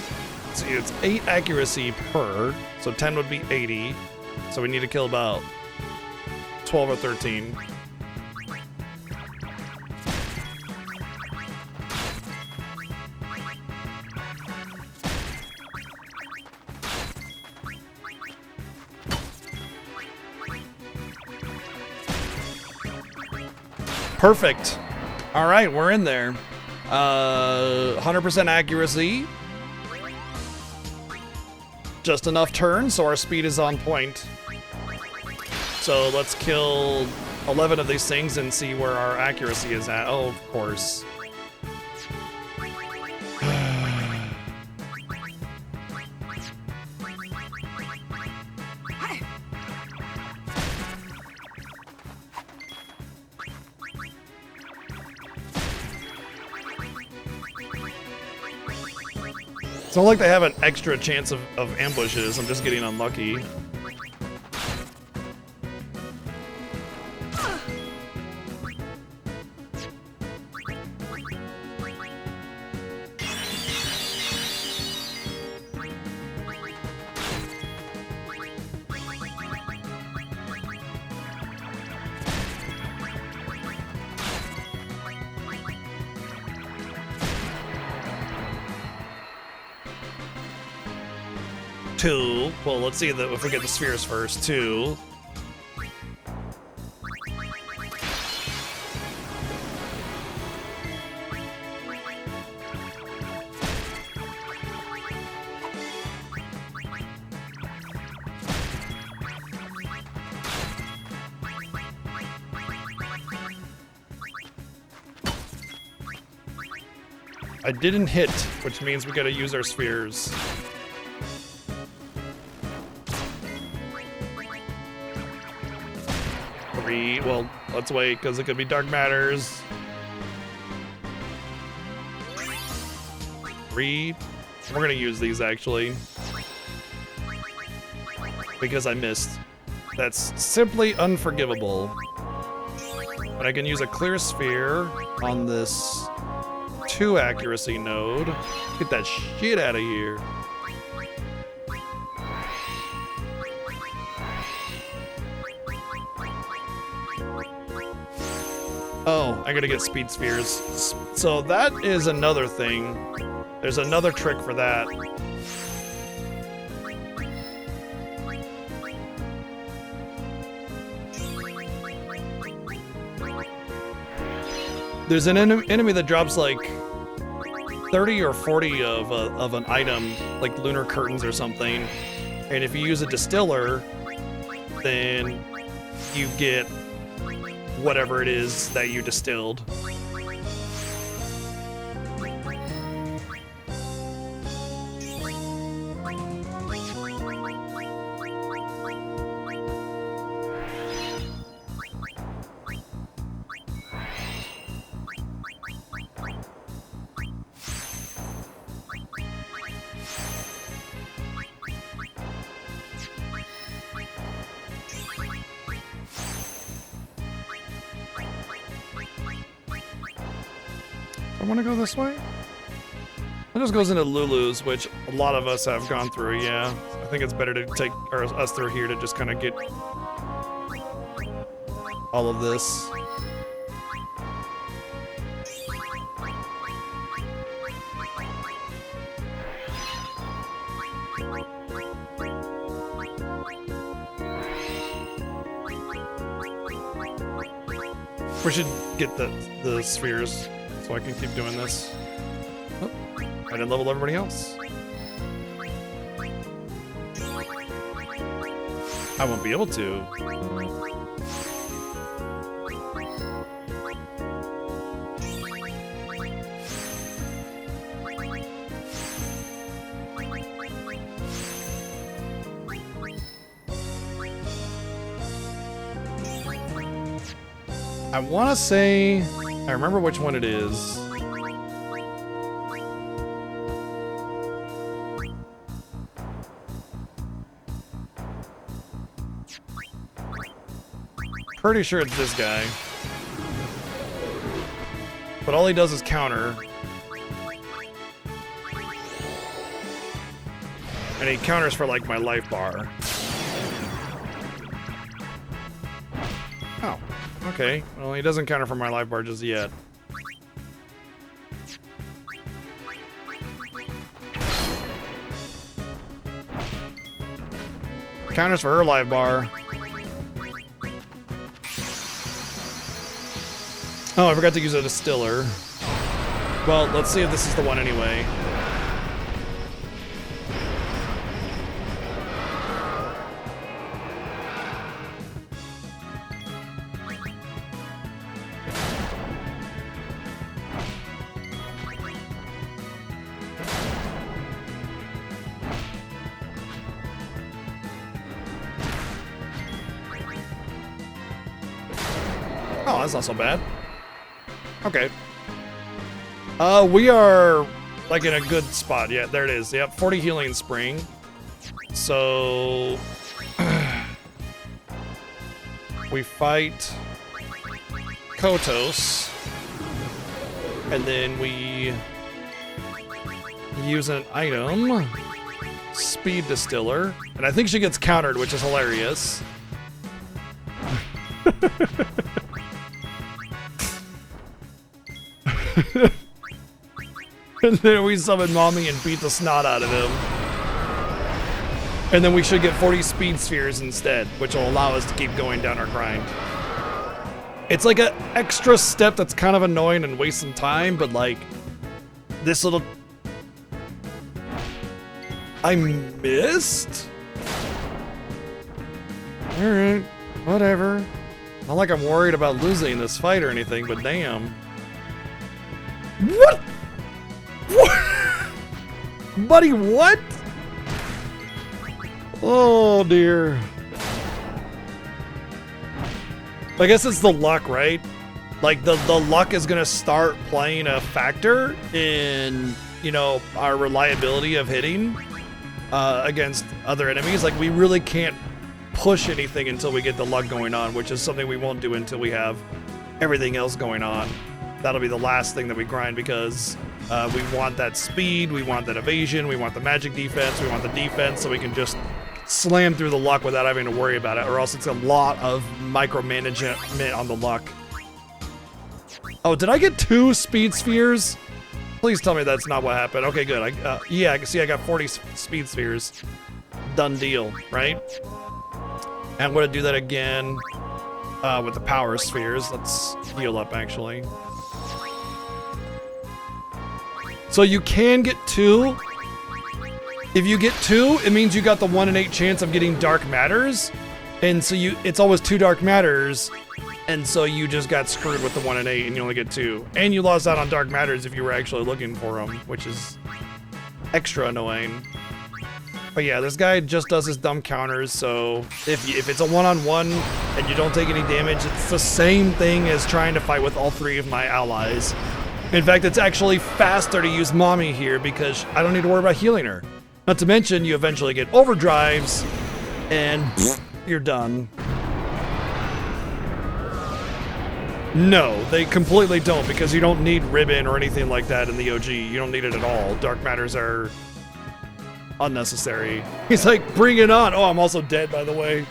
see, it's 8 accuracy per, so 10 would be 80. So we need to kill about 12 or 13. Perfect. All right, we're in there. 100% accuracy. Just enough turns, so our speed is on point. So let's kill 11 of these things and see where our accuracy is at. Oh, of course. It's not like they have an extra chance of ambushes. I'm just getting unlucky. 2. Well, let's see if we get the spheres first. 2. I didn't hit, which means we gotta use our spheres. Well, let's wait, because it could be dark matters. 3. We're gonna use these, actually. Because I missed. That's simply unforgivable. But I can use a clear sphere on this 2 accuracy node. Get that shit out of here. Oh, I gotta get speed spheres. So that is another thing. There's another trick for that. There's an enemy that drops like 30 or 40 of an item, like lunar curtains or something. And if you use a distiller, then you get whatever it is that you distilled. I want to go this way? It just goes into Lulu's, which a lot of us have gone through, yeah. I think it's better to take us through here to just kind of get all of this. We should get the spheres so I can keep doing this. Oh, I didn't level everybody else. I won't be able to. I want to say, I remember which one it is. Pretty sure it's this guy. But all he does is counter. And he counters for like my life bar. Oh. Okay, well, he doesn't counter for my life bar just yet. Counters for her life bar. Oh, I forgot to use a distiller. Well, let's see if this is the one anyway. Oh, that's not so bad. Okay. We are like in a good spot. Yeah, there it is. Yep, 40 healing spring. So we fight Kotos, and then we use an item, speed distiller, and I think she gets countered, which is hilarious. And then we summon Mommy and beat the snot out of him. And then we should get 40 speed spheres instead, which will allow us to keep going down our grind. It's like an extra step that's kind of annoying and wastes some time, but like this little... I missed? Alright, whatever. Not like I'm worried about losing this fight or anything, but damn. What? What? Buddy, what? Oh dear. I guess it's the luck, right? Like the luck is gonna start playing a factor in, you know, our reliability of hitting against other enemies. Like we really can't push anything until we get the luck going on, which is something we won't do until we have everything else going on. That'll be the last thing that we grind because we want that speed, we want that evasion, we want the magic defense, we want the defense, so we can just slam through the luck without having to worry about it, or else it's a lot of micromanagement on the luck. Oh, did I get 2 speed spheres? Please tell me that's not what happened. Okay, good. Yeah, I can see I got 40 speed spheres. Done deal, right? And I'm gonna do that again with the power spheres. Let's heal up, actually. So you can get 2. If you get 2, it means you got the 1 in 8 chance of getting dark matters. And so it's always 2 dark matters. And so you just got screwed with the 1 in 8 and you only get 2. And you lost out on dark matters if you were actually looking for them, which is extra annoying. But yeah, this guy just does his dumb counters, so if it's a one-on-one and you don't take any damage, it's the same thing as trying to fight with all 3 of my allies. In fact, it's actually faster to use Mommy here because I don't need to worry about healing her. Not to mention, you eventually get overdrives, and you're done. No, they completely don't, because you don't need ribbon or anything like that in the OG. You don't need it at all. Dark matters are unnecessary. He's like, bring it on. Oh, I'm also dead, by the way.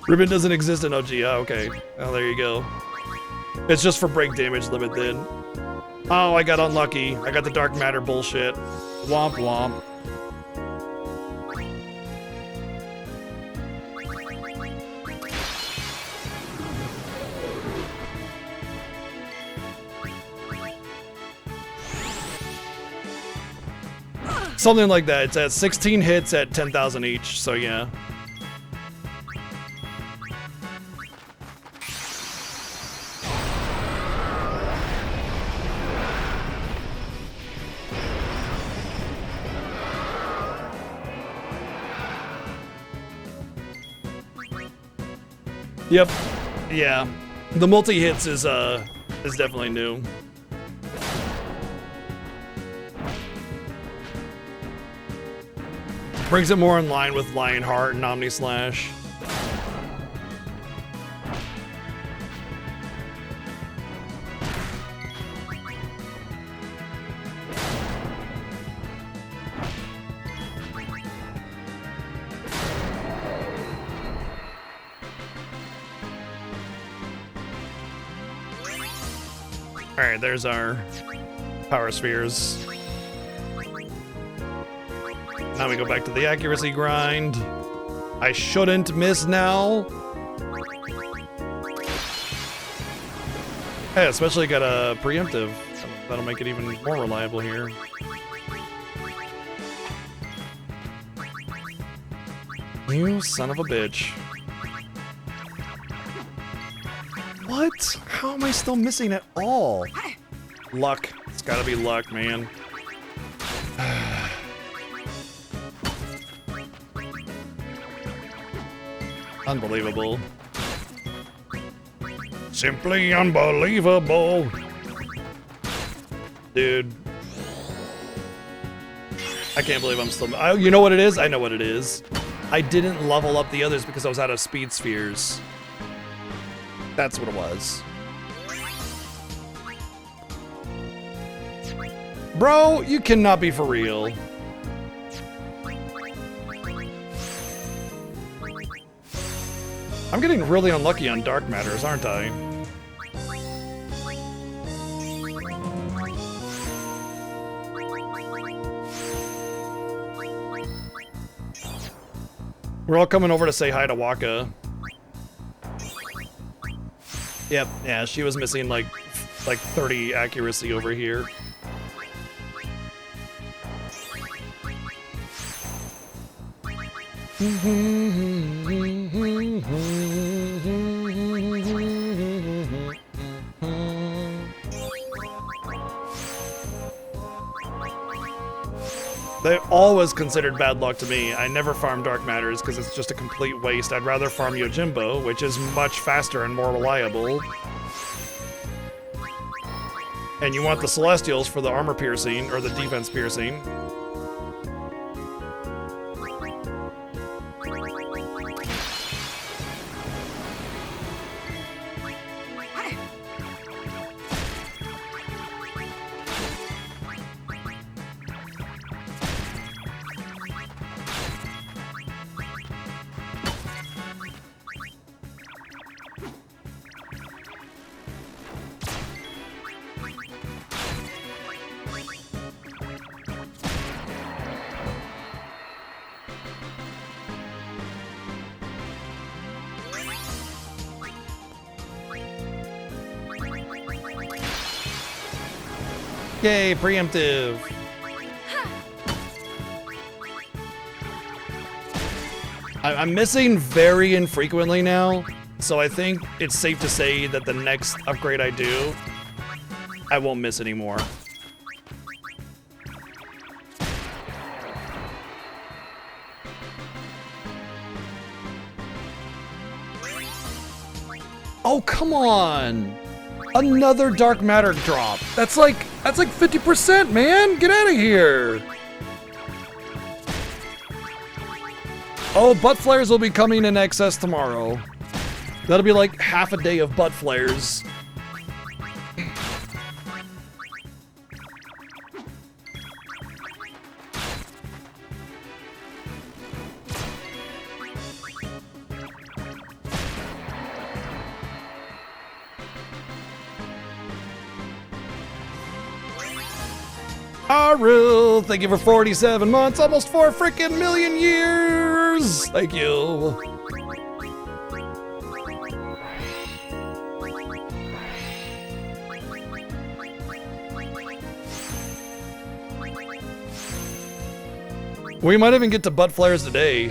Ribbon doesn't exist in OG. Oh, okay. Oh, there you go. It's just for break damage limit then. Oh, I got unlucky. I got the dark matter bullshit. Womp womp. Something like that. It's at 16 hits at 10,000 each, so yeah. Yep. Yeah. The multi-hits is definitely new. Brings it more in line with Lionheart and Omni Slash. Alright, there's our power spheres. Now we go back to the accuracy grind. I shouldn't miss now. Hey, especially got a preemptive. That'll make it even more reliable here. You son of a bitch. What? How am I still missing at all? Luck. It's gotta be luck, man. Unbelievable. Simply unbelievable. Dude. I can't believe I'm still... you know what it is? I know what it is. I didn't level up the others because I was out of speed spheres. That's what it was. Bro, you cannot be for real. I'm getting really unlucky on dark matters, aren't I? We're all coming over to say hi to Waka. Yep, yeah, she was missing like 30 accuracy over here. They always considered bad luck to me. I never farm Dark Matters because it's just a complete waste. I'd rather farm Yojimbo, which is much faster and more reliable. And you want the Celestials for the armor piercing or the defense piercing. Yay, preemptive. I'm missing very infrequently now, so I think it's safe to say that the next upgrade I do, I won't miss anymore. Oh, come on! Another dark matter drop. That's like 50%, man. Get out of here. Oh, butt flares will be coming in excess tomorrow. That'll be like half a day of butt flares. Aru, thank you for 47 months, almost 4 freaking million years. Thank you. We might even get to butt flares today.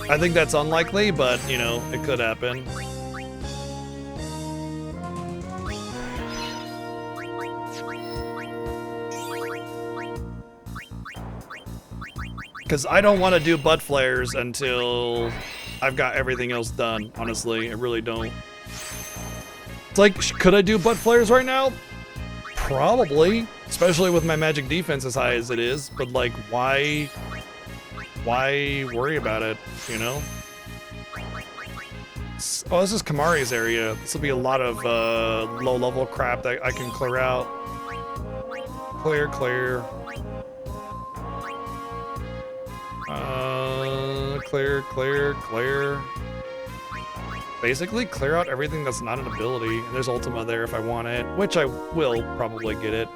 I think that's unlikely, but you know, it could happen. Because I don't want to do butt flares until I've got everything else done, honestly. I really don't. It's like, could I do butt flares right now? Probably. Especially with my magic defense as high as it is. But like, why worry about it, you know? Oh, this is Kamari's area. This will be a lot of low-level crap that I can clear out. Clear. Clear. Basically, clear out everything that's not an ability. And there's Ultima there if I want it, which I will probably get it.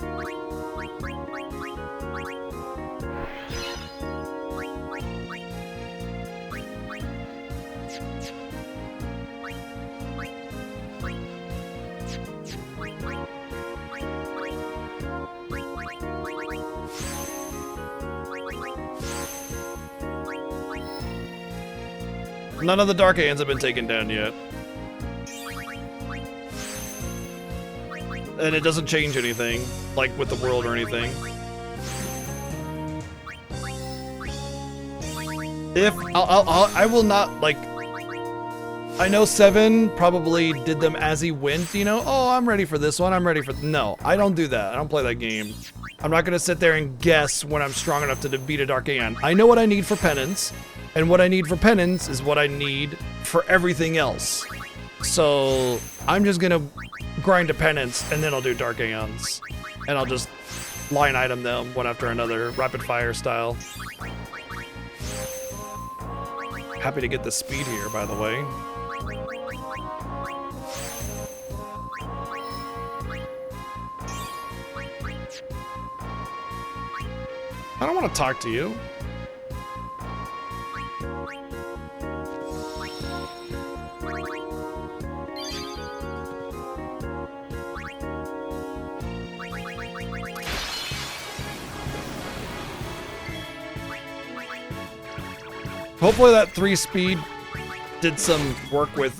None of the Dark Hands have been taken down yet. And it doesn't change anything, like with the world or anything. I will not, like, I know 7 probably did them as he went, you know? Oh, I'm ready for this one, I'm ready for, no, I don't do that. I don't play that game. I'm not gonna sit there and guess when I'm strong enough to defeat a Dark Hand. I know what I need for penance. And what I need for penance is what I need for everything else. So I'm just gonna grind to penance and then I'll do Dark Aeons. And I'll just line item them one after another, rapid fire style. Happy to get the speed here, by the way. I don't want to talk to you. Hopefully that 3-speed did some work with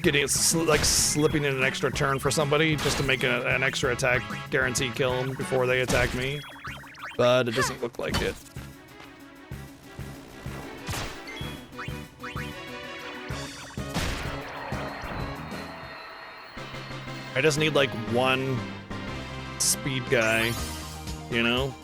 getting like slipping in an extra turn for somebody just to make an extra attack guarantee kill them before they attack me. But it doesn't look like it. I just need like one speed guy, you know?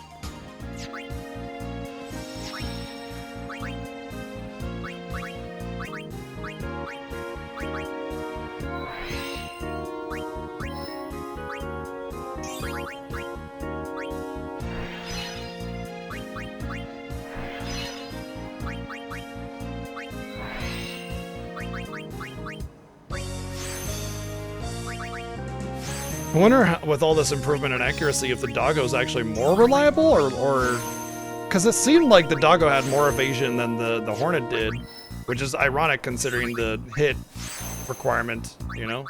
I wonder how, with all this improvement in accuracy, if the doggo's actually more reliable, or because it seemed like the doggo had more evasion than the Hornet did, which is ironic considering the hit requirement, you know?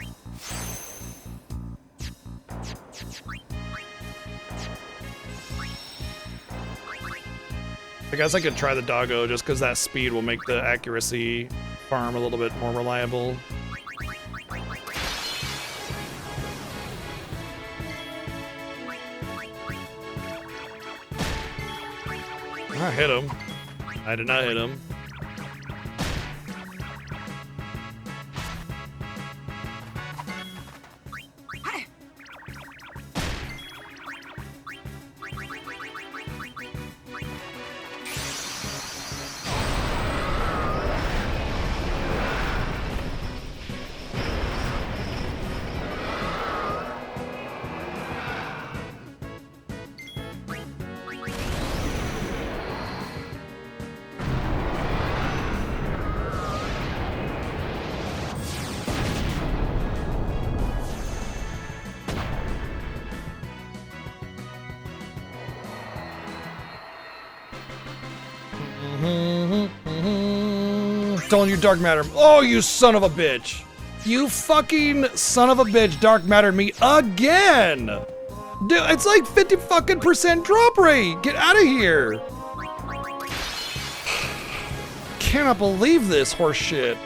I guess I could try the doggo just because that speed will make the accuracy farm a little bit more reliable. I hit him. I did not hit him. Telling you dark matter. Oh, you son of a bitch. You fucking son of a bitch dark mattered me again. Dude, it's like 50 fucking % drop rate. Get out of here. Cannot believe this horse shit.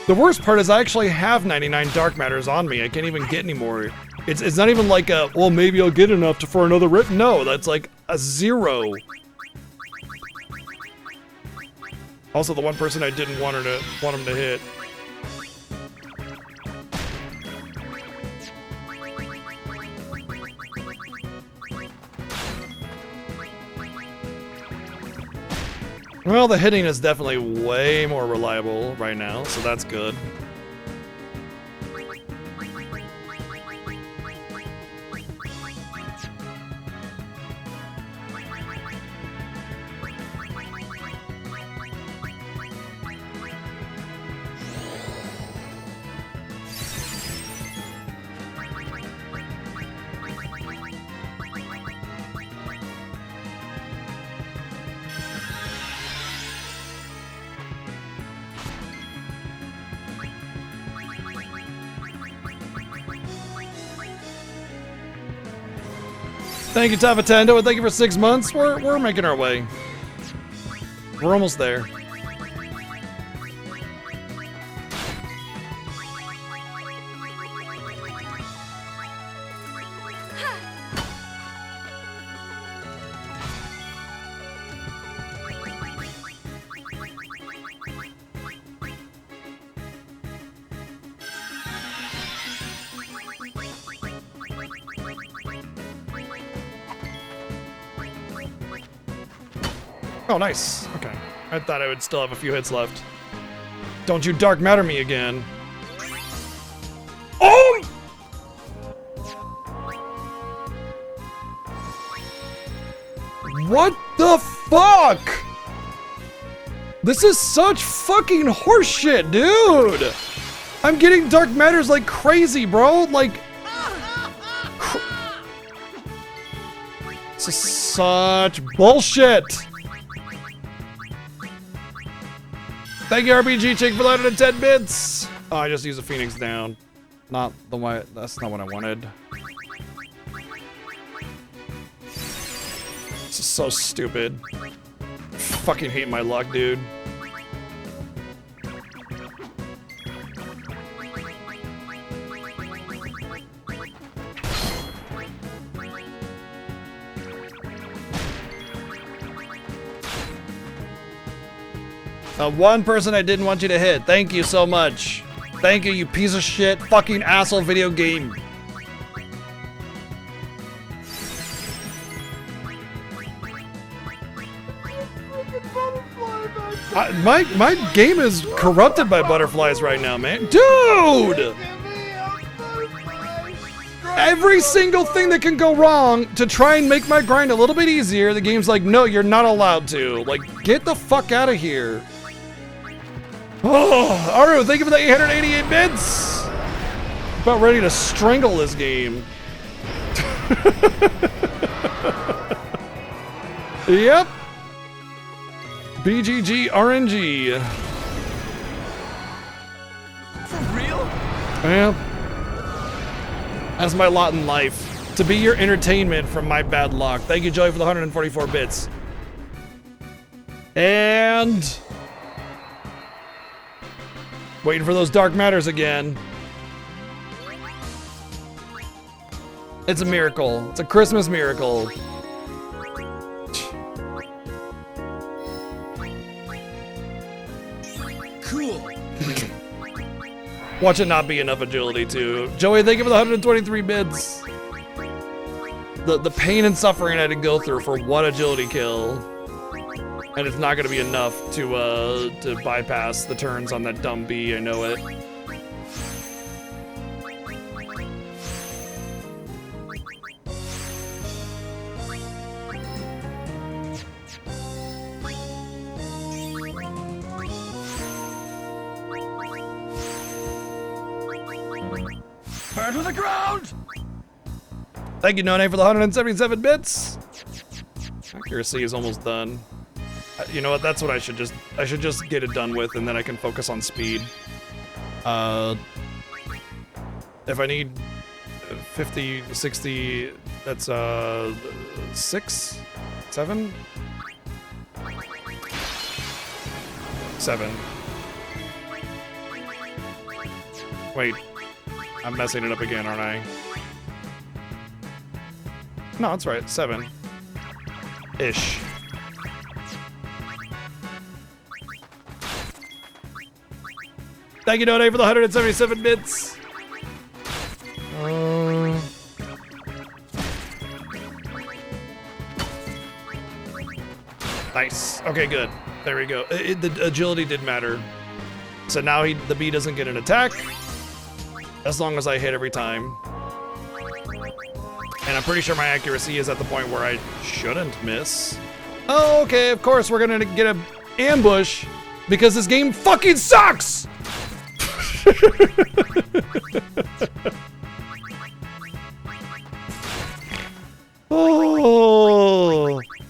The worst part is I actually have 99 dark matters on me. I can't even get any more. It's not even like a, well, maybe I'll get enough for another rip. No, that's like a 0. Also, the one person I didn't want him to hit. Well, the hitting is definitely way more reliable right now, so that's good. Thank you, Tafatando, and thank you for 6 months. We're making our way. We're almost there. Oh, nice. Okay. I thought I would still have a few hits left. Don't you dark matter me again. Oh! What the fuck? This is such fucking horseshit, dude! I'm getting dark matters like crazy, bro. Like... This is such bullshit. Thank you, RPG Chick, for loading 10 bits. Oh, I just used a Phoenix down. Not the way. That's not what I wanted. This is so stupid. Fucking hate my luck, dude. One person I didn't want you to hit. Thank you so much. Thank you, you piece of shit, fucking asshole video game. My game is corrupted by butterflies right now, man. Dude! Every single thing that can go wrong to try and make my grind a little bit easier, the game's like, no, you're not allowed to. Like, get the fuck out of here. Oh, Aru, thank you for the 888 bits. About ready to strangle this game. Yep. BGG RNG. For real? Yeah. That's my lot in life. To be your entertainment from my bad luck. Thank you, Joey, for the 144 bits. And... waiting for those dark matters again. It's a miracle. It's a Christmas miracle. Cool. Watch it not be enough agility too. Joey, thank you for the 123 bits. The pain and suffering I had to go through for one agility kill. And it's not gonna be enough to bypass the turns on that dumb bee, I know it. Burn to the ground! Thank you, None, for the 177 bits. Accuracy is almost done. You know what? That's what I should just get it done with, and then I can focus on speed. If I need 50, 60, that's 6, 7, 7. Wait, I'm messing it up again, aren't I? No, that's right, 7-ish. Thank you, Node, for the 177 bits. Nice. Okay, good. There we go. The agility did matter. So now the bee doesn't get an attack, as long as I hit every time. And I'm pretty sure my accuracy is at the point where I shouldn't miss. Oh, okay, of course we're gonna get an ambush because this game fucking sucks!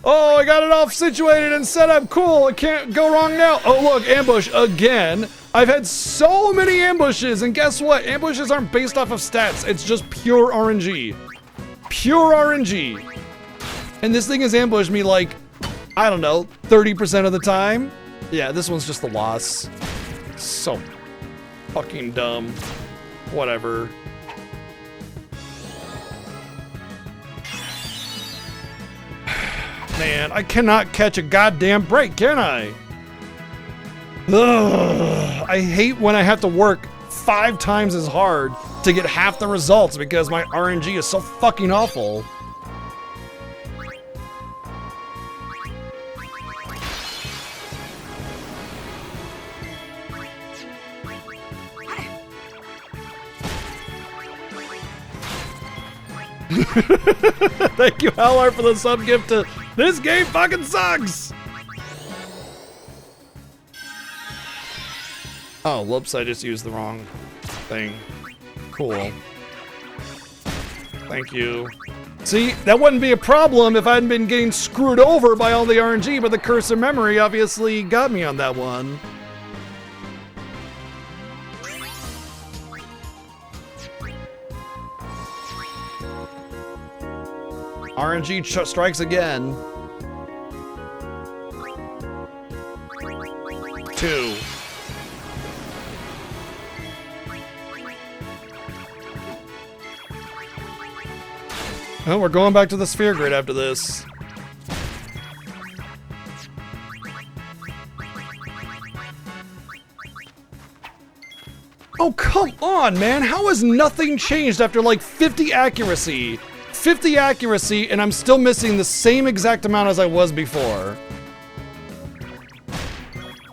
Oh, I got it all situated and set up. Cool, it can't go wrong now. Oh, look, ambush again. I've had so many ambushes, and guess what? Ambushes aren't based off of stats. It's just pure RNG. Pure RNG. And this thing has ambushed me like, I don't know, 30% of the time. Yeah, this one's just a loss. So fucking dumb. Whatever. Man, I cannot catch a goddamn break, can I? Ugh, I hate when I have to work 5 times as hard to get half the results because my RNG is so fucking awful. Thank you, Howlar, for the sub gift to this game fucking sucks! Oh, whoops, I just used the wrong thing. Cool. Thank you. See, that wouldn't be a problem if I hadn't been getting screwed over by all the RNG, but the curse of memory obviously got me on that one. RNG strikes again. Oh, we're going back to the sphere grid after this. Oh, come on, man. How has nothing changed after like 50 accuracy? 50 accuracy, and I'm still missing the same exact amount as I was before.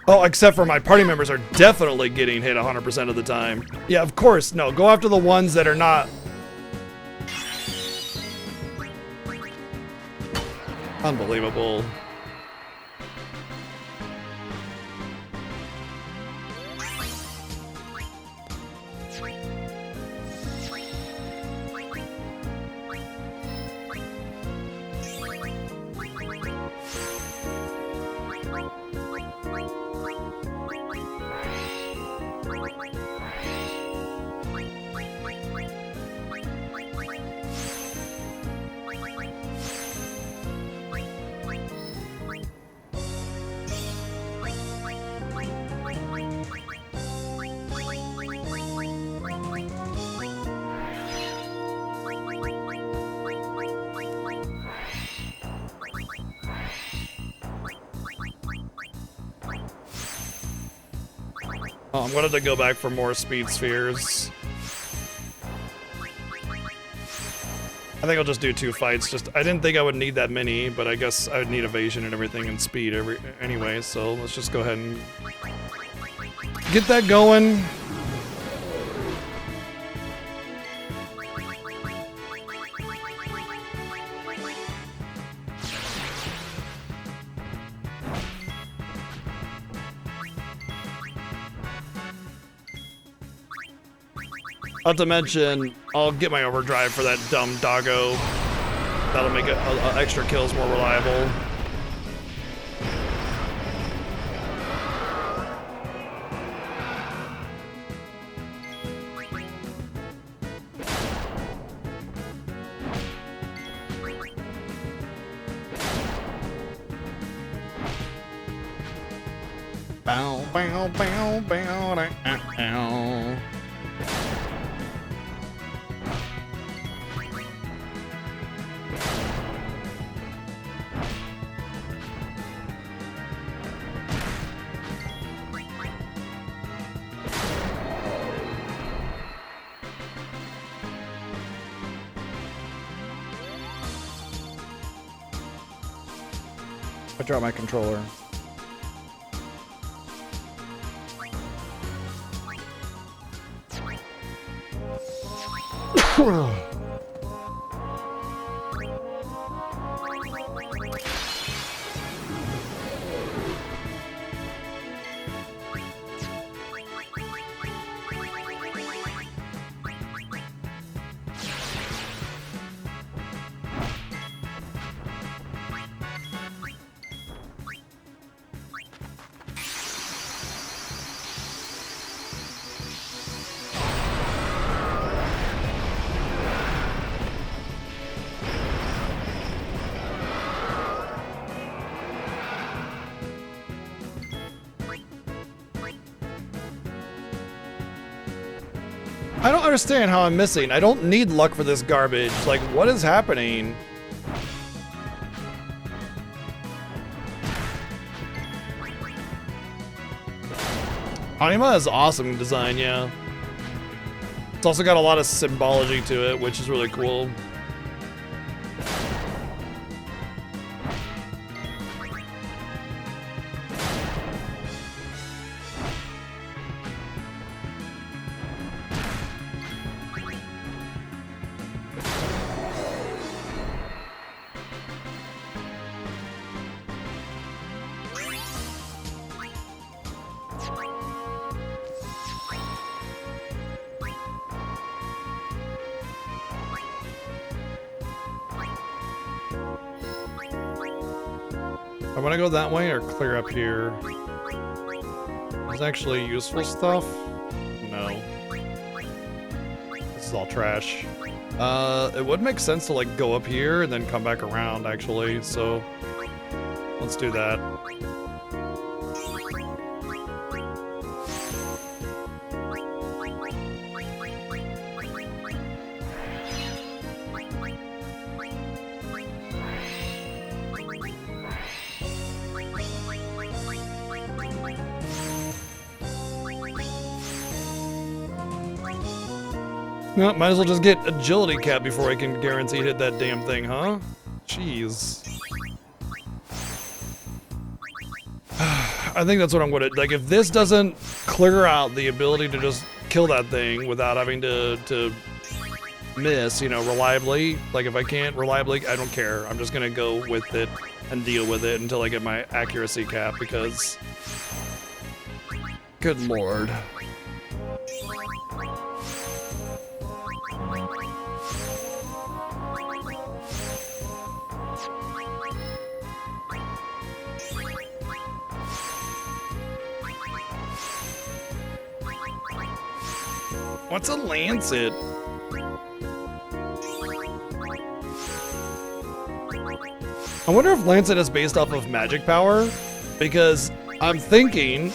Oh, except for my party members are definitely getting hit 100% of the time. Yeah, of course. No, go after the ones that are not. Unbelievable. Oh, I'm gonna have to go back for more speed spheres. I think I'll just do 2 fights. I didn't think I would need that many, but I guess I would need evasion and everything and speed anyway, so let's just go ahead and get that going. Not to mention, I'll get my overdrive for that dumb doggo. That'll make extra kills more reliable. Bow, bow, bow, bow, ow. I dropped my controller. I don't understand how I'm missing. I don't need luck for this garbage. Like, what is happening? Anima is awesome design, yeah. It's also got a lot of symbology to it, which is really cool. I want to go that way or clear up here. There's actually useful stuff? No. This is all trash. It would make sense to like go up here and then come back around actually, so let's do that. No, might as well just get agility cap before I can guarantee hit that damn thing, huh? Jeez. I think that's what I'm gonna, like, if this doesn't clear out the ability to just kill that thing without having to miss, you know, reliably, like if I can't reliably, I don't care. I'm just gonna go with it and deal with it until I get my accuracy cap, because good lord. What's a lancet? I wonder if Lancet is based off of magic power, because I'm thinking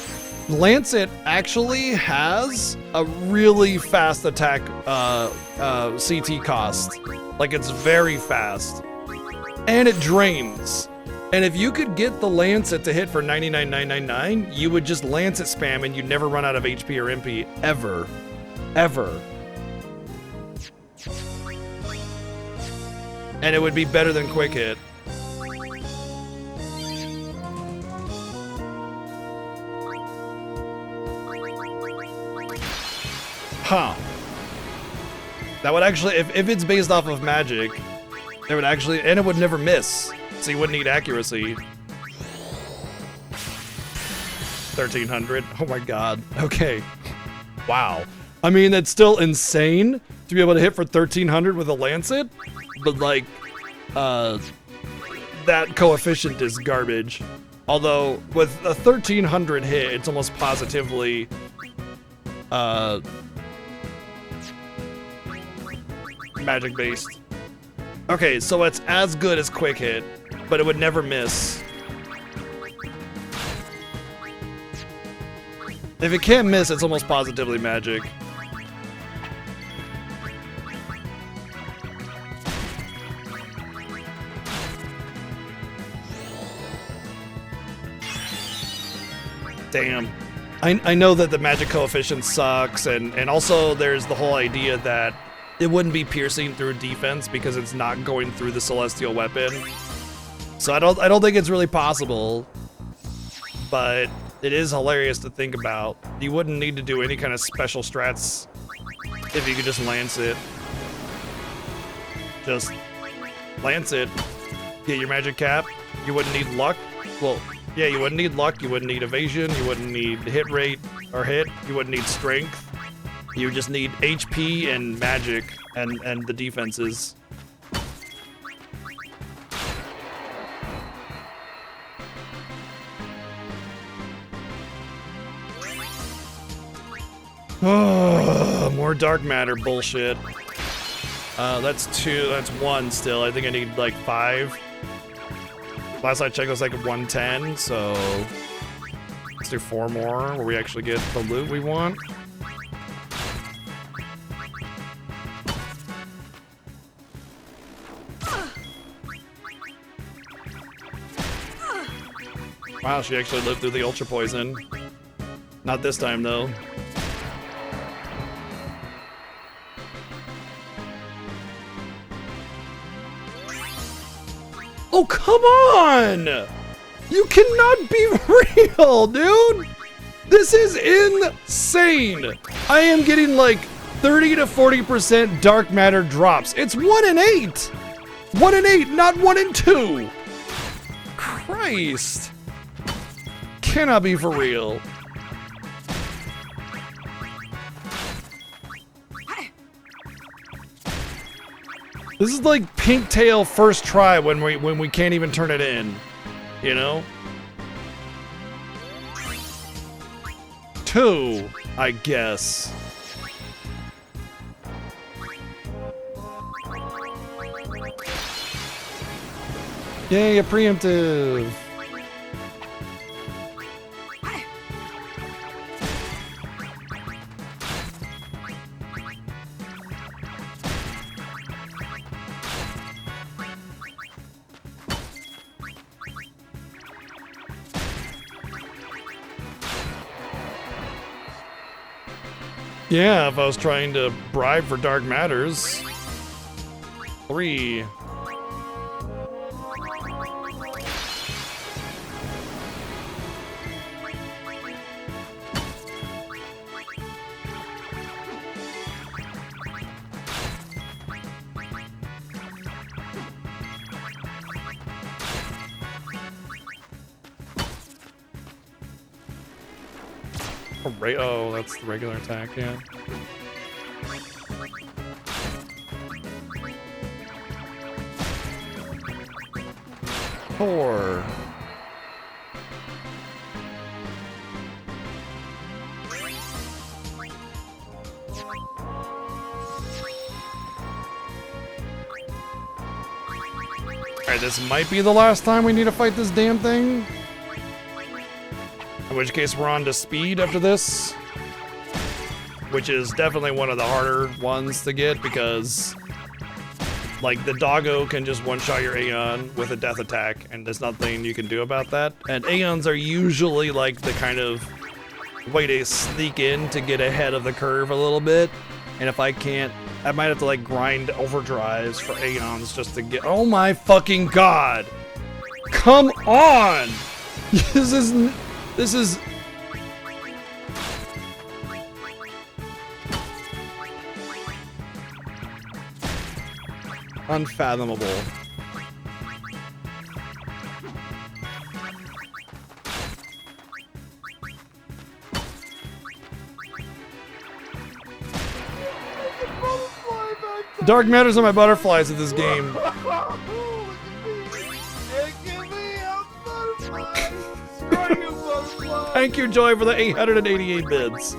Lancet actually has a really fast attack CT cost. Like, it's very fast. And it drains. And if you could get the Lancet to hit for 99,999, you would just Lancet spam and you'd never run out of HP or MP, ever. Ever. And it would be better than Quick Hit. Huh. That would actually, if it's based off of magic, it would actually, and it would never miss, so you wouldn't need accuracy. 1,300, oh my god, okay. Wow. I mean, that's still insane to be able to hit for 1,300 with a Lancet, but like, that coefficient is garbage. Although, with a 1,300 hit, it's almost positively, magic based. Okay, so it's as good as Quick Hit, but it would never miss. If it can't miss, it's almost positively magic. Damn. I know that the magic coefficient sucks, and also there's the whole idea that it wouldn't be piercing through defense because it's not going through the celestial weapon. So I don't think it's really possible, but it is hilarious to think about. You wouldn't need to do any kind of special strats if you could just lance it. Just lance it. Get your magic cap. You wouldn't need luck. Well, yeah, you wouldn't need luck. You wouldn't need evasion. You wouldn't need hit rate or hit. You wouldn't need strength. You just need HP and magic and the defenses. Oh, more dark matter bullshit. That's 2, that's 1 still. I think I need like 5. Last I checked it was like 110, so let's do 4 more where we actually get the loot we want. Wow, she actually lived through the ultra poison. Not this time though. Oh, come on! You cannot be real, dude! This is insane! I am getting like 30 to 40% dark matter drops. It's 1 in 8! 1 in 8, not 1 in 2! Christ. Cannot be for real. This is like Pink Tail first try when we can't even turn it in, you know? 2, I guess. Yay, a preemptive. Yeah, if I was trying to bribe for dark matters. 3. Oh, that's the regular attack, yeah. 4. Alright, this might be the last time we need to fight this damn thing. In which case we're on to speed after this. Which is definitely one of the harder ones to get because like the doggo can just one-shot your Aeon with a death attack and there's nothing you can do about that. And Aeons are usually like the kind of way to sneak in to get ahead of the curve a little bit. And if I can't, I might have to like grind overdrives for Aeons just to get, oh my fucking god! Come on! This is unfathomable. Dark matters are my butterflies in this game. Thank you, Joy, for the 888 bids.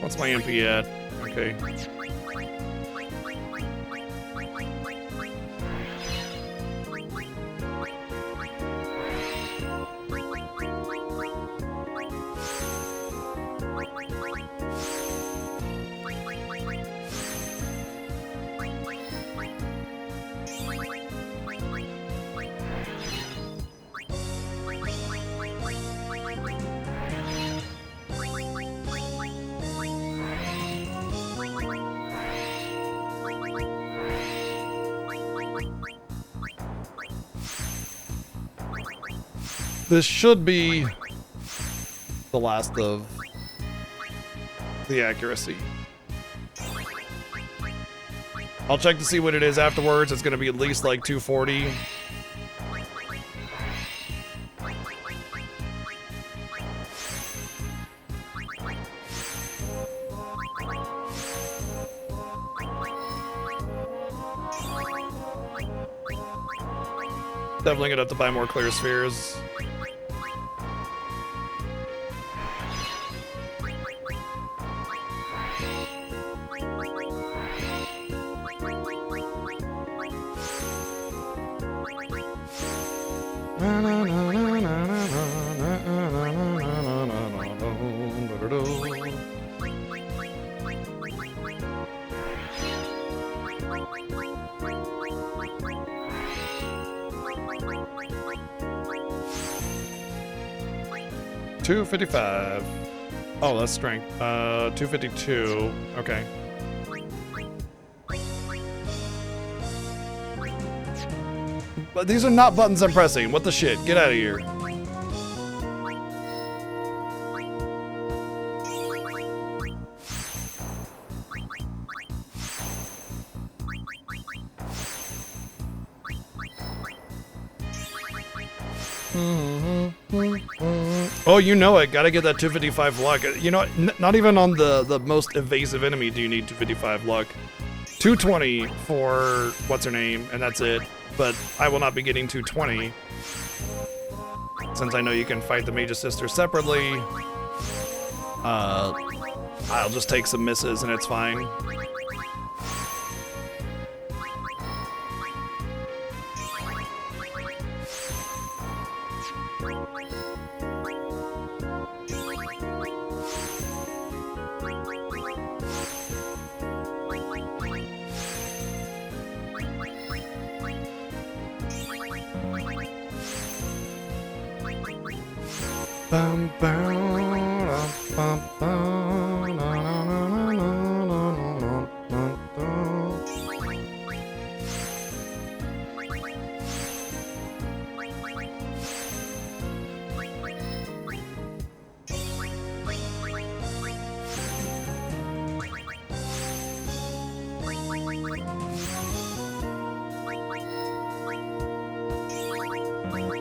What's my MP at? Okay. This should be the last of the accuracy. I'll check to see what it is afterwards. It's going to be at least like 240. Definitely gonna have to buy more clear spheres. $255. Oh, that's strength. 252. Okay. But these are not buttons I'm pressing. What the shit? Get out of here. Oh, you know it. Gotta get that 255 luck. You know, not even on the most evasive enemy do you need 255 luck. 220 for what's her name, and that's it. But I will not be getting 220 since I know you can fight the Mage's Sister separately. I'll just take some misses and it's fine. Bum, bum,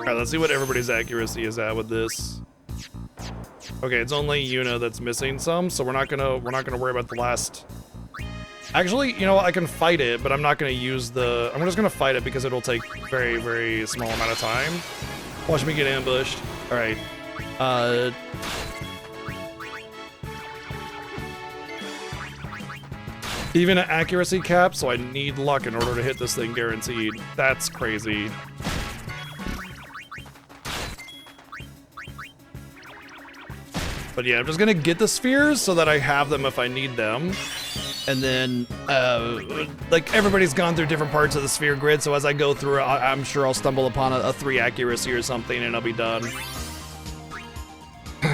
Alright, let's see what everybody's accuracy is at with this. Okay, it's only Yuna that's missing some, so we're not gonna worry about the last. Actually, you know what, I can fight it, but I'm not gonna use the. I'm just gonna fight it because it'll take very, very small amount of time. Watch me get ambushed. Alright. Even at accuracy cap, so I need luck in order to hit this thing guaranteed. That's crazy. But yeah, I'm just gonna get the spheres so that I have them if I need them. And then, like, everybody's gone through different parts of the sphere grid, so as I go through it, I'm sure I'll stumble upon a 3 accuracy or something, and I'll be done.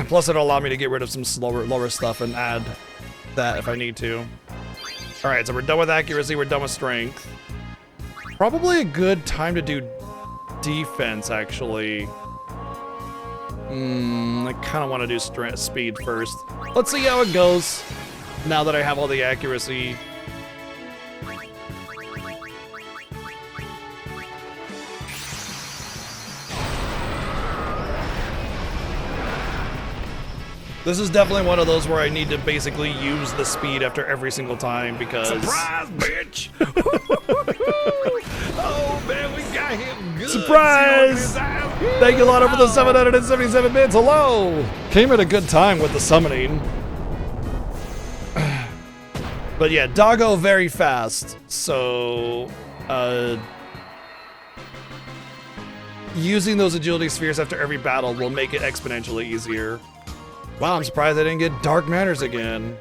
Plus, it'll allow me to get rid of some lower stuff and add that if I need to. Alright, so we're done with accuracy, we're done with strength. Probably a good time to do defense, actually. I kind of want to do speed first. Let's see how it goes now that I have all the accuracy. This is definitely one of those where I need to basically use the speed after every single time because... Surprise, bitch! Oh, man, we got him good. Surprise! Thank you, Lana, for the 777 bits. Hello! Came at a good time with the summoning. But yeah, Doggo very fast. So, using those agility spheres after every battle will make it exponentially easier. Wow, I'm surprised I didn't get Dark Matters again.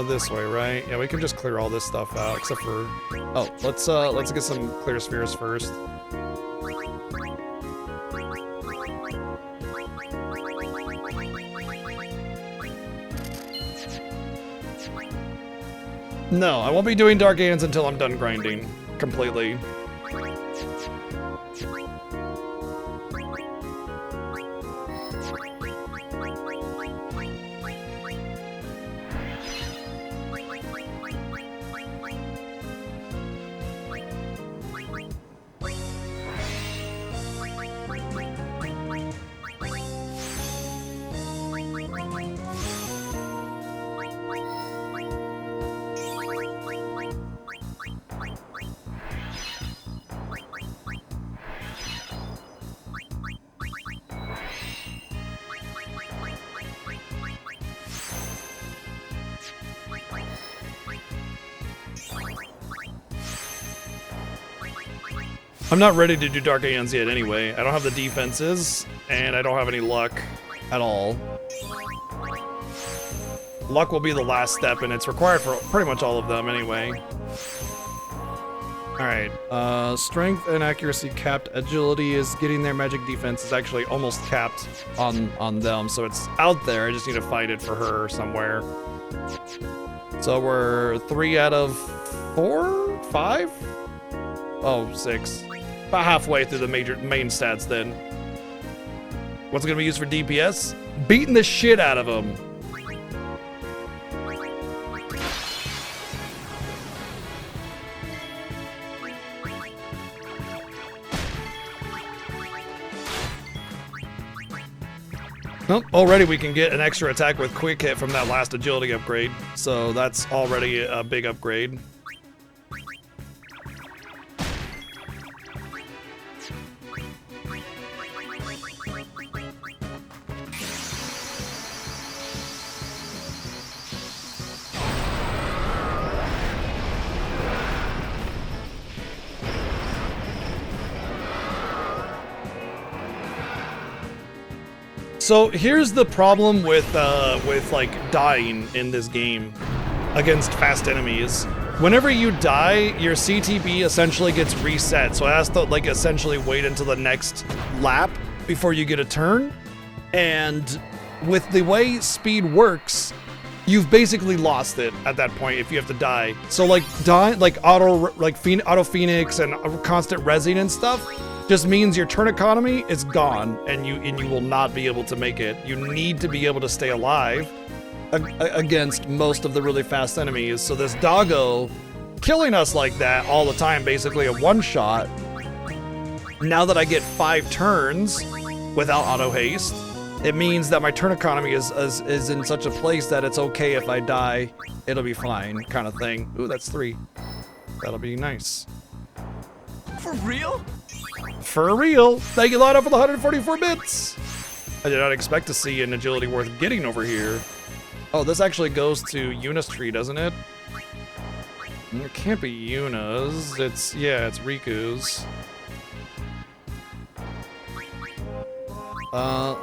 This way, right? Yeah, we can just clear all this stuff out, except for... Oh, let's get some clear spheres first. No, I won't be doing Dark Aeons until I'm done grinding completely. I'm not ready to do Dark Aeons yet anyway. I don't have the defenses, and I don't have any luck at all. Luck will be the last step, and it's required for pretty much all of them anyway. Alright, strength and accuracy capped. Agility is getting there. Magic defense is actually almost capped on them, so it's out there. I just need to fight it for her somewhere. So we're 3 out of 4? 5? Oh, 6. About halfway through the main stats then. What's it gonna be used for DPS? Beating the shit out of them. Nope, already we can get an extra attack with quick hit from that last agility upgrade. So that's already a big upgrade. So here's the problem with like dying in this game against fast enemies. Whenever you die, your CTB essentially gets reset. So it has to like essentially wait until the next lap before you get a turn. And with the way speed works, you've basically lost it at that point if you have to die. So like auto phoenix and constant resing and stuff just means your turn economy is gone and you will not be able to make it. You need to be able to stay alive against most of the really fast enemies. So this doggo killing us like that all the time, basically a one shot. Now that I get 5 turns without auto haste, it means that my turn economy is in such a place that it's okay if I die, it'll be fine, kind of thing. Ooh, that's 3. That'll be nice. For real? For real. Thank you, Lotto, for the 144 bits. I did not expect to see an agility worth getting over here. Oh, this actually goes to Yuna's tree, doesn't it? It can't be Yuna's. It's Riku's.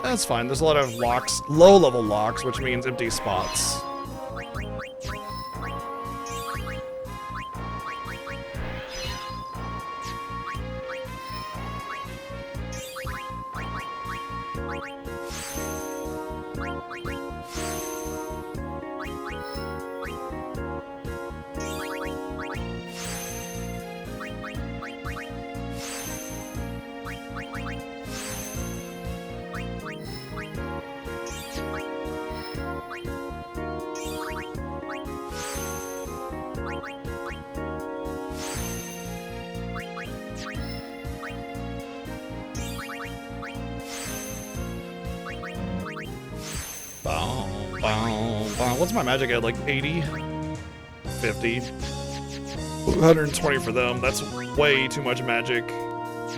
That's fine. There's a lot of locks, low-level locks, which means empty spots. What's my magic at? Like 80? 50? 120 for them. That's way too much magic.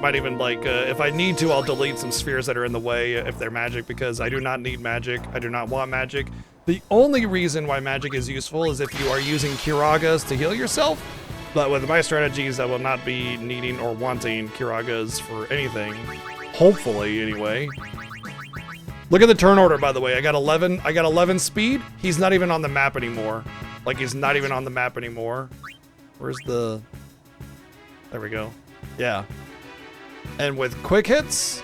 Might even like, if I need to, I'll delete some spheres that are in the way if they're magic, because I do not need magic. I do not want magic. The only reason why magic is useful is if you are using Kiragas to heal yourself. But with my strategies, I will not be needing or wanting Kiragas for anything. Hopefully, anyway. Look at the turn order, by the way. I got 11 speed. He's not even on the map anymore. Like, he's not even on the map anymore. Where's the... There we go. Yeah. And with quick hits,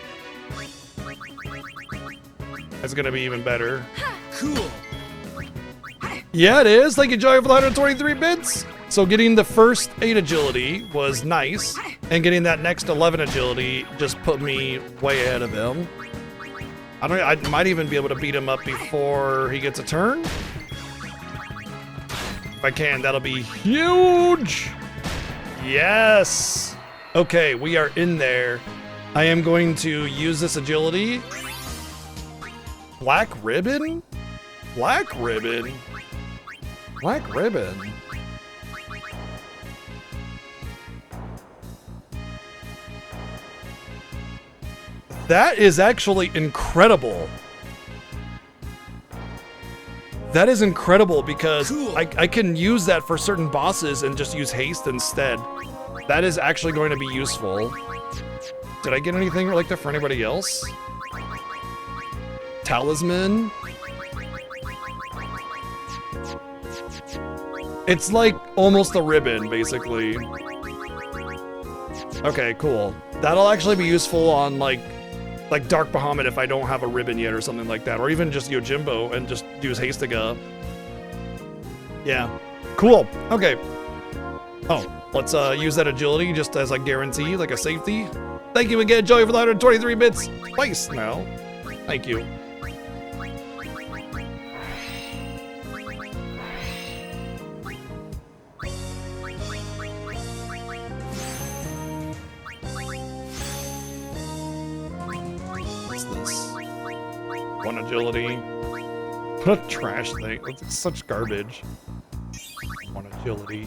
it's gonna be even better. Cool. Yeah, it is. Thank you, Joy, for the 123 bits. So getting the first 8 agility was nice, and getting that next 11 agility just put me way ahead of him. I might even be able to beat him up before he gets a turn. If I can, that'll be huge. Yes. Okay, we are in there. I am going to use this agility. Black ribbon? Black ribbon? Black ribbon? That is actually incredible. That is incredible because I can use that for certain bosses and just use haste instead. That is actually going to be useful. Did I get anything like that for anybody else? Talisman? It's like almost a ribbon, basically. Okay, cool. That'll actually be useful on like Dark Bahamut if I don't have a ribbon yet or something like that. Or even just Yojimbo and just use Hastiga. Yeah. Cool. Okay. Oh, let's use that agility just as a guarantee, like a safety. Thank you again, Joey, for the 123 bits. Twice now. Thank you. What's this? 1 agility. What a trash thing. It's such garbage. 1 agility.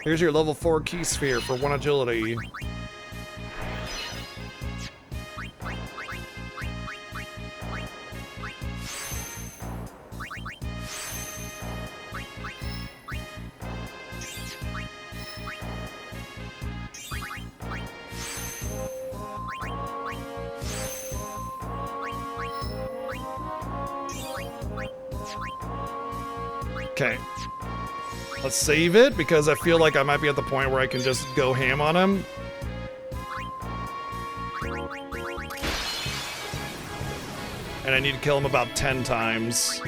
Here's your level 4 key sphere for 1 agility. Okay. Let's save it because I feel like I might be at the point where I can just go ham on him. and I need to kill him about 10 times.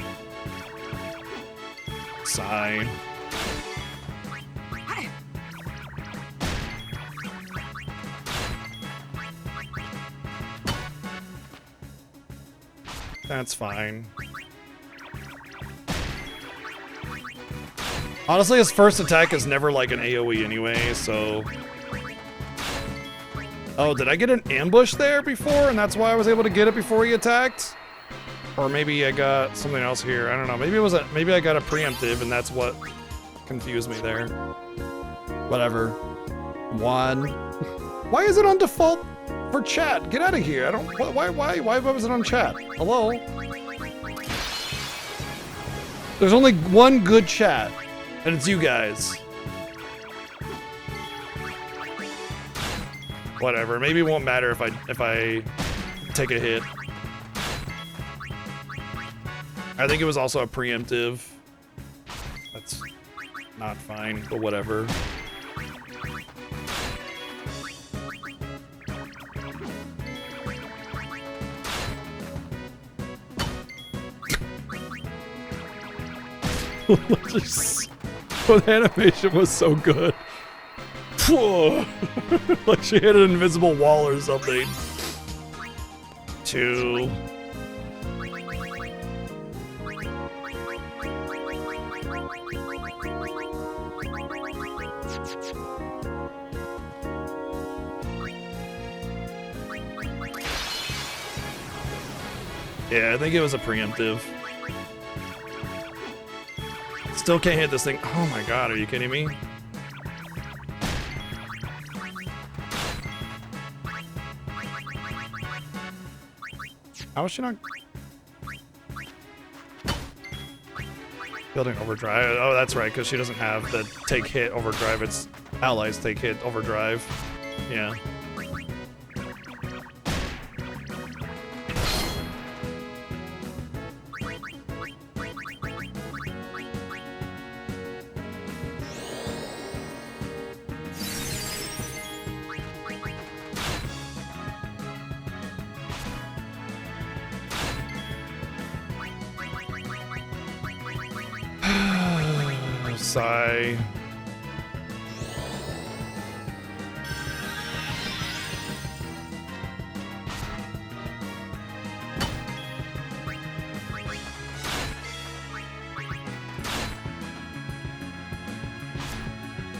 Sigh. That's fine. Honestly, his first attack is never like an AoE anyway, so... Oh, did I get an ambush there before, and that's why I was able to get it before he attacked? Or maybe I got something else here. I don't know. Maybe I got a preemptive, and that's what confused me there. Whatever. 1. Why is it on default for chat? Get out of here. I don't. Why was it on chat? Hello? There's only one good chat, and it's you guys. Whatever. Maybe it won't matter if I take a hit. I think it was also a preemptive. That's not fine, but whatever. The animation was so good. Like she hit an invisible wall or something. 2. Yeah, I think it was a preemptive. Still can't hit this thing. Oh my god, are you kidding me? How is she not... Building overdrive. Oh, that's right, because she doesn't have the take hit overdrive. It's allies take hit overdrive. Yeah. Sigh.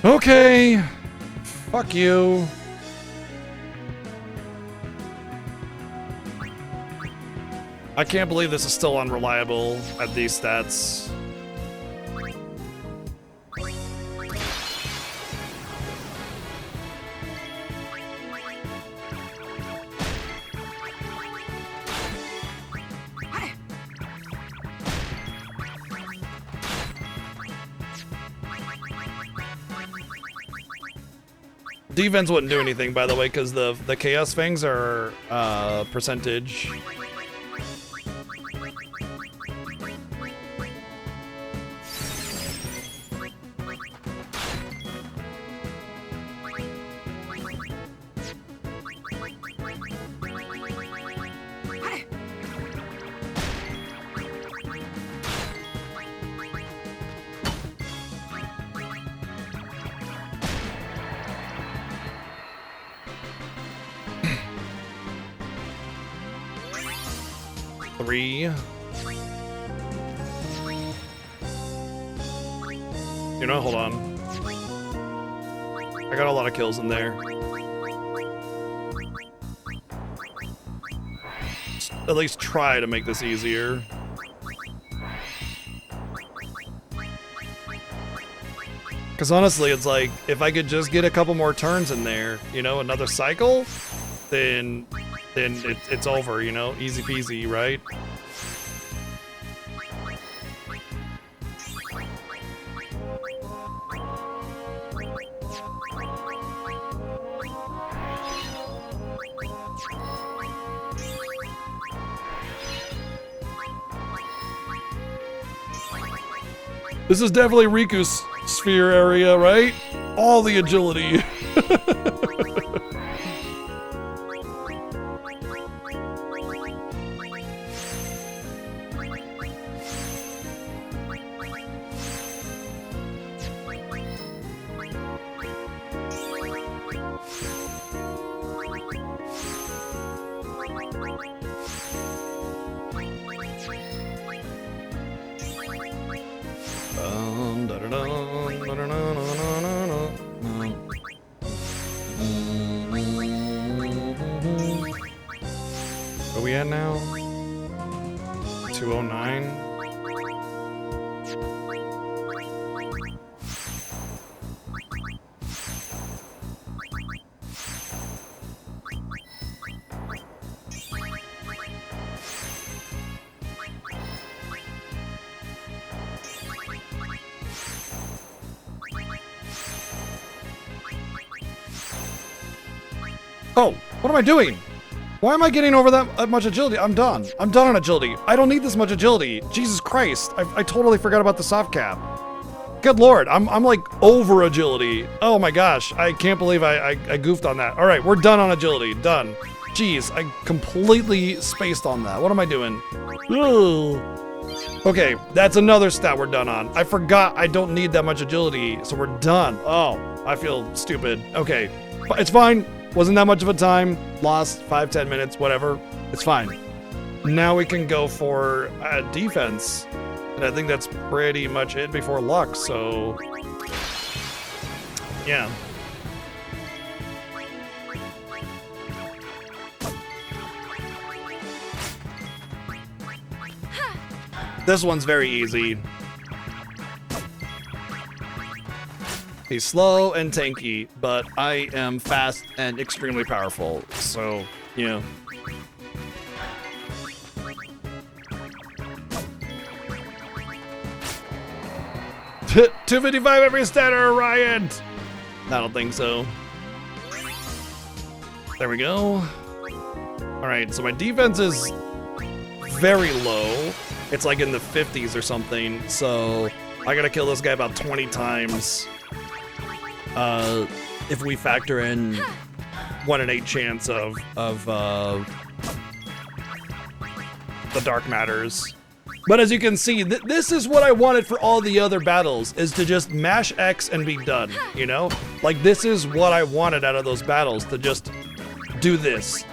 Okay. Fuck you. I can't believe this is still unreliable at these stats. Defense wouldn't do anything, by the way, because the Chaos Fangs are percentage. You know, hold on. I got a lot of kills in there. At least try to make this easier. Because honestly, it's like, if I could just get a couple more turns in there, you know, another cycle, then it's over, you know? Easy peasy, right? This is definitely Riku's sphere area, right? All the agility. at now? 209. Oh, what am I doing? Why am I getting over that much agility? I'm done. I'm done on agility. I don't need this much agility. Jesus Christ. I totally forgot about the soft cap. Good Lord. I'm like over agility. Oh my gosh. I can't believe I goofed on that. All right, we're done on agility. Done. Jeez, I completely spaced on that. What am I doing? Ugh. Okay, that's another stat we're done on. I forgot I don't need that much agility, so we're done. Oh, I feel stupid. Okay, it's fine. Wasn't that much of a time. Lost 5-10 minutes, whatever. It's fine. Now we can go for defense. And I think that's pretty much it before luck, so... yeah. This one's very easy. He's slow and tanky, but I am fast and extremely powerful, so, yeah. $255 every statter, Riot! I don't think so. There we go. Alright, so my defense is very low. It's like in the 50s or something, so I gotta kill this guy about 20 times. If we factor in 1 in 8 chance of the dark matters. But as you can see, this is what I wanted for all the other battles, is to just mash X and be done, you know? Like, this is what I wanted out of those battles, to just do this.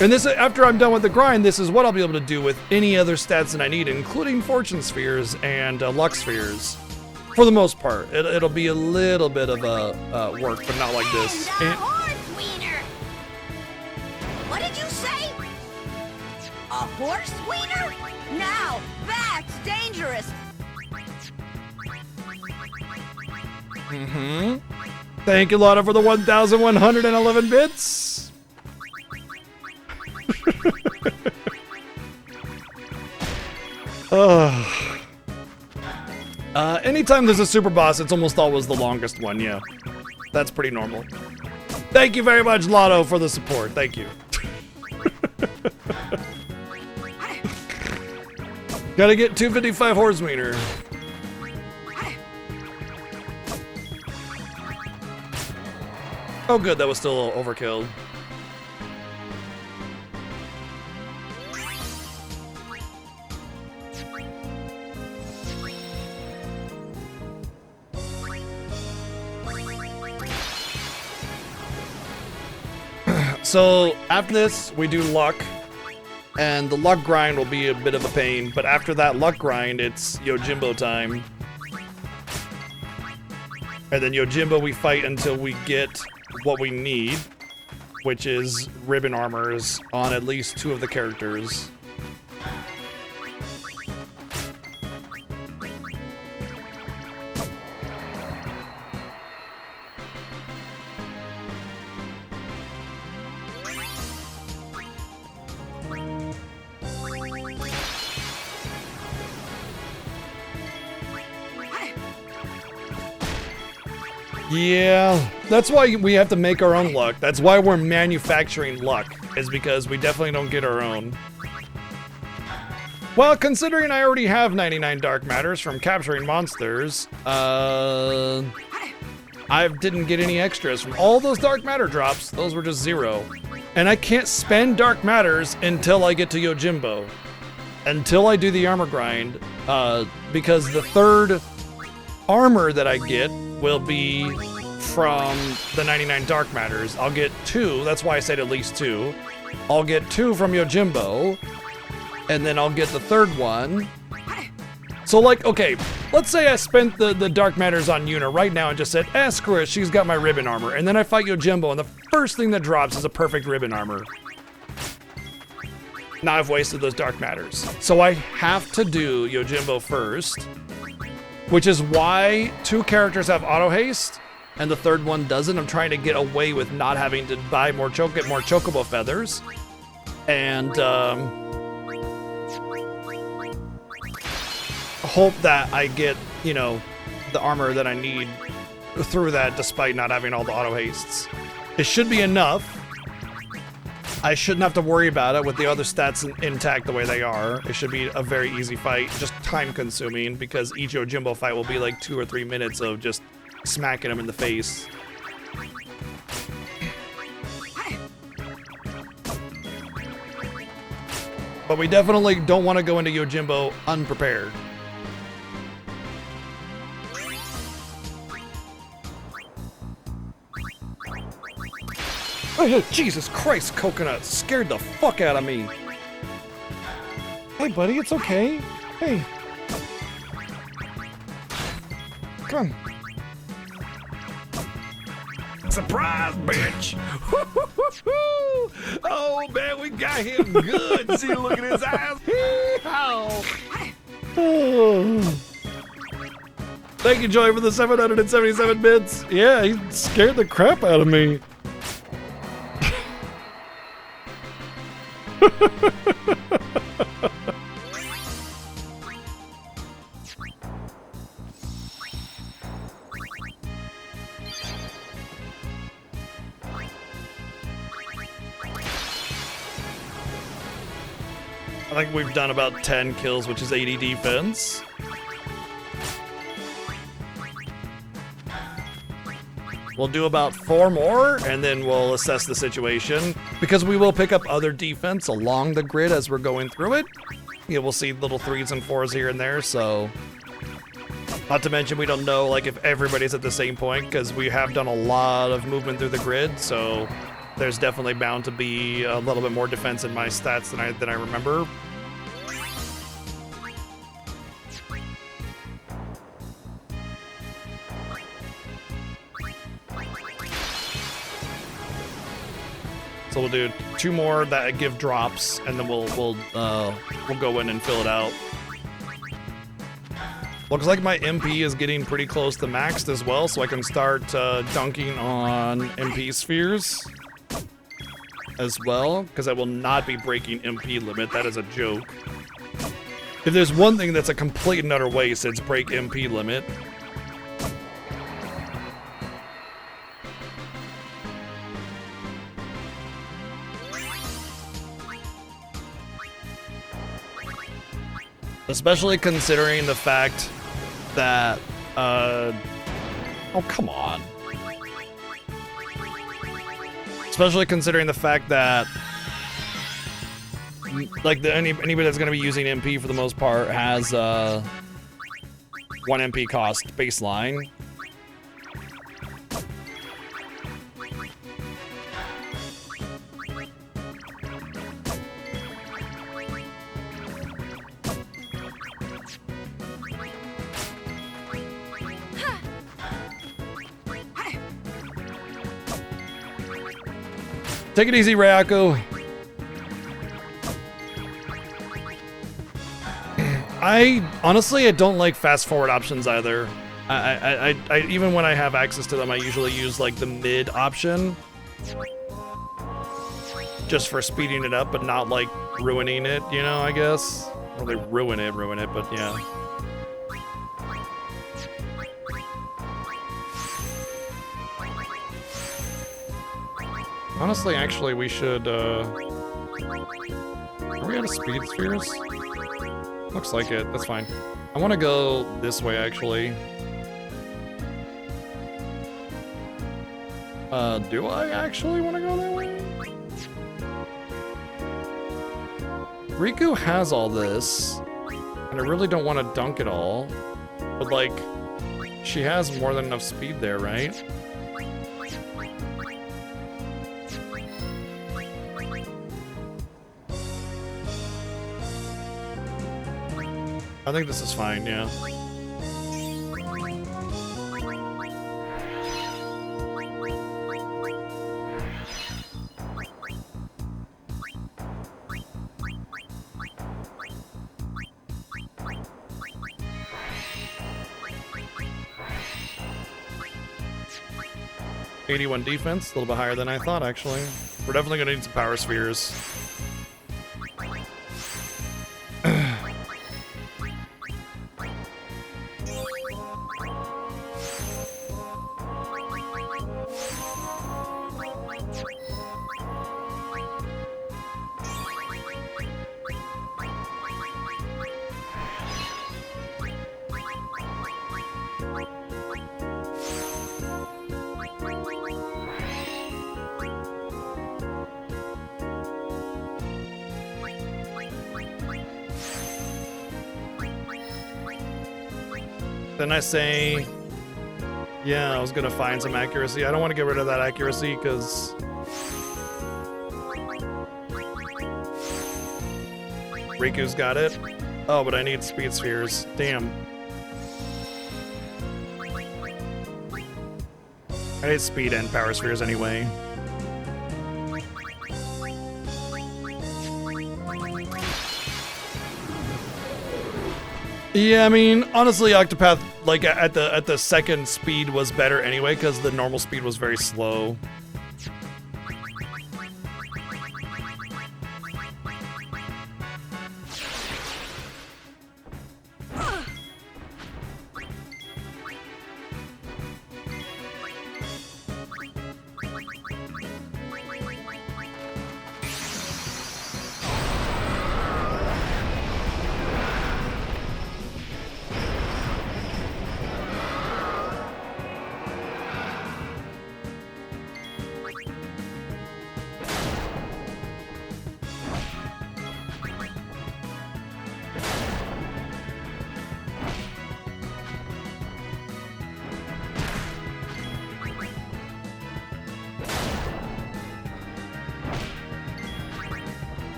And this, after I'm done with the grind, this is what I'll be able to do with any other stats that I need, including Fortune Spheres and Luck Spheres. For the most part, it'll be a little bit of a work, but not like this. And a horse wiener. What did you say? A horse wiener? Now, that's dangerous. Mm-hmm. Thank you, Lotta, for the 1,111 bits. Anytime there's a super boss, it's almost always the longest one, yeah. That's pretty normal. Thank you very much, Lotto, for the support. Thank you. Gotta get 255 horse meter. Oh good, that was still overkill. So after this, we do luck, and the luck grind will be a bit of a pain, but after that luck grind, it's Yojimbo time. And then Yojimbo we fight until we get what we need, which is ribbon armors on at least 2 of the characters. Yeah, that's why we have to make our own luck. That's why we're manufacturing luck, is because we definitely don't get our own. Well, considering I already have 99 dark matters from capturing monsters, I didn't get any extras from all those dark matter drops. Those were just 0. And I can't spend dark matters until I get to Yojimbo. Until I do the armor grind, because the 3rd armor that I get will be from the 99 dark matters. I'll get 2, that's why I said at least 2. I'll get 2 from Yojimbo, and then I'll get the 3rd one. So like, okay, let's say I spent the dark matters on Yuna right now and just said, screw it, she's got my ribbon armor. And then I fight Yojimbo, and the first thing that drops is a perfect ribbon armor. Now I've wasted those dark matters. So I have to do Yojimbo first, which is why 2 characters have auto haste and the third one doesn't. I'm trying to get away with not having to buy more get more chocobo feathers. And hope that I get, you know, the armor that I need through that despite not having all the auto hastes. It should be enough. I shouldn't have to worry about it with the other stats intact the way they are. It should be a very easy fight, just time consuming, because each Yojimbo fight will be like 2 or 3 minutes of just smacking him in the face. But we definitely don't want to go into Yojimbo unprepared. Oh, Jesus Christ, Coconut scared the fuck out of me. Hey, buddy, it's okay. Hey. Come on. Surprise, bitch! Oh, man, we got him good. See, look at his eyes. Oh. Thank you, Joy, for the 777 bits. Yeah, he scared the crap out of me. I think we've done about 10 kills, which is 80 defense. We'll do about 4 more, and then we'll assess the situation. Because we will pick up other defense along the grid as we're going through it. Yeah, we'll see little 3s and 4s here and there, so... Not to mention, we don't know like if everybody's at the same point, because we have done a lot of movement through the grid, so... There's definitely bound to be a little bit more defense in my stats than I remember. So we'll do 2 more that give drops, and then we'll go in and fill it out. Looks like my MP is getting pretty close to maxed as well, so I can start dunking on MP spheres as well, because I will not be breaking MP limit. That is a joke. If there's one thing that's a complete and utter waste, it's break MP limit. Especially considering the fact that, oh, come on. Especially considering the fact that, like, anybody that's going to be using MP for the most part has 1 MP cost baseline. Take it easy, Ryako. I don't like fast forward options either. I even when I have access to them, I usually use like the mid option just for speeding it up, but not like ruining it, you know, I guess. Well, they ruin it, but yeah. Honestly, actually, we should, are we out of speed spheres? Looks like it, that's fine. I want to go this way, actually. Do I actually want to go that way? Riku has all this, and I really don't want to dunk it all. But, like, she has more than enough speed there, right? I think this is fine, yeah. 81 defense, a little bit higher than I thought, actually. We're definitely gonna need some power spheres. Then I say, yeah, I was gonna find some accuracy. I don't want to get rid of that accuracy because Riku's got it. Oh, but I need speed spheres. Damn. I need speed and power spheres anyway. Yeah, I mean, honestly, Octopath, like at the second speed was better anyway, because the normal speed was very slow.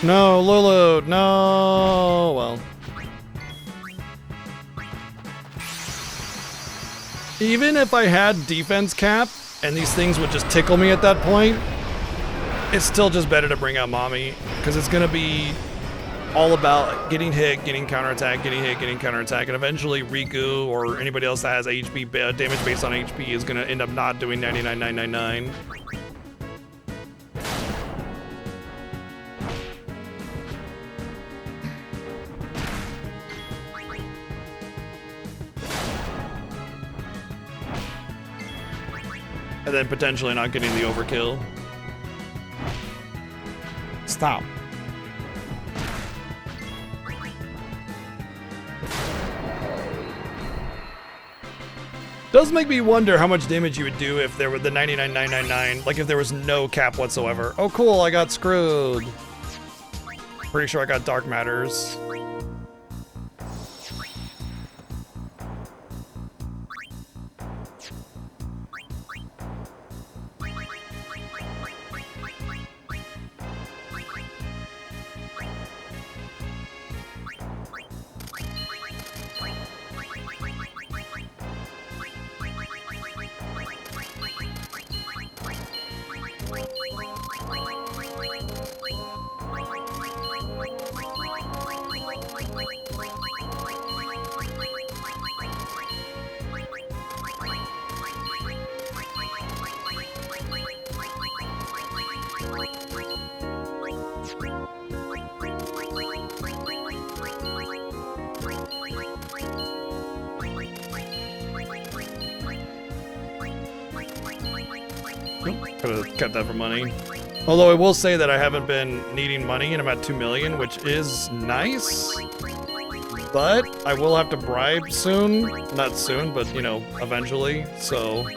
No, Lulu, no. Well. Even if I had defense cap and these things would just tickle me at that point, it's still just better to bring out Mommy because it's going to be all about getting hit, getting counterattack, getting hit, getting counterattack, and eventually Riku or anybody else that has HP damage based on HP is going to end up not doing 99,999. And then potentially not getting the overkill. Stop. Does make me wonder how much damage you would do if there were the 99,999, like if there was no cap whatsoever. Oh cool, I got screwed. Pretty sure I got Dark Matters. Could have kept that for money. Although I will say that I haven't been needing money and I'm at 2 million, which is nice. But I will have to bribe soon. Not soon, but you know, eventually. So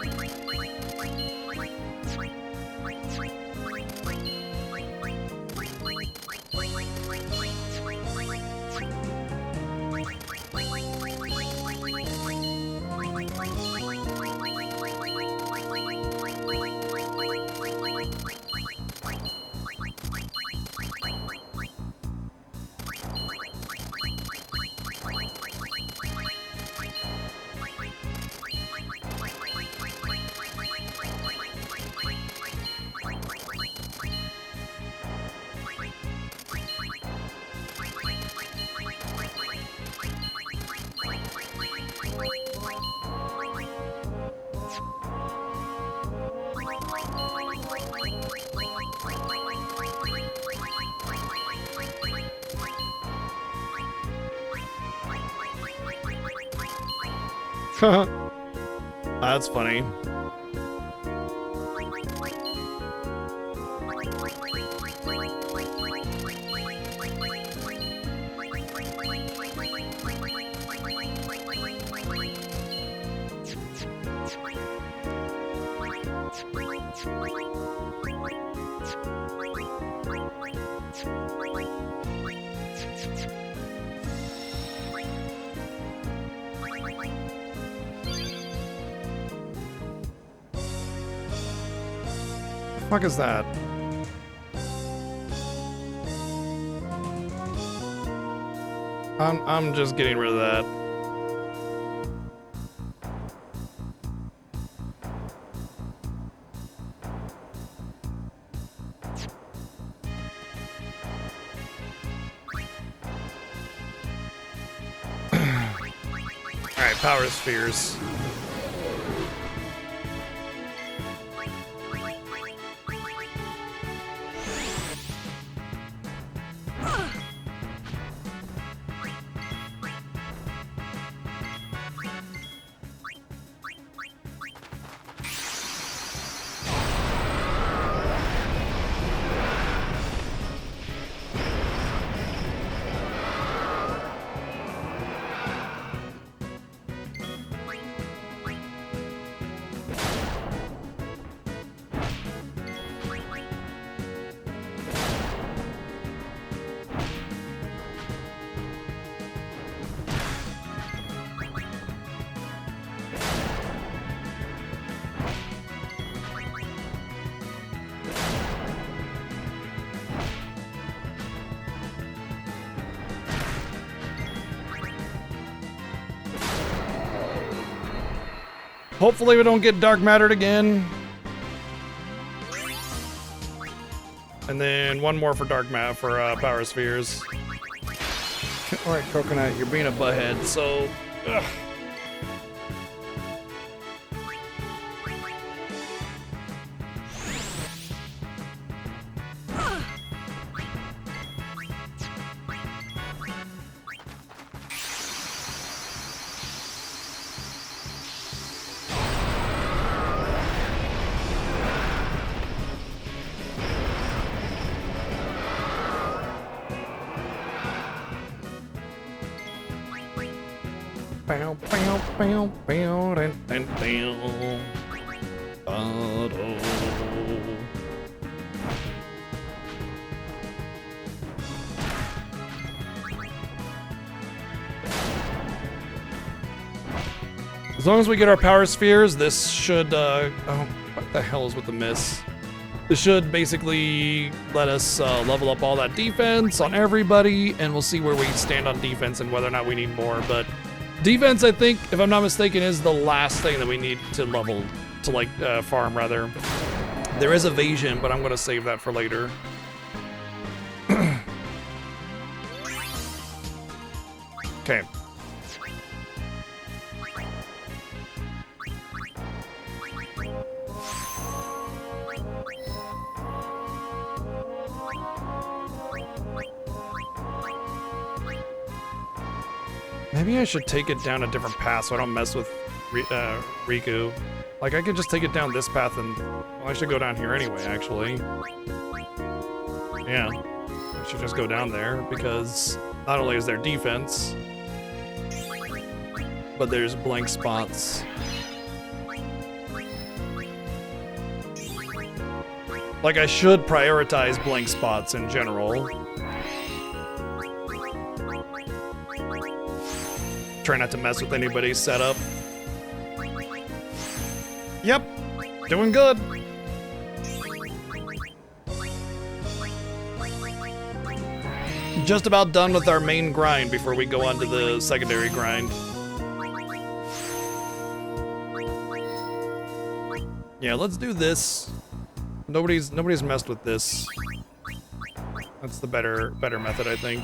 That's funny. What the fuck is that? I'm just getting rid of that. All right, power spheres. Hopefully we don't get dark mattered again. And then one more for dark mat for power spheres. All right, Coconut, you're being a butthead, so. Ugh. Bow, bow, bow, bow, and bow. As long as we get our power spheres, this should, oh, what the hell is with the miss? This should basically let us level up all that defense on everybody, and we'll see where we stand on defense and whether or not we need more, but defense, I think, if I'm not mistaken, is the last thing that we need to level, to like, farm, rather. There is evasion, but I'm gonna save that for later. Okay. Maybe I should take it down a different path so I don't mess with Riku. Like, I could just take it down this path and... Well, I should go down here anyway, actually. Yeah. I should just go down there, because not only is there defense, but there's blank spots. Like, I should prioritize blank spots in general. Try not to mess with anybody's setup. Yep, doing good. Just about done with our main grind before we go on to the secondary grind. Yeah, let's do this. Nobody's messed with this. That's the better method, I think.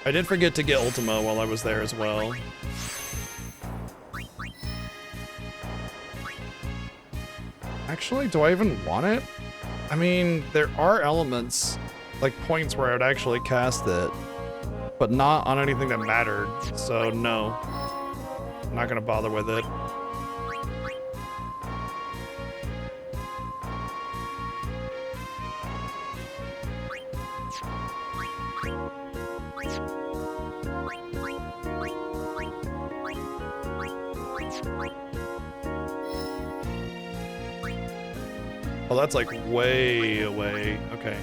I did forget to get Ultima while I was there as well. Actually, do I even want it? I mean, there are elements, like points where I would actually cast it. but not on anything that mattered. So no, I'm not gonna bother with it. Oh, that's like way away. Okay.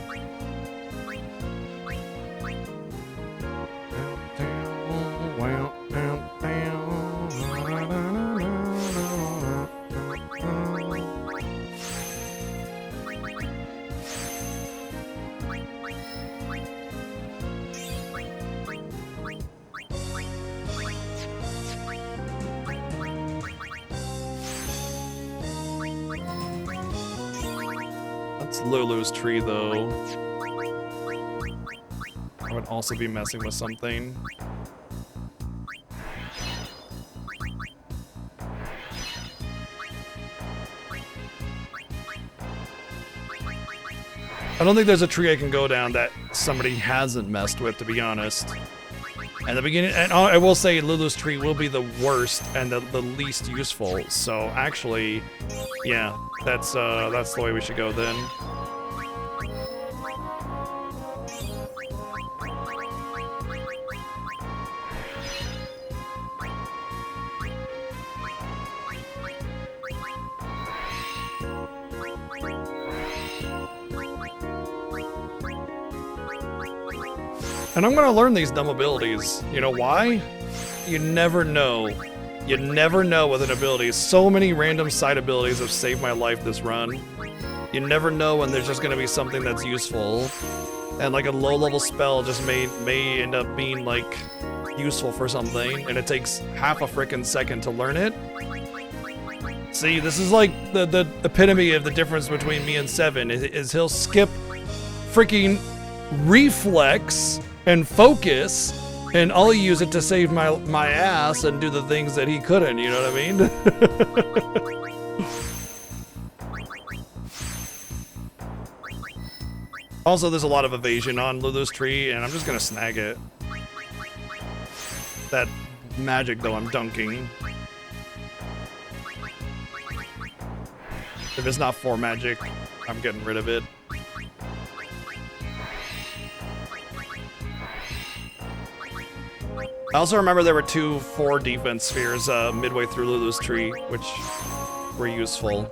That's Lulu's tree, though. I would also be messing with something. I don't think there's a tree I can go down that somebody hasn't messed with, to be honest. At the beginning, and I will say Lulu's tree will be the worst and the least useful. So actually, yeah, that's the way we should go then. And I'm gonna learn these dumb abilities. You know why? You never know. You never know with an ability. So many random side abilities have saved my life this run. You never know when there's just gonna be something that's useful. And like a low-level spell just may end up being like useful for something, and it takes half a frickin' second to learn it. See, this is like the epitome of the difference between me and Seven, is he'll skip freaking reflex and focus, and I'll use it to save my ass and do the things that he couldn't, you know what I mean? Also, there's a lot of evasion on Lulu's tree, and I'm just gonna snag it. That magic, though, I'm dunking. If it's not 4 magic, I'm getting rid of it. I also remember there were 2 4 defense spheres midway through Lulu's tree, which were useful.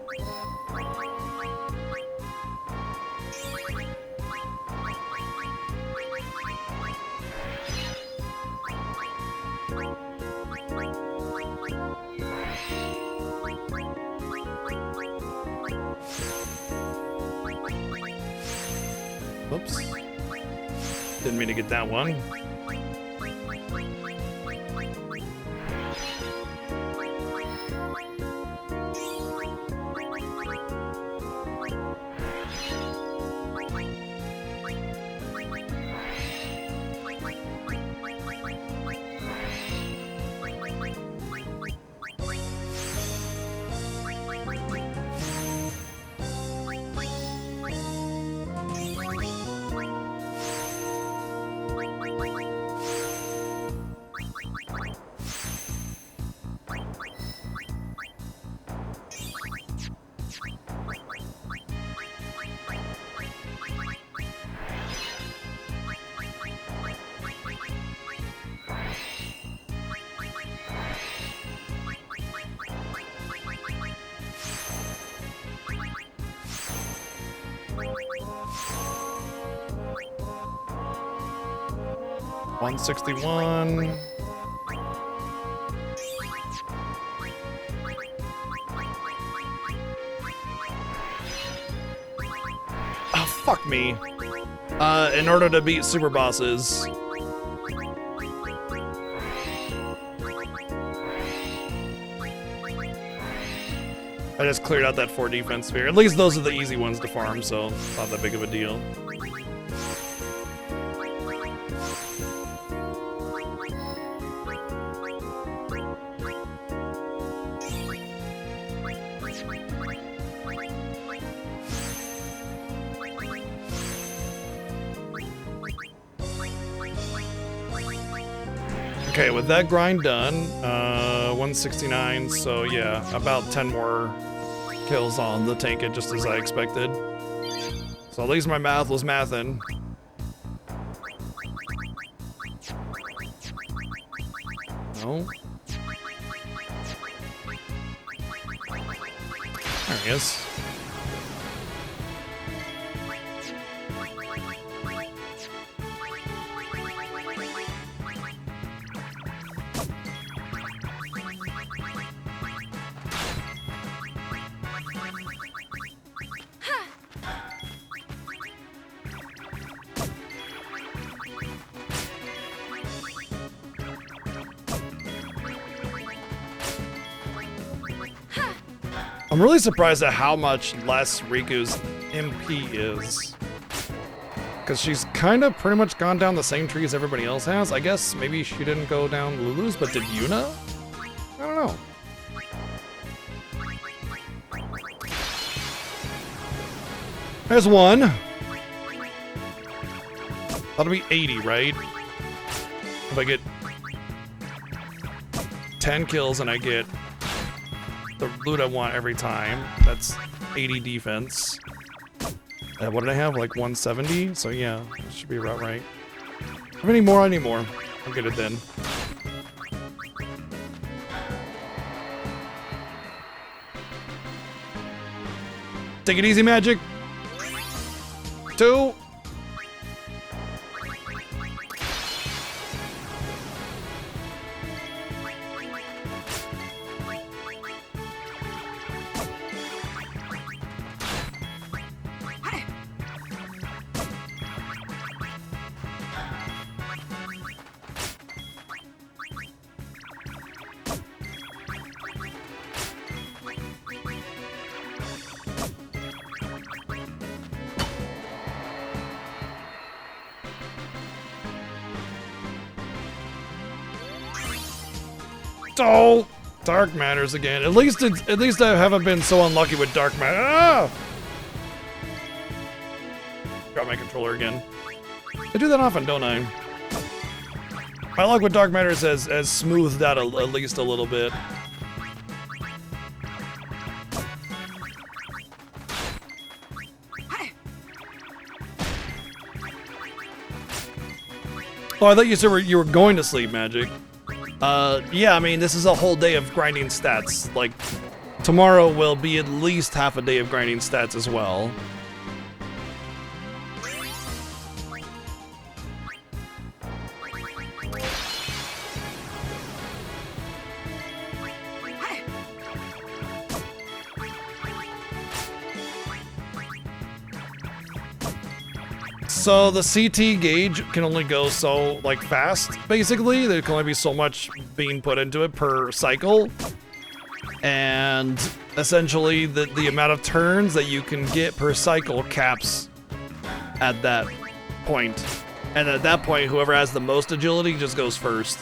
Oops. Didn't mean to get that one. $161. Oh, fuck me. In order to beat super bosses. I just cleared out that 4 defense sphere. At least those are the easy ones to farm, so not that big of a deal. Okay, with that grind done, 169, so yeah, about 10 more kills on the Tankit, just as I expected. So at least my math was mathin'. No. There he is. I'm really surprised at how much less Riku's MP is. Because she's kind of pretty much gone down the same tree as everybody else has. I guess maybe she didn't go down Lulu's, but did Yuna? I don't know. There's one. That'll be 80, right? If I get 10 kills and I get the loot I want every time, that's 80 defense. What did I have? Like 170? So yeah, that should be about right. If I need more, I need more. I'll get it then. Take it easy, Magic. 2. Oh, Dark Matters again. At least I haven't been so unlucky with Dark Matter. Ah! Got my controller again. I do that often, don't I? My luck with Dark Matters has smoothed out at least a little bit. Oh, I thought you said you were going to sleep, Magic. Yeah, I mean, this is a whole day of grinding stats. Like, tomorrow will be at least half a day of grinding stats as well. So the CT gauge can only go so like fast, basically. There can only be so much being put into it per cycle. And essentially the amount of turns that you can get per cycle caps at that point. And at that point, whoever has the most agility just goes first.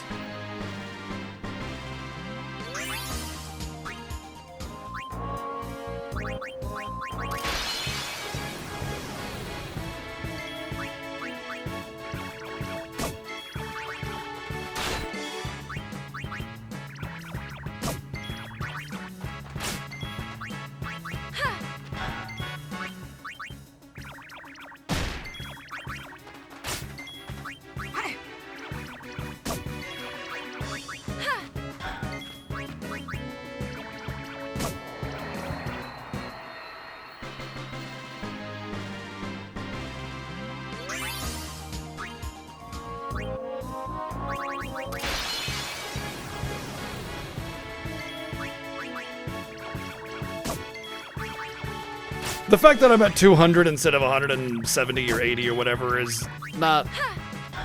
The fact that I'm at 200 instead of 170 or 80 or whatever is not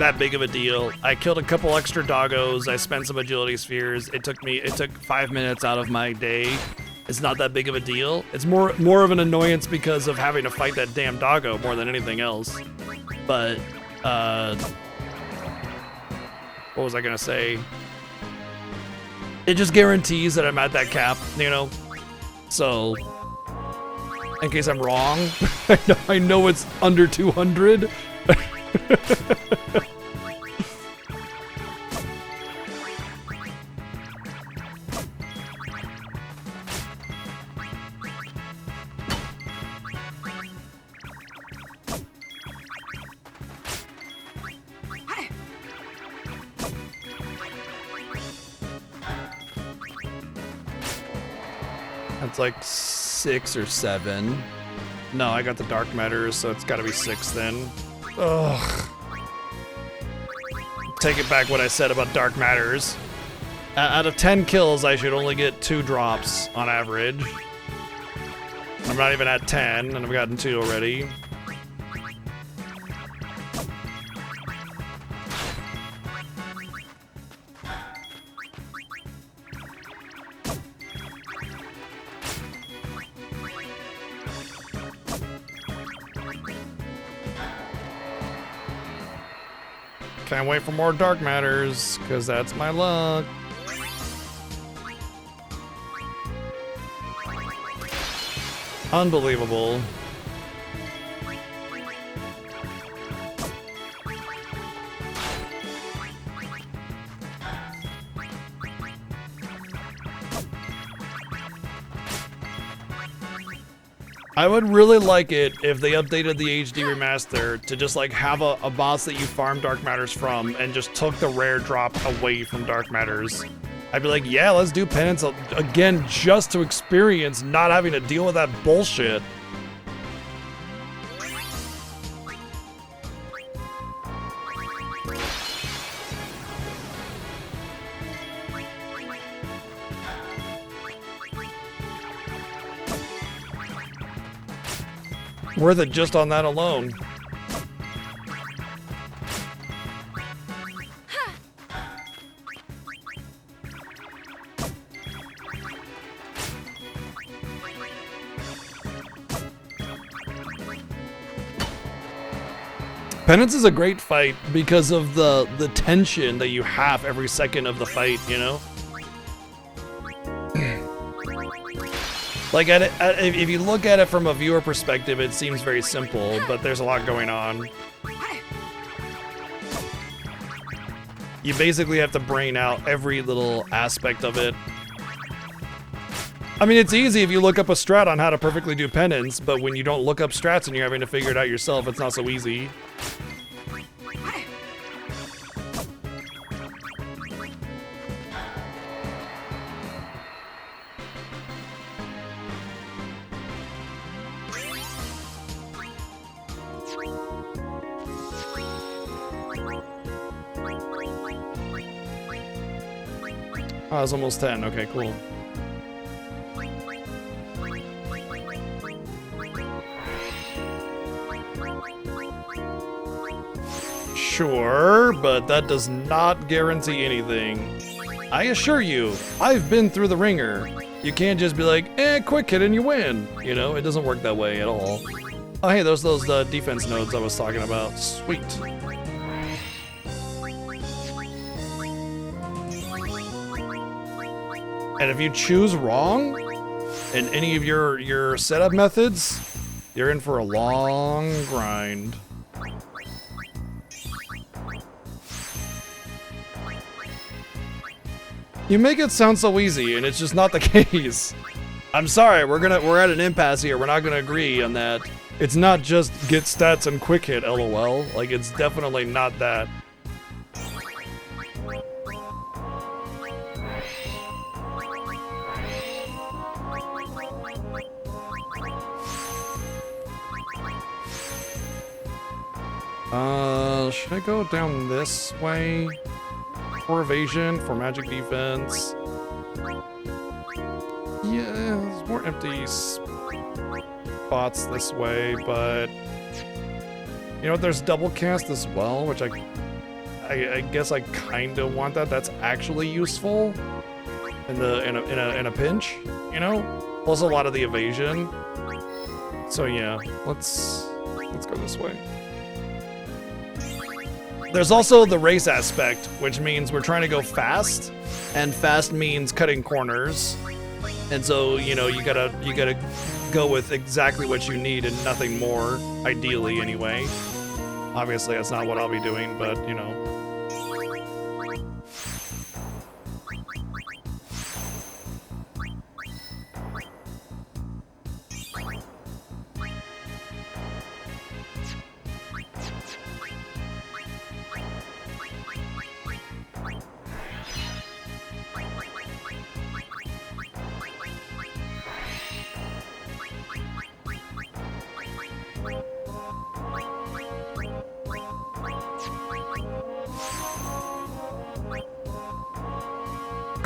that big of a deal. I killed a couple extra doggos. I spent some agility spheres. It took 5 minutes out of my day. It's not that big of a deal. It's more of an annoyance because of having to fight that damn doggo more than anything else. But what was I gonna say? It just guarantees that I'm at that cap, you know? So in case I'm wrong, I know it's under 200. That's like 6 or 7. No, I got the dark matters, so it's gotta be 6 then. Ugh. Take it back what I said about dark matters. Out of 10 kills, I should only get 2 drops on average. I'm not even at 10, and I've gotten 2 already. Can't wait for more dark matters, because that's my luck. Unbelievable. I would really like it if they updated the HD remaster to just like have a boss that you farm Dark Matters from and just took the rare drop away from Dark Matters. I'd be like, yeah, let's do penance again just to experience not having to deal with that bullshit. Worth it just on that alone. Penance is a great fight because of the tension that you have every second of the fight, you know? Like, if you look at it from a viewer perspective, it seems very simple, but there's a lot going on. You basically have to brain out every little aspect of it. I mean, it's easy if you look up a strat on how to perfectly do penance, but when you don't look up strats and you're having to figure it out yourself, it's not so easy. Oh, it's almost 10. Okay, cool. Sure, but that does not guarantee anything. I assure you, I've been through the ringer. You can't just be like, quick hit and you win. You know, it doesn't work that way at all. Oh, hey, those defense nodes I was talking about. Sweet. And if you choose wrong in any of your setup methods, you're in for a long grind. You make it sound so easy, and it's just not the case. I'm sorry, we're at an impasse here. We're not gonna agree on that. It's not just get stats and quick hit, LOL. Like, it's definitely not that. Should I go down this way? For evasion, for magic defense. Yeah, there's more empty spots this way, but you know what? There's double cast as well, which I guess I kind of want that. That's actually useful in a pinch, you know. Plus a lot of the evasion. So yeah, let's go this way. There's also the race aspect, which means we're trying to go fast, and fast means cutting corners. And so, you know, you gotta go with exactly what you need and nothing more, ideally anyway. Obviously, that's not what I'll be doing, but, you know.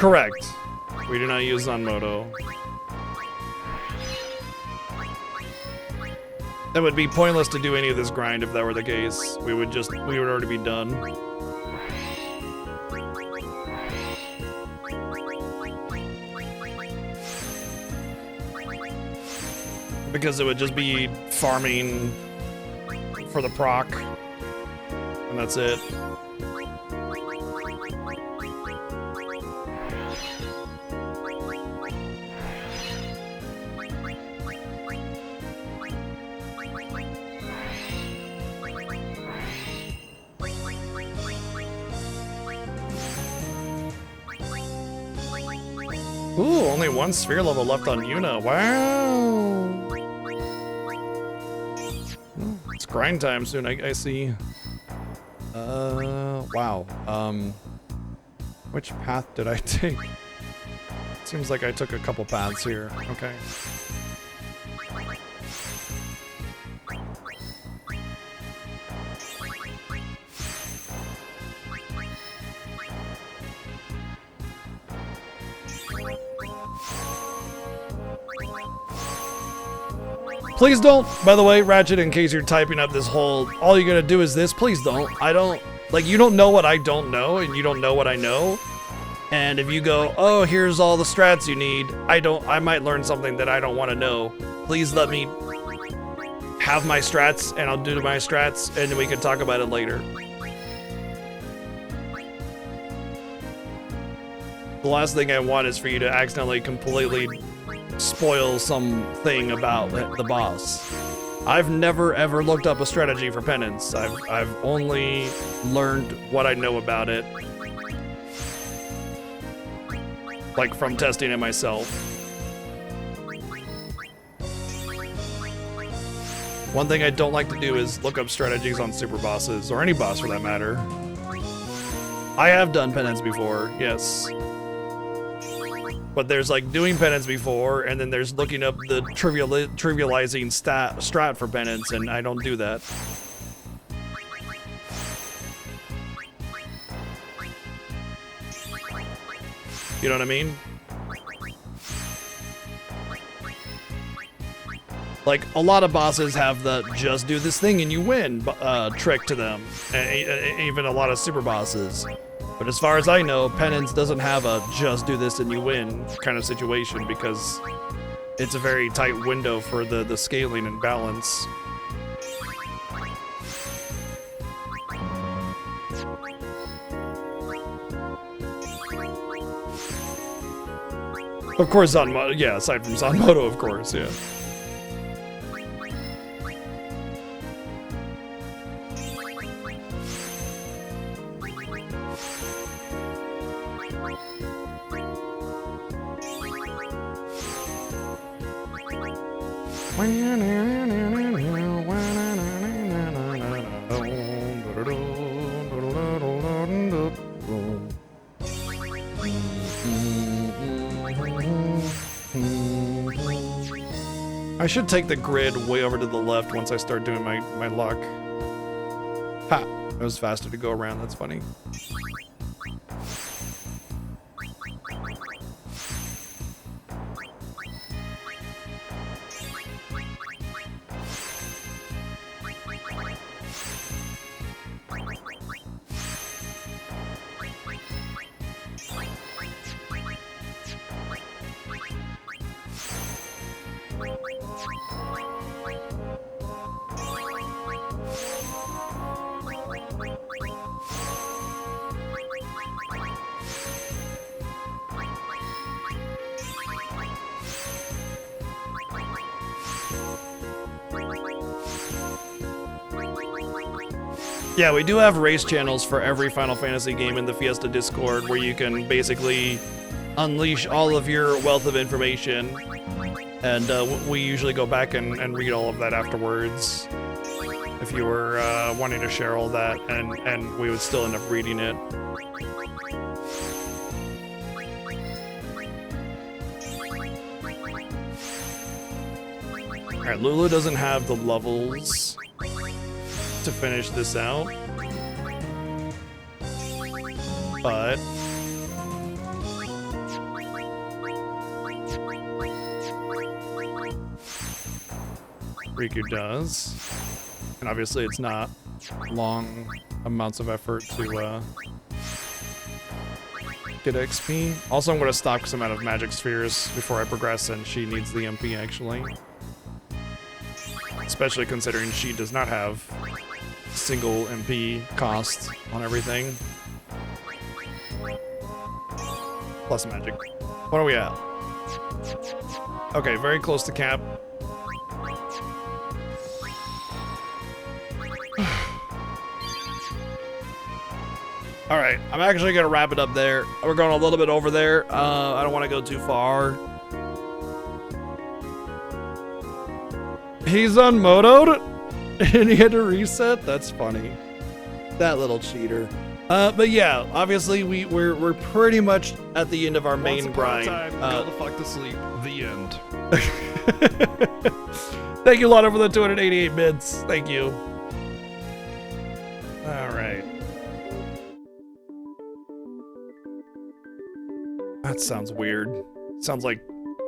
Correct. We do not use Zanmodo. It would be pointless to do any of this grind if that were the case. We would already be done. Because it would just be farming for the proc. And that's it. Ooh, only one sphere level left on Yuna. Wow. It's grind time soon, I see. Wow. Which path did I take? Seems like I took a couple paths here. Okay. Please don't, by the way, Ratchet, in case you're typing up this whole, all you're gonna do is this, please don't. I don't, like, you don't know what I don't know, and you don't know what I know. And if you go, oh, here's all the strats you need, I might learn something that I don't want to know. Please let me have my strats, and I'll do my strats, and then we can talk about it later. The last thing I want is for you to accidentally completely spoil something about the boss. I've never ever looked up a strategy for penance. I've only learned what I know about it, like from testing it myself. One thing I don't like to do is look up strategies on super bosses, or any boss for that matter. I have done penance before, yes. But there's like doing penance before, and then there's looking up the trivializing strat for penance, and I don't do that. You know what I mean? Like, a lot of bosses have the just do this thing and you win trick to them, even a lot of super bosses. But as far as I know, penance doesn't have a just do this and you win kind of situation, because it's a very tight window for the scaling and balance. Of course, Zanmodo, yeah, aside from Zanmodo, of course, yeah. I should take the grid way over to the left once I start doing my luck. Ha! It was faster to go around, that's funny. Yeah, we do have race channels for every Final Fantasy game in the Fiesta Discord, where you can basically unleash all of your wealth of information, and we usually go back and read all of that afterwards, if you were wanting to share all that, and we would still end up reading it. Alright, Lulu doesn't have the levels to finish this out, but Riku does. And obviously it's not long amounts of effort to get XP. Also, I'm going to stop because I'm out of magic spheres before I progress, and she needs the MP actually. Especially considering she does not have single MP cost on everything. Plus magic. What are we at? Okay, very close to cap. All right, I'm actually gonna wrap it up there. We're going a little bit over there. I don't want to go too far. He's unmotoed and he had to reset. That's funny. That little cheater. But yeah, obviously we're pretty much at the end of our main grind. Go the fuck to sleep. The end. Thank you, Lotto, for the 288 bits. Thank you. All right. That sounds weird. Sounds like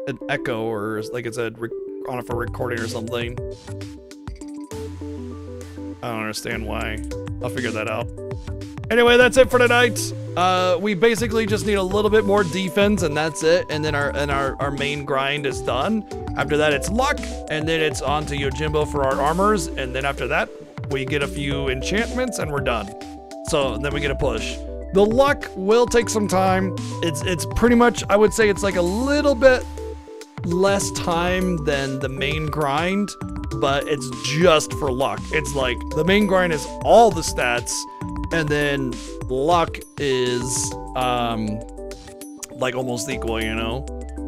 an echo or like it's on for recording or something. I don't understand why. I'll figure that out. Anyway, that's it for tonight. We basically just need a little bit more defense and that's it. And then our main grind is done. After that, it's luck. And then it's on to Yojimbo for our armors. And then after that, we get a few enchantments and we're done. So then we get a push. The luck will take some time. It's pretty much, I would say it's like a little bit less time than the main grind, but it's just for luck. It's like the main grind is all the stats, and then luck is like almost equal, you know?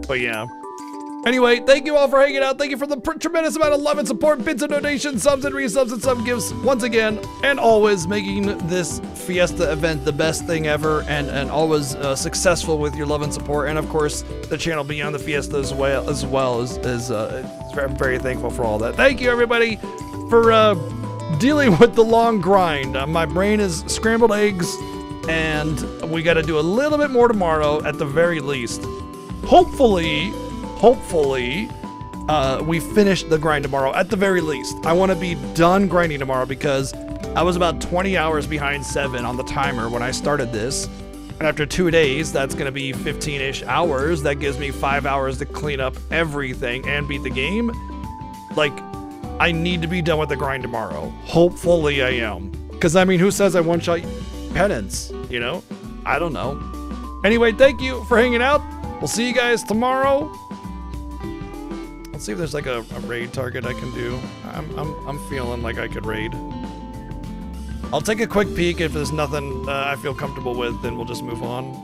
But yeah. Anyway, thank you all for hanging out. Thank you for the tremendous amount of love and support, bits and donations, subs and resubs and sub gifts once again, and always making this Fiesta event the best thing ever, and always successful with your love and support, and of course the channel Beyond the Fiesta as well is I'm very thankful for all that. Thank you everybody for dealing with the long grind. My brain is scrambled eggs, and we got to do a little bit more tomorrow at the very least. Hopefully we finish the grind tomorrow at the very least. I want to be done grinding tomorrow because I was about 20 hours behind 7 on the timer when I started this. And after 2 days, that's going to be 15-ish hours. That gives me 5 hours to clean up everything and beat the game. Like, I need to be done with the grind tomorrow. Hopefully I am. Because, I mean, who says I one-shot penance, you know? I don't know. Anyway, thank you for hanging out. We'll see you guys tomorrow. Let's see if there's like a raid target I can do. I'm feeling like I could raid. I'll take a quick peek. If there's nothing I feel comfortable with, then we'll just move on.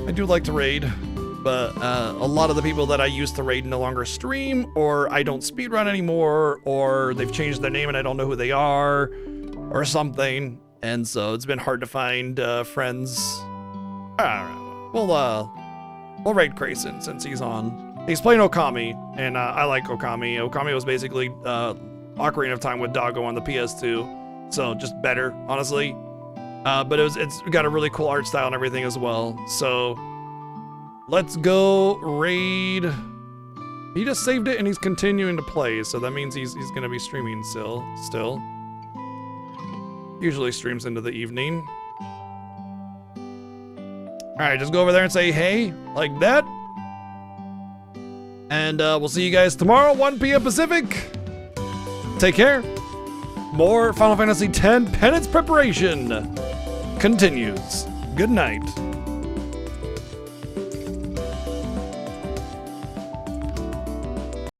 I do like to raid, but a lot of the people that I used to raid no longer stream, or I don't speedrun anymore, or they've changed their name and I don't know who they are, or something. And so it's been hard to find friends. I don't know. We'll raid Grayson since he's on. He's playing Okami, and I like Okami. Okami was basically Ocarina of Time with Doggo on the PS2, so just better, honestly. But it's got a really cool art style and everything as well. So let's go raid. He just saved it and he's continuing to play, so that means he's gonna be streaming still. Usually streams into the evening. All right, just go over there and say hey, like that. And we'll see you guys tomorrow, 1 p.m. Pacific. Take care. More Final Fantasy X Penance preparation continues. Good night.